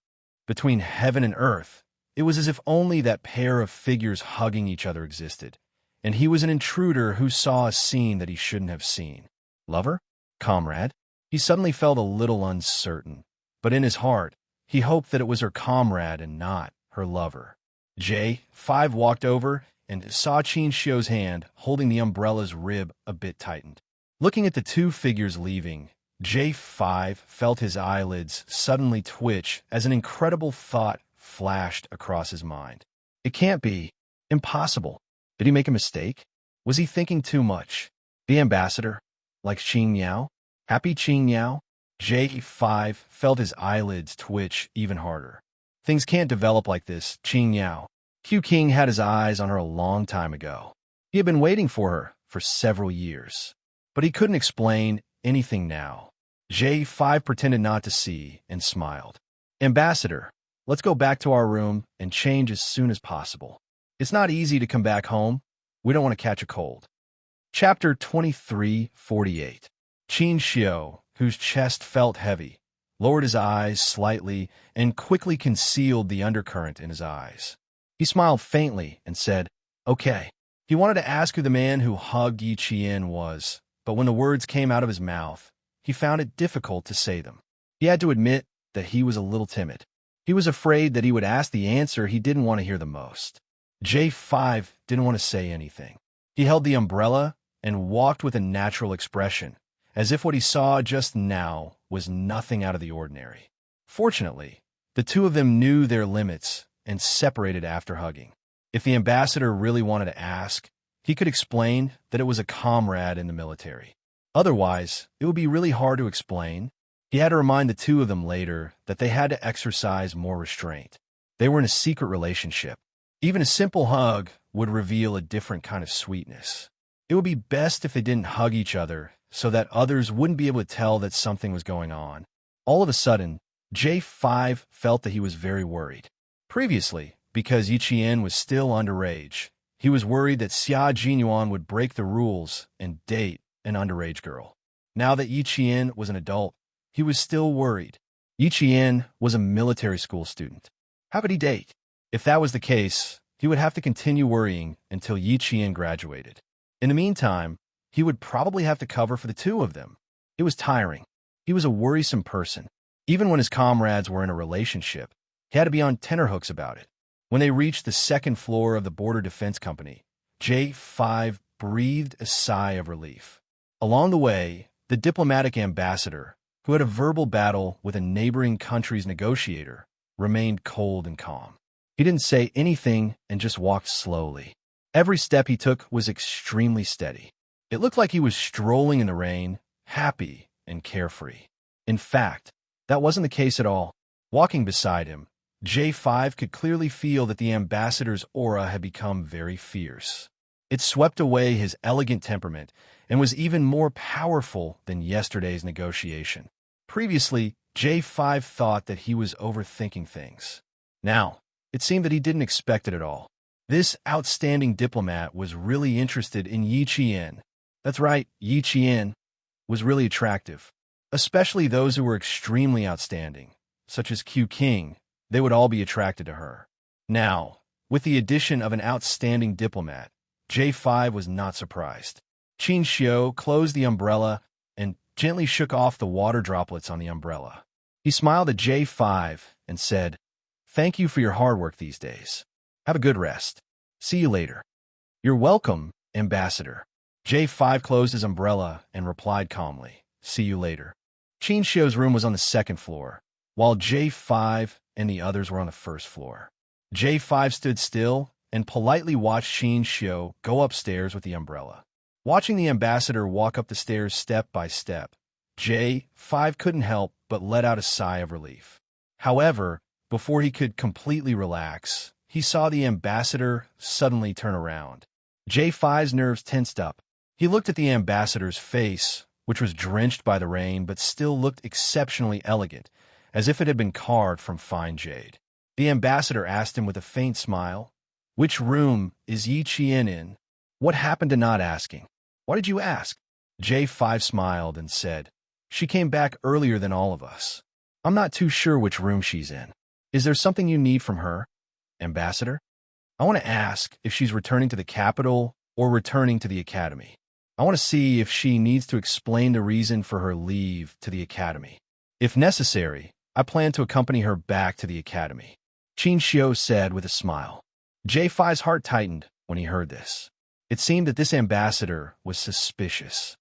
Between heaven and earth, it was as if only that pair of figures hugging each other existed, and he was an intruder who saw a scene that he shouldn't have seen. Lover? Comrade? He suddenly felt a little uncertain, but in his heart, he hoped that it was her comrade and not her lover. J5 walked over and saw Xianxia's hand holding the umbrella's rib a bit tightened. Looking at the two figures leaving, J5 felt his eyelids suddenly twitch as an incredible thought flashed across his mind. It can't be. Impossible. Did he make a mistake? Was he thinking too much? The ambassador? Like Xianxia? Happy Xianxia? J5 felt his eyelids twitch even harder. Things can't develop like this, Xianxia. Q King had his eyes on her a long time ago. He had been waiting for her for several years. But he couldn't explain anything now. J5 pretended not to see and smiled. "Ambassador, let's go back to our room and change as soon as possible. It's not easy to come back home. We don't want to catch a cold." Chapter 23:48. Xianxia, whose chest felt heavy, lowered his eyes slightly and quickly concealed the undercurrent in his eyes. He smiled faintly and said, "Okay." He wanted to ask who the man who hugged Yiqian was, but when the words came out of his mouth, he found it difficult to say them. He had to admit that he was a little timid. He was afraid that he would ask the answer he didn't want to hear the most. J5 didn't want to say anything. He held the umbrella and walked with a natural expression, as if what he saw just now was nothing out of the ordinary. Fortunately, the two of them knew their limits and separated after hugging. If the ambassador really wanted to ask, he could explain that it was a comrade in the military. Otherwise, it would be really hard to explain. He had to remind the two of them later that they had to exercise more restraint. They were in a secret relationship. Even a simple hug would reveal a different kind of sweetness. It would be best if they didn't hug each other so that others wouldn't be able to tell that something was going on. All of a sudden, J5 felt that he was very worried. Previously, because Yiqian was still underage, he was worried that Xia Jinyuan would break the rules and date an underage girl. Now that Yiqian was an adult, he was still worried. Yiqian was a military school student. How could he date? If that was the case, he would have to continue worrying until Yiqian graduated. In the meantime, he would probably have to cover for the two of them. It was tiring. He was a worrisome person. Even when his comrades were in a relationship, he had to be on tenterhooks about it. When they reached the second floor of the Border Defense Company, J5 breathed a sigh of relief. Along the way, the diplomatic ambassador, who had a verbal battle with a neighboring country's negotiator, remained cold and calm. He didn't say anything and just walked slowly. Every step he took was extremely steady. It looked like he was strolling in the rain, happy and carefree. In fact, that wasn't the case at all. Walking beside him, J5 could clearly feel that the ambassador's aura had become very fierce. It swept away his elegant temperament and was even more powerful than yesterday's negotiation. Previously, J5 thought that he was overthinking things. Now, it seemed that he didn't expect it at all. This outstanding diplomat was really interested in Yi Qian. That's right, Yi Qian was really attractive, especially those who were extremely outstanding, such as Q King. They would all be attracted to her. Now, with the addition of an outstanding diplomat, J5 was not surprised. Xianxia closed the umbrella and gently shook off the water droplets on the umbrella. He smiled at J5 and said, "Thank you for your hard work these days. Have a good rest. See you later." "You're welcome, Ambassador." J5 closed his umbrella and replied calmly, "See you later." Xianxia's room was on the second floor, while J5 and the others were on the first floor. J5 stood still and politely watched Xianxia go upstairs with the umbrella. Watching the ambassador walk up the stairs step by step, J5 couldn't help but let out a sigh of relief. However, before he could completely relax, he saw the ambassador suddenly turn around. J5's nerves tensed up. He looked at the ambassador's face, which was drenched by the rain but still looked exceptionally elegant, as if it had been carved from fine jade. The ambassador asked him with a faint smile, "Which room is Yi Qian in?" "What happened to not asking? Why did you ask?" J5 smiled and said, "She came back earlier than all of us. I'm not too sure which room she's in. Is there something you need from her, Ambassador?" "I want to ask if she's returning to the capital or returning to the academy. I want to see if she needs to explain the reason for her leave to the academy. If necessary, I plan to accompany her back to the academy," Xianxia said with a smile. J5's heart tightened when he heard this. It seemed that this ambassador was suspicious.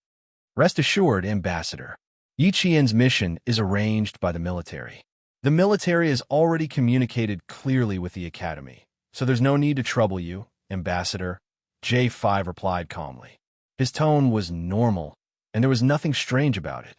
"Rest assured, Ambassador, Yi Qian's mission is arranged by the military. The military has already communicated clearly with the academy, so there's no need to trouble you, Ambassador," J5 replied calmly. His tone was normal, and there was nothing strange about it.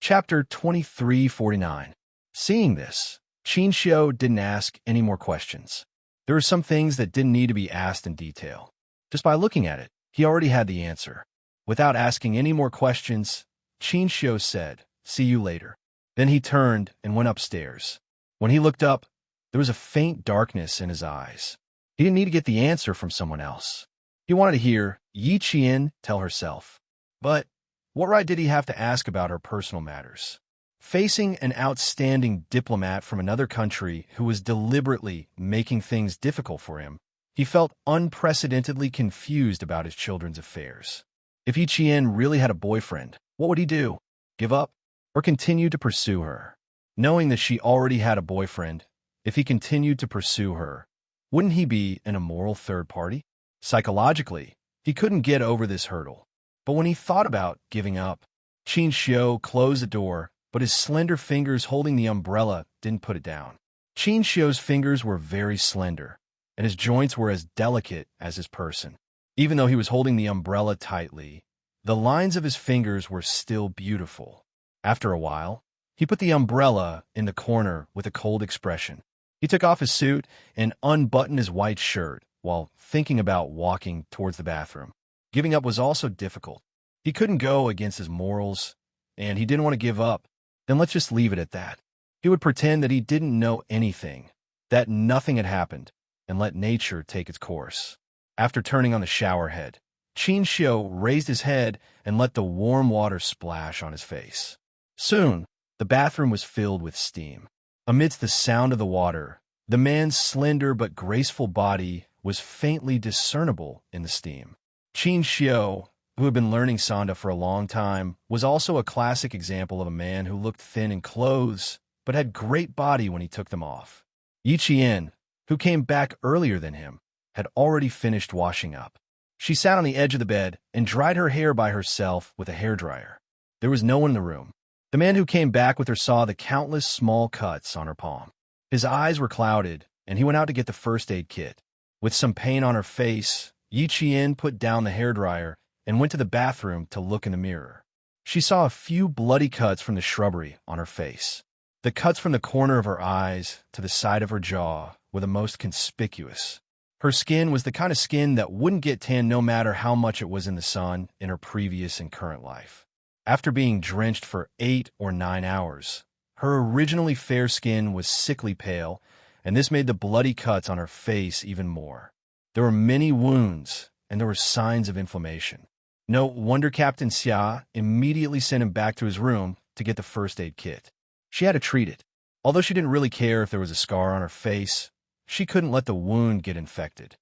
Chapter 2349. Seeing this, Xianxia didn't ask any more questions. There were some things that didn't need to be asked in detail. Just by looking at it, he already had the answer. Without asking any more questions, Xianxia said, "See you later." Then he turned and went upstairs. When he looked up, there was a faint darkness in his eyes. He didn't need to get the answer from someone else. He wanted to hear Yi Qian tell herself. But what right did he have to ask about her personal matters? Facing an outstanding diplomat from another country who was deliberately making things difficult for him, he felt unprecedentedly confused about his children's affairs. If Yi Qian really had a boyfriend, what would he do? Give up? Or continue to pursue her? Knowing that she already had a boyfriend, if he continued to pursue her, wouldn't he be an immoral third party? Psychologically, he couldn't get over this hurdle. But when he thought about giving up, Xianxia closed the door, but his slender fingers holding the umbrella didn't put it down. Xianxia's fingers were very slender, and his joints were as delicate as his person. Even though he was holding the umbrella tightly, the lines of his fingers were still beautiful. After a while, he put the umbrella in the corner with a cold expression. He took off his suit and unbuttoned his white shirt while thinking about walking towards the bathroom. Giving up was also difficult. He couldn't go against his morals, and he didn't want to give up. Then let's just leave it at that. He would pretend that he didn't know anything, that nothing had happened, and let nature take its course. After turning on the shower head, Xianxia raised his head and let the warm water splash on his face. Soon, the bathroom was filled with steam. Amidst the sound of the water, the man's slender but graceful body was faintly discernible in the steam. Xianxia, who had been learning Sanda for a long time, was also a classic example of a man who looked thin in clothes but had great body when he took them off. Yiqian, who came back earlier than him, had already finished washing up. She sat on the edge of the bed and dried her hair by herself with a hairdryer. There was no one in the room. The man who came back with her saw the countless small cuts on her palm. His eyes were clouded, and he went out to get the first aid kit. With some pain on her face, Yiqian put down the hairdryer and went to the bathroom to look in the mirror. She saw a few bloody cuts from the shrubbery on her face. The cuts from the corner of her eyes to the side of her jaw were the most conspicuous. Her skin was the kind of skin that wouldn't get tan no matter how much it was in the sun in her previous and current life. After being drenched for 8 or 9 hours, her originally fair skin was sickly pale, and this made the bloody cuts on her face even more. There were many wounds, and there were signs of inflammation. No wonder Captain Xia immediately sent him back to his room to get the first aid kit. She had to treat it. Although she didn't really care if there was a scar on her face, she couldn't let the wound get infected.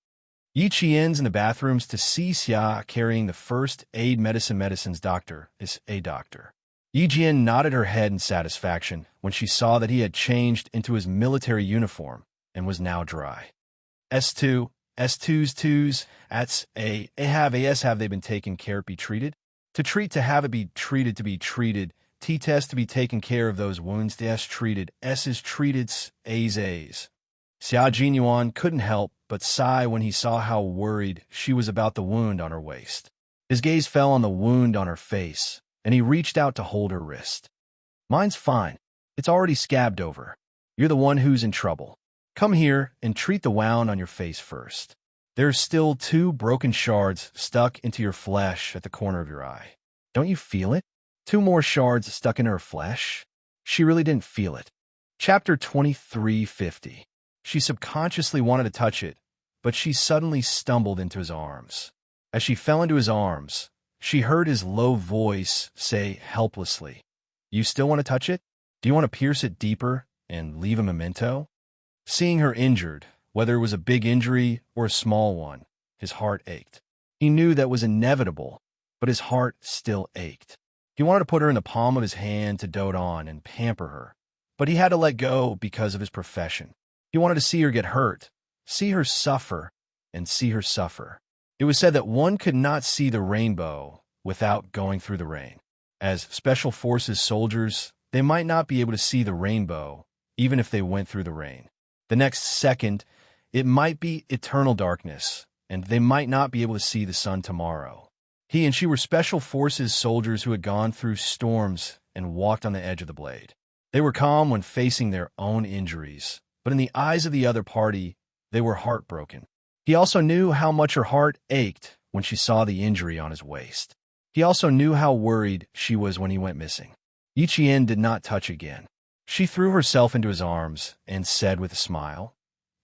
Yiqian's in the bathrooms to see Xia carrying the first aid medicine's doctor is a doctor. Yiqian nodded her head in satisfaction when she saw that he had changed into his military uniform and was now dry. S2, S2's, have they been taken care be treated? To treat to have it be treated to be treated, T-test to be taken care of those wounds, S treated, S is treated, A's. Xia Jinyuan couldn't help but sigh when he saw how worried she was about the wound on her waist. His gaze fell on the wound on her face, and he reached out to hold her wrist. Mine's fine. It's already scabbed over. You're the one who's in trouble. Come here and treat the wound on your face first. There's still 2 broken shards stuck into your flesh at the corner of your eye. Don't you feel it? 2 more shards stuck in her flesh? She really didn't feel it. Chapter 2350. She subconsciously wanted to touch it, but she suddenly stumbled into his arms. As she fell into his arms, she heard his low voice say helplessly, "You still want to touch it? Do you want to pierce it deeper and leave a memento?" Seeing her injured, whether it was a big injury or a small one, his heart ached. He knew that was inevitable, but his heart still ached. He wanted to put her in the palm of his hand to dote on and pamper her, but he had to let go because of his profession. He wanted to see her get hurt, see her suffer, and see her suffer. It was said that one could not see the rainbow without going through the rain. As Special Forces soldiers, they might not be able to see the rainbow, even if they went through the rain. The next second, it might be eternal darkness, and they might not be able to see the sun tomorrow. He and she were Special Forces soldiers who had gone through storms and walked on the edge of the blade. They were calm when facing their own injuries, but in the eyes of the other party, they were heartbroken. He also knew how much her heart ached when she saw the injury on his waist. He also knew how worried she was when he went missing. Yiqian did not touch again. She threw herself into his arms and said with a smile,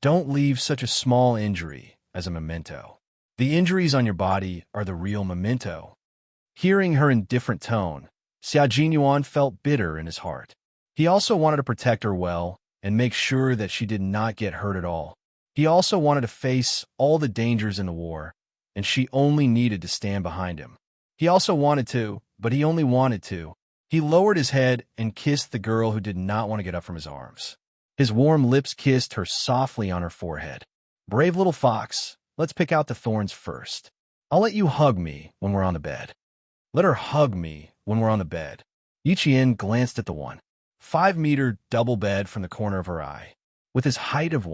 "Don't leave such a small injury as a memento. The injuries on your body are the real memento." Hearing her indifferent tone, Xia Jinyuan felt bitter in his heart. He also wanted to protect her well and make sure that she did not get hurt at all. He also wanted to face all the dangers in the war, and she only needed to stand behind him. He also wanted to, but he only wanted to. He lowered his head and kissed the girl who did not want to get up from his arms. His warm lips kissed her softly on her forehead. "Brave little fox, let's pick out the thorns first. I'll let you hug me when we're on the bed." Let her hug me when we're on the bed. Yiqian glanced at the 5-meter double bed from the corner of her eye. With his height of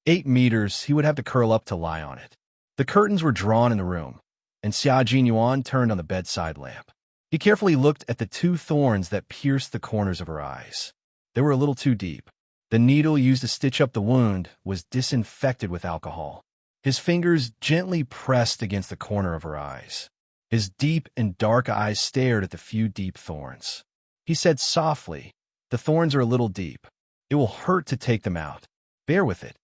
8 meters, he would have to curl up to lie on it. The curtains were drawn in the room, and Xia Jinyuan turned on the bedside lamp. He carefully looked at the 2 thorns that pierced the corners of her eyes. They were a little too deep. The needle used to stitch up the wound was disinfected with alcohol. His fingers gently pressed against the corner of her eyes. His deep and dark eyes stared at the few deep thorns. He said softly, "The thorns are a little deep. It will hurt to take them out. Bear with it."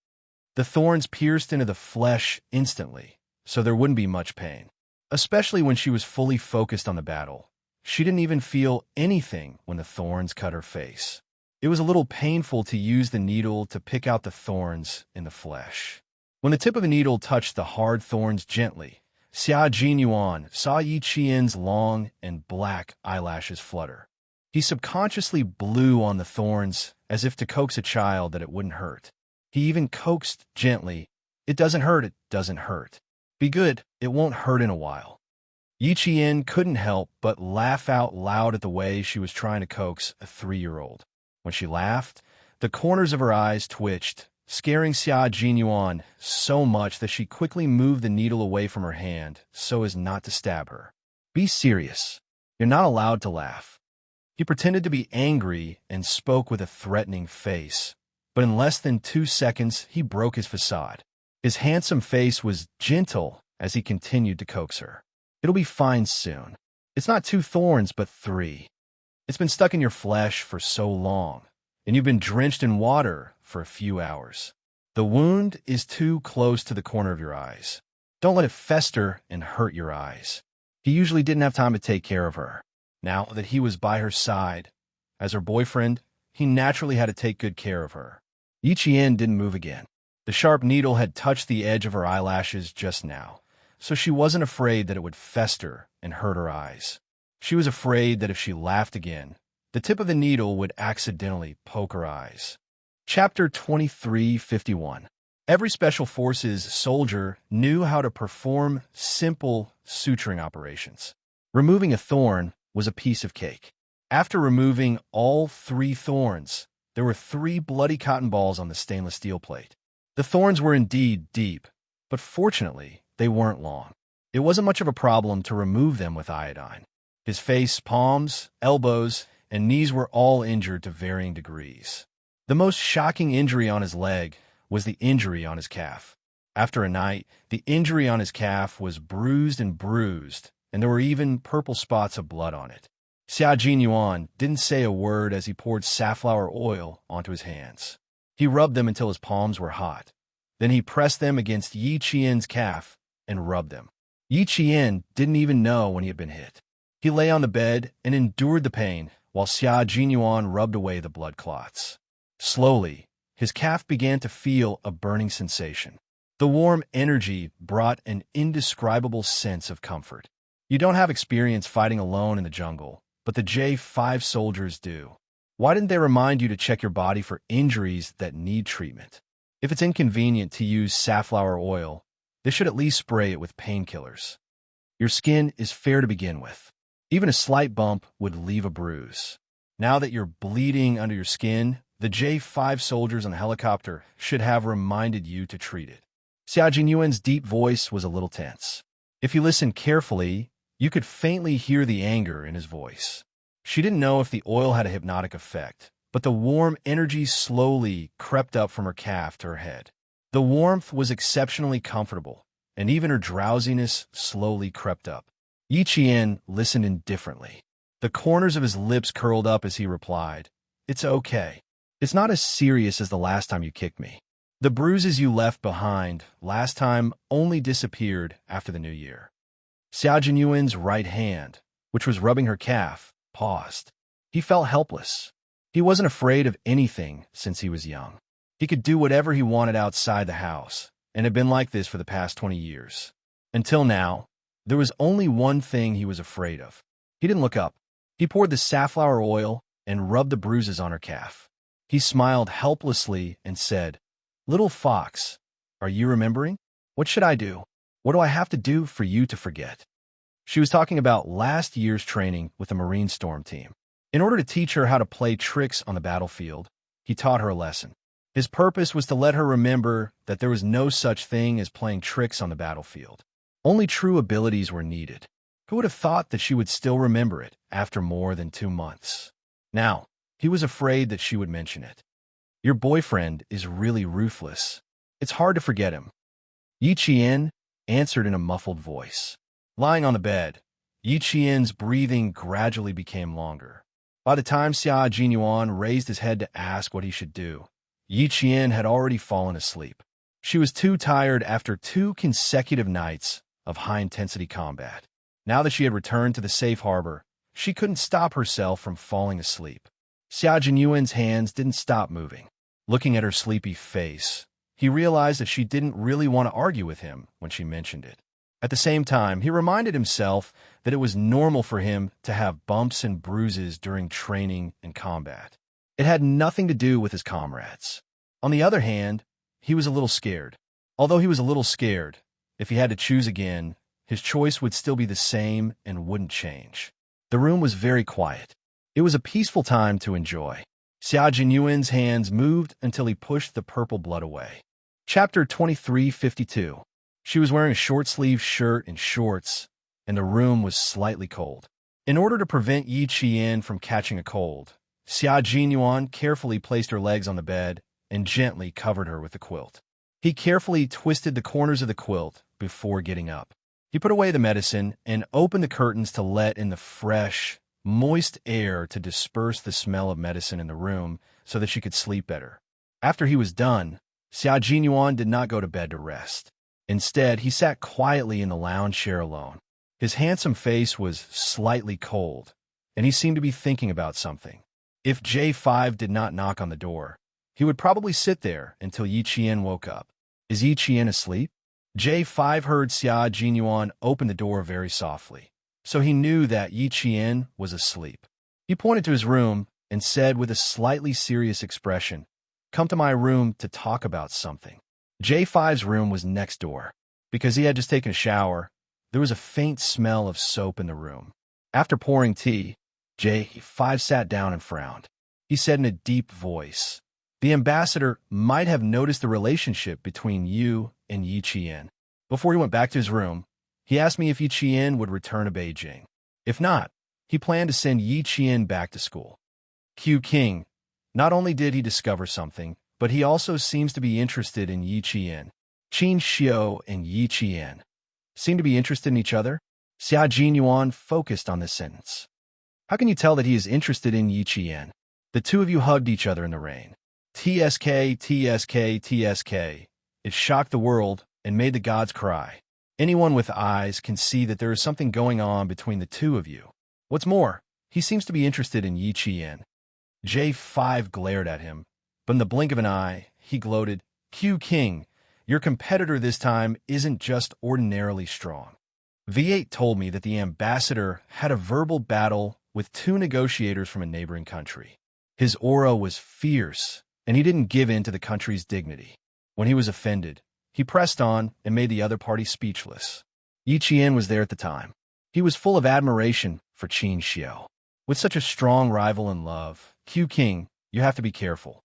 The thorns pierced into the flesh instantly, so there wouldn't be much pain. Especially when she was fully focused on the battle. She didn't even feel anything when the thorns cut her face. It was a little painful to use the needle to pick out the thorns in the flesh. When the tip of the needle touched the hard thorns gently, Xia Jinyuan saw Yiqian's long and black eyelashes flutter. He subconsciously blew on the thorns as if to coax a child that it wouldn't hurt. He even coaxed gently. It doesn't hurt, it doesn't hurt. Be good, it won't hurt in a while. Yiqian couldn't help but laugh out loud at the way she was trying to coax a 3-year-old. When she laughed, the corners of her eyes twitched, scaring Xia Jinyuan so much that she quickly moved the needle away from her hand so as not to stab her. Be serious. You're not allowed to laugh. He pretended to be angry and spoke with a threatening face, but in less than 2 seconds he broke his facade. His handsome face was gentle as he continued to coax her. It'll be fine soon. It's not 2 thorns, but 3. It's been stuck in your flesh for so long, and you've been drenched in water for a few hours. The wound is too close to the corner of your eyes. Don't let it fester and hurt your eyes. He usually didn't have time to take care of her. Now that he was by her side, as her boyfriend, he naturally had to take good care of her. Yiqian didn't move again. The sharp needle had touched the edge of her eyelashes just now, so she wasn't afraid that it would fester and hurt her eyes. She was afraid that if she laughed again, the tip of the needle would accidentally poke her eyes. Chapter 2351. Every Special Forces soldier knew how to perform simple suturing operations. Removing a thorn was a piece of cake. After removing all 3 thorns, there were 3 bloody cotton balls on the stainless steel plate. The thorns were indeed deep, but fortunately, they weren't long. It wasn't much of a problem to remove them with iodine. His face, palms, elbows, and knees were all injured to varying degrees. The most shocking injury on his leg was the injury on his calf. After a night, the injury on his calf was bruised, and there were even purple spots of blood on it. Xia Jinyuan didn't say a word as he poured safflower oil onto his hands. He rubbed them until his palms were hot. Then he pressed them against Yiqian's calf and rubbed them. Yiqian didn't even know when he had been hit. He lay on the bed and endured the pain while Xia Jinyuan rubbed away the blood clots. Slowly, his calf began to feel a burning sensation. The warm energy brought an indescribable sense of comfort. You don't have experience fighting alone in the jungle, but the J5 soldiers do. Why didn't they remind you to check your body for injuries that need treatment? If it's inconvenient to use safflower oil, they should at least spray it with painkillers. Your skin is fair to begin with. Even a slight bump would leave a bruise. Now that you're bleeding under your skin, the J5 soldiers on the helicopter should have reminded you to treat it. Xia Jinyuan's deep voice was a little tense. If you listened carefully, you could faintly hear the anger in his voice. She didn't know if the oil had a hypnotic effect, but the warm energy slowly crept up from her calf to her head. The warmth was exceptionally comfortable, and even her drowsiness slowly crept up. Yiqian listened indifferently. The corners of his lips curled up as he replied, "It's okay. It's not as serious as the last time you kicked me. The bruises you left behind last time only disappeared after the new year." Xia Jinyuan's right hand, which was rubbing her calf, paused. He felt helpless. He wasn't afraid of anything since he was young. He could do whatever he wanted outside the house, and had been like this for the past 20 years. Until now, there was only one thing he was afraid of. He didn't look up. He poured the safflower oil and rubbed the bruises on her calf. He smiled helplessly and said, "Little fox, are you remembering? What should I do? What do I have to do for you to forget?" She was talking about last year's training with the Marine Storm team. In order to teach her how to play tricks on the battlefield, he taught her a lesson. His purpose was to let her remember that there was no such thing as playing tricks on the battlefield. Only true abilities were needed. Who would have thought that she would still remember it after more than 2 months? Now, he was afraid that she would mention it. Your boyfriend is really ruthless. It's hard to forget him. Yiqian answered in a muffled voice. Lying on the bed, Yiqian's breathing gradually became longer. By the time Xia Jinyuan raised his head to ask what he should do, Yiqian had already fallen asleep. She was too tired after 2 consecutive nights of high-intensity combat. Now that she had returned to the safe harbor, she couldn't stop herself from falling asleep. Xia Jinyuan's hands didn't stop moving. Looking at her sleepy face, he realized that she didn't really want to argue with him when she mentioned it. At the same time, he reminded himself that it was normal for him to have bumps and bruises during training and combat. It had nothing to do with his comrades. On the other hand, he was a little scared. Although he was a little scared, if he had to choose again, his choice would still be the same and wouldn't change. The room was very quiet. It was a peaceful time to enjoy. Xia Jinyuan's hands moved until he pushed the purple blood away. Chapter 2352. She was wearing a short-sleeved shirt and shorts, and the room was slightly cold. In order to prevent Yi Qian from catching a cold, Xia Jinyuan carefully placed her legs on the bed and gently covered her with the quilt. He carefully twisted the corners of the quilt before getting up. He put away the medicine and opened the curtains to let in the fresh, moist air to disperse the smell of medicine in the room so that she could sleep better. After he was done, Xia Jinyuan did not go to bed to rest. Instead, he sat quietly in the lounge chair alone. His handsome face was slightly cold, and he seemed to be thinking about something. If J5 did not knock on the door, he would probably sit there until Yi Qian woke up. Is Yi Qian asleep? J5 heard Xia Jinyuan open the door very softly, so he knew that Yi Qian was asleep. He pointed to his room and said with a slightly serious expression, "Come to my room to talk about something." J5's room was next door. Because he had just taken a shower, there was a faint smell of soap in the room. After pouring tea, J5 sat down and frowned. He said in a deep voice, "The ambassador might have noticed the relationship between you and Yi Qian." Before he went back to his room, he asked me if Yi Qian would return to Beijing. If not, he planned to send Yi Qian back to school. Q King, not only did he discover something, but he also seems to be interested in Yi Qian. Xianxia and Yi Qian seem to be interested in each other? Xia Jinyuan focused on this sentence. How can you tell that he is interested in Yi Qian? The two of you hugged each other in the rain. TSK, TSK, TSK. It shocked the world and made the gods cry. Anyone with eyes can see that there is something going on between the two of you. What's more, he seems to be interested in Yi Qian. J5 glared at him, but in the blink of an eye, he gloated, "Q King, your competitor this time isn't just ordinarily strong. V8 told me that the ambassador had a verbal battle with two negotiators from a neighboring country. His aura was fierce, and he didn't give in to the country's dignity. When he was offended, he pressed on and made the other party speechless." Yi Qian was there at the time. He was full of admiration for Xianxia. With such a strong rival in love, Q King, you have to be careful.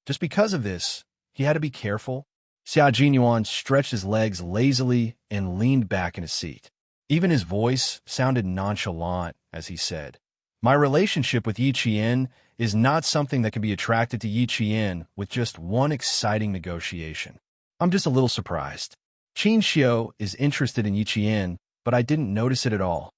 Just because of this, he had to be careful? Xia Jinyuan stretched his legs lazily and leaned back in his seat. Even his voice sounded nonchalant as he said, "My relationship with Yi Qian is not something that can be attracted to Yi Qian with just one exciting negotiation. I'm just a little surprised. Xianxia is interested in Yi Qian, but I didn't notice it at all.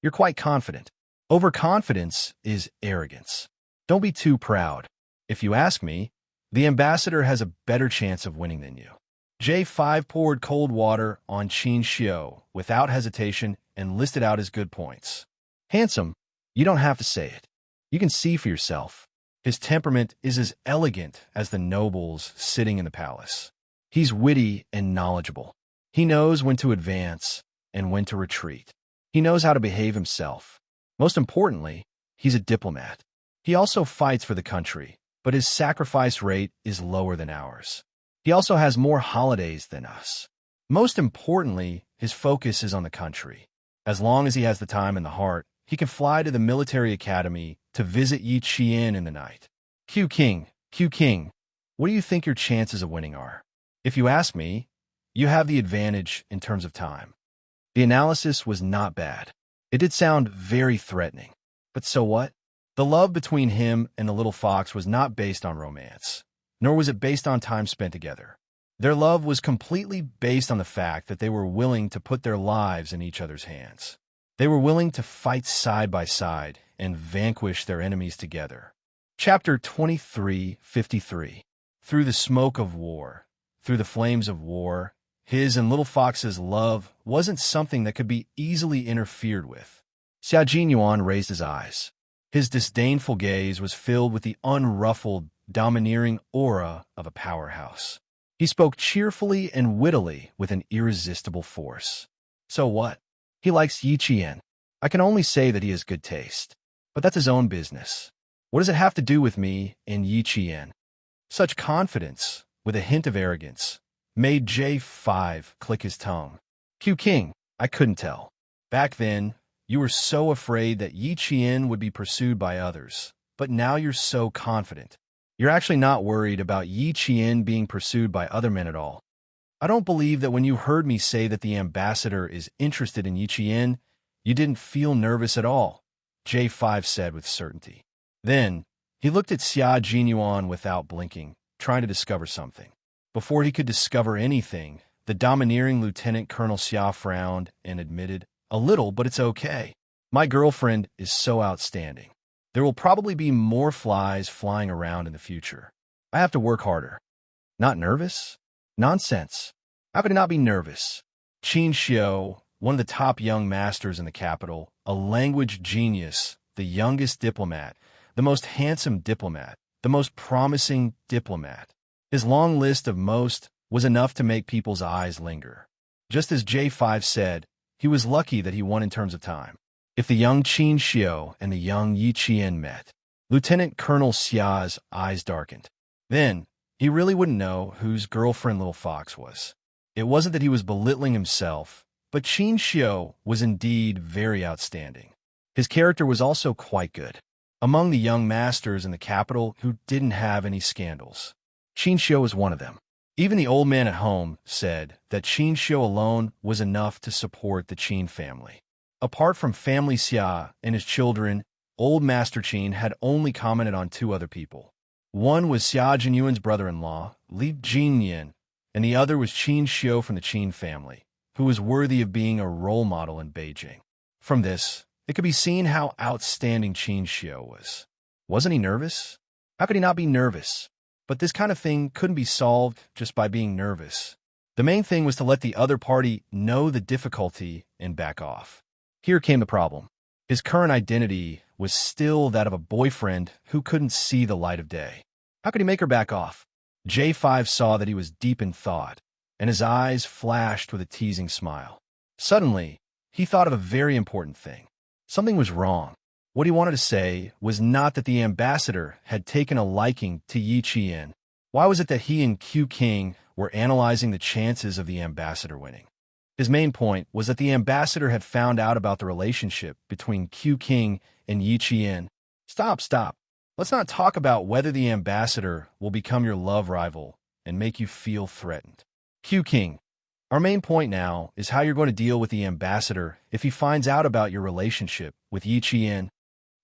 You're quite confident. Overconfidence is arrogance. Don't be too proud. If you ask me, the ambassador has a better chance of winning than you." J5 poured cold water on Xianxia without hesitation and listed out his good points. Handsome, you don't have to say it. You can see for yourself. His temperament is as elegant as the nobles sitting in the palace. He's witty and knowledgeable. He knows when to advance and when to retreat. He knows how to behave himself. Most importantly, he's a diplomat. He also fights for the country, but his sacrifice rate is lower than ours. He also has more holidays than us. Most importantly, his focus is on the country. As long as he has the time and the heart, he can fly to the military academy to visit Yi Qian in the night. Q King, what do you think your chances of winning are? If you ask me, you have the advantage in terms of time. The analysis was not bad. It did sound very threatening. But so what? The love between him and the little fox was not based on romance, nor was it based on time spent together. Their love was completely based on the fact that they were willing to put their lives in each other's hands. They were willing to fight side by side and vanquish their enemies together. Chapter 2353. Through the smoke of war, through the flames of war, his and Little Fox's love wasn't something that could be easily interfered with. Xia Jinyuan raised his eyes. His disdainful gaze was filled with the unruffled, domineering aura of a powerhouse. He spoke cheerfully and wittily with an irresistible force. So what? He likes Yiqian. I can only say that he has good taste. But that's his own business. What does it have to do with me and Yiqian? Such confidence, with a hint of arrogance, made J5 click his tongue. Q King, I couldn't tell. Back then, you were so afraid that Yiqian would be pursued by others, but now you're so confident. You're actually not worried about Yiqian being pursued by other men at all. I don't believe that when you heard me say that the ambassador is interested in Yiqian, you didn't feel nervous at all, J5 said with certainty. Then, he looked at Xia Jinyuan without blinking, trying to discover something. Before he could discover anything, the domineering Lieutenant Colonel Xia frowned and admitted, "A little, but it's okay. My girlfriend is so outstanding. There will probably be more flies flying around in the future. I have to work harder." Not nervous? Nonsense. How could he not be nervous? Xianxia, one of the top young masters in the capital, a language genius, the youngest diplomat, the most handsome diplomat, the most promising diplomat. His long list of most was enough to make people's eyes linger. Just as J5 said, he was lucky that he won in terms of time. If the young Xianxia and the young Yiqian met, Lieutenant Colonel Xia's eyes darkened. Then, he really wouldn't know whose girlfriend Little Fox was. It wasn't that he was belittling himself, but Xianxia was indeed very outstanding. His character was also quite good. Among the young masters in the capital who didn't have any scandals, Xianxia was one of them. Even the old man at home said that Xianxia alone was enough to support the Qin family. Apart from family Xia and his children, old Master Qin had only commented on two other people. One was Xia Jinyuan's brother-in-law, Li Jinyan, and the other was Xianxia from the Qin family, who was worthy of being a role model in Beijing. From this, it could be seen how outstanding Xianxia was. Wasn't he nervous? How could he not be nervous? But this kind of thing couldn't be solved just by being nervous. The main thing was to let the other party know the difficulty and back off. Here came the problem. His current identity was still that of a boyfriend who couldn't see the light of day. How could he make her back off? J5 saw that he was deep in thought, and his eyes flashed with a teasing smile. Suddenly, he thought of a very important thing. Something was wrong. What he wanted to say was not that the ambassador had taken a liking to Yiqian. Why was it that he and Q King were analyzing the chances of the ambassador winning? His main point was that the ambassador had found out about the relationship between Q King and Yiqian. Stop. Let's not talk about whether the ambassador will become your love rival and make you feel threatened. Q King, our main point now is how you're going to deal with the ambassador if he finds out about your relationship with Yiqian.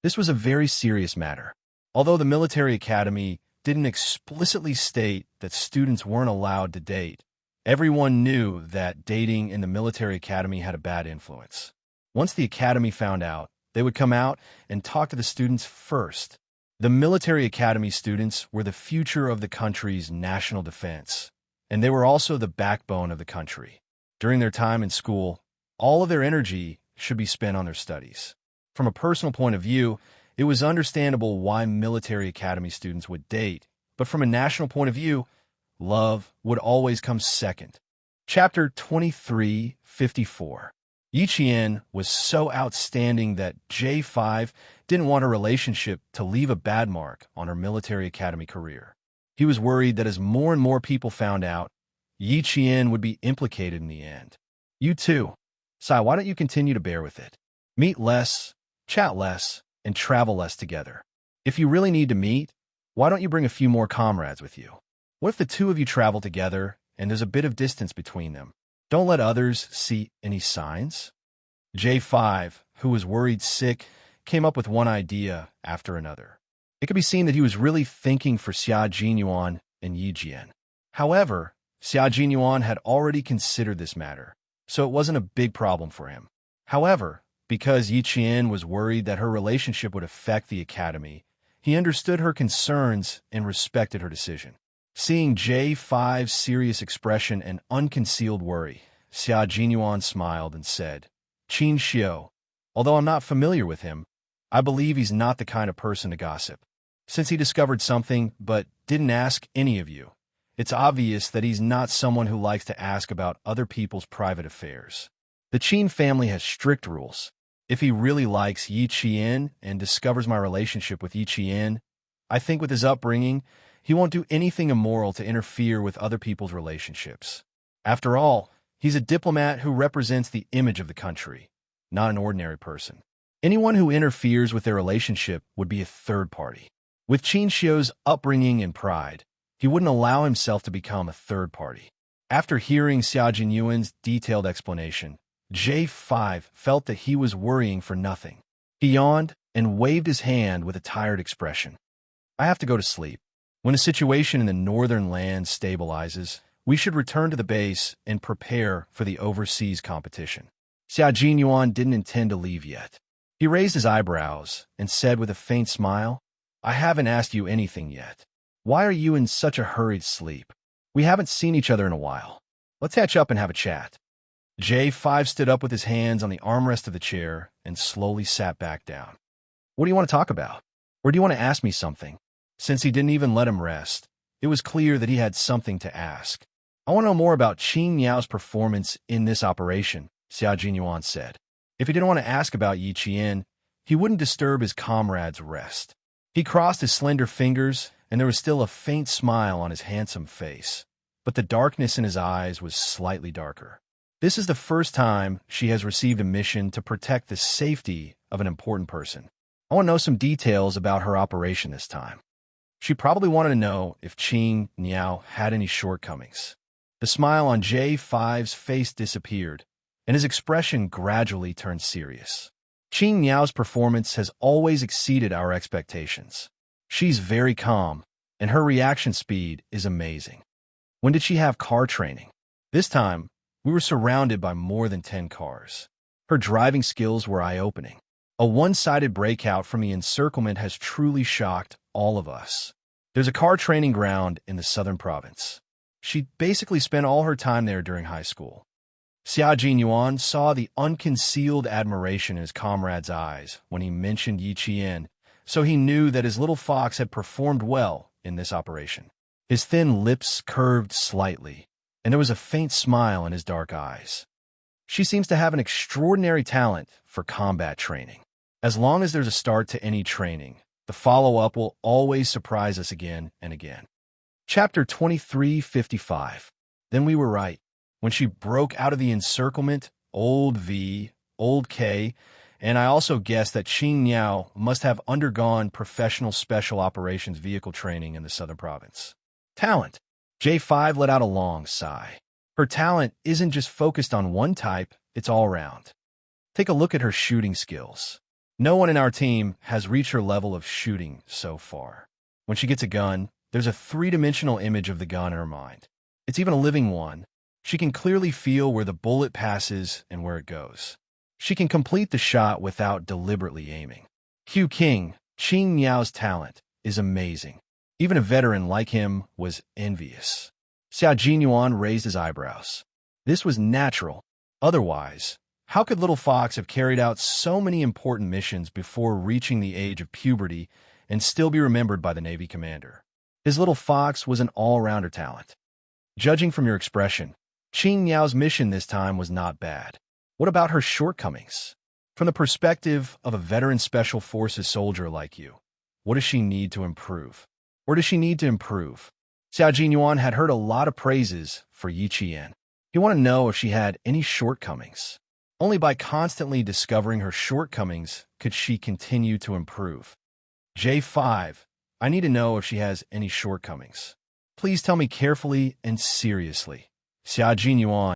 This was a very serious matter. Although the military academy didn't explicitly state that students weren't allowed to date, everyone knew that dating in the military academy had a bad influence. Once the academy found out, they would come out and talk to the students first. The military academy students were the future of the country's national defense, and they were also the backbone of the country. During their time in school, all of their energy should be spent on their studies. From a personal point of view, it was understandable why military academy students would date, but from a national point of view, love would always come second. Chapter 2354. Yiqian was so outstanding that J5 didn't want her relationship to leave a bad mark on her military academy career. He was worried that as more and more people found out, Yiqian would be implicated in the end. You too. Sai, why don't you continue to bear with it? Meet less, chat less, and travel less together. If you really need to meet, why don't you bring a few more comrades with you? What if the two of you travel together and there's a bit of distance between them? Don't let others see any signs. J5, who was worried sick, came up with one idea after another. It could be seen that he was really thinking for Xia Jinyuan and Yijian. However, Xia Jinyuan had already considered this matter, so it wasn't a big problem for him. However, because Yiqian was worried that her relationship would affect the academy, he understood her concerns and respected her decision. Seeing J5's serious expression and unconcealed worry, Xia Jinyuan smiled and said, "Qin Xiu, although I'm not familiar with him, I believe he's not the kind of person to gossip. Since he discovered something but didn't ask any of you, it's obvious that he's not someone who likes to ask about other people's private affairs. The Qin family has strict rules. If he really likes Yi Qian and discovers my relationship with Yi Qian, I think with his upbringing, he won't do anything immoral to interfere with other people's relationships. After all, he's a diplomat who represents the image of the country, not an ordinary person. Anyone who interferes with their relationship would be a third party. With Xianxia's upbringing and pride, he wouldn't allow himself to become a third party. After hearing Xia Jinyuan's detailed explanation, J5 felt that he was worrying for nothing. He yawned and waved his hand with a tired expression. I have to go to sleep. When a situation in the northern lands stabilizes, we should return to the base and prepare for the overseas competition. Xia Jinyuan didn't intend to leave yet. He raised his eyebrows and said with a faint smile, I haven't asked you anything yet. Why are you in such a hurried sleep? We haven't seen each other in a while. Let's catch up and have a chat. J5 stood up with his hands on the armrest of the chair and slowly sat back down. What do you want to talk about? Or do you want to ask me something? Since he didn't even let him rest, it was clear that he had something to ask. I want to know more about Qin Yao's performance in this operation, Xia Jinyuan said. If he didn't want to ask about Yi Qian, he wouldn't disturb his comrade's rest. He crossed his slender fingers, and there was still a faint smile on his handsome face, but the darkness in his eyes was slightly darker. This is the first time she has received a mission to protect the safety of an important person. I want to know some details about her operation this time. She probably wanted to know if Qin Niao had any shortcomings. The smile on J5's face disappeared, and his expression gradually turned serious. Qin Niao's performance has always exceeded our expectations. She's very calm, and her reaction speed is amazing. When did she have car training? This time, we were surrounded by more than 10 cars. Her driving skills were eye-opening. A one-sided breakout from the encirclement has truly shocked all of us. There's a car training ground in the southern province. She basically spent all her time there during high school. Xia Jinyuan saw the unconcealed admiration in his comrade's eyes when he mentioned Yi Qian, so he knew that his little fox had performed well in this operation. His thin lips curved slightly, and there was a faint smile in his dark eyes. She seems to have an extraordinary talent for combat training. As long as there's a start to any training, the follow-up will always surprise us again and again. Chapter 2355. Then we were right. When she broke out of the encirclement, old V, old K, and I also guessed that Qin Yao must have undergone professional special operations vehicle training in the southern province. Talent. J5 let out a long sigh. Her talent isn't just focused on one type, it's all round. Take a look at her shooting skills. No one in our team has reached her level of shooting so far. When she gets a gun, there's a three-dimensional image of the gun in her mind. It's even a living one. She can clearly feel where the bullet passes and where it goes. She can complete the shot without deliberately aiming. Q King, Qin Yao's talent, is amazing. Even a veteran like him was envious. Xia Jinyuan raised his eyebrows. This was natural. Otherwise, how could little Fox have carried out so many important missions before reaching the age of puberty and still be remembered by the Navy commander? His little Fox was an all-rounder talent. Judging from your expression, Qin Yao's mission this time was not bad. What about her shortcomings? From the perspective of a veteran Special Forces soldier like you, what does she need to improve? Or does she need to improve? Xia Jinyuan had heard a lot of praises for Yi Qian. He wanted to know if she had any shortcomings. Only by constantly discovering her shortcomings could she continue to improve. J5, I need to know if she has any shortcomings. Please tell me carefully and seriously. Xia Jinyuan